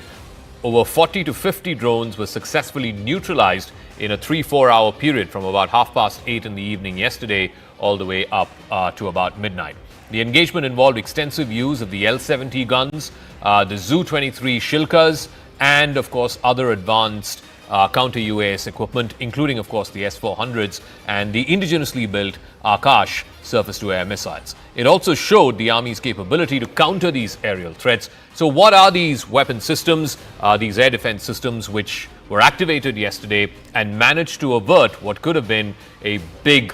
over 40 to 50 drones were successfully neutralized in a 3-4 hour period from about 8:30 in the evening yesterday all the way up to about midnight. The engagement involved extensive use of the L-70 guns, the Zu-23 Shilkas, and of course other advanced counter-UAS equipment, including of course the S-400s and the indigenously built Akash surface-to-air missiles. It also showed the Army's capability to counter these aerial threats. So what are these weapon systems, these air defense systems which were activated yesterday and managed to avert what could have been a big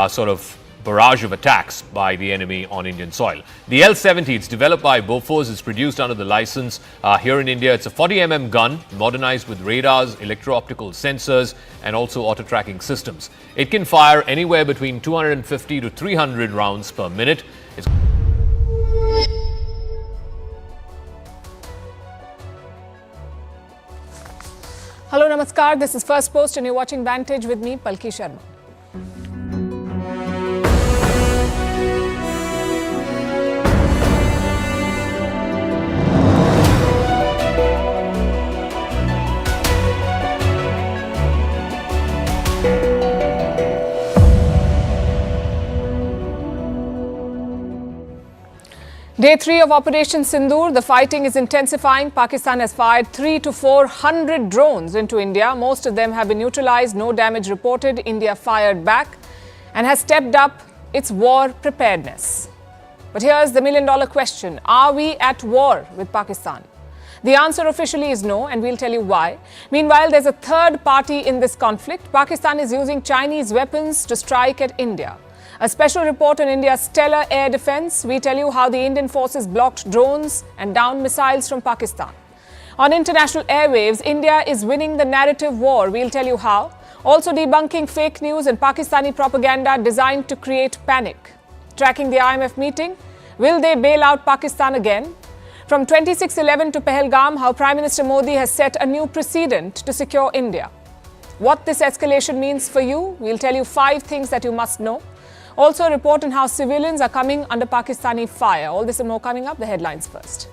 sort of barrage of attacks by the enemy on Indian soil? The L-70, it's developed by Bofors, it's produced under the license here in India. It's a 40mm gun, modernized with radars, electro-optical sensors, and also auto-tracking systems. It can fire anywhere between 250 to 300 rounds per minute. Hello, Namaskar. This is First Post and you're watching Vantage with me, Palki Sharma. Day 3 of Operation Sindoor, the fighting is intensifying. Pakistan has fired 300 to 400 drones into India. Most of them have been neutralized, no damage reported. India fired back and has stepped up its war preparedness. But here's the million-dollar question. Are we at war with Pakistan? The answer officially is no, and we'll tell you why. Meanwhile, there's a third party in this conflict. Pakistan is using Chinese weapons to strike at India. A special report on India's stellar air defense. We tell you how the Indian forces blocked drones and downed missiles from Pakistan. On international airwaves, India is winning the narrative war. We'll tell you how. Also debunking fake news and Pakistani propaganda designed to create panic. Tracking the IMF meeting. Will they bail out Pakistan again? From 26/11 to Pahalgam, how Prime Minister Modi has set a new precedent to secure India. What this escalation means for you, we'll tell you 5 things that you must know. Also a report on how civilians are coming under Pakistani fire. All this and more coming up. The headlines first.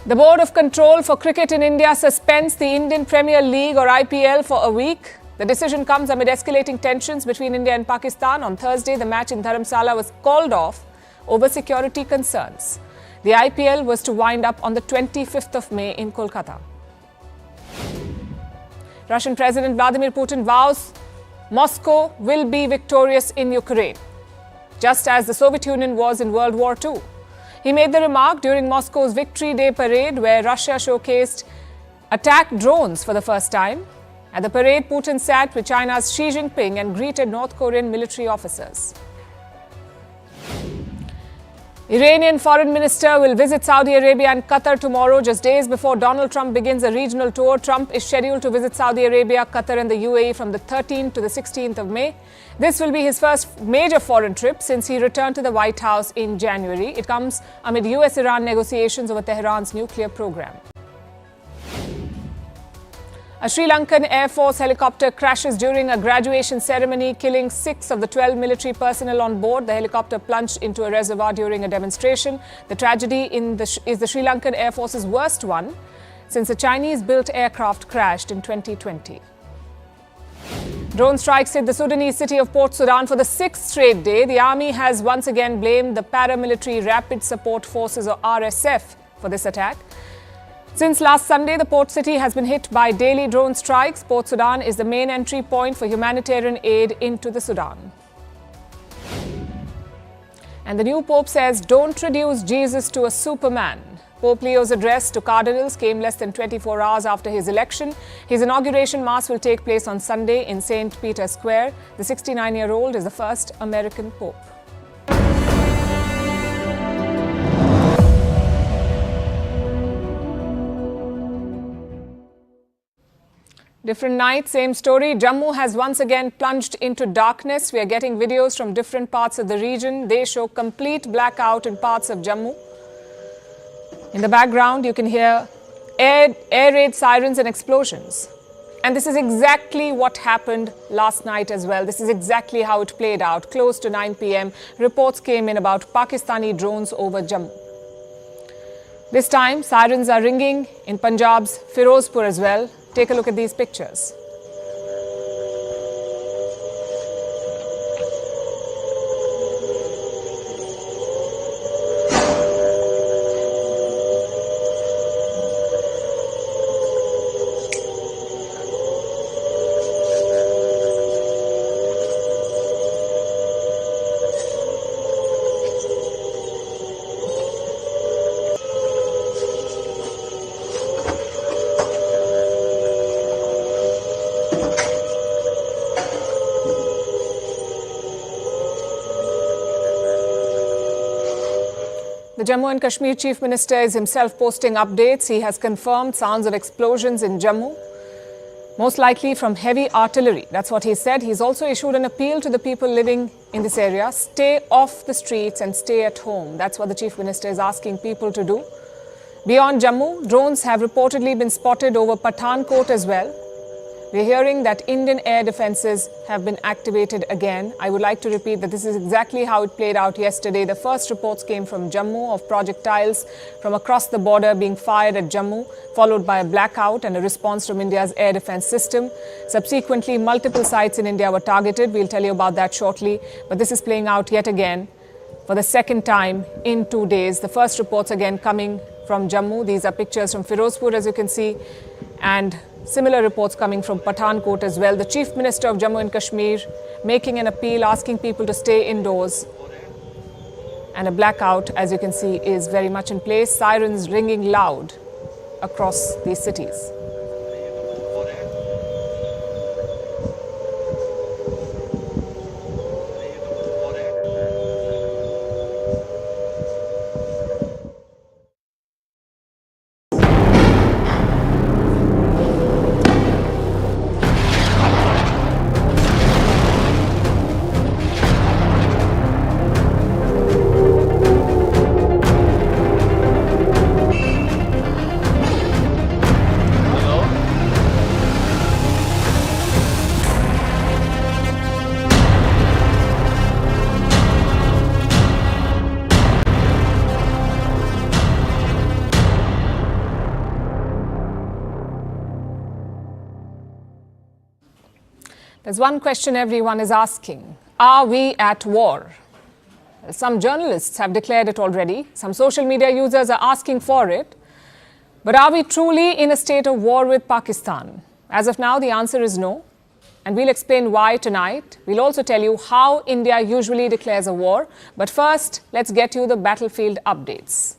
The Board of Control for Cricket in India suspends the Indian Premier League or IPL for a week. The decision comes amid escalating tensions between India and Pakistan. On Thursday, the match in Dharamsala was called off over security concerns. The IPL was to wind up on the 25th of May in Kolkata. Russian President Vladimir Putin vows Moscow will be victorious in Ukraine, just as the Soviet Union was in World War II. He made the remark during Moscow's Victory Day parade, where Russia showcased attack drones for the first time. At the parade, Putin sat with China's Xi Jinping and greeted North Korean military officers. Iranian Foreign Minister will visit Saudi Arabia and Qatar tomorrow, just days before Donald Trump begins a regional tour. Trump is scheduled to visit Saudi Arabia, Qatar and the UAE from the 13th to the 16th of May. This will be his first major foreign trip since he returned to the White House in January. It comes amid US-Iran negotiations over Tehran's nuclear program. A Sri Lankan Air Force helicopter crashes during a graduation ceremony, killing 6 of the 12 military personnel on board. The helicopter plunged into a reservoir during a demonstration. The tragedy is the Sri Lankan Air Force's worst one since a Chinese-built aircraft crashed in 2020. Drone strikes hit the Sudanese city of Port Sudan for the 6th straight day. The army has once again blamed the Paramilitary Rapid Support Forces, or RSF, for this attack. Since last Sunday, the port city has been hit by daily drone strikes. Port Sudan is the main entry point for humanitarian aid into the Sudan. And the new Pope says, don't reduce Jesus to a superman. Pope Leo's address to cardinals came less than 24 hours after his election. His inauguration mass will take place on Sunday in St. Peter's Square. The 69-year-old is the first American pope. Different night, same story. Jammu has once again plunged into darkness. We are getting videos from different parts of the region. They show complete blackout in parts of Jammu. In the background, you can hear air raid sirens and explosions. And this is exactly what happened last night as well. This is exactly how it played out. Close to 9 p.m., reports came in about Pakistani drones over Jammu. This time, sirens are ringing in Punjab's Firozpur as well. Take a look at these pictures. The Jammu and Kashmir Chief Minister is himself posting updates. He has confirmed sounds of explosions in Jammu, most likely from heavy artillery. That's what he said. He's also issued an appeal to the people living in this area. Stay off the streets and stay at home. That's what the Chief Minister is asking people to do. Beyond Jammu, drones have reportedly been spotted over Pathankot as well. We're hearing that Indian air defenses have been activated again. I would like to repeat that this is exactly how it played out yesterday. The first reports came from Jammu of projectiles from across the border being fired at Jammu, followed by a blackout and a response from India's air defense system. Subsequently, multiple sites in India were targeted. We'll tell you about that shortly. But this is playing out yet again for the second time in 2 days. The first reports again coming from Jammu. These are pictures from Firozpur, as you can see, and similar reports coming from Pathankot as well. The Chief Minister of Jammu and Kashmir making an appeal, asking people to stay indoors. And a blackout, as you can see, is very much in place. Sirens ringing loud across these cities. There's one question everyone is asking. Are we at war? Some journalists have declared it already. Some social media users are asking for it. But are we truly in a state of war with Pakistan? As of now, the answer is no. And we'll explain why tonight. We'll also tell you how India usually declares a war. But first, let's get you the battlefield updates.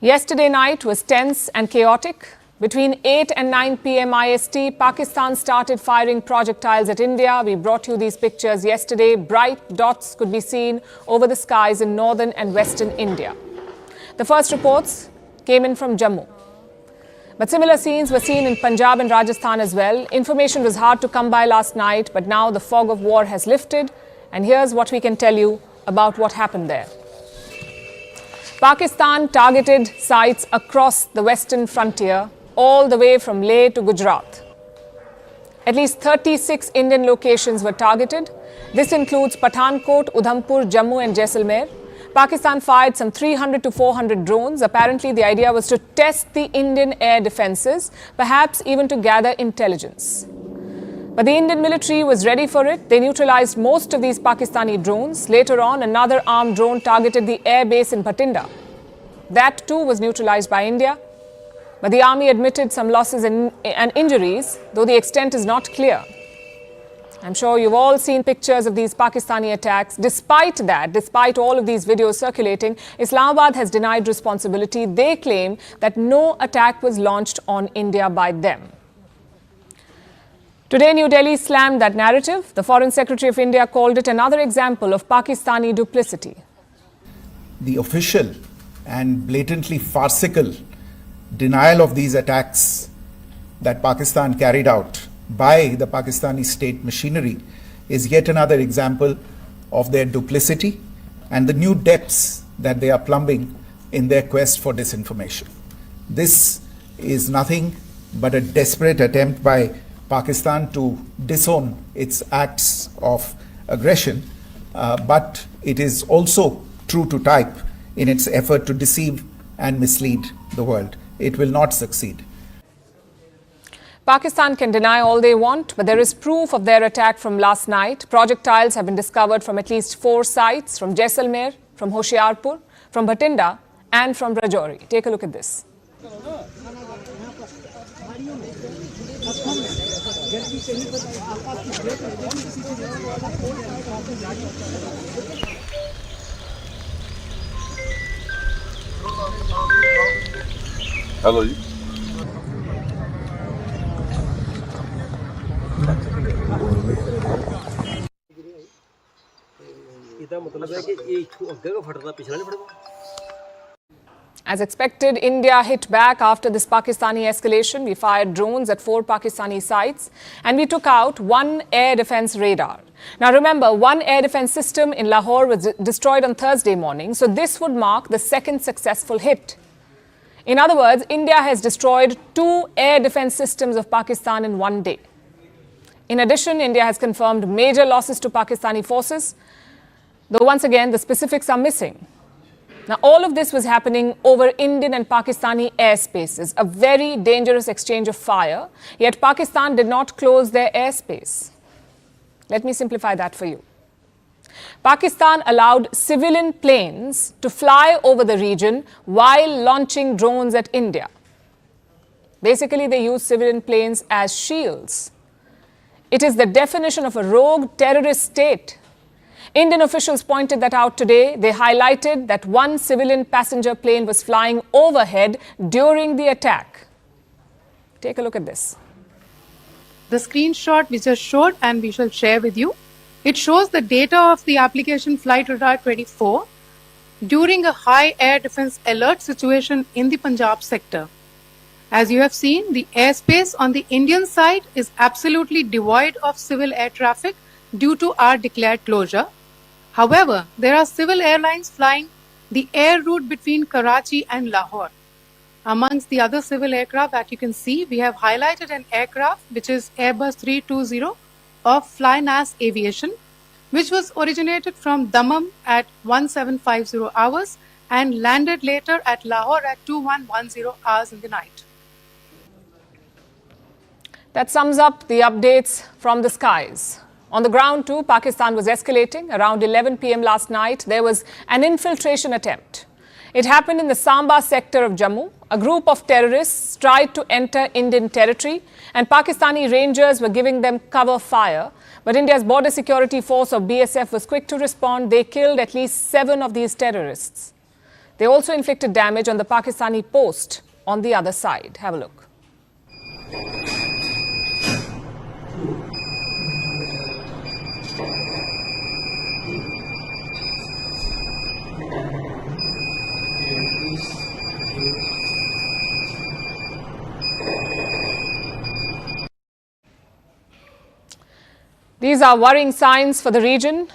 Yesterday night was tense and chaotic. Between 8 and 9 p.m. IST, Pakistan started firing projectiles at India. We brought you these pictures yesterday. Bright dots could be seen over the skies in northern and western India. The first reports came in from Jammu. But similar scenes were seen in Punjab and Rajasthan as well. Information was hard to come by last night, but now the fog of war has lifted. And here's what we can tell you about what happened there. Pakistan targeted sites across the western frontier, all the way from Leh to Gujarat. At least 36 Indian locations were targeted. This includes Pathankot, Udhampur, Jammu and Jaisalmer. Pakistan fired some 300 to 400 drones. Apparently, the idea was to test the Indian air defenses, perhaps even to gather intelligence. But the Indian military was ready for it. They neutralized most of these Pakistani drones. Later on, another armed drone targeted the air base in Patinda. That too was neutralized by India. But the army admitted some losses and injuries, though the extent is not clear. I'm sure you've all seen pictures of these Pakistani attacks. Despite that, despite all of these videos circulating, Islamabad has denied responsibility. They claim that no attack was launched on India by them. Today, New Delhi slammed that narrative. The Foreign Secretary of India called it another example of Pakistani duplicity. The official and blatantly farcical denial of these attacks that Pakistan carried out by the Pakistani state machinery is yet another example of their duplicity and the new depths that they are plumbing in their quest for disinformation. This is nothing but a desperate attempt by Pakistan to disown its acts of aggression, but it is also true to type in its effort to deceive and mislead the world. It will not succeed. Pakistan can deny all they want, but there is proof of their attack from last night. Projectiles have been discovered from at least 4 sites, from Jaisalmer, from Hoshiarpur, from Bhatinda and from Rajouri. Take a look at this. Hello. As expected, India hit back after this Pakistani escalation. We fired drones at 4 Pakistani sites and we took out 1 air defense radar. Now remember, 1 air defense system in Lahore was destroyed on Thursday morning, so this would mark the 2nd successful hit. In other words, India has destroyed 2 air defense systems of Pakistan in 1 day. In addition, India has confirmed major losses to Pakistani forces, though once again the specifics are missing. Now, all of this was happening over Indian and Pakistani airspaces, a very dangerous exchange of fire, yet Pakistan did not close their airspace. Let me simplify that for you. Pakistan allowed civilian planes to fly over the region while launching drones at India. Basically, they used civilian planes as shields. It is the definition of a rogue terrorist state. Indian officials pointed that out today. They highlighted that 1 civilian passenger plane was flying overhead during the attack. Take a look at this. The screenshot we just showed and we shall share with you. It shows the data of the application Flight Radar 24 during a high air defense alert situation in the Punjab sector. As you have seen, the airspace on the Indian side is absolutely devoid of civil air traffic due to our declared closure. However, there are civil airlines flying the air route between Karachi and Lahore. Amongst the other civil aircraft that you can see, we have highlighted an aircraft which is Airbus 320 of Flynas Aviation, which was originated from Dammam at 1750 hours and landed later at Lahore at 2110 hours in the night. That sums up the updates from the skies. On the ground too, Pakistan was escalating. Around 11 p.m. last night, there was an infiltration attempt. It happened in the Samba sector of Jammu. A group of terrorists tried to enter Indian territory and Pakistani rangers were giving them cover fire. But India's border security force of BSF was quick to respond. They killed at least 7 of these terrorists. They also inflicted damage on the Pakistani post on the other side. Have a look. These are worrying signs for the region.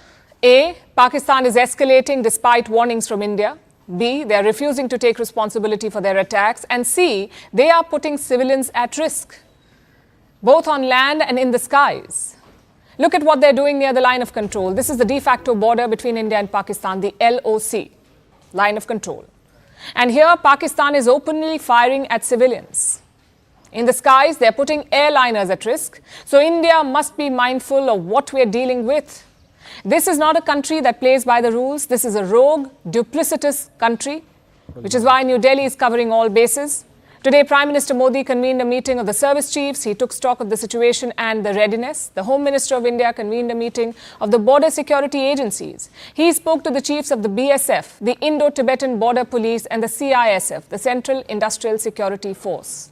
A, Pakistan is escalating despite warnings from India. B, they are refusing to take responsibility for their attacks. And C, they are putting civilians at risk, both on land and in the skies. Look at what they're doing near the line of control. This is the de facto border between India and Pakistan, the LOC, line of control. And here, Pakistan is openly firing at civilians. In the skies, they're putting airliners at risk. So India must be mindful of what we're dealing with. This is not a country that plays by the rules. This is a rogue, duplicitous country, which is why New Delhi is covering all bases. Today, Prime Minister Modi convened a meeting of the service chiefs. He took stock of the situation and the readiness. The Home Minister of India convened a meeting of the border security agencies. He spoke to the chiefs of the BSF, the Indo-Tibetan Border Police, and the CISF, the Central Industrial Security Force.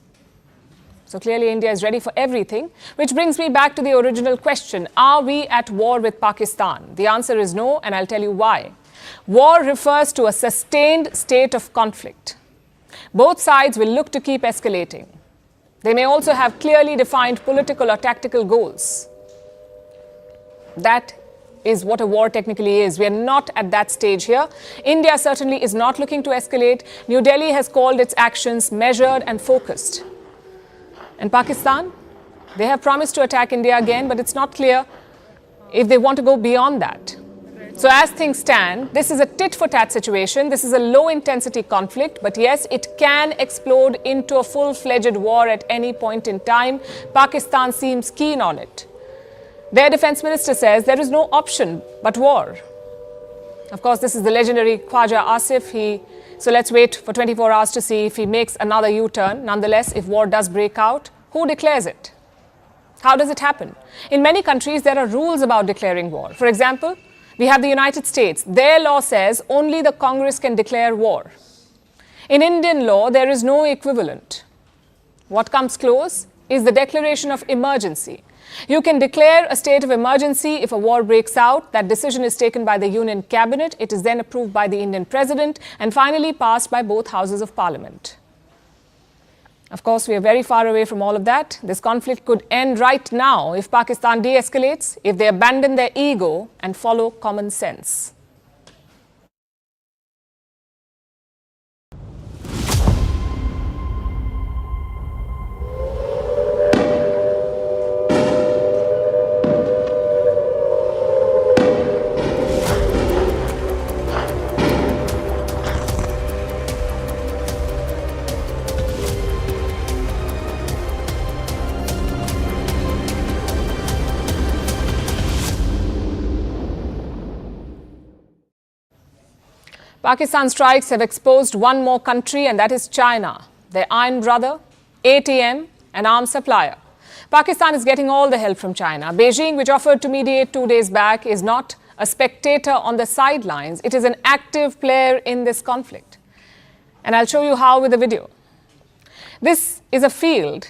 So clearly, India is ready for everything, which brings me back to the original question. Are we at war with Pakistan? The answer is no, and I'll tell you why. War refers to a sustained state of conflict. Both sides will look to keep escalating. They may also have clearly defined political or tactical goals. That is what a war technically is. We are not at that stage here. India certainly is not looking to escalate. New Delhi has called its actions measured and focused. And Pakistan, they have promised to attack India again, but it's not clear if they want to go beyond that. So as things stand, this is a tit-for-tat situation. This is a low-intensity conflict, but yes, it can explode into a full-fledged war at any point in time. Pakistan seems keen on it. Their defense minister says there is no option but war. Of course, this is the legendary Khwaja Asif. So let's wait for 24 hours to see if he makes another U-turn. Nonetheless, if war does break out, who declares it? How does it happen? In many countries, there are rules about declaring war. For example, we have the United States. Their law says only the Congress can declare war. In Indian law, there is no equivalent. What comes close is the declaration of emergency. You can declare a state of emergency if a war breaks out. That decision is taken by the Union Cabinet. It is then approved by the Indian President and finally passed by both houses of Parliament. Of course, we are very far away from all of that. This conflict could end right now if Pakistan de-escalates, if they abandon their ego and follow common sense. Pakistan strikes have exposed one more country, and that is China, their iron brother, ATM, and arms supplier. Pakistan is getting all the help from China. Beijing, which offered to mediate 2 days back, is not a spectator on the sidelines. It is an active player in this conflict. And I'll show you how with a video. This is a field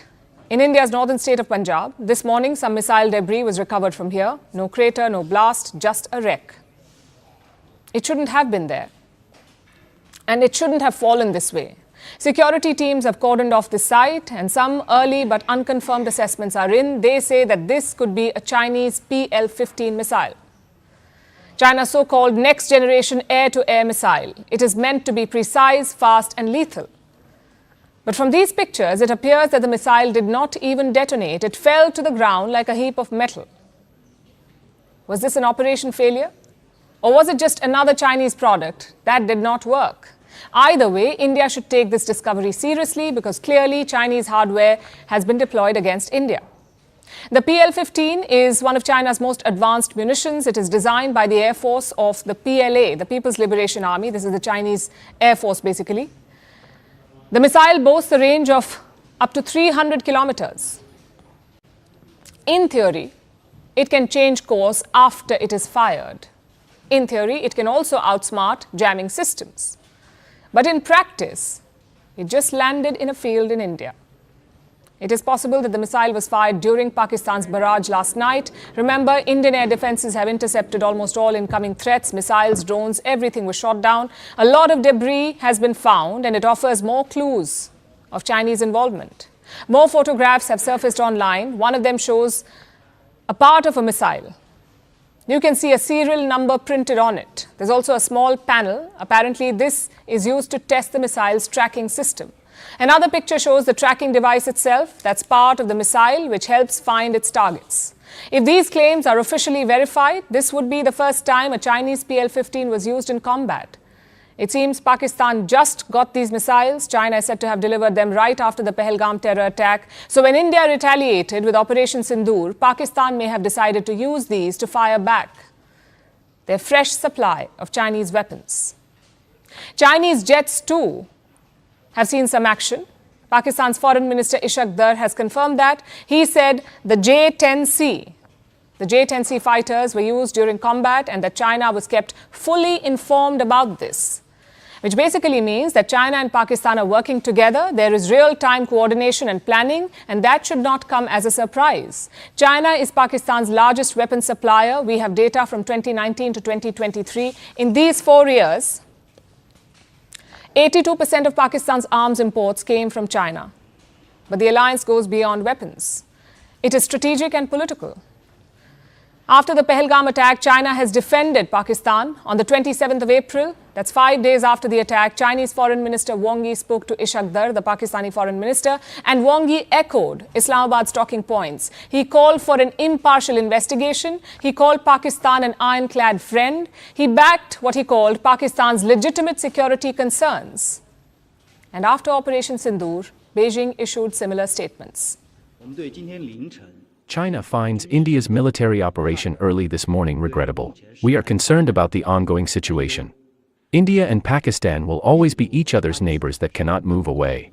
in India's northern state of Punjab. This morning, some missile debris was recovered from here. No crater, no blast, just a wreck. It shouldn't have been there. And it shouldn't have fallen this way. Security teams have cordoned off the site, and some early but unconfirmed assessments are in. They say that this could be a Chinese PL-15 missile. China's so-called next-generation air-to-air missile. It is meant to be precise, fast, and lethal. But from these pictures, it appears that the missile did not even detonate. It fell to the ground like a heap of metal. Was this an operation failure? Or was it just another Chinese product that did not work? Either way, India should take this discovery seriously because clearly Chinese hardware has been deployed against India. The PL-15 is one of China's most advanced munitions. It is designed by the Air Force of the PLA, the People's Liberation Army. This is the Chinese Air Force, basically. The missile boasts a range of up to 300 kilometers. In theory, it can change course after it is fired. In theory, it can also outsmart jamming systems. But in practice, it just landed in a field in India. It is possible that the missile was fired during Pakistan's barrage last night. Remember, Indian air defenses have intercepted almost all incoming threats, missiles, drones, everything was shot down. A lot of debris has been found, and it offers more clues of Chinese involvement. More photographs have surfaced online. One of them shows a part of a missile. You can see a serial number printed on it. There's also a small panel. Apparently, this is used to test the missile's tracking system. Another picture shows the tracking device itself. That's part of the missile, which helps find its targets. If these claims are officially verified, this would be the first time a Chinese PL-15 was used in combat. It seems Pakistan just got these missiles. China is said to have delivered them right after the Pahalgam terror attack. So when India retaliated with Operation Sindoor, Pakistan may have decided to use these to fire back their fresh supply of Chinese weapons. Chinese jets, too, have seen some action. Pakistan's Foreign Minister Ishaq Dar has confirmed that. He said the J-10C fighters were used during combat and that China was kept fully informed about this, which basically means that China and Pakistan are working together. There is real-time coordination and planning, and that should not come as a surprise. China is Pakistan's largest weapons supplier. We have data from 2019 to 2023. In these 4 years, 82% of Pakistan's arms imports came from China. But the alliance goes beyond weapons. It is strategic and political. After the Pahalgam attack, China has defended Pakistan. On the 27th of April, that's 5 days after the attack, Chinese Foreign Minister Wang Yi spoke to Ishaq Dar, the Pakistani Foreign Minister, and Wang Yi echoed Islamabad's talking points. He called for an impartial investigation. He called Pakistan an ironclad friend. He backed what he called Pakistan's legitimate security concerns. And after Operation Sindoor, Beijing issued similar statements. China finds India's military operation early this morning regrettable. We are concerned about the ongoing situation. India and Pakistan will always be each other's neighbors that cannot move away.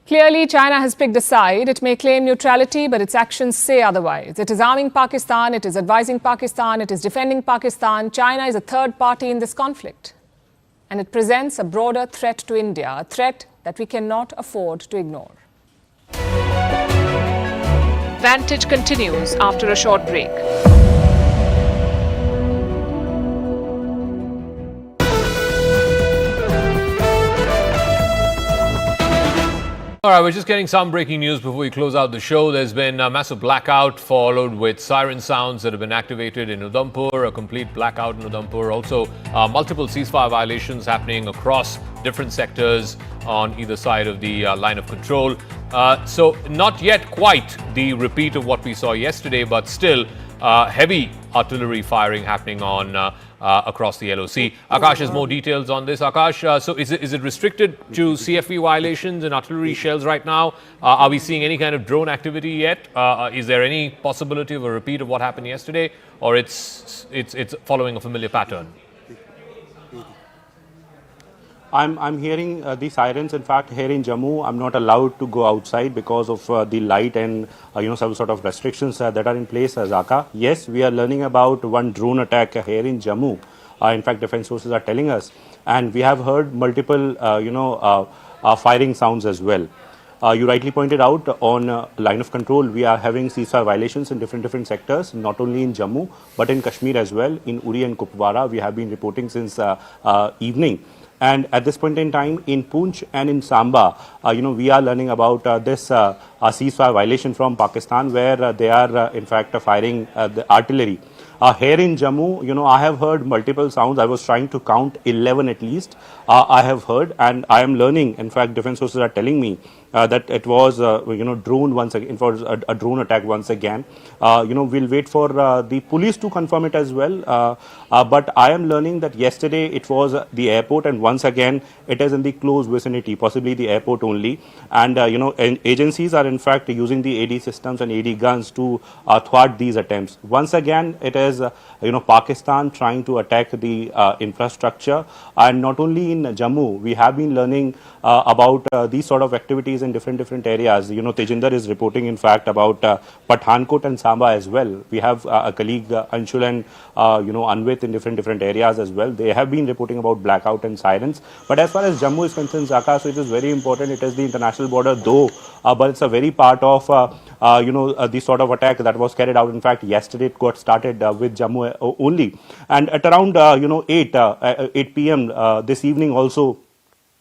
Clearly, China has picked a side. It may claim neutrality, but its actions say otherwise. It is arming Pakistan, it is advising Pakistan, it is defending Pakistan. China is a third party in this conflict. And it presents a broader threat to India, a threat that we cannot afford to ignore. Vantage continues after a short break. All right, we're just getting some breaking news before we close out the show. There's been a massive blackout followed with siren sounds that have been activated in Udhampur, a complete blackout in Udhampur. Also, multiple ceasefire violations happening across different sectors on either side of the line of control. So not yet quite the repeat of what we saw yesterday, but still heavy artillery firing happening on across the LOC. Akash has more details on this. Akash, so is it restricted to CFV violations and artillery shells right now? Are we seeing any kind of drone activity yet? Is there any possibility of a repeat of what happened yesterday, or it's following a familiar pattern? I'm hearing the sirens. In fact, here in Jammu, I'm not allowed to go outside because of the light and some sort of restrictions that are in place. Zaka, yes, we are learning about one drone attack here in Jammu. In fact, defense sources are telling us, and we have heard multiple firing sounds as well. You rightly pointed out on line of control, we are having ceasefire violations in different sectors, not only in Jammu but in Kashmir as well. In Uri and Kupwara, we have been reporting since evening. And at this point in time, in Poonch and in Samba, we are learning about this ceasefire violation from Pakistan, where they are in fact firing the artillery. Here in Jammu, I have heard multiple sounds. I was trying to count 11 at least. I have heard, and I am learning. In fact, defense sources are telling me that it was, drone once again. It was a drone attack once again. We'll wait for the police to confirm it as well. But I am learning that yesterday it was the airport, and once again it is in the close vicinity, possibly the airport only. And and agencies are in fact using the AD systems and AD guns to thwart these attempts. Once again, it is Pakistan trying to attack the infrastructure, and not only in Jammu. We have been learning about these sort of activities in different areas. Tejinder is reporting in fact about Pathankot and Samba as well. We have a colleague Anshul and Anvit in different areas as well. They have been reporting about blackout and sirens. But as far as Jammu is concerned, Zaka, so it is very important. It is the international border though, but it's a very part of the sort of attack that was carried out. In fact, yesterday it got started with Jammu only, and at around 8 p.m. This evening also,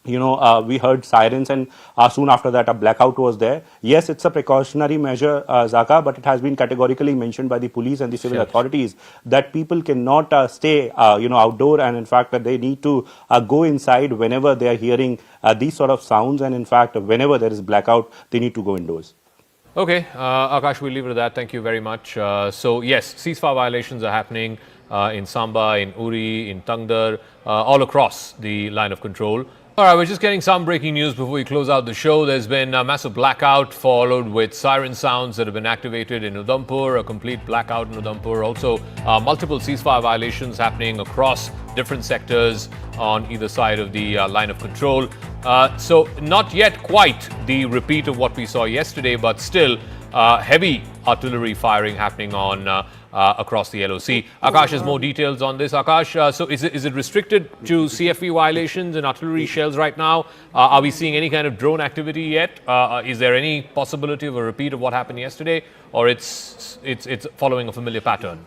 we heard sirens, and soon after that a blackout was there. Yes, it's a precautionary measure, Zaka, but it has been categorically mentioned by the police and the civil authorities that people cannot stay outdoor, and in fact that they need to go inside whenever they are hearing these sort of sounds, and in fact whenever there is blackout they need to go indoors. Okay, Akash, we'll leave it at that. Thank you very much. So yes, ceasefire violations are happening in Samba, in Uri, in Tangdar, all across the line of control. All right, we're just getting some breaking news before we close out the show. There's been a massive blackout followed with siren sounds that have been activated in Udhampur, a complete blackout in Udhampur. Also, multiple ceasefire violations happening across different sectors on either side of the line of control. So not yet quite the repeat of what we saw yesterday, but still heavy artillery firing happening on across the LOC. Akash has more details on this. Akash, so is it restricted to CFE violations and artillery shells right now? Are we seeing any kind of drone activity yet? Is there any possibility of a repeat of what happened yesterday, or it's following a familiar pattern?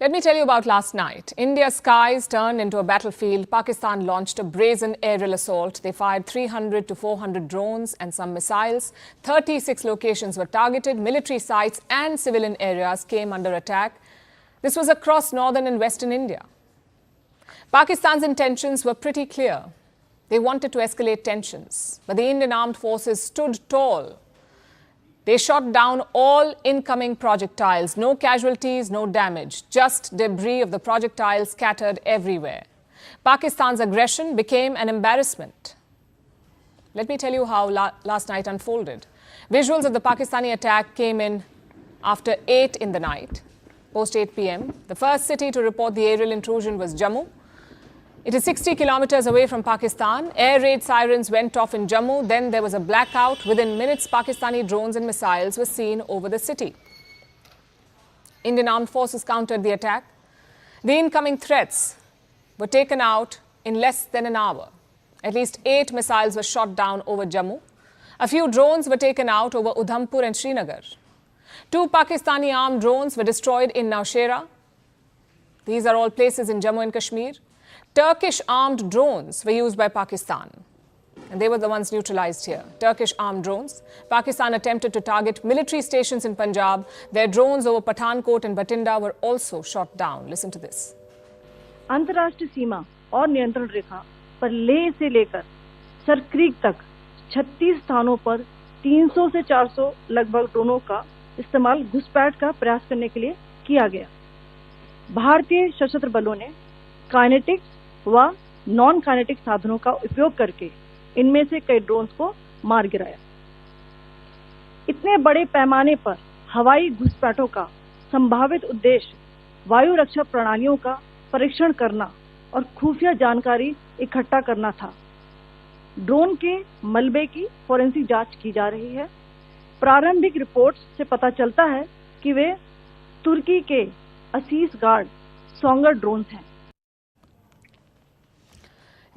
Let me tell you about last night. India's skies turned into a battlefield. Pakistan launched a brazen aerial assault. They fired 300 to 400 drones and some missiles. 36 locations were targeted. Military sites and civilian areas came under attack. This was across northern and western India. Pakistan's intentions were pretty clear. They wanted to escalate tensions, but the Indian armed forces stood tall. They shot down all incoming projectiles. No casualties, no damage. Just debris of the projectiles scattered everywhere. Pakistan's aggression became an embarrassment. Let me tell you how last night unfolded. Visuals of the Pakistani attack came in after 8 in the night, post 8 p.m. The first city to report the aerial intrusion was Jammu. It is 60 kilometers away from Pakistan. Air raid sirens went off in Jammu. Then there was a blackout. Within minutes, Pakistani drones and missiles were seen over the city. Indian armed forces countered the attack. The incoming threats were taken out in less than an hour. At least 8 missiles were shot down over Jammu. A few drones were taken out over Udhampur and Srinagar. 2 Pakistani armed drones were destroyed in Nowshera. These are all places in Jammu and Kashmir. Turkish armed drones were used by Pakistan, and they were the ones neutralized here. Turkish armed drones. Pakistan attempted to target military stations in Punjab. Their drones over Pathankot and Batinda were also shot down. Listen to this. अंतर्राष्ट्रीय सीमा और नियंत्रण रेखा पर लेह से लेकर sir creek तक 36 स्थानों पर 300 से 400 लगभग ड्रोनों का इस्तेमाल घुसपैठ का प्रयास करने के लिए किया गया। भारतीय सशस्त्र बलों ने काइनेटिक व नॉन काइनेटिक साधनों का उपयोग करके इनमें से कई ड्रोन्स को मार गिराया। इतने बड़े पैमाने पर हवाई घुसपैठों का संभावित उद्देश्य वायु रक्षा प्रणालियों का परीक्षण करना और खुफिया जानकारी इकट्ठा करना था। ड्रोन के मलबे की फोरेंसिक जांच की जा रही है। प्रारंभिक रिपोर्ट्स से पता चलता है कि वे तुर्की के असीस गार्ड सोंगर ड्रोन्स हैं।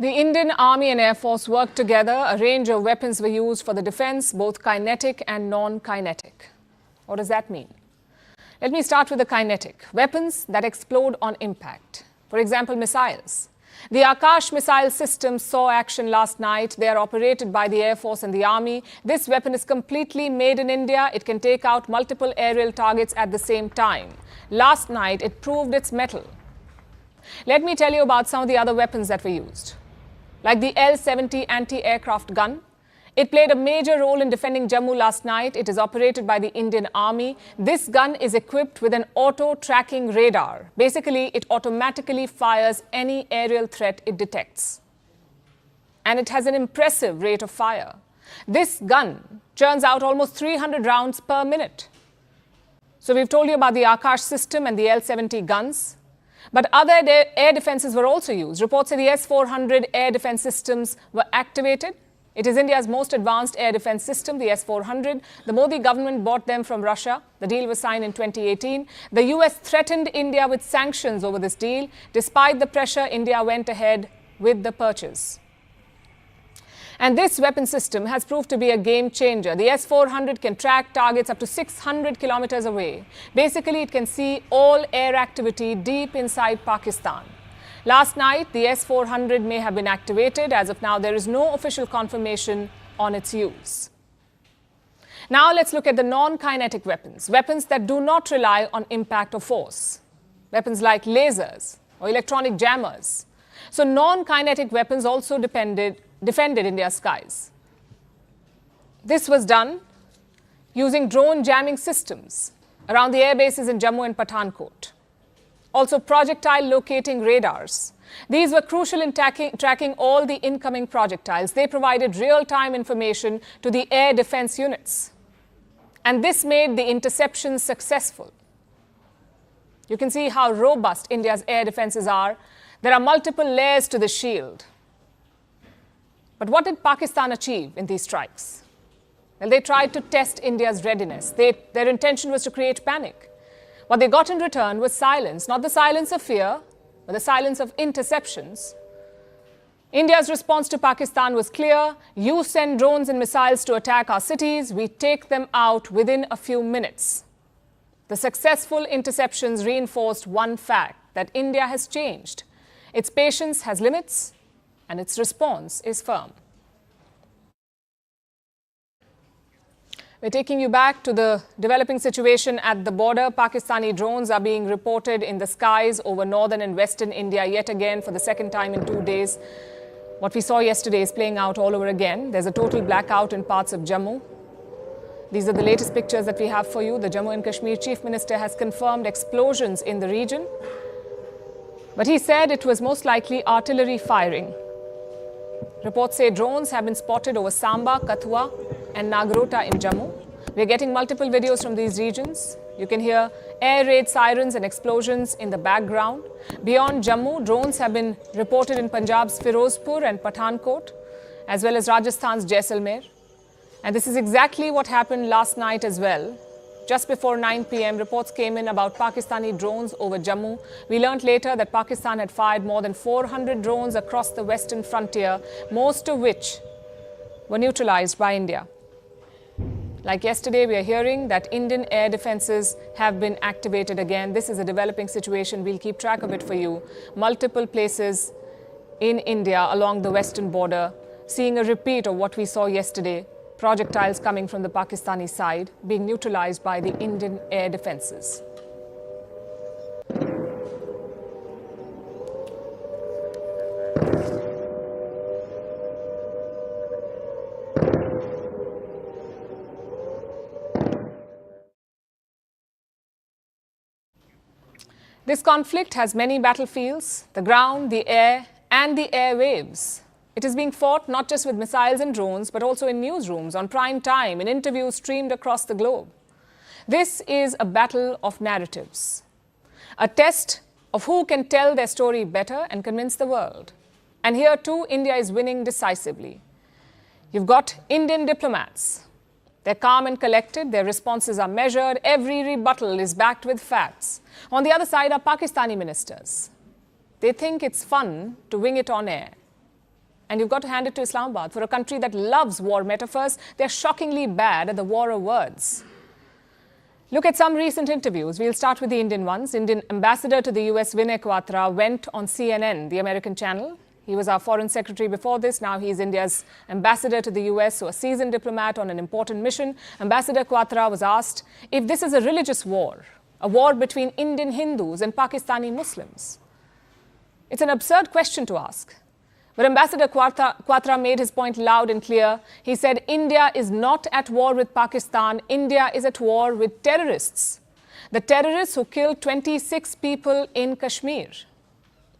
The Indian Army and Air Force worked together. A range of weapons were used for the defense, both kinetic and non-kinetic. What does that mean? Let me start with the kinetic. Weapons that explode on impact. For example, missiles. The Akash missile system saw action last night. They are operated by the Air Force and the Army. This weapon is completely made in India. It can take out multiple aerial targets at the same time. Last night, it proved its mettle. Let me tell you about some of the other weapons that were used. Like the L-70 anti-aircraft gun. It played a major role in defending Jammu last night. It is operated by the Indian Army. This gun is equipped with an auto-tracking radar. Basically, it automatically fires any aerial threat it detects. And it has an impressive rate of fire. This gun churns out almost 300 rounds per minute. So we've told you about the Akash system and the L-70 guns. But other air defenses were also used. Reports say the S-400 air defense systems were activated. It is India's most advanced air defense system, the S-400. The Modi government bought them from Russia. The deal was signed in 2018. The US threatened India with sanctions over this deal. Despite the pressure, India went ahead with the purchase. And this weapon system has proved to be a game changer. The S-400 can track targets up to 600 kilometers away. Basically, it can see all air activity deep inside Pakistan. Last night, the S-400 may have been activated. As of now, there is no official confirmation on its use. Now let's look at the non-kinetic weapons, weapons that do not rely on impact or force. Weapons like lasers or electronic jammers. So non-kinetic weapons also defended India's skies. This was done using drone jamming systems around the air bases in Jammu and Pathankot. Also projectile locating radars. These were crucial in tracking all the incoming projectiles. They provided real-time information to the air defense units. And this made the interceptions successful. You can see how robust India's air defenses are. There are multiple layers to the shield. But what did Pakistan achieve in these strikes? Well, they tried to test India's readiness. Their intention was to create panic. What they got in return was silence, not the silence of fear, but the silence of interceptions. India's response to Pakistan was clear. You send drones and missiles to attack our cities, we take them out within a few minutes. The successful interceptions reinforced one fact, that India has changed. Its patience has limits, and its response is firm. We're taking you back to the developing situation at the border. Pakistani drones are being reported in the skies over northern and western India yet again for the second time in 2 days. What we saw yesterday is playing out all over again. There's a total blackout in parts of Jammu. These are the latest pictures that we have for you. The Jammu and Kashmir Chief Minister has confirmed explosions in the region, but he said it was most likely artillery firing. Reports say drones have been spotted over Samba, Kathua and Nagrota in Jammu. We're getting multiple videos from these regions. You can hear air raid sirens and explosions in the background. Beyond Jammu, drones have been reported in Punjab's Firozpur and Pathankot, as well as Rajasthan's Jaisalmer. And this is exactly what happened last night as well. Just before 9 p.m., reports came in about Pakistani drones over Jammu. We learned later that Pakistan had fired more than 400 drones across the western frontier, most of which were neutralized by India. Like yesterday, we are hearing that Indian air defenses have been activated again. This is a developing situation. We'll keep track of it for you. Multiple places in India along the western border, seeing a repeat of what we saw yesterday. Projectiles coming from the Pakistani side being neutralized by the Indian air defenses. This conflict has many battlefields: the ground, the air, and the airwaves. It is being fought not just with missiles and drones, but also in newsrooms, on prime time, in interviews streamed across the globe. This is a battle of narratives, a test of who can tell their story better and convince the world. And here too, India is winning decisively. You've got Indian diplomats. They're calm and collected, their responses are measured, every rebuttal is backed with facts. On the other side are Pakistani ministers. They think it's fun to wing it on air. And you've got to hand it to Islamabad. For a country that loves war metaphors, they're shockingly bad at the war of words. Look at some recent interviews. We'll start with the Indian ones. Indian ambassador to the US, Vinay Quatra, went on CNN, the American channel. He was our foreign secretary before this. Now he's India's ambassador to the US, so a seasoned diplomat on an important mission. Ambassador Quatra was asked if this is a religious war, a war between Indian Hindus and Pakistani Muslims. It's an absurd question to ask. But Ambassador Quatra made his point loud and clear. He said, India is not at war with Pakistan. India is at war with terrorists. The terrorists who killed 26 people in Kashmir.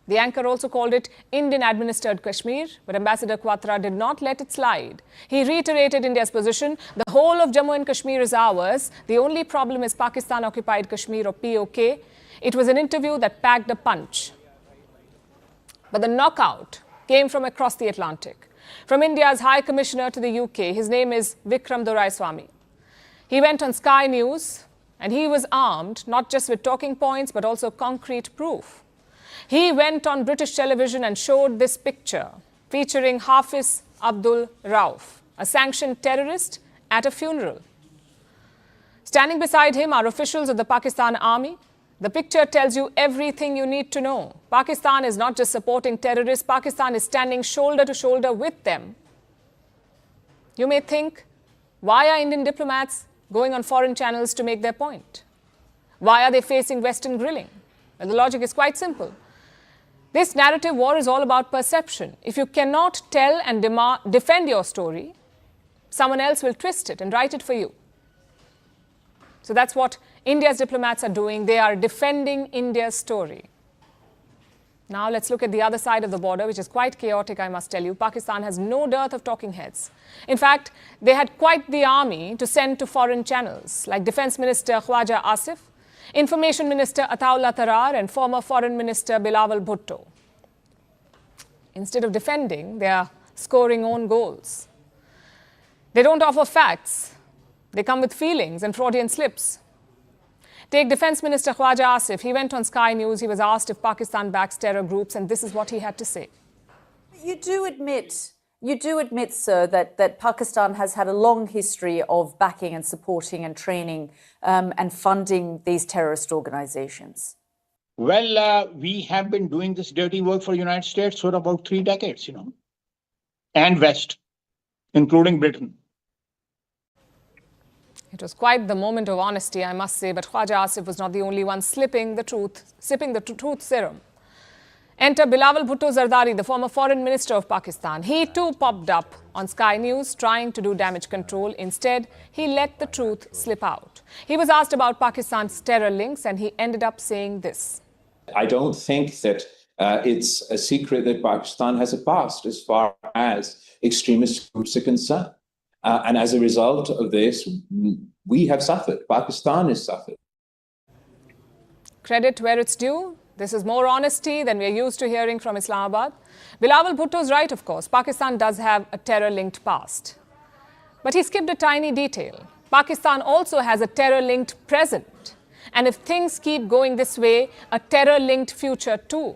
The anchor also called it Indian-administered Kashmir, but Ambassador Quatra did not let it slide. He reiterated India's position. The whole of Jammu and Kashmir is ours. The only problem is Pakistan-occupied Kashmir, or POK. It was an interview that packed a punch. But the knockout came from across the Atlantic. From India's High Commissioner to the UK, his name is Vikram Doraiswamy. He went on Sky News and he was armed not just with talking points but also concrete proof. He went on British television and showed this picture featuring Hafiz Abdul Rauf, a sanctioned terrorist, at a funeral. Standing beside him are officials of the Pakistan Army. The picture tells you everything you need to know. Pakistan is not just supporting terrorists, Pakistan is standing shoulder to shoulder with them. You may think, why are Indian diplomats going on foreign channels to make their point? Why are they facing Western grilling? Well, the logic is quite simple. This narrative war is all about perception. If you cannot tell and defend your story, someone else will twist it and write it for you. So that's what India's diplomats are doing. They are defending India's story. Now let's look at the other side of the border, which is quite chaotic, I must tell you. Pakistan has no dearth of talking heads. In fact, they had quite the army to send to foreign channels, like Defense Minister Khwaja Asif, Information Minister Ataullah Tarar, and former Foreign Minister Bilawal Bhutto. Instead of defending, they are scoring own goals. They don't offer facts. They come with feelings and Freudian slips. Take Defense Minister Khwaja Asif. He went on Sky News. He was asked if Pakistan backs terror groups, and this is what he had to say. You do admit, sir, that Pakistan has had a long history of backing and supporting and training and funding these terrorist organizations. Well, we have been doing this dirty work for the United States for about 3 decades, and West, including Britain. It was quite the moment of honesty, I must say, but Khwaja Asif was not the only one sipping the truth serum. Enter Bilawal Bhutto Zardari, the former foreign minister of Pakistan. He too popped up on Sky News trying to do damage control. Instead, he let the truth slip out. He was asked about Pakistan's terror links and he ended up saying this. I don't think that it's a secret that Pakistan has a past as far as extremist groups are concerned. And as a result of this, we have suffered. Pakistan has suffered. Credit where it's due. This is more honesty than we're used to hearing from Islamabad. Bilawal Bhutto's right, of course. Pakistan does have a terror-linked past. But he skipped a tiny detail. Pakistan also has a terror-linked present. And if things keep going this way, a terror-linked future too.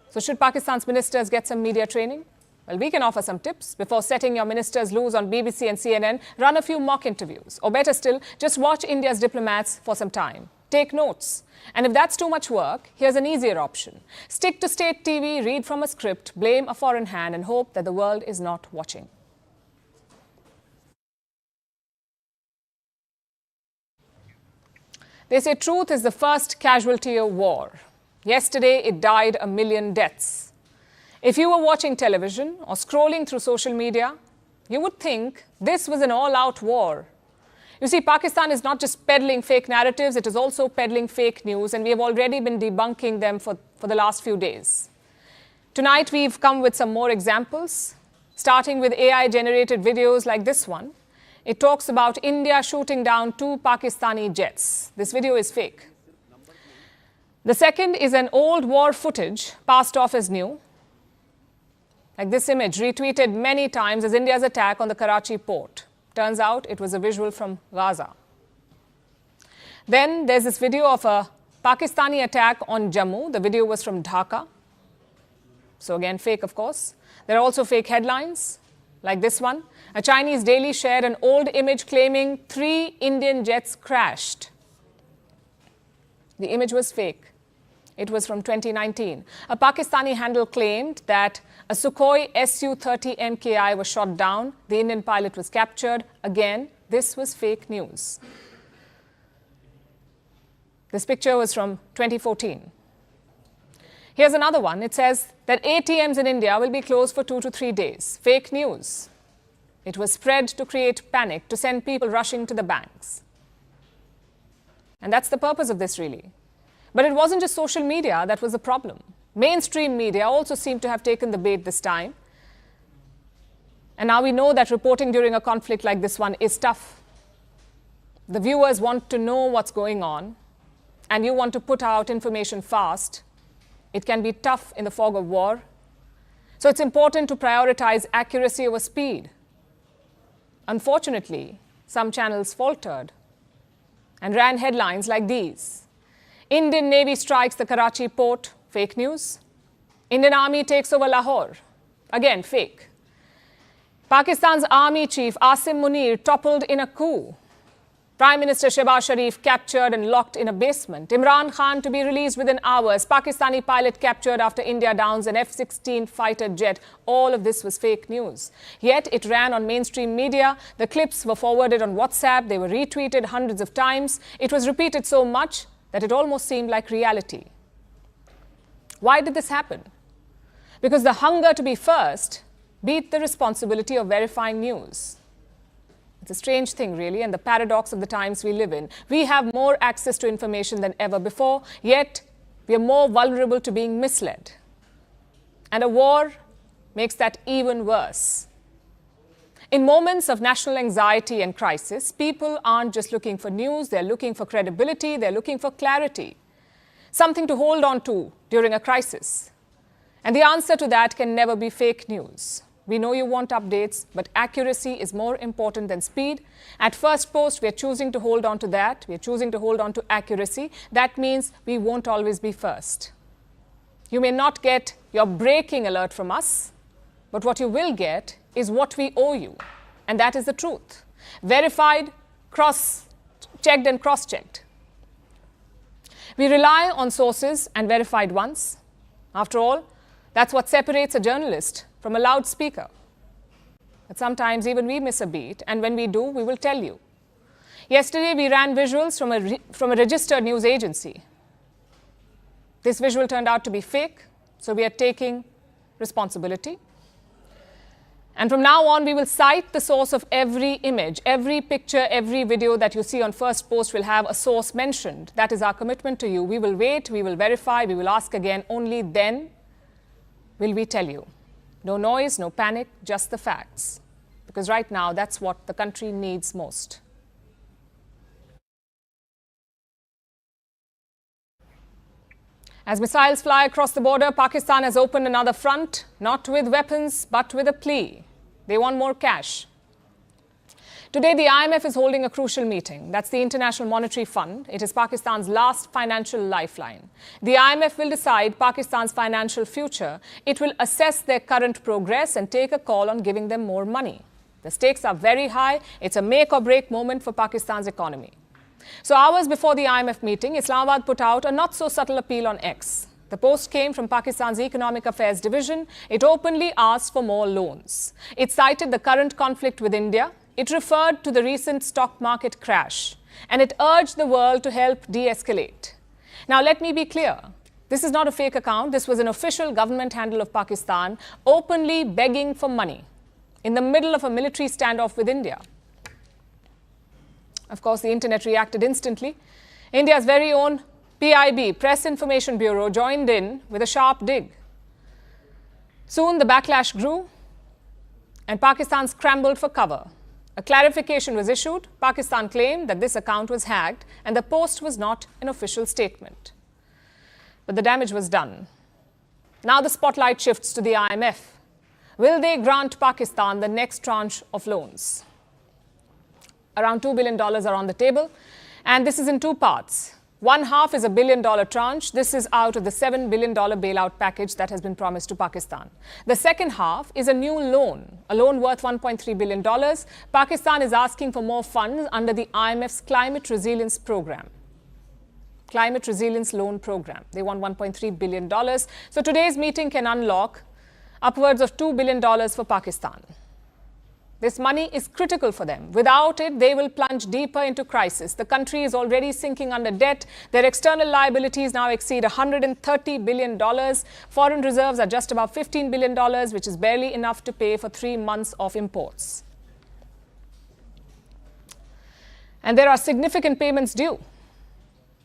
So should Pakistan's ministers get some media training? Well, we can offer some tips. Before setting your ministers loose on BBC and CNN, run a few mock interviews. Or better still, just watch India's diplomats for some time. Take notes. And if that's too much work, here's an easier option. Stick to state TV, read from a script, blame a foreign hand, and hope that the world is not watching. They say truth is the first casualty of war. Yesterday, it died 1 million deaths. If you were watching television or scrolling through social media, you would think this was an all-out war. You see, Pakistan is not just peddling fake narratives, it is also peddling fake news, and we have already been debunking them for the last few days. Tonight, we've come with some more examples, starting with AI-generated videos like this one. It talks about India shooting down 2 Pakistani jets. This video is fake. The second is an old war footage passed off as new. Like this image, retweeted many times as India's attack on the Karachi port. Turns out it was a visual from Gaza. Then there's this video of a Pakistani attack on Jammu. The video was from Dhaka. So again, fake, of course. There are also fake headlines, like this one. A Chinese daily shared an old image claiming 3 Indian jets crashed. The image was fake. It was from 2019. A Pakistani handle claimed that a Sukhoi Su-30 MKI was shot down. The Indian pilot was captured. Again, this was fake news. This picture was from 2014. Here's another one. It says that ATMs in India will be closed for 2 to 3 days. Fake news. It was spread to create panic, to send people rushing to the banks. And that's the purpose of this, really. But it wasn't just social media that was the problem. Mainstream media also seemed to have taken the bait this time. And now we know that reporting during a conflict like this one is tough. The viewers want to know what's going on, and you want to put out information fast. It can be tough in the fog of war. So it's important to prioritize accuracy over speed. Unfortunately, some channels faltered and ran headlines like these. Indian Navy strikes the Karachi port, fake news. Indian Army takes over Lahore, again fake. Pakistan's Army Chief Asim Munir toppled in a coup. Prime Minister Shehbaz Sharif captured and locked in a basement. Imran Khan to be released within hours. Pakistani pilot captured after India downs an F-16 fighter jet. All of this was fake news. Yet it ran on mainstream media. The clips were forwarded on WhatsApp. They were retweeted hundreds of times. It was repeated so much that it almost seemed like reality. Why did this happen? Because the hunger to be first beat the responsibility of verifying news. It's a strange thing, really, and the paradox of the times we live in. We have more access to information than ever before, yet we are more vulnerable to being misled. And a war makes that even worse. In moments of national anxiety and crisis, people aren't just looking for news, they're looking for credibility, they're looking for clarity, something to hold on to during a crisis. And the answer to that can never be fake news. We know you want updates, but accuracy is more important than speed. At First Post, we are choosing to hold on to that. We are choosing to hold on to accuracy. That means we won't always be first. You may not get your breaking alert from us, but what you will get is what we owe you. And that is the truth. Verified, cross-checked and cross-checked. We rely on sources and verified ones. After all, that's what separates a journalist from a loudspeaker. But sometimes even we miss a beat, and when we do, we will tell you. Yesterday, we ran visuals from a registered news agency. This visual turned out to be fake, so we are taking responsibility. And from now on, we will cite the source of every image, every picture, every video that you see on First Post will have a source mentioned. That is our commitment to you. We will wait, we will verify, we will ask again. Only then will we tell you. No noise, no panic, just the facts. Because right now, that's what the country needs most. As missiles fly across the border, Pakistan has opened another front, not with weapons, but with a plea. They want more cash. Today, the IMF is holding a crucial meeting. That's the International Monetary Fund. It is Pakistan's last financial lifeline. The IMF will decide Pakistan's financial future. It will assess their current progress and take a call on giving them more money. The stakes are very high. It's a make or break moment for Pakistan's economy. So hours before the IMF meeting, Islamabad put out a not so subtle appeal on X. The post came from Pakistan's Economic Affairs Division. It openly asked for more loans. It cited the current conflict with India. It referred to the recent stock market crash, and it urged the world to help de-escalate. Now, let me be clear. This is not a fake account. This was an official government handle of Pakistan openly begging for money in the middle of a military standoff with India. Of course, the internet reacted instantly. India's very own PIB, Press Information Bureau, joined in with a sharp dig. Soon, the backlash grew, and Pakistan scrambled for cover. A clarification was issued. Pakistan claimed that this account was hacked and the post was not an official statement. But the damage was done. Now the spotlight shifts to the IMF. Will they grant Pakistan the next tranche of loans? Around $2 billion are on the table, and this is in two parts. One half is a $1 billion tranche. This is out of the $7 billion bailout package that has been promised to Pakistan. The second half is a new loan, a loan worth $1.3 billion. Pakistan is asking for more funds under the IMF's Climate Resilience Program. Climate Resilience Loan Program. They want $1.3 billion. So today's meeting can unlock upwards of $2 billion for Pakistan. This money is critical for them. Without it, they will plunge deeper into crisis. The country is already sinking under debt. Their external liabilities now exceed $130 billion. Foreign reserves are just about $15 billion, which is barely enough to pay for 3 months of imports. And there are significant payments due.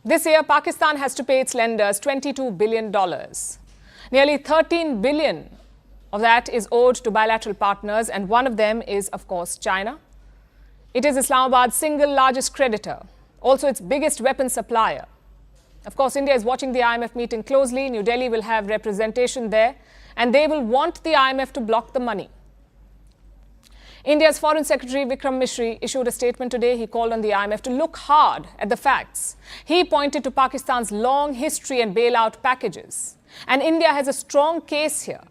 This year, Pakistan has to pay its lenders $22 billion. Nearly $13 billion of that is owed to bilateral partners, and one of them is, of course, China. It is Islamabad's single largest creditor, also its biggest weapons supplier. Of course, India is watching the IMF meeting closely. New Delhi will have representation there, and they will want the IMF to block the money. India's Foreign Secretary Vikram Misri issued a statement today. He called on the IMF to look hard at the facts. He pointed to Pakistan's long history and bailout packages. And India has a strong case here.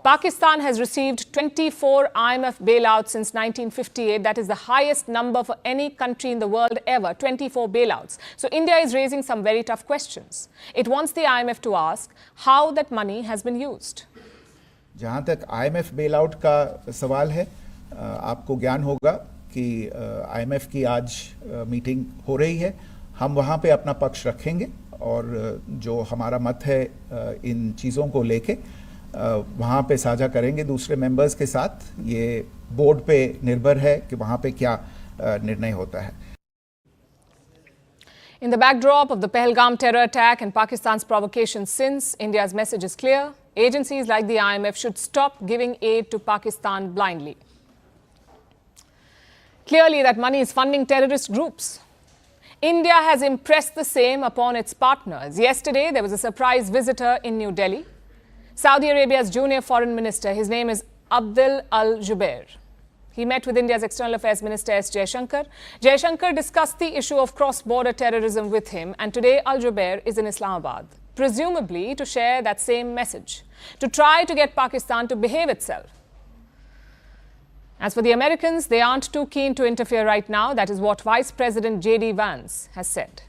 Pakistan has received 24 IMF bailouts since 1958. That is the highest number for any country in the world ever, 24 bailouts. So India is raising some very tough questions. It wants the IMF to ask how that money has been used. जहाँ तक IMF bailout का सवाल है, आपको ज्ञान होगा कि IMF की आज मीटिंग हो रही है. हम वहाँ पे अपना पक्ष रखेंगे और जो हमारा मत है इन चीज़ों को लेके वहाँ पे साझा करेंगे दूसरे मेंबर्स के साथ. ये बोर्ड पे निर्भर है कि वहाँ पे क्या निर्णय होता है. In the backdrop of the Pahalgam terror attack and Pakistan's provocation since, India's message is clear. Agencies like the IMF should stop giving aid to Pakistan blindly. Clearly, that money is funding terrorist groups. India has impressed the same upon its partners. Yesterday, there was a surprise visitor in New Delhi. Saudi Arabia's junior foreign minister, his name is Abdul Al-Jubair. He met with India's External Affairs Minister S. Jaishankar. Jaishankar discussed the issue of cross-border terrorism with him, and today Al-Jubair is in Islamabad, presumably to share that same message, to try to get Pakistan to behave itself. As for the Americans, they aren't too keen to interfere right now. That is what Vice President J.D. Vance has said.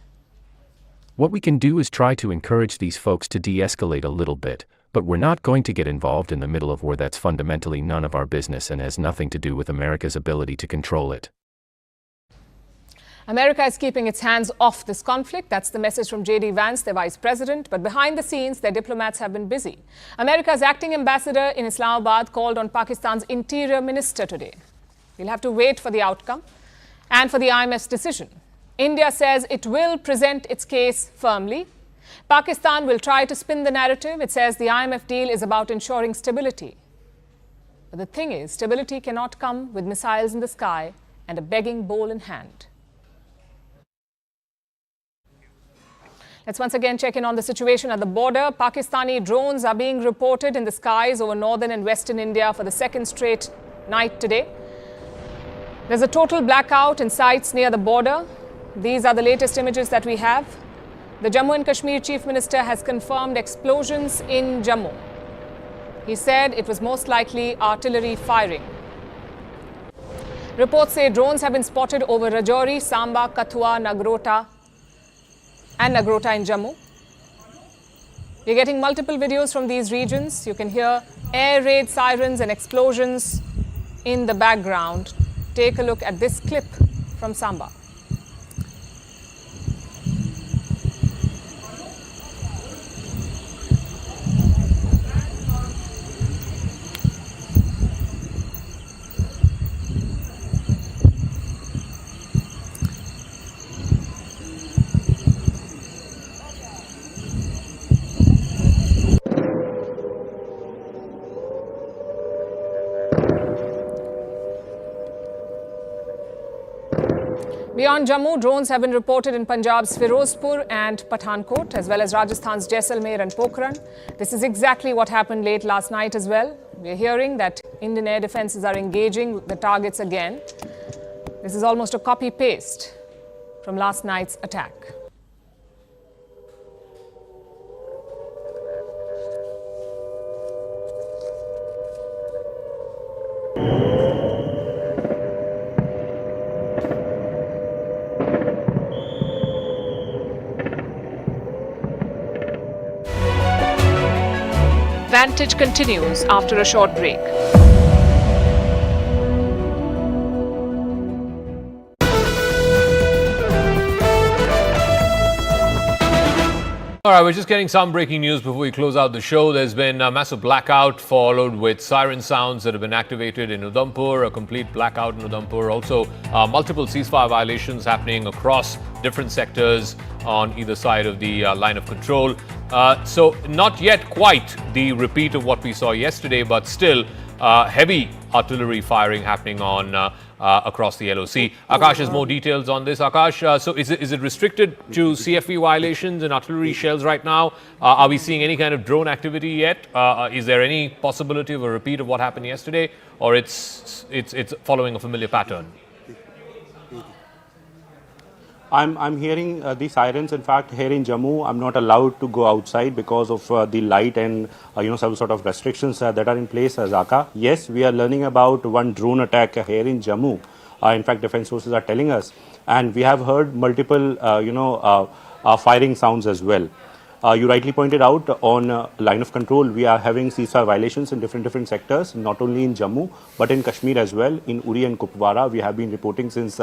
What we can do is try to encourage these folks to de-escalate a little bit, but we're not going to get involved in the middle of war. That's fundamentally none of our business and has nothing to do with America's ability to control it. America is keeping its hands off this conflict. That's the message from J.D. Vance, their vice president. But behind the scenes, their diplomats have been busy. America's acting ambassador in Islamabad called on Pakistan's interior minister today. We'll have to wait for the outcome and for the IMF's decision. India says it will present its case firmly. Pakistan will try to spin the narrative. It says the IMF deal is about ensuring stability. But the thing is, stability cannot come with missiles in the sky and a begging bowl in hand. Let's once again check in on the situation at the border. Pakistani drones are being reported in the skies over northern and western India for the second straight night today. There's a total blackout in sites near the border. These are the latest images that we have. The Jammu and Kashmir Chief Minister has confirmed explosions in Jammu. He said it was most likely artillery firing. Reports say drones have been spotted over Rajouri, Samba, Kathua, Nagrota and Nagrota in Jammu. We're getting multiple videos from these regions. You can hear air raid sirens and explosions in the background. Take a look at this clip from Samba. Beyond Jammu, drones have been reported in Punjab's Firozpur and Pathankot, as well as Rajasthan's Jaisalmer and Pokhran. This is exactly what happened late last night as well. We're hearing that Indian air defenses are engaging the targets again. This is almost a copy-paste from last night's attack. Vantage continues after a short break. All right, we're just getting some breaking news before we close out the show. There's been a massive blackout followed with siren sounds that have been activated in Udhampur, a complete blackout in Udhampur. Also, multiple ceasefire violations happening across different sectors on either side of the line of control. So not yet quite the repeat of what we saw yesterday, but still heavy artillery firing happening on across the LOC. Akash has more details on this. Akash, so is it restricted to CFE violations and artillery shells right now? Are we seeing any kind of drone activity yet? Is there any possibility of a repeat of what happened yesterday, or it's following a familiar pattern? I'm hearing the sirens. In fact, here in Jammu, I'm not allowed to go outside because of the light and some sort of restrictions that are in place. Zaka, yes, we are learning about one drone attack here in Jammu. In fact, defense forces are telling us, and we have heard multiple firing sounds as well. You rightly pointed out on line of control, we are having ceasefire violations in different sectors, not only in Jammu but in Kashmir as well. In Uri and Kupwara, we have been reporting since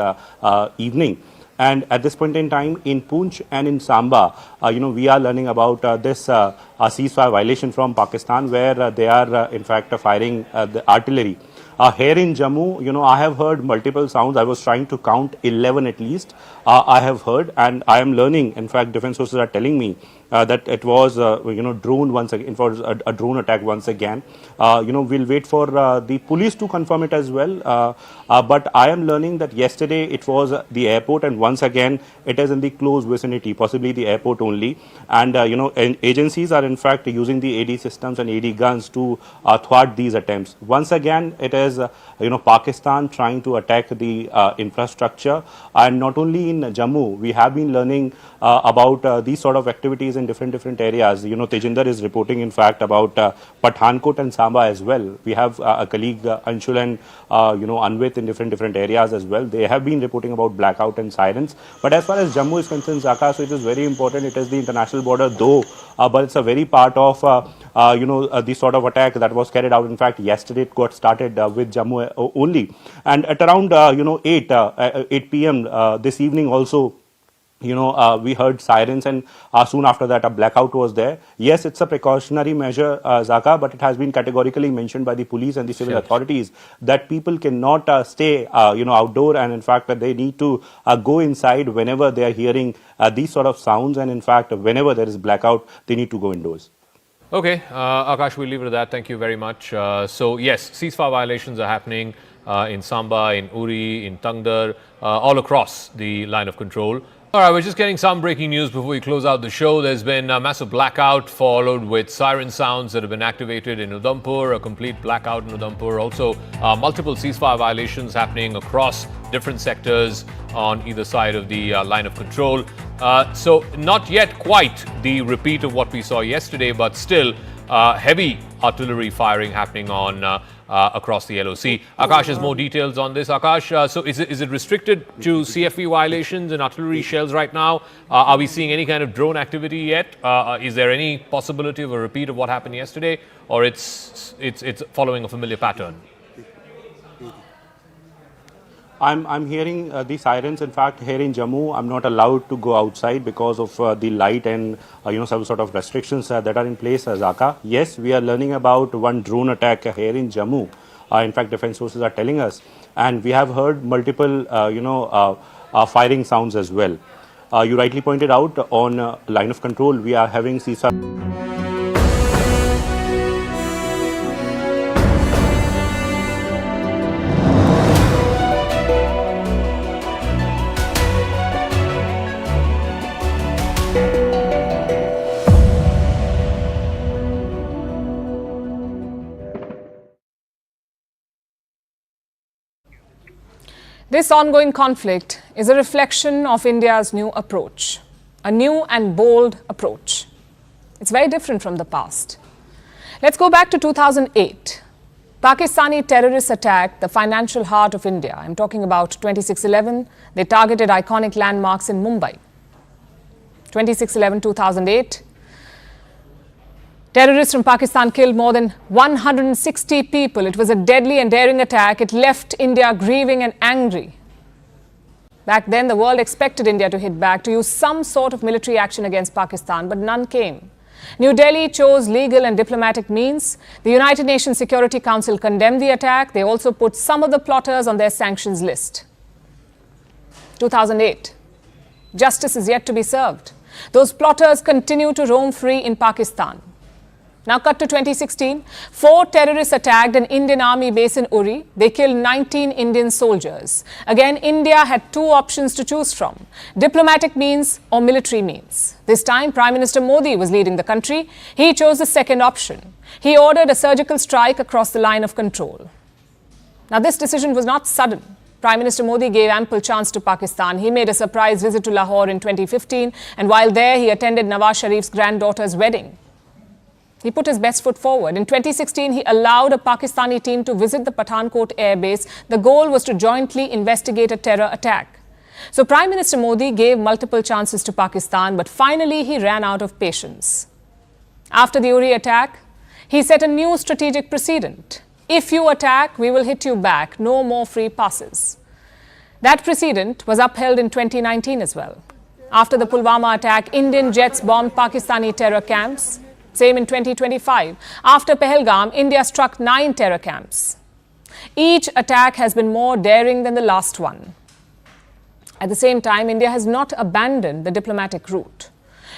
evening. And at this point in time, in Poonch and in Samba, we are learning about this ceasefire violation from Pakistan, where they are in fact firing the artillery. Here in Jammu, I have heard multiple sounds. I was trying to count 11 at least. I have heard, and I am learning. In fact, defense forces are telling me that it was, drone once again. It was a drone attack once again. We'll wait for the police to confirm it as well. But I am learning that yesterday it was the airport, and once again it is in the close vicinity, possibly the airport only. And agencies are in fact using the AD systems and AD guns to thwart these attempts. Once again, it is Pakistan trying to attack the infrastructure, and not only in Jammu. We have been learning about these sort of activities in different areas. Tejinder is reporting in fact about Pathankot and Samba as well. We have a colleague Anshul and Anvit in different areas as well. They have been reporting about blackout and sirens. But as far as Jammu is concerned, Zaka, so it is very important. It is the international border though, but it's a very part of the sort of attack that was carried out. In fact, yesterday it got started with Jammu only, and at around 8 p.m. This evening also, we heard sirens, and soon after that a blackout was there. Yes, it's a precautionary measure, Zaka, but it has been categorically mentioned by the police and the civil authorities that people cannot stay outdoor, and in fact they need to go inside whenever they are hearing these sort of sounds, and in fact whenever there is blackout they need to go indoors. Okay, Akash, we'll leave it at that. Thank you very much. So yes, ceasefire violations are happening in Samba, in Uri, in Tangdar, all across the line of control. All right, we're just getting some breaking news before we close out the show. There's been a massive blackout followed with siren sounds that have been activated in Udhampur, a complete blackout in Udhampur. Also, multiple ceasefire violations happening across different sectors on either side of the line of control. So not yet quite the repeat of what we saw yesterday, but still heavy artillery firing happening on across the LOC. Akash has more details on this. Akash, so is it restricted to CFE violations and artillery shells right now? Are we seeing any kind of drone activity yet? Is there any possibility of a repeat of what happened yesterday, or it's following a familiar pattern? I'm hearing the sirens. In fact, here in Jammu, I'm not allowed to go outside because of the light and some sort of restrictions that are in place. Zaka, yes, we are learning about one drone attack here in Jammu. In fact, defense forces are telling us, and we have heard multiple firing sounds as well. You rightly pointed out on line of control, we are having ceasefire. This ongoing conflict is a reflection of India's new approach, a new and bold approach. It's very different from the past. Let's go back to 2008. Pakistani terrorists attacked the financial heart of India. I'm talking about 26/11. They targeted iconic landmarks in Mumbai. 26/11/2008. Terrorists from Pakistan killed more than 160 people. It was a deadly and daring attack. It left India grieving and angry. Back then, the world expected India to hit back, to use some sort of military action against Pakistan, but none came. New Delhi chose legal and diplomatic means. The United Nations Security Council condemned the attack. They also put some of the plotters on their sanctions list. 2008. Justice is yet to be served. Those plotters continue to roam free in Pakistan. Now cut to 2016. 4 terrorists attacked an Indian army base in Uri. They killed 19 Indian soldiers. Again, India had 2 options to choose from: diplomatic means or military means. This time, Prime Minister Modi was leading the country. He chose the second option. He ordered a surgical strike across the line of control. Now, this decision was not sudden. Prime Minister Modi gave ample chance to Pakistan. He made a surprise visit to Lahore in 2015, and while there, he attended Nawaz Sharif's granddaughter's wedding. He put his best foot forward. In 2016, he allowed a Pakistani team to visit the Pathankot air base. The goal was to jointly investigate a terror attack. So Prime Minister Modi gave multiple chances to Pakistan, but finally he ran out of patience. After the Uri attack, he set a new strategic precedent. If you attack, we will hit you back. No more free passes. That precedent was upheld in 2019 as well. After the Pulwama attack, Indian jets bombed Pakistani terror camps. Same in 2025. After Pahalgam, India struck 9 terror camps. Each attack has been more daring than the last one. At the same time, India has not abandoned the diplomatic route.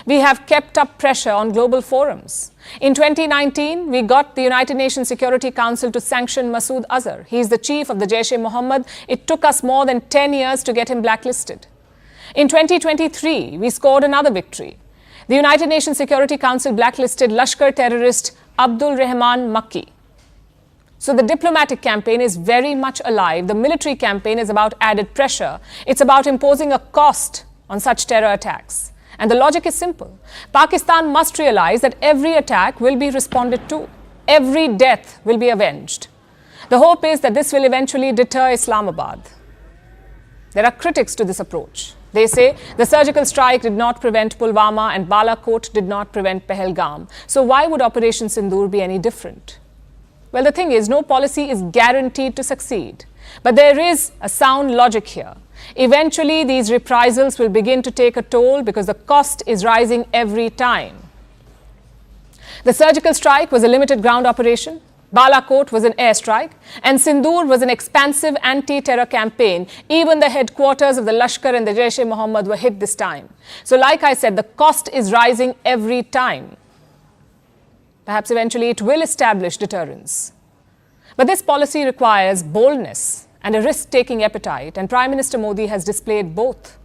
We have kept up pressure on global forums. In 2019, we got the United Nations Security Council to sanction Masood Azhar. He is the chief of the Jaish-e-Mohammed. It took us more than 10 years to get him blacklisted. In 2023, we scored another victory. The United Nations Security Council blacklisted Lashkar terrorist Abdul Rahman Makki. So the diplomatic campaign is very much alive. The military campaign is about added pressure. It's about imposing a cost on such terror attacks. And the logic is simple. Pakistan must realize that every attack will be responded to. Every death will be avenged. The hope is that this will eventually deter Islamabad. There are critics to this approach. They say the surgical strike did not prevent Pulwama and Balakot did not prevent Pahalgam. So why would Operation Sindoor be any different? Well, the thing is, no policy is guaranteed to succeed. But there is a sound logic here. Eventually, these reprisals will begin to take a toll because the cost is rising every time. The surgical strike was a limited ground operation. Balakot was an airstrike, and Sindoor was an expansive anti-terror campaign. Even the headquarters of the Lashkar and the Jaish-e-Mohammed were hit this time. So like I said, the cost is rising every time. Perhaps eventually it will establish deterrence. But this policy requires boldness and a risk-taking appetite, and Prime Minister Modi has displayed both.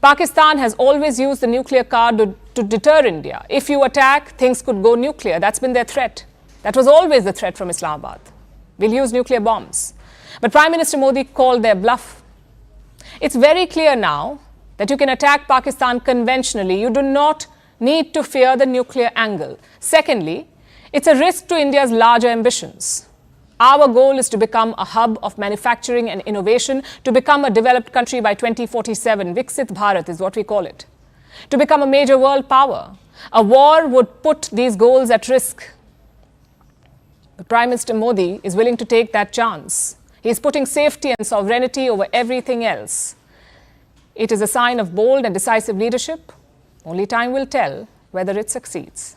Pakistan has always used the nuclear card to deter India. If you attack, things could go nuclear. That's been their threat. That was always the threat from Islamabad. We'll use nuclear bombs. But Prime Minister Modi called their bluff. It's very clear now that you can attack Pakistan conventionally. You do not need to fear the nuclear angle. Secondly, it's a risk to India's larger ambitions. Our goal is to become a hub of manufacturing and innovation, to become a developed country by 2047. Viksit Bharat is what we call it. To become a major world power. A war would put these goals at risk. But Prime Minister Modi is willing to take that chance. He is putting safety and sovereignty over everything else. It is a sign of bold and decisive leadership. Only time will tell whether it succeeds.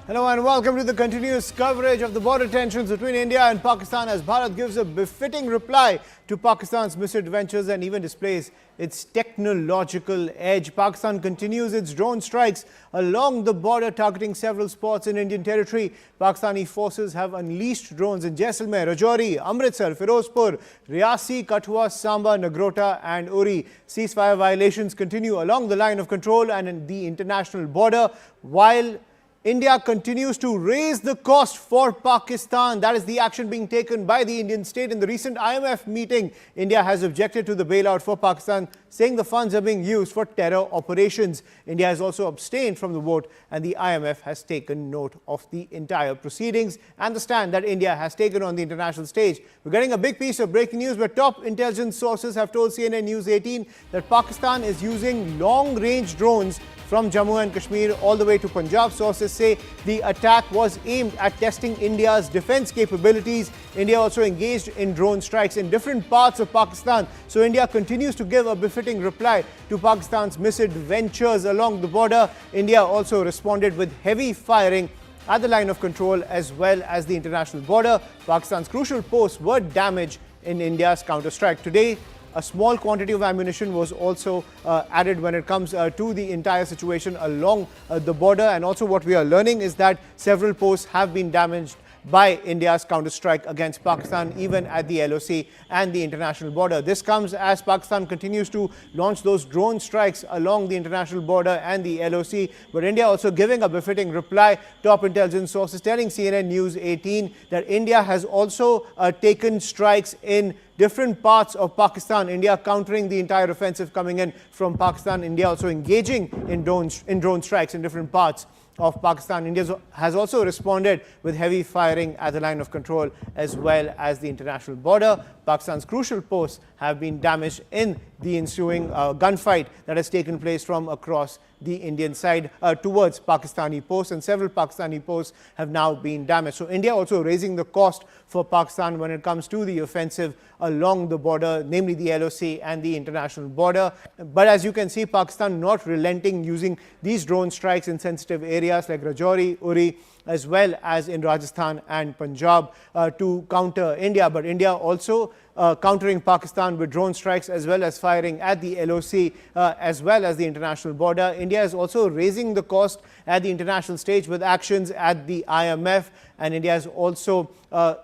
Hello and welcome to the continuous coverage of the border tensions between India and Pakistan as Bharat gives a befitting reply to Pakistan's misadventures and even displays its technological edge. Pakistan continues its drone strikes along the border, targeting several spots in Indian territory. Pakistani forces have unleashed drones in Jaisalmer, Rajouri, Amritsar, Firozpur, Riyasi, Kathua, Samba, Nagrota and Uri. Ceasefire violations continue along the line of control and in the international border, while India continues to raise the cost for Pakistan. That is the action being taken by the Indian state. In the recent IMF meeting, India has objected to the bailout for Pakistan, saying the funds are being used for terror operations. India has also abstained from the vote, and the IMF has taken note of the entire proceedings and the stand that India has taken on the international stage. We're getting a big piece of breaking news where top intelligence sources have told CNN News 18 that Pakistan is using long-range drones from Jammu and Kashmir all the way to Punjab. Sources say the attack was aimed at testing India's defense capabilities. India also engaged in drone strikes in different parts of Pakistan. So India continues to give a befitting befitting reply to Pakistan's misadventures along the border. India also responded with heavy firing at the line of control as well as the international border. Pakistan's crucial posts were damaged in India's counterstrike. Today, a small quantity of ammunition was also added when it comes to the entire situation along the border. And also what we are learning is that several posts have been damaged by India's counterstrike against Pakistan, even at the LOC and the international border. This comes as Pakistan continues to launch those drone strikes along the international border and the LOC, but India also giving a befitting reply. Top intelligence sources telling CNN News 18 that India has also taken strikes in different parts of Pakistan. India countering the entire offensive coming in from Pakistan. India also engaging in drone strikes in different parts of Pakistan. India has also responded with heavy firing at the line of control as well as the international border. Pakistan's crucial posts have been damaged in the ensuing gunfight that has taken place from across the Indian side towards Pakistani posts, and several Pakistani posts have now been damaged. So India also raising the cost for Pakistan when it comes to the offensive along the border, namely the LOC and the international border. But as you can see, Pakistan not relenting, using these drone strikes in sensitive areas like Rajouri, Uri, as well as in Rajasthan and Punjab to counter India. But India also countering Pakistan with drone strikes as well as firing at the LOC as well as the international border. India is also raising the cost at the international stage with actions at the IMF, and India is also,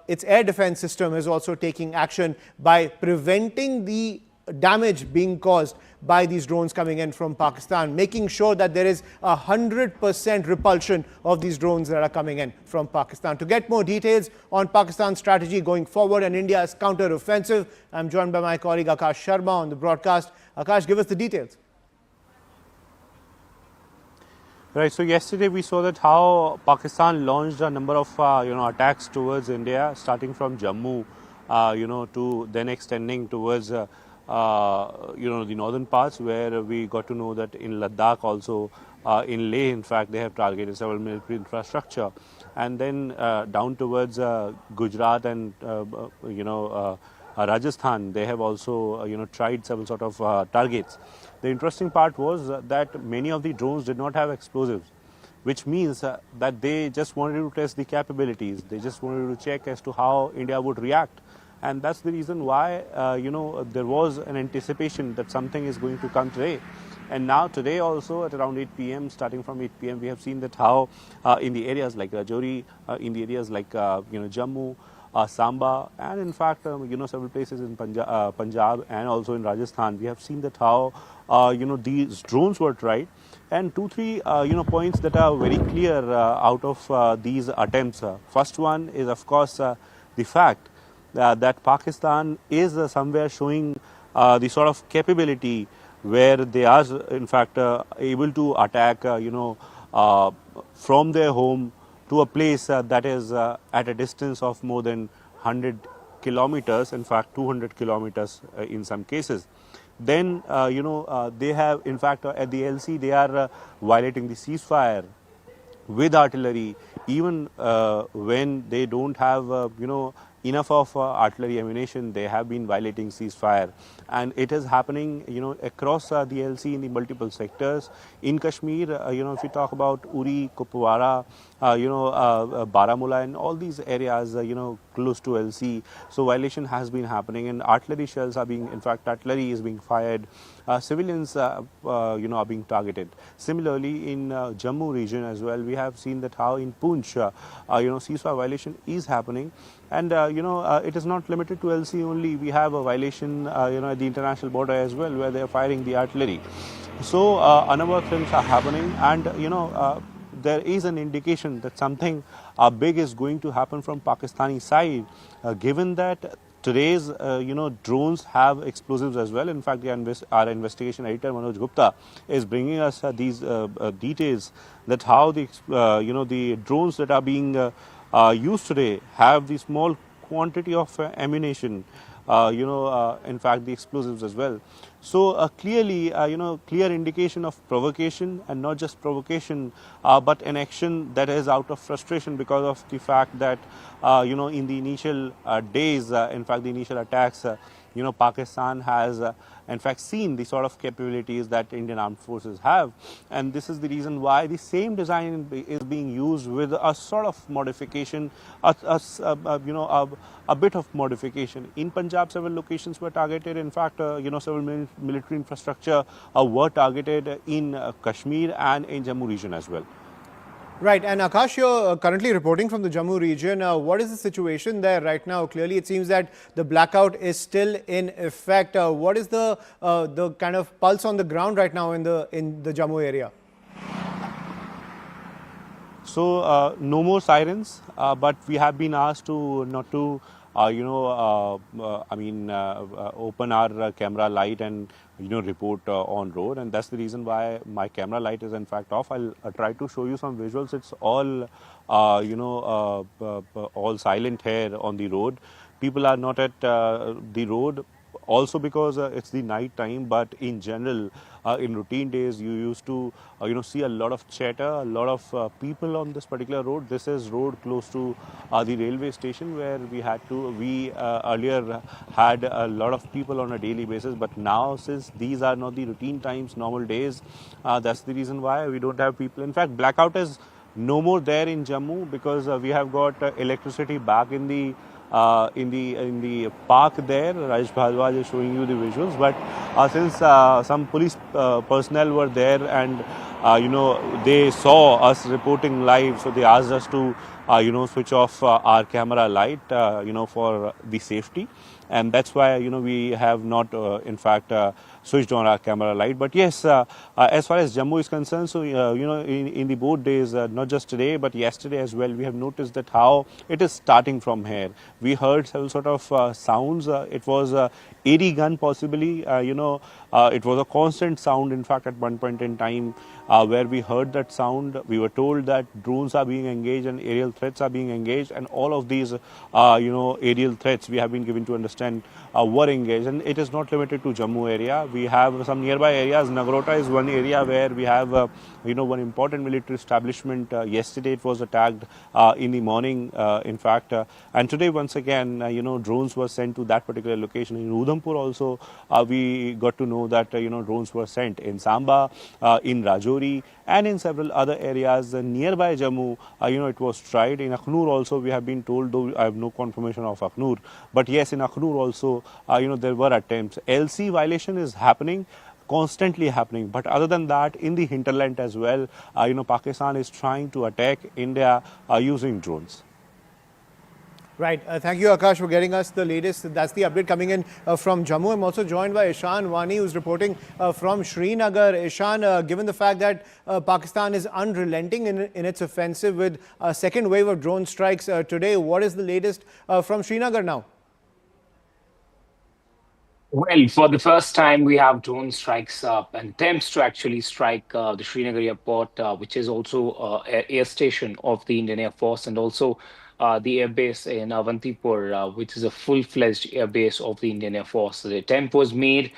its air defense system is also taking action by preventing the damage being caused by these drones coming in from Pakistan, making sure that there is 100% repulsion of these drones that are coming in from Pakistan. To get more details on Pakistan's strategy going forward and India's counter-offensive, I'm joined by my colleague Akash Sharma on the broadcast. Akash, give us the details. Right. So yesterday we saw that how Pakistan launched a number of attacks towards India, starting from Jammu, to then extending towards the northern parts, where we got to know that in Ladakh also, in Leh, in fact, they have targeted several military infrastructure, and then down towards Gujarat and Rajasthan, they have also tried several sort of targets. The interesting part was that many of the drones did not have explosives, which means that they just wanted to test the capabilities. They just wanted to check as to how India would react. And that's the reason why, there was an anticipation that something is going to come today. And now today also at around 8 p.m., starting from 8 p.m., we have seen that how in the areas like Rajouri, in the areas like, Jammu, Samba, and in fact, several places in Punjab and also in Rajasthan, we have seen that how, these drones were tried. And 2-3, points that are very clear out of these attempts. First one is, of course, the fact that Pakistan is somewhere showing the sort of capability where they are, in fact, able to attack, from their home to a place that is at a distance of more than 100 kilometers, in fact 200 kilometers in some cases. Then, they have, in fact, at the LC, they are violating the ceasefire with artillery, even when they don't have, enough of artillery ammunition. They have been violating ceasefire, and it is happening, across the LC in the multiple sectors. In Kashmir, if we talk about Uri, Kupwara, Baramulla, and all these areas, close to LC, so violation has been happening, and artillery shells are being, in fact, artillery is being fired. Civilians, are being targeted. Similarly, in Jammu region as well, we have seen that how in Poonch, ceasefire violation is happening. And, it is not limited to LC only. We have a violation, at the international border as well, where they are firing the artillery. So, a number of things are happening, and, there is an indication that something big is going to happen from Pakistani side, given that today's, drones have explosives as well. In fact, our investigation editor, Manoj Gupta, is bringing us these details that how the, the drones that are being used today have the small quantity of ammunition, in fact, the explosives as well. So clearly, clear indication of provocation, and not just provocation, but an action that is out of frustration because of the fact that, in the initial days, in fact, the initial attacks Pakistan has in fact seen the sort of capabilities that Indian armed forces have, and this is the reason why the same design is being used with a sort of modification, a bit of modification. In Punjab, several locations were targeted. In fact, several military infrastructure were targeted in Kashmir and in Jammu region as well. Right, and Akash, you're currently reporting from the Jammu region. What is the situation there right now? Clearly, it seems that the blackout is still in effect. What is the kind of pulse on the ground right now in the Jammu area? So no more sirens, but we have been asked to not to, open our camera light and report on road, and that's the reason why my camera light is in fact off. I'll try to show you some visuals. It's all all silent here on the road. People are not at the road. Also because it's the night time, but in general, in routine days, you used to see a lot of chatter, a lot of people on this particular road. This is road close to the railway station where we earlier had a lot of people on a daily basis, but now since these are not the routine times, normal days, that's the reason why we don't have people. In fact, blackout is no more there in Jammu because we have got electricity back in the park there. Rajesh Bhardwaj is showing you the visuals, but since some police personnel were there and they saw us reporting live, so they asked us to switch off our camera light for the safety, and that's why we have not in fact switched on our camera light. But yes, as far as Jammu is concerned, so in the both days, not just today but yesterday as well, we have noticed that how it is starting from here. We heard several sort of sounds. It was AD gun possibly, it was a constant sound. In fact, at one point in time where we heard that sound, we were told that drones are being engaged and aerial threats are being engaged, and all of these aerial threats we have been given to understand were engaged. And it is not limited to Jammu area. We have some nearby areas. Nagrota is one area where we have one important military establishment. Yesterday it was attacked in the morning, in fact, and today once again drones were sent to that particular location. In Udhampur also we got to know that drones were sent. In Samba, in Rajouri, and in several other areas nearby Jammu, it was tried. In Akhnur also we have been told, though I have no confirmation of Akhnur, but yes, in Akhnur also there were attempts. LC violation is happening, constantly happening, but other than that, in the hinterland as well, Pakistan is trying to attack India using drones. Right. Thank you, Akash, for getting us the latest. That's the update coming in from Jammu. I'm also joined by Ishan Wani, who's reporting from Srinagar. Ishan, given the fact that Pakistan is unrelenting in its offensive with a second wave of drone strikes today, what is the latest from Srinagar now? Well, for the first time, we have drone strikes and attempts to actually strike the Srinagar airport, which is also air station of the Indian Air Force, and also the air base in Avantipur, which is a full-fledged air base of the Indian Air Force. So the attempt was made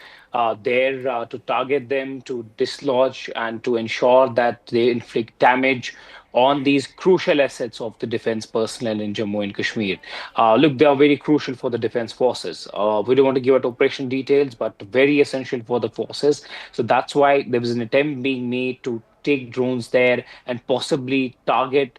there to target them, to dislodge and to ensure that they inflict damage on these crucial assets of the defense personnel in Jammu and Kashmir. Look, they are very crucial for the defense forces. We don't want to give out operation details, but very essential for the forces. So that's why there was an attempt being made to take drones there and possibly target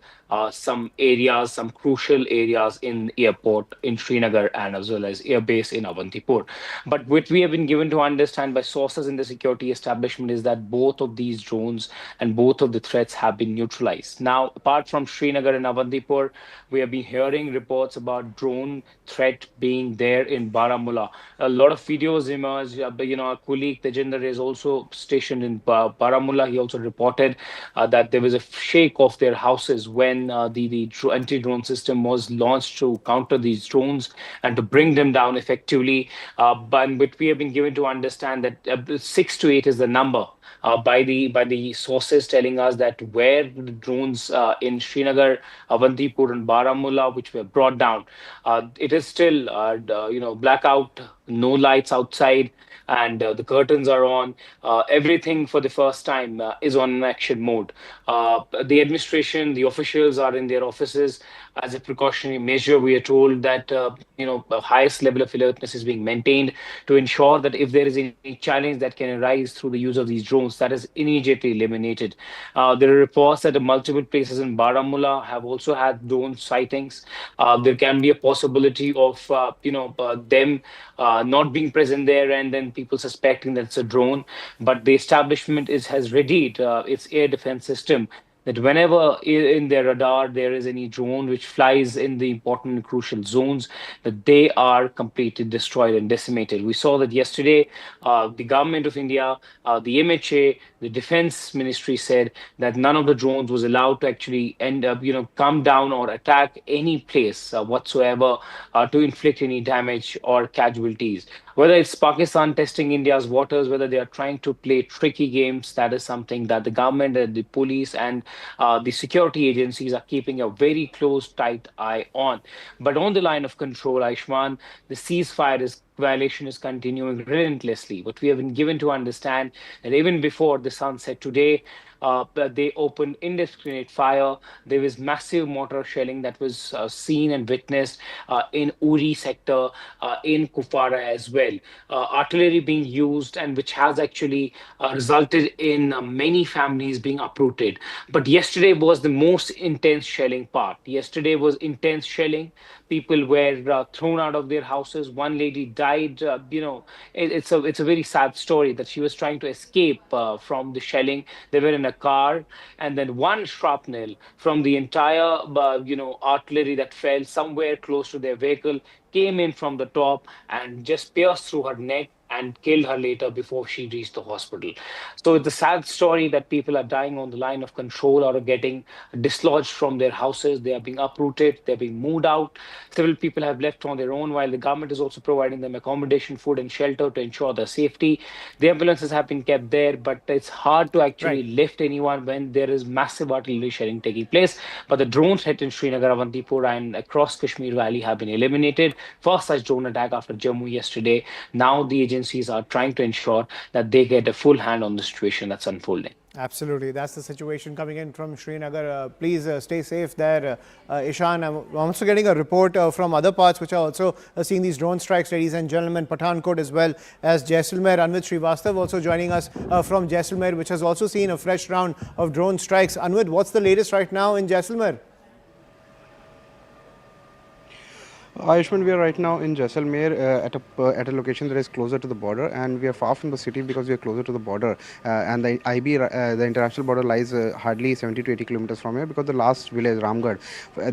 some areas, some crucial areas in the airport in Srinagar and as well as airbase in Avantipur. But what we have been given to understand by sources in the security establishment is that both of these drones and both of the threats have been neutralized. Now, apart from Srinagar and Avantipur, we have been hearing reports about drone threat being there in Baramulla. A lot of videos emerged. Our colleague Tejinder is also stationed in Baramulla. He also reported that there was a shake of their houses when the anti-drone system was launched to counter these drones and to bring them down effectively. But we have been given to understand that 6 to 8 is the number by the sources telling us that where the drones in Srinagar, Avantipur, and Baramulla, which were brought down, it is still blackout, no lights outside. and the curtains are on. Everything for the first time is on action mode. The administration, the officials are in their offices. As a precautionary measure, we are told that the highest level of alertness is being maintained to ensure that if there is any challenge that can arise through the use of these drones, that is immediately eliminated. There are reports that multiple places in Baramulla have also had drone sightings. There can be a possibility of them not being present there, and then people suspecting that it's a drone. But the establishment has readied its air defense system, that whenever in their radar there is any drone which flies in the important and crucial zones, that they are completely destroyed and decimated. We saw that yesterday, the government of India, the MHA, the Defense Ministry said that none of the drones was allowed to actually end up, come down or attack any place whatsoever to inflict any damage or casualties. Whether it's Pakistan testing India's waters, whether they are trying to play tricky games, that is something that the government, the police, and the security agencies are keeping a very close, tight eye on. But on the line of control, Aishman, the ceasefire violation is continuing relentlessly. What we have been given to understand that even before the sunset today, they opened indiscriminate fire. There was massive mortar shelling that was seen and witnessed in Uri sector, in Kupwara as well. Artillery being used, and which has actually resulted in many families being uprooted. But yesterday was the most intense shelling part. Yesterday was intense shelling. People were thrown out of their houses. One lady died. It's a very sad story that she was trying to escape from the shelling. They were in a car, and then one shrapnel from the entire artillery that fell somewhere close to their vehicle came in from the top and just pierced through her neck and killed her later before she reached the hospital. So it's a sad story that people are dying on the line of control or are getting dislodged from their houses. They are being uprooted. They're being moved out. Several people have left on their own, while the government is also providing them accommodation, food, and shelter to ensure their safety. The ambulances have been kept there, but it's hard to actually lift anyone when there is massive artillery shelling taking place. But the drone threat in Srinagar, Avantipur, and across Kashmir Valley have been eliminated. First such drone attack after Jammu yesterday. Now the agencies are trying to ensure that they get a full hand on the situation that's unfolding. Absolutely. That's the situation coming in from Srinagar. Please stay safe there, Ishan. I'm also getting a report from other parts which are also seeing these drone strikes, ladies and gentlemen, Pathankot as well as Jaisalmer. Anvit Srivastav also joining us from Jaisalmer, which has also seen a fresh round of drone strikes. Anvit, what's the latest right now in Jaisalmer? Ayushman, we are right now in Jaisalmer at a location that is closer to the border, and we are far from the city because we are closer to the border. And the IB, the international border, lies hardly 70 to 80 kilometers from here, because the last village, Ramgarh,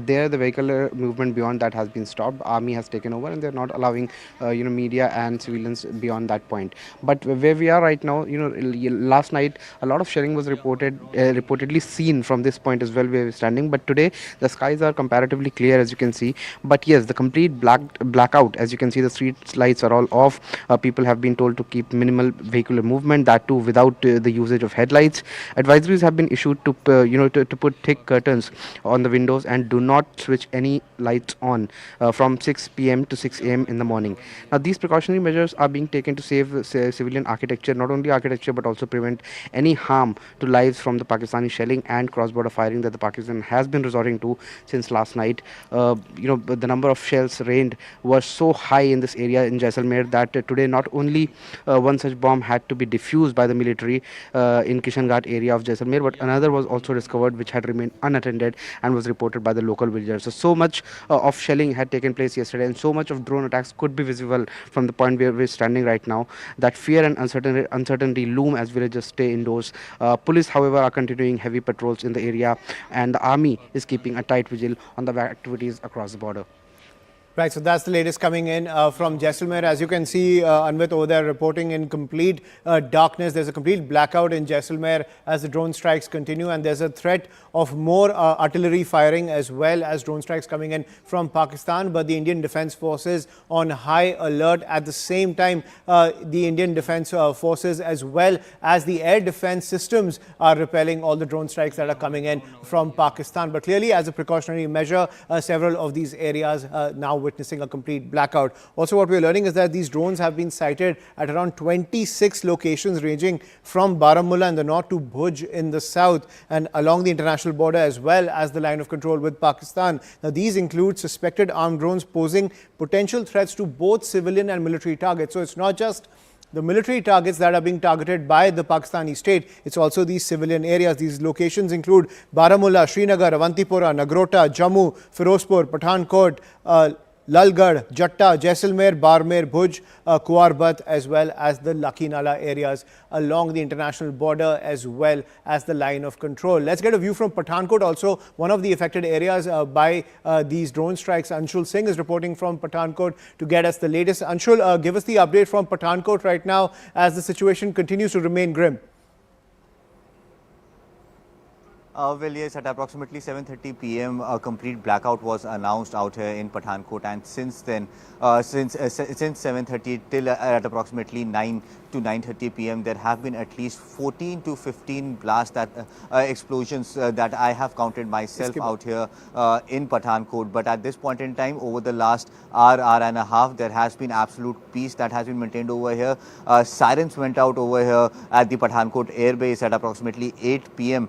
there the vehicular movement beyond that has been stopped. Army has taken over, and they are not allowing media and civilians beyond that point. But where we are right now, last night a lot of shelling was reportedly seen from this point as well where we're standing. But today the skies are comparatively clear, as you can see. But yes, the complete blackout, as you can see, the street lights are all off. People have been told to keep minimal vehicular movement, that too without the usage of headlights. Advisories have been issued to put thick curtains on the windows and do not switch any lights on from 6 p.m. to 6 a.m. in the morning. Now these precautionary measures are being taken to save civilian architecture, not only architecture but also prevent any harm to lives from the Pakistani shelling and cross-border firing that the Pakistan has been resorting to since last night. The number of shells rained was so high in this area in Jaisalmer that today not only one such bomb had to be defused by the military in Kishanghat area of Jaisalmer, but another was also discovered which had remained unattended and was reported by the local villagers. So much of shelling had taken place yesterday, and so much of drone attacks could be visible from the point where we're standing right now, that fear and uncertainty loom as villagers stay indoors. Police, however, are continuing heavy patrols in the area, and the army is keeping a tight vigil on the activities across the border. Right, so that's the latest coming in from Jaisalmer. As you can see, Anvit over there reporting in complete darkness. There's a complete blackout in Jaisalmer as the drone strikes continue, and there's a threat of more artillery firing as well as drone strikes coming in from Pakistan. But the Indian Defence Forces on high alert. At the same time, the Indian Defence Forces as well as the air defence systems are repelling all the drone strikes that are coming in from Pakistan. But clearly, as a precautionary measure, several of these areas now witnessing a complete blackout. Also, what we're learning is that these drones have been sighted at around 26 locations ranging from Baramulla in the north to Bhuj in the south and along the international border as well as the line of control with Pakistan. Now, these include suspected armed drones posing potential threats to both civilian and military targets. So it's not just the military targets that are being targeted by the Pakistani state, it's also these civilian areas. These locations include Baramulla, Srinagar, Avantipora, Nagrota, Jammu, Firozpur, Pathankot, Lalgarh, Jatta, Jaisalmer, Barmer, Bhuj, Kuwarbat, as well as the Lucky Nala areas along the international border as well as the line of control. Let's get a view from Pathankot, also one of the affected areas by these drone strikes. Anshul Singh is reporting from Pathankot to get us the latest. Anshul, give us the update from Pathankot right now as the situation continues to remain grim. Well, yes, at approximately 7:30 p.m., a complete blackout was announced out here in Pathankot, and since then, since 7:30 till at approximately 9 to 9:30 p.m., there have been at least 14 to 15 blast explosions that I have counted myself out here in Pathankot. But at this point in time, over the last hour and a half, there has been absolute peace that has been maintained over here. Sirens went out over here at the Pathankot Air Base at approximately 8 p.m.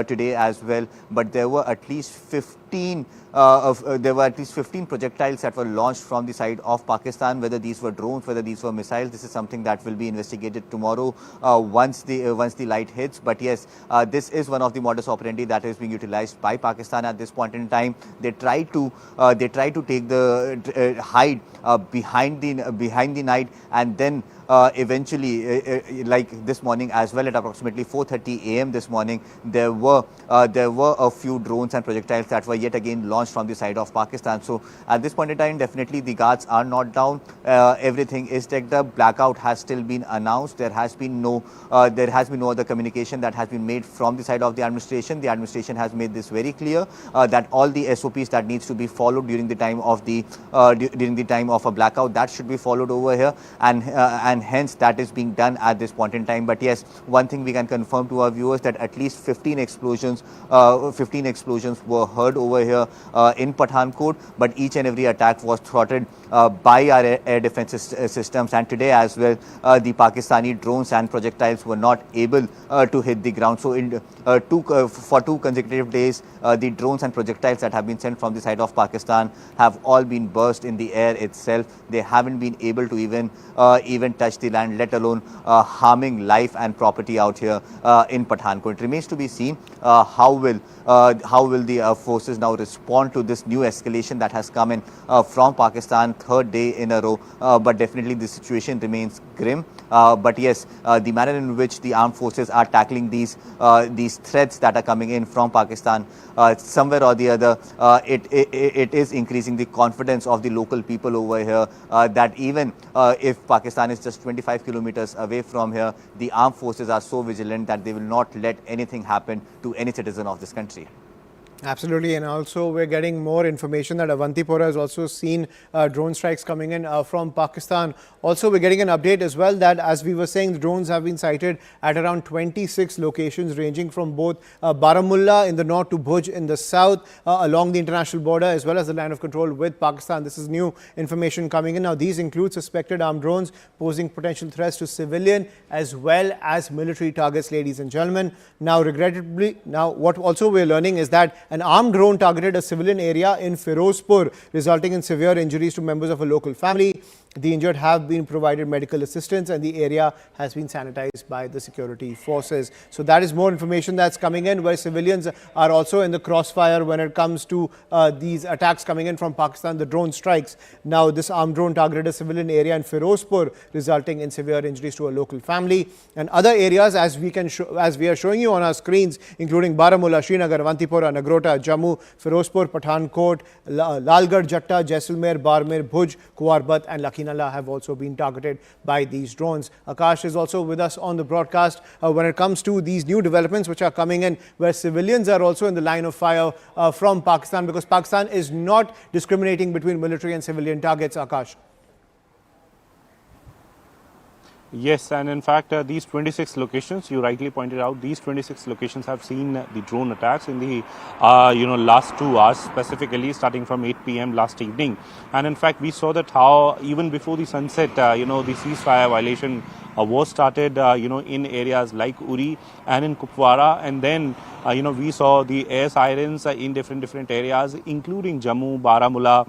Today as well, but there were at least 15 projectiles that were launched from the side of Pakistan. Whether these were drones, whether these were missiles, this is something that will be investigated tomorrow once the light hits. But yes, this is one of the modus operandi that is being utilized by Pakistan at this point in time. They try to take the hide behind the night, and then eventually, like this morning as well, at approximately 4:30 a.m. this morning, there were a few drones and projectiles that were yet again launched from the side of Pakistan. So at this point in time, definitely the guards are not down. Everything is checked up. Blackout has still been announced. There has been no other communication that has been made from the side of the administration. The administration has made this very clear that all the SOPs that needs to be followed during the time of a blackout, that should be followed over here, and hence that is being done at this point in time. But yes, one thing we can confirm to our viewers that at least 15 explosions were heard over here in Pathankot, but each and every attack was thwarted by our air defense systems. And today as well, the Pakistani drones and projectiles were not able to hit the ground. So for 2 consecutive days, the drones and projectiles that have been sent from the side of Pakistan have all been burst in the air itself. They haven't been able to even touch the land, let alone harming life and property out here in Pathankot. It remains to be seen how will the forces now respond to this new escalation that has come in from Pakistan, 3rd day in a row. But definitely the situation remains grim. But yes, the manner in which the armed forces are tackling these threats that are coming in from Pakistan, somewhere or the other, it is increasing the confidence of the local people over here that even if Pakistan is just 25 kilometers away from here, the armed forces are so vigilant that they will not let anything happen to any citizen of this country. Absolutely, and also we're getting more information that Avantipora has also seen drone strikes coming in from Pakistan. Also, we're getting an update as well that, as we were saying, the drones have been sighted at around 26 locations ranging from both Baramulla in the north to Bhuj in the south along the international border as well as the line of control with Pakistan. This is new information coming in. Now, these include suspected armed drones posing potential threats to civilian as well as military targets, ladies and gentlemen. Now, regrettably, what also we're learning is that an armed drone targeted a civilian area in Firozpur, resulting in severe injuries to members of a local family. The injured have been provided medical assistance and the area has been sanitized by the security forces. So that is more information that's coming in, where civilians are also in the crossfire when it comes to these attacks coming in from Pakistan, the drone strikes. Now, this armed drone targeted a civilian area in Firozpur, resulting in severe injuries to a local family. And other areas, as we are showing you on our screens, including Baramulla, Srinagar, Avantipora, Nagrota, Jammu, Firozpur, Pathankot, Lalgarh, Jatta, Jaisalmer, Barmer, Bhuj, Kuwarbat and Lucky Nala have also been targeted by these drones. Akash is also with us on the broadcast when it comes to these new developments which are coming in, where civilians are also in the line of fire from Pakistan, because Pakistan is not discriminating between military and civilian targets. Akash. Yes, and in fact, these 26 locations, you rightly pointed out, these 26 locations have seen the drone attacks in the last 2 hours, specifically starting from 8 p.m. last evening. And in fact, we saw that how even before the sunset, the ceasefire violation was started, in areas like Uri and in Kupwara, and then we saw the air sirens in different areas, including Jammu, Baramulla,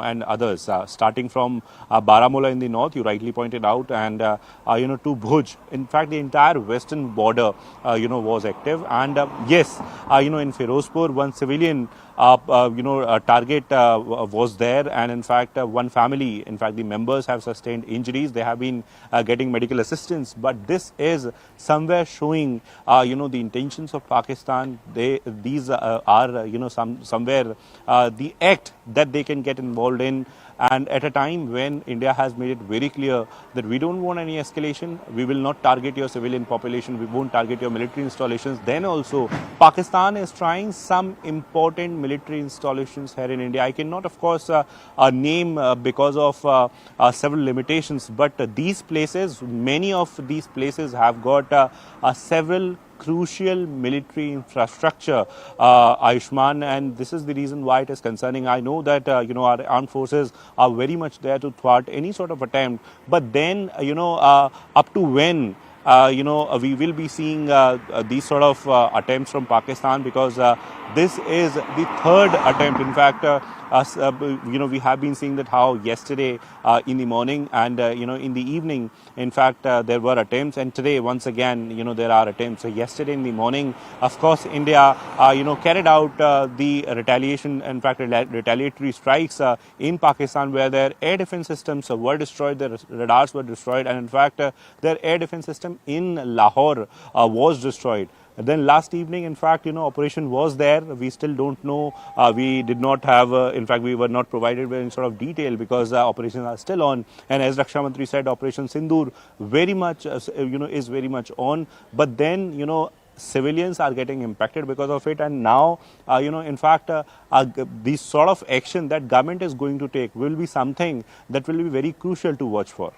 and others. Starting from Baramulla in the north, you rightly pointed out, and to Bhuj. In fact, the entire western border, was active. And yes, in Firozpur, one civilian target was there, and in fact, one family, in fact, the members have sustained injuries. They have been getting medical assistance, but this is somewhere showing, the intentions of Pakistan. These are, somewhere the act that they can get involved in. And at a time when India has made it very clear that we don't want any escalation, we will not target your civilian population, we won't target your military installations, then also Pakistan is trying some important military installations here in India. I cannot, of course, name because of several limitations, but these places, many of these places have got several crucial military infrastructure, Ayushman, and this is the reason why it is concerning. I know that our armed forces are very much there to thwart any sort of attempt, but then up to when we will be seeing these sort of attempts from Pakistan, because this is the third attempt. In fact, we have been seeing that how yesterday in the morning and in the evening, in fact, there were attempts, and today once again, there are attempts. So yesterday in the morning, of course, India, carried out the retaliation, in fact, retaliatory strikes in Pakistan, where their air defense systems were destroyed, their radars were destroyed, and in fact, their air defense system in Lahore was destroyed. Then last evening, in fact, operation was there. We still don't know. We did not have, in fact, we were not provided with any sort of detail, because operations are still on. And as Raksha Mantri said, Operation Sindoor very much, is very much on. But then, civilians are getting impacted because of it. And now, in fact, this sort of action that government is going to take will be something that will be very crucial to watch for.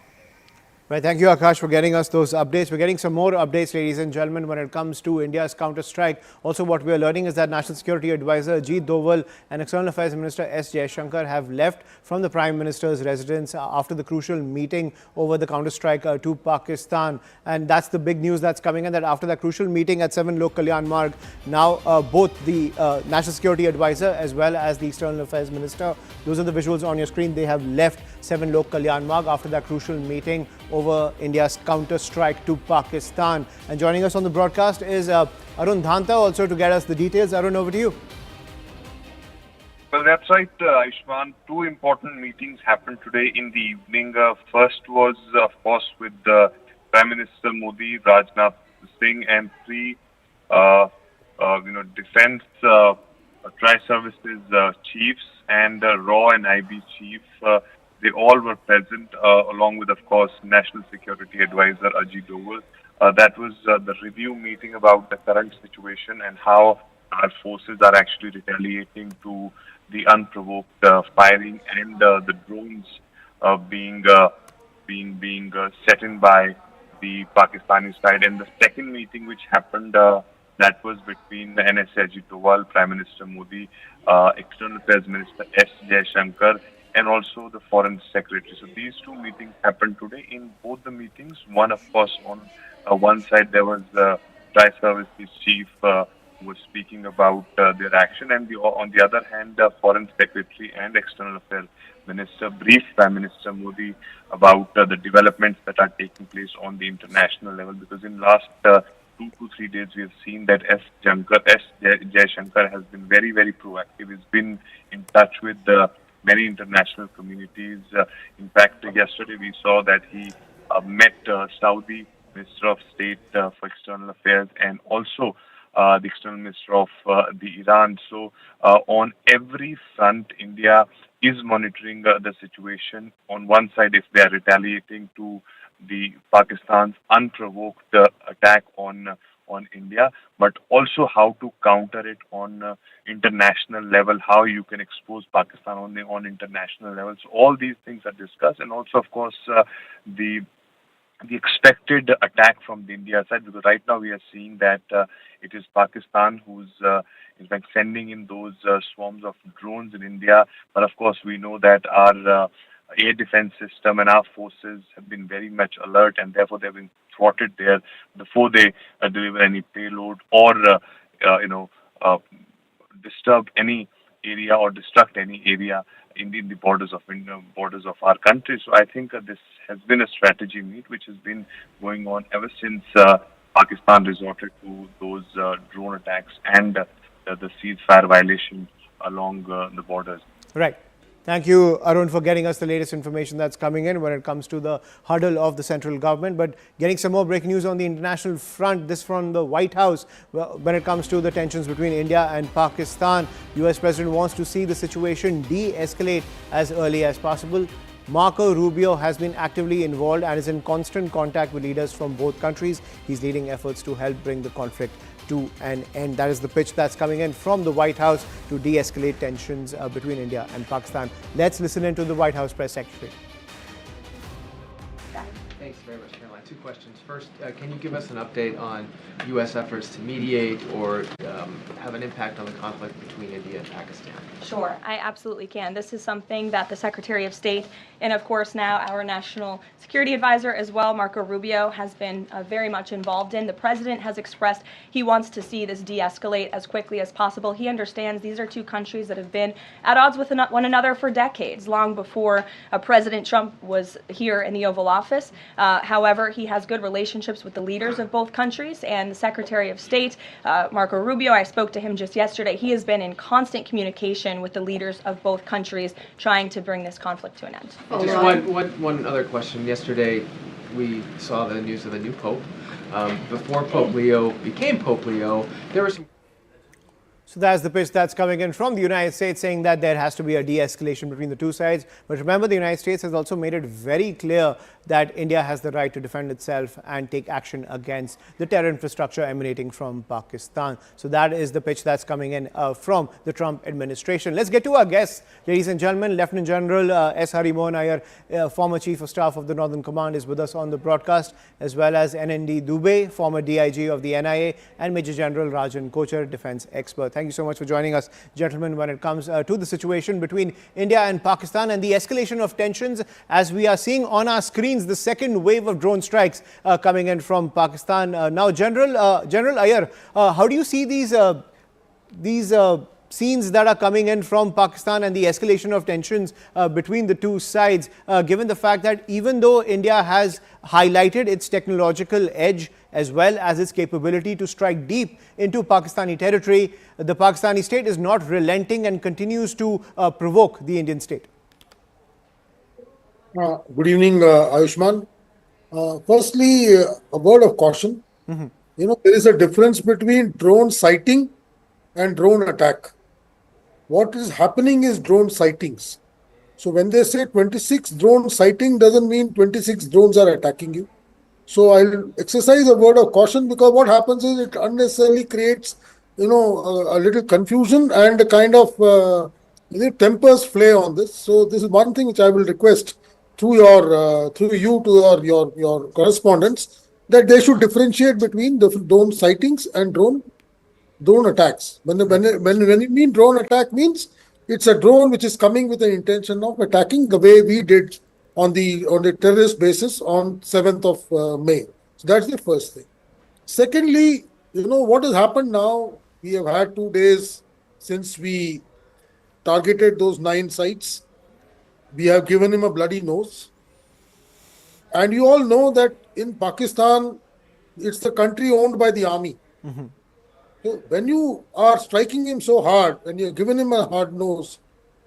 Right, thank you, Akash, for getting us those updates. We're getting some more updates, ladies and gentlemen, when it comes to India's counter-strike. Also, what we are learning is that National Security Advisor Ajit Doval and External Affairs Minister S. Jaishankar have left from the Prime Minister's residence after the crucial meeting over the counter-strike to Pakistan. And that's the big news that's coming in, that after that crucial meeting at 7 Lok Kalyan Marg, now both the National Security Advisor as well as the External Affairs Minister, those are the visuals on your screen, they have left 7 Lok Kalyan Marg after that crucial meeting over India's counter-strike to Pakistan. And joining us on the broadcast is Arun Dhanta, also to get us the details. Arun, over to you. Well, that's right, Ayushman. Two important meetings happened today in the evening. First was, of course, with Prime Minister Modi, Rajnath Singh, and three, defense tri-services chiefs and RAW and IB chief. They all were present, along with, of course, National Security Advisor Ajit Doval. That was the review meeting about the current situation and how our forces are actually retaliating to the unprovoked firing and the drones being set in by the Pakistani side. And the second meeting, which happened, that was between the NSA Ajit Doval, Prime Minister Modi, External Affairs Minister S. Jaishankar, and also the Foreign Secretary. So these two meetings happened today. In both the meetings, one, of course, on one side there was the Tri-Services Chief who was speaking about their action, and on the other hand, the Foreign Secretary and External Affairs Minister briefed Prime Minister Modi about the developments that are taking place on the international level. Because in last 2 to 3 days, we have seen that S. Jaishankar has been very, very proactive. He's been in touch with many international communities. In fact, yesterday we saw that he met Saudi Minister of State for External Affairs and also the External Minister of the Iran. So on every front, India is monitoring the situation. On one side, if they are retaliating to the Pakistan's unprovoked attack on India, but also how to counter it on international level, how you can expose Pakistan on international level. So all these things are discussed, and also, of course, the the expected attack from the India side, because right now we are seeing that it is Pakistan who's in fact sending in those swarms of drones in India. But of course, we know that our air defense system and our forces have been very much alert, and therefore they've been thwarted there before they deliver any payload or disturb any area or destruct any area in the borders of our country. So I think this has been a strategy meet which has been going on ever since Pakistan resorted to those drone attacks and the ceasefire violation along the borders. Right. Thank you, Arun, for getting us the latest information that's coming in when it comes to the huddle of the central government. But getting some more breaking news on the international front, this from the White House, when it comes to the tensions between India and Pakistan. US President wants to see the situation de-escalate as early as possible. Marco Rubio has been actively involved and is in constant contact with leaders from both countries. He's leading efforts to help bring the conflict to an end. That is the pitch that's coming in from the White House to de-escalate tensions between India and Pakistan. Let's listen in to the White House press secretary. Thanks very much, Caroline. Two questions. First, can you give us an update on U.S. efforts to mediate or have an impact on the conflict between India and Pakistan? Sure, I absolutely can. This is something that the Secretary of State and, of course, now our National Security Advisor as well, Marco Rubio, has been very much involved in. The President has expressed he wants to see this de-escalate as quickly as possible. He understands these are two countries that have been at odds with one another for decades, long before President Trump was here in the Oval Office. However, he has good relationships with the leaders of both countries, and the Secretary of State, Marco Rubio, I spoke to him just yesterday. He has been in constant communication with the leaders of both countries trying to bring this conflict to an end. Just one other question. Yesterday, we saw the news of the new Pope. Before Pope Leo became Pope Leo, there were some... So that's the pitch that's coming in from the United States, saying that there has to be a de-escalation between the two sides. But remember, the United States has also made it very clear that India has the right to defend itself and take action against the terror infrastructure emanating from Pakistan. So that is the pitch that's coming in from the Trump administration. Let's get to our guests, ladies and gentlemen. Lieutenant General S. Harimohan Iyer, former Chief of Staff of the Northern Command, is with us on the broadcast, as well as NND Dubey, former DIG of the NIA, and Major General Rajan Kochar, defense expert. Thank you so much for joining us, gentlemen, when it comes to the situation between India and Pakistan and the escalation of tensions, as we are seeing on our screens the second wave of drone strikes coming in from Pakistan. Now, General Iyer, how do you see these scenes that are coming in from Pakistan and the escalation of tensions between the two sides, given the fact that even though India has highlighted its technological edge as well as its capability to strike deep into Pakistani territory, the Pakistani state is not relenting and continues to provoke the Indian state? Good evening, Ayushman. Firstly, a word of caution. Mm-hmm. There is a difference between drone sighting and drone attack. What is happening is drone sightings. So when they say 26 drone sighting, doesn't mean 26 drones are attacking you. So I'll exercise a word of caution, because what happens is it unnecessarily creates, a little confusion and a kind of tempers flare on this. So this is one thing which I will request through you to your correspondents, that they should differentiate between the drone sightings and drone attacks. When you mean drone attack, means it's a drone which is coming with an intention of attacking, the way we did on the terrorist basis on 7th of May. So that's the first thing. Secondly, what has happened now, we have had 2 days since we targeted those 9 sites. We have given him a bloody nose. And you all know that in Pakistan, it's the country owned by the army. Mm-hmm. So when you are striking him so hard and you've given him a hard nose,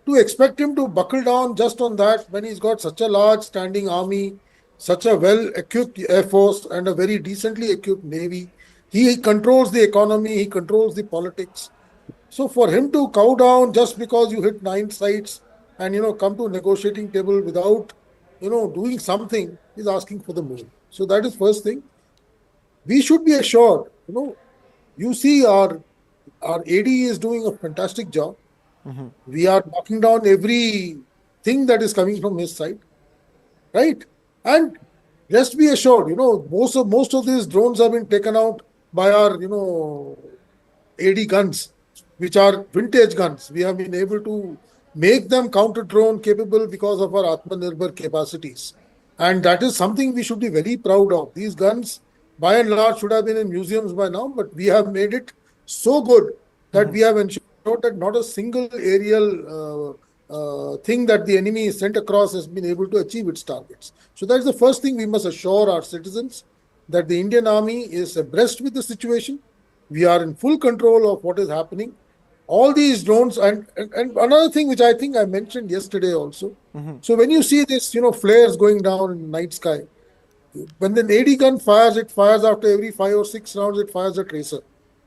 to expect him to buckle down just on that, when he's got such a large standing army, such a well-equipped Air Force and a very decently equipped Navy, he controls the economy, he controls the politics. So for him to cow down just because you hit 9 sites and, come to a negotiating table without, doing something, is asking for the moon. So that is first thing. We should be assured, you see our AD is doing a fantastic job. Mm-hmm. We are knocking down everything that is coming from his side, right? And Rest be assured, most of these drones have been taken out by our, AD guns, which are vintage guns. We have been able to make them counter-drone capable because of our Atmanirbhar capacities. And that is something we should be very proud of. These guns, by and large, should have been in museums by now, but we have made it so good that we have ensured that not a single aerial thing that the enemy is sent across has been able to achieve its targets. So that is the first thing we must assure our citizens, that the Indian Army is abreast with the situation. We are in full control of what is happening. All these drones, and another thing which I think I mentioned yesterday also. So when you see this, flares going down in the night sky, when the AD gun fires, it fires after every 5 or 6 rounds, it fires a tracer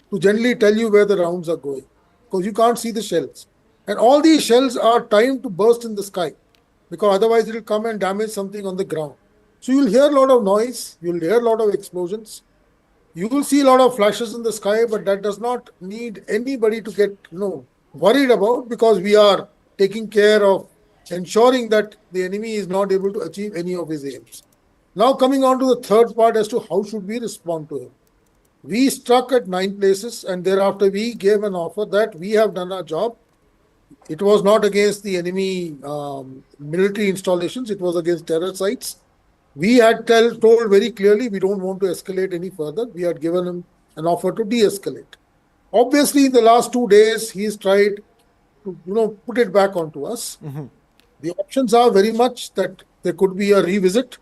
to generally tell you where the rounds are going, because you can't see the shells. And all these shells are timed to burst in the sky, because otherwise it will come and damage something on the ground. So you'll hear a lot of noise, you'll hear a lot of explosions, you will see a lot of flashes in the sky, but that does not need anybody to get worried about, because we are taking care of ensuring that the enemy is not able to achieve any of his aims. Now coming on to the third part as to how should we respond to him. We struck at 9 places, and thereafter we gave an offer that we have done our job. It was not against the enemy military installations, it was against terror sites. We had told very clearly we don't want to escalate any further. We had given him an offer to de-escalate. Obviously, in the last 2 days, he's tried to put it back onto us. The options are very much that there could be a revisit.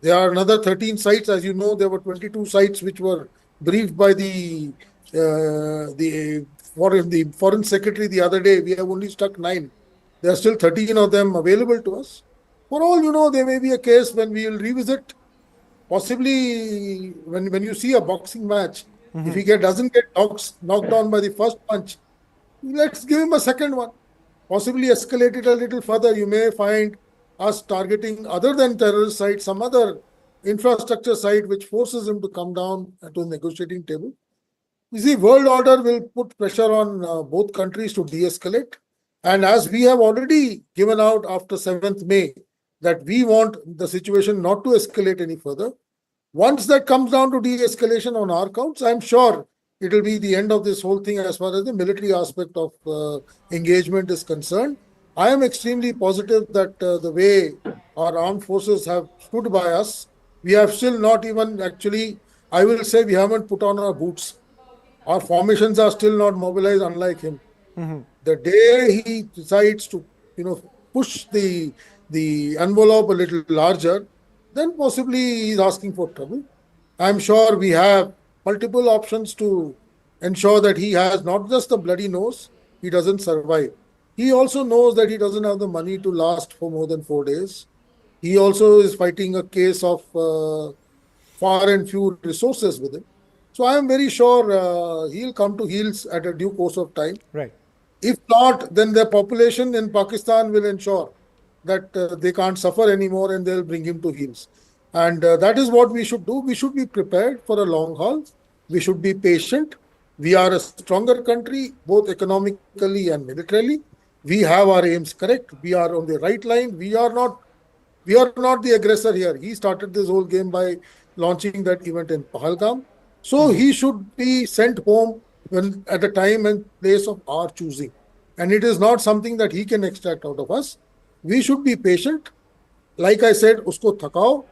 There are another 13 sites. As you know, there were 22 sites which were briefed by the foreign secretary the other day. We have only struck 9. There are still 13 of them available to us. For all there may be a case when we will revisit. Possibly, when you see a boxing match, if he doesn't get knocked down by the first punch, let's give him a second one. Possibly escalate it a little further. You may find us targeting, other than terrorist site, some other infrastructure site which forces him to come down to the negotiating table. You see, world order will put pressure on both countries to de-escalate. And as we have already given out after 7th May, that we want the situation not to escalate any further. Once that comes down to de-escalation on our counts, I'm sure it will be the end of this whole thing as far as the military aspect of engagement is concerned. I am extremely positive that the way our armed forces have stood by us, we have still not even actually, I will say we haven't put on our boots. Our formations are still not mobilized, unlike him. The day he decides to, push the envelope a little larger, then possibly he's asking for trouble. I'm sure we have multiple options to ensure that he has not just a bloody nose, he doesn't survive. He also knows that he doesn't have the money to last for more than 4 days. He also is fighting a case of far and few resources with him. So I am very sure he'll come to heels at a due course of time. Right. If not, then the population in Pakistan will ensure that they can't suffer anymore, and they'll bring him to heels. And that is what we should do. We should be prepared for a long haul. We should be patient. We are a stronger country, both economically and militarily. We have our aims correct. We are on the right line. We are not the aggressor here. He started this whole game by launching that event in Pahalgam. So he should be sent home at a time and place of our choosing. And it is not something that he can extract out of us. We should be patient. Like I said, usko thakao.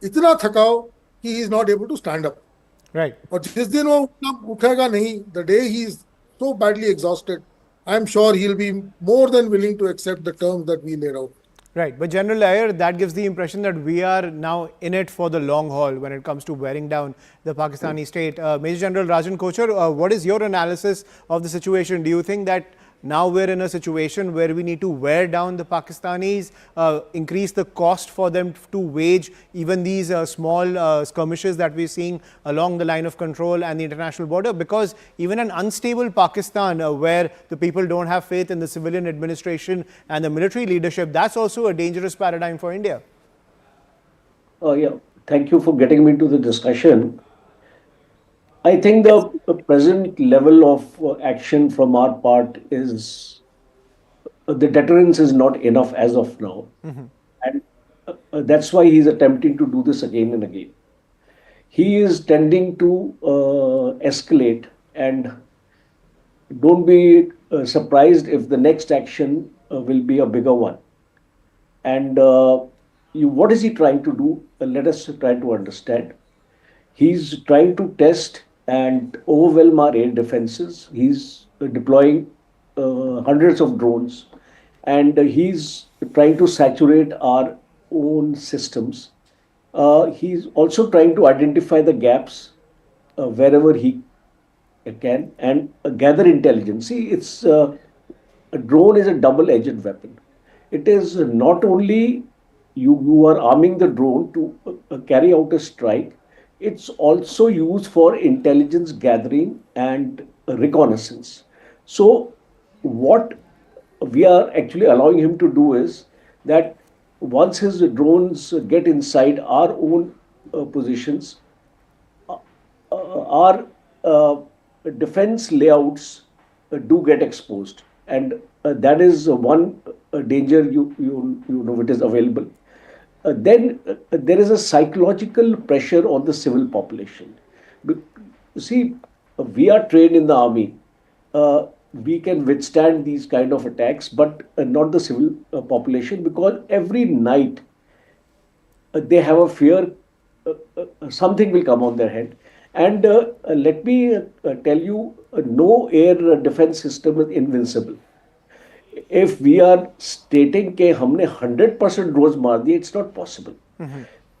Itna thakao, he is not able to stand up. Right. But jis din wo uthega nahi, the day he is so badly exhausted, I am sure he'll be more than willing to accept the terms that we laid out. Right. But General Iyer, that gives the impression that we are now in it for the long haul when it comes to wearing down the Pakistani state. Major General Rajan Kochar, what is your analysis of the situation? Do you think that now we're in a situation where we need to wear down the Pakistanis, increase the cost for them to wage even these small skirmishes that we're seeing along the line of control and the international border? Because even an unstable Pakistan where the people don't have faith in the civilian administration and the military leadership, that's also a dangerous paradigm for India. Yeah, thank you for getting me into the discussion. I think the present level of action from our part is the deterrence is not enough as of now. And that's why he's attempting to do this again and again. He is tending to escalate, and don't be surprised if the next action will be a bigger one. And what is he trying to do? Let us try to understand. He's trying to test and overwhelm our air defenses. He's deploying hundreds of drones, and he's trying to saturate our own systems. He's also trying to identify the gaps wherever he can and gather intelligence. See, it's a drone is a double-edged weapon. It is not only you are arming the drone to carry out a strike, it's also used for intelligence gathering and reconnaissance. So what we are actually allowing him to do is that once his drones get inside our own positions, our defense layouts do get exposed, and that is one danger you know it is available. Then there is a psychological pressure on the civil population. See, we are trained in the army. We can withstand these kind of attacks, but not the civil population, because every night they have a fear something will come on their head. And let me tell you, no air defense system is invincible. If we are stating कि हमने 100% drones मार दिए, it's not possible.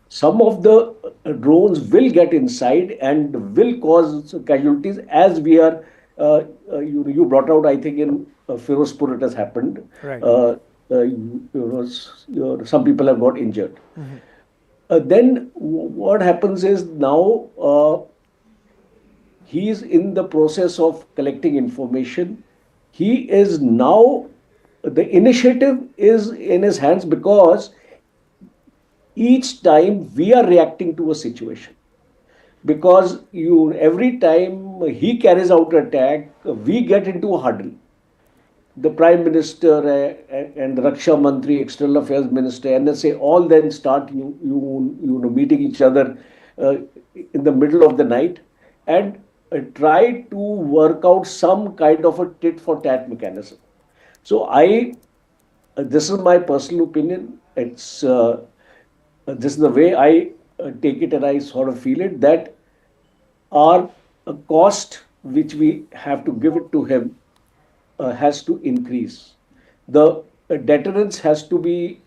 Some of the drones will get inside and will cause casualties, as we are. You brought out, I think in Firozpur it has happened. Right. Some people have got injured. Then what happens is now he is in the process of collecting information. He is now, the initiative is in his hands, because each time we are reacting to a situation. Because every time he carries out an attack, we get into a huddle. The Prime Minister and the Raksha Mantri, External Affairs Minister, NSA, all then start meeting each other in the middle of the night and try to work out some kind of a tit for tat mechanism. So this is my personal opinion. This is the way I take it, and I sort of feel it, that our cost which we have to give it to him has to increase. The deterrence has to be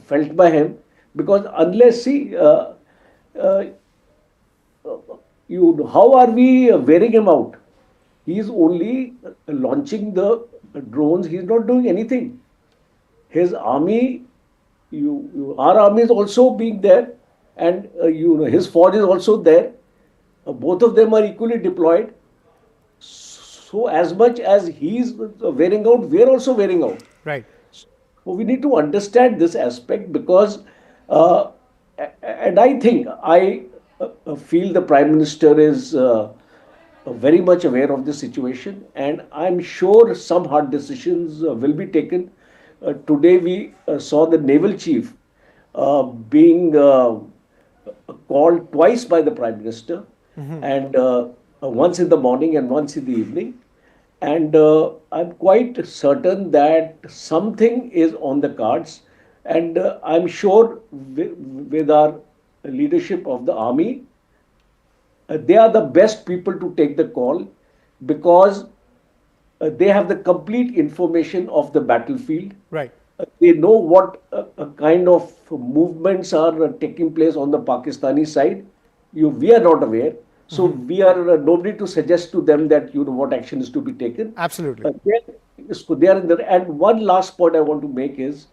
felt by him, because unless, see, how are we wearing him out? He is only launching the drones. He is not doing anything. His army, our army is also being there, and his force is also there. Both of them are equally deployed. So as much as he's wearing out, we're also wearing out. Right. So we need to understand this aspect, because, and I think, I feel the Prime Minister is very much aware of the situation, and I'm sure some hard decisions will be taken. Today we saw the Naval Chief being called twice by the Prime Minister, and once in the morning and once in the evening. And I'm quite certain that something is on the cards, and I'm sure with our leadership of the army, they are the best people to take the call, because they have the complete information of the battlefield. Right. They know what kind of movements are taking place on the Pakistani side. We are not aware. So we are nobody to suggest to them that what action is to be taken. Absolutely. They are in there. And one last point I want to make is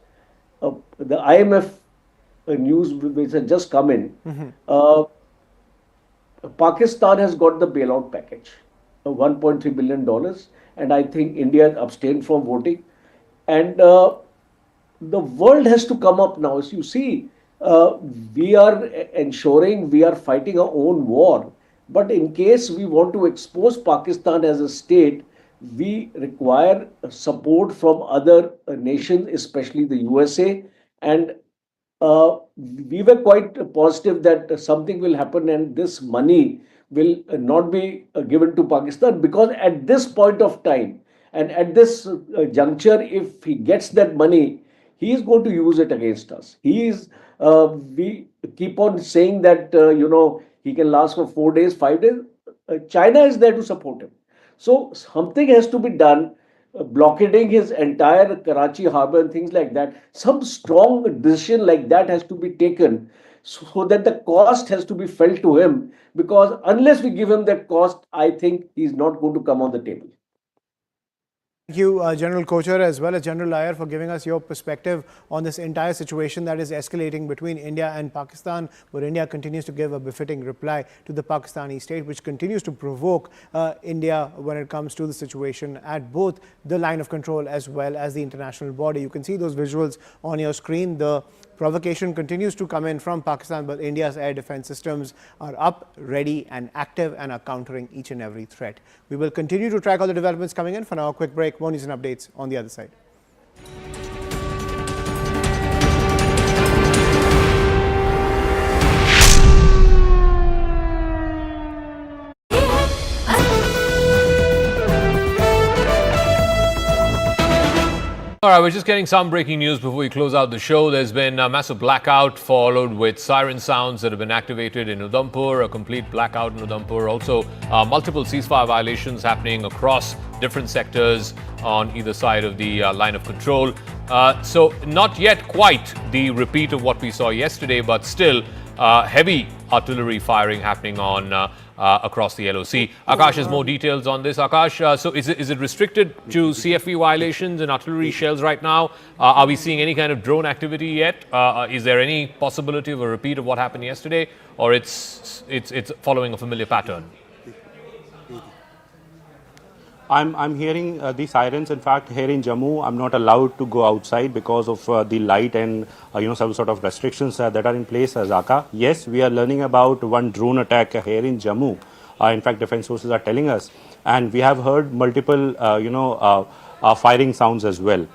the IMF news which has just come in. Pakistan has got the bailout package, $1.3 billion, and I think India abstained from voting. And the world has to come up now. As you see, we are ensuring we are fighting our own war. But in case we want to expose Pakistan as a state, we require support from other nations, especially the USA. And we were quite positive that something will happen and this money will not be given to Pakistan, because at this point of time and at this juncture, if he gets that money, he is going to use it against us. We keep on saying that, he can last for 4 days, 5 days. China is there to support him. So something has to be done, blockading his entire Karachi harbor and things like that. Some strong decision like that has to be taken so that the cost has to be felt to him, because unless we give him that cost, I think he's not going to come on the table. Thank you, General Kochhar, as well as General Iyer, for giving us your perspective on this entire situation that is escalating between India and Pakistan, where India continues to give a befitting reply to the Pakistani state, which continues to provoke India when it comes to the situation at both the line of control as well as the international border. You can see those visuals on your screen. The provocation continues to come in from Pakistan, but India's air defense systems are up, ready and active and are countering each and every threat. We will continue to track all the developments coming in. For now, a quick break. More news and updates on the other side. All right, we're just getting some breaking news before we close out the show. There's been a massive blackout followed with siren sounds that have been activated in Udhampur, a complete blackout in Udhampur. Also, multiple ceasefire violations happening across different sectors on either side of the line of control. So not yet quite the repeat of what we saw yesterday, but still heavy artillery firing happening on across the LOC. Akash has more details on this. Akash, so is it restricted to CFV violations and artillery shells right now? Are we seeing any kind of drone activity yet? Is there any possibility of a repeat of what happened yesterday, or it's following a familiar pattern? I'm hearing the sirens. In fact, here in Jammu, I'm not allowed to go outside because of the light and some sort of restrictions that are in place. Zaka, yes, we are learning about one drone attack here in Jammu. In fact, defense sources are telling us, and we have heard multiple firing sounds as well.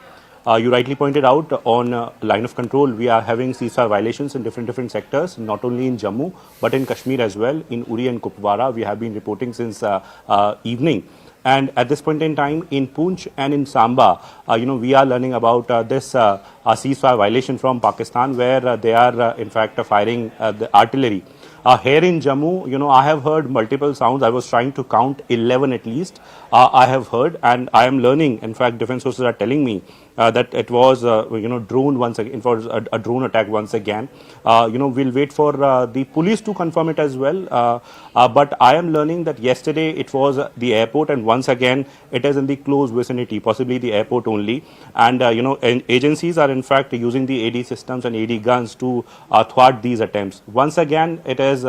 You rightly pointed out on line of control, we are having ceasefire violations in different sectors, not only in Jammu but in Kashmir as well. In Uri and Kupwara, we have been reporting since evening. And at this point in time, in Poonch and in Samba, we are learning about this ceasefire violation from Pakistan, where they are in fact firing the artillery. Here in Jammu, I have heard multiple sounds. I was trying to count 11 at least. I have heard, and I am learning. In fact, defense sources are telling me that it was, drone once again. It was a drone attack once again. We'll wait for the police to confirm it as well. But I am learning that yesterday it was the airport, and once again it is in the close vicinity, possibly the airport only. And agencies are in fact using the AD systems and AD guns to thwart these attempts. Once again, it is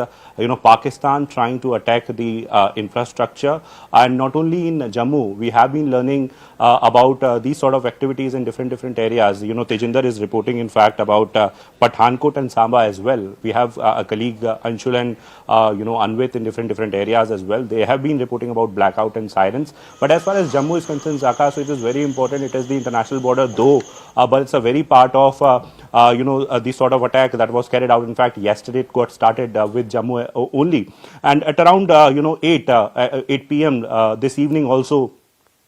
Pakistan trying to attack the infrastructure, and not only in Jammu. We have been learning about these sort of activities in different areas. Tejinder is reporting in fact about Pathankot and Samba as well. We have a colleague Anshul and Anvit in different areas as well. They have been reporting about blackout and sirens. But as far as Jammu is concerned, Zaka, so it is very important. It is the international border, though, but it's a very part of the sort of attack that was carried out. In fact, yesterday it got started with Jammu only, and at around 8 p.m. This evening also,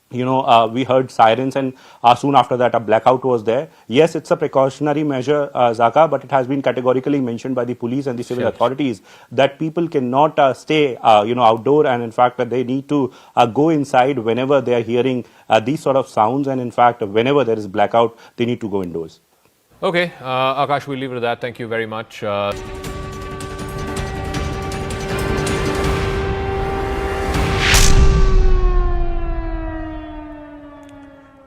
we heard sirens, and soon after that a blackout was there. Yes, it's a precautionary measure, Zaka, but it has been categorically mentioned by the police and the civil authorities that people cannot stay outdoor, and in fact they need to go inside whenever they are hearing these sort of sounds, and in fact whenever there is blackout they need to go indoors. Okay, Akash, we'll leave it at that. Thank you very much.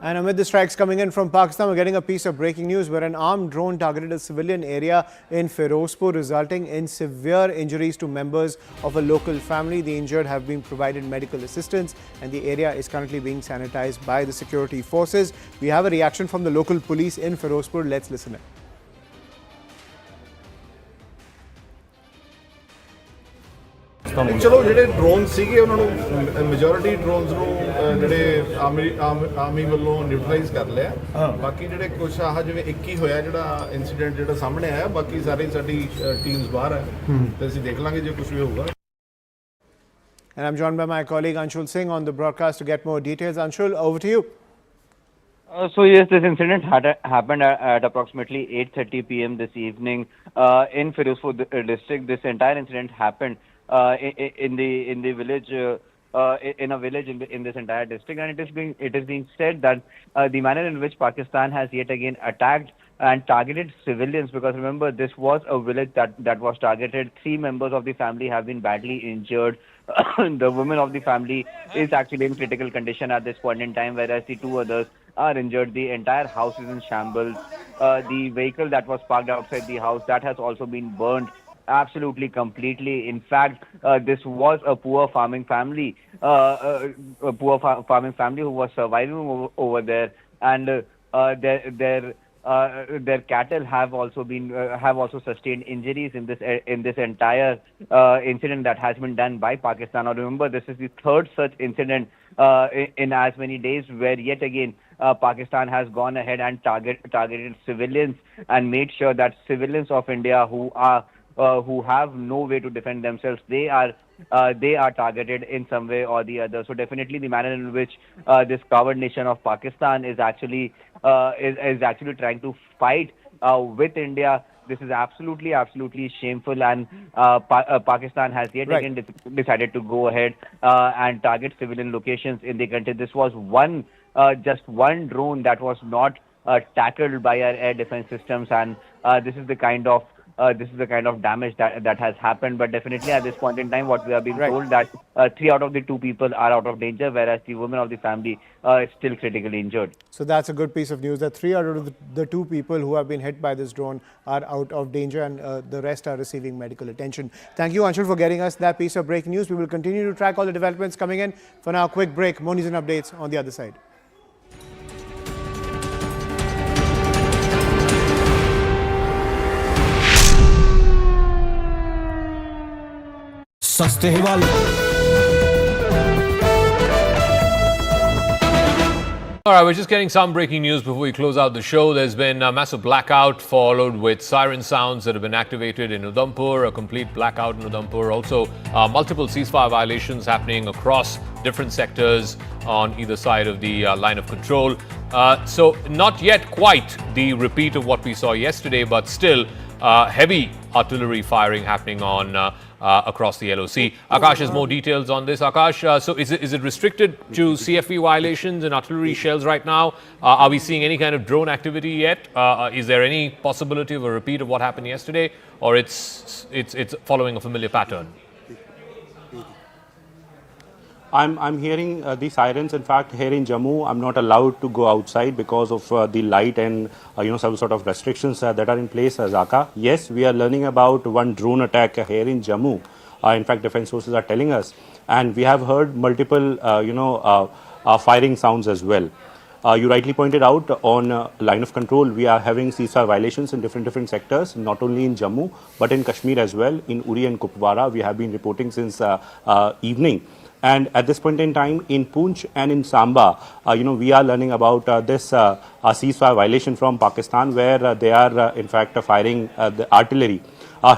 And amid the strikes coming in from Pakistan, we're getting a piece of breaking news where an armed drone targeted a civilian area in Firozpur, resulting in severe injuries to members of a local family. The injured have been provided medical assistance, and the area is currently being sanitized by the security forces. We have a reaction from the local police in Firozpur. Let's listen in. ਚਲੋ ਜਿਹੜੇ drone ਸੀਗੇ ਉਹਨਾਂ ਨੂੰ majority drones ਨੂੰ ਜਿਹੜੇ army ਵੱਲੋਂ neutralise ਕਰ ਲਿਆ ਬਾਕੀ ਜਿਹੜੇ ਕੁਝ ਆਹ ਜਿਵੇਂ 21 ਹੋਇਆ ਜਿਹੜਾ ਇਨਸੀਡੈਂਟ ਜਿਹੜਾ ਸਾਹਮਣੇ ਆਇਆ ਬਾਕੀ ਸਾਰੀ ਸਾਡੀ ਟੀਮਸ ਬਾਹਰ ਹੈ ਤੇ ਅਸੀਂ ਦੇਖ ਲਾਂਗੇ ਜੇ ਕੁਝ ਵੀ ਹੋਊਗਾ And I'm joined by my colleague Anshul Singh on the broadcast to get more details. Anshul, over to you. So yes, this incident happened at approximately 8:30 p.m. this evening in Firozpur district. This entire incident happened in the village. In a village in this entire district, and it is being said that the manner in which Pakistan has yet again attacked and targeted civilians, because remember this was a village that was targeted. 3 members of the family have been badly injured. The woman of the family is actually in critical condition at this point in time, whereas the 2 others are injured. The entire house is in shambles. The vehicle that was parked outside the house, that has also been burned absolutely completely. In fact, this was a poor farming family, farming family who was surviving over there, and their cattle have also sustained injuries in this entire incident that has been done by Pakistan. Now remember, this is the 3rd such incident in as many days, where yet again Pakistan has gone ahead and targeted civilians and made sure that civilians of India who have no way to defend themselves, they are targeted in some way or the other. So definitely the manner in which this coward nation of Pakistan is actually trying to fight with India, this is absolutely shameful, and Pakistan has yet again decided to go ahead and target civilian locations in the country. This was just one drone that was not tackled by our air defense systems, and this is the kind of damage that has happened. But definitely at this point in time, what we are being told that 3 out of the 2 people are out of danger, whereas the woman of the family is still critically injured. So that's a good piece of news, that 3 out of the 2 people who have been hit by this drone are out of danger, and the rest are receiving medical attention. Thank you, Anshul, for getting us that piece of breaking news. We will continue to track all the developments coming in. For now, quick break. More news and updates on the other side. All right, we're just getting some breaking news before we close out the show. There's been a massive blackout followed with siren sounds that have been activated in Udhampur, a complete blackout in Udhampur. Also, multiple ceasefire violations happening across different sectors on either side of the line of control. So not yet quite the repeat of what we saw yesterday, but still heavy artillery firing happening on across the LOC. Akash has more details on this. Akash, so is it restricted to CFV violations and artillery shells right now? Are we seeing any kind of drone activity yet? Is there any possibility of a repeat of what happened yesterday, or it's following a familiar pattern? I'm hearing the sirens. In fact, here in Jammu, I'm not allowed to go outside because of the light and some sort of restrictions that are in place. Zaka, yes, we are learning about one drone attack here in Jammu. In fact, defense sources are telling us, and we have heard multiple firing sounds as well. You rightly pointed out on line of control, we are having ceasefire violations in different sectors, not only in Jammu but in Kashmir as well. In Uri and Kupwara, we have been reporting since evening. And at this point in time, in Poonch and in Samba, we are learning about this ceasefire violation from Pakistan, where they are in fact firing the artillery.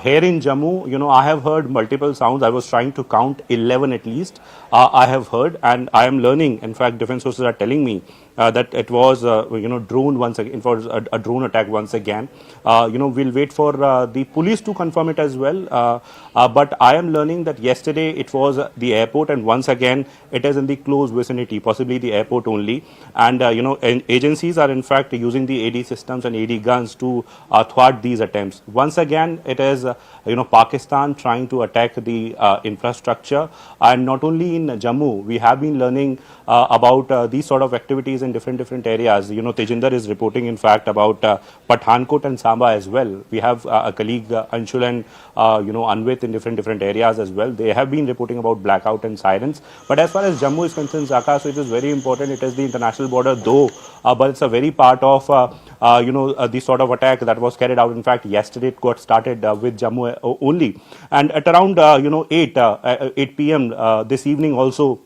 Here in Jammu, I have heard multiple sounds. I was trying to count 11 at least. I have heard, and I am learning. In fact, defense sources are telling me that it was drone once again. It was a drone attack once again. We'll wait for the police to confirm it as well. But I am learning that yesterday it was the airport, and once again it is in the close vicinity, possibly the airport only. And agencies are in fact using the AD systems and AD guns to thwart these attempts. Once again, it is Pakistan trying to attack the infrastructure, and not only in Jammu. We have been learning about these sort of activities in different areas. Tejinder is reporting in fact about Pathankot and Samba as well. We have a colleague Anshul and Anvit in different areas as well. They have been reporting about blackout and sirens. But as far as Jammu is concerned, Zaka, so it is very important. It is the international border though, but it's a very part of the sort of attack that was carried out. In fact, yesterday it got started with Jammu only. And at around, 8 p.m. This evening also,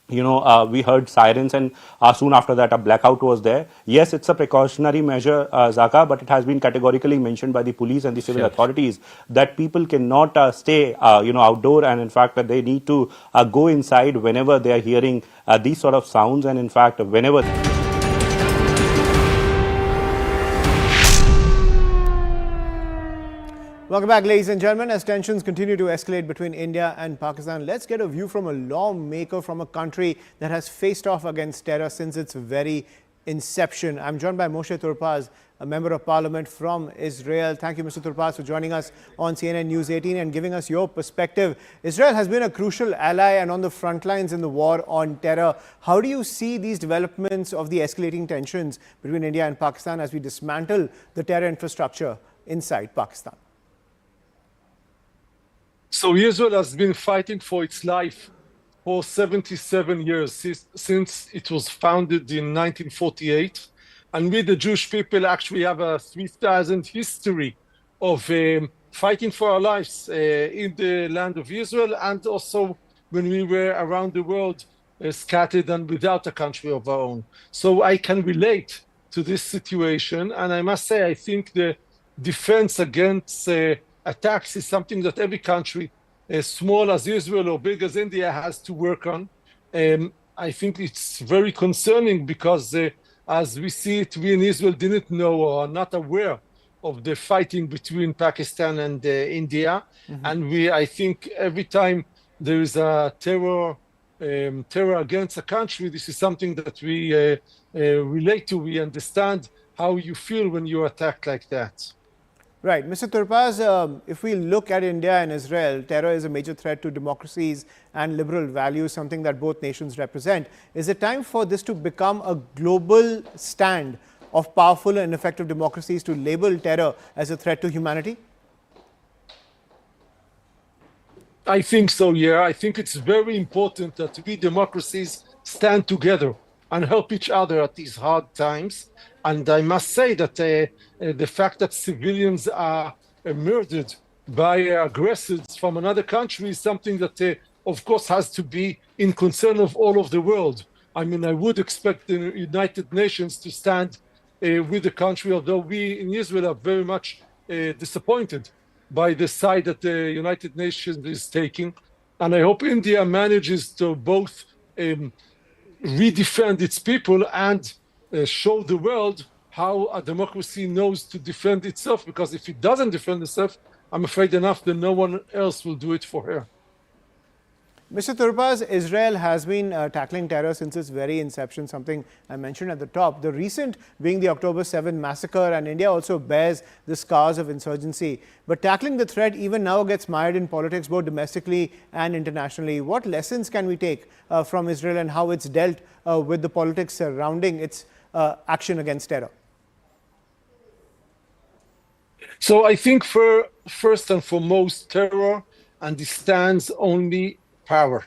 we heard sirens, and soon after that a blackout was there. Yes, it's a precautionary measure, Zaka, but it has been categorically mentioned by the police and the civil authorities that people cannot stay, outdoor, and in fact they need to go inside whenever they are hearing these sort of sounds, and in fact whenever. Welcome back, ladies and gentlemen. As tensions continue to escalate between India and Pakistan, let's get a view from a lawmaker from a country that has faced off against terror since its very inception. I'm joined by Moshe Turpaz, a member of parliament from Israel. Thank you, Mr. Turpaz, for joining us on CNN News 18 and giving us your perspective. Israel has been a crucial ally and on the front lines in the war on terror. How do you see these developments of the escalating tensions between India and Pakistan as we dismantle the terror infrastructure inside Pakistan? So Israel has been fighting for its life for 77 years, since it was founded in 1948. And we, the Jewish people, actually have a 3,000 history of fighting for our lives in the land of Israel, and also when we were around the world, scattered and without a country of our own. So I can relate to this situation. And I must say, I think the defense against attacks is something that every country, as small as Israel or big as India, has to work on. I think it's very concerning because as we see it, we in Israel didn't know or are not aware of the fighting between Pakistan and India. And I think every time there is a terror against a country, this is something that we relate to. We understand how you feel when you're attacked like that. Right. Mr. Turpaz, if we look at India and Israel, terror is a major threat to democracies and liberal values, something that both nations represent. Is it time for this to become a global stand of powerful and effective democracies to label terror as a threat to humanity? I think so, yeah. I think it's very important that we democracies stand together and help each other at these hard times. And I must say that the fact that civilians are murdered by aggressors from another country is something that, of course, has to be in concern of all of the world. I mean, I would expect the United Nations to stand with the country, although we in Israel are very much disappointed by the side that the United Nations is taking. And I hope India manages to both redefend its people and show the world how a democracy knows to defend itself, because if it doesn't defend itself, I'm afraid enough that no one else will do it for her. Mr. Turpaz, Israel has been tackling terror since its very inception, something I mentioned at the top. The recent being the October 7 massacre, and India also bears the scars of insurgency. But tackling the threat even now gets mired in politics, both domestically and internationally. What lessons can we take from Israel and how it's dealt with the politics surrounding its action against terror? So I think first and foremost, terror understands only power.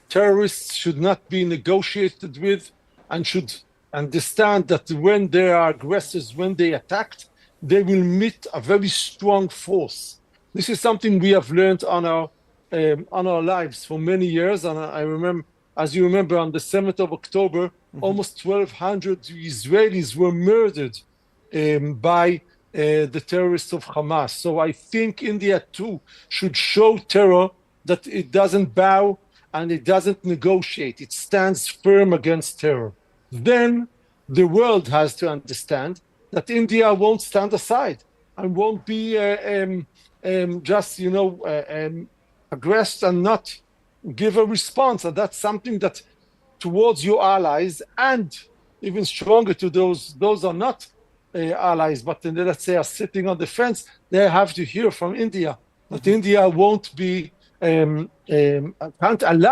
Terrorists should not be negotiated with and should understand that when there are aggressors, when they attacked, they will meet a very strong force. This is something we have learned on our lives for many years. And I remember, as you remember, on the 7th of October, almost 1,200 Israelis were murdered by the terrorists of Hamas. So I think India too should show terror that it doesn't bow and it doesn't negotiate. It stands firm against terror. Then the world has to understand that India won't stand aside and won't be just, aggressed and not give a response. And that's something that towards your allies, and even stronger to those are not allies, but let's say are sitting on the fence, they have to hear from India that India won't be can't allow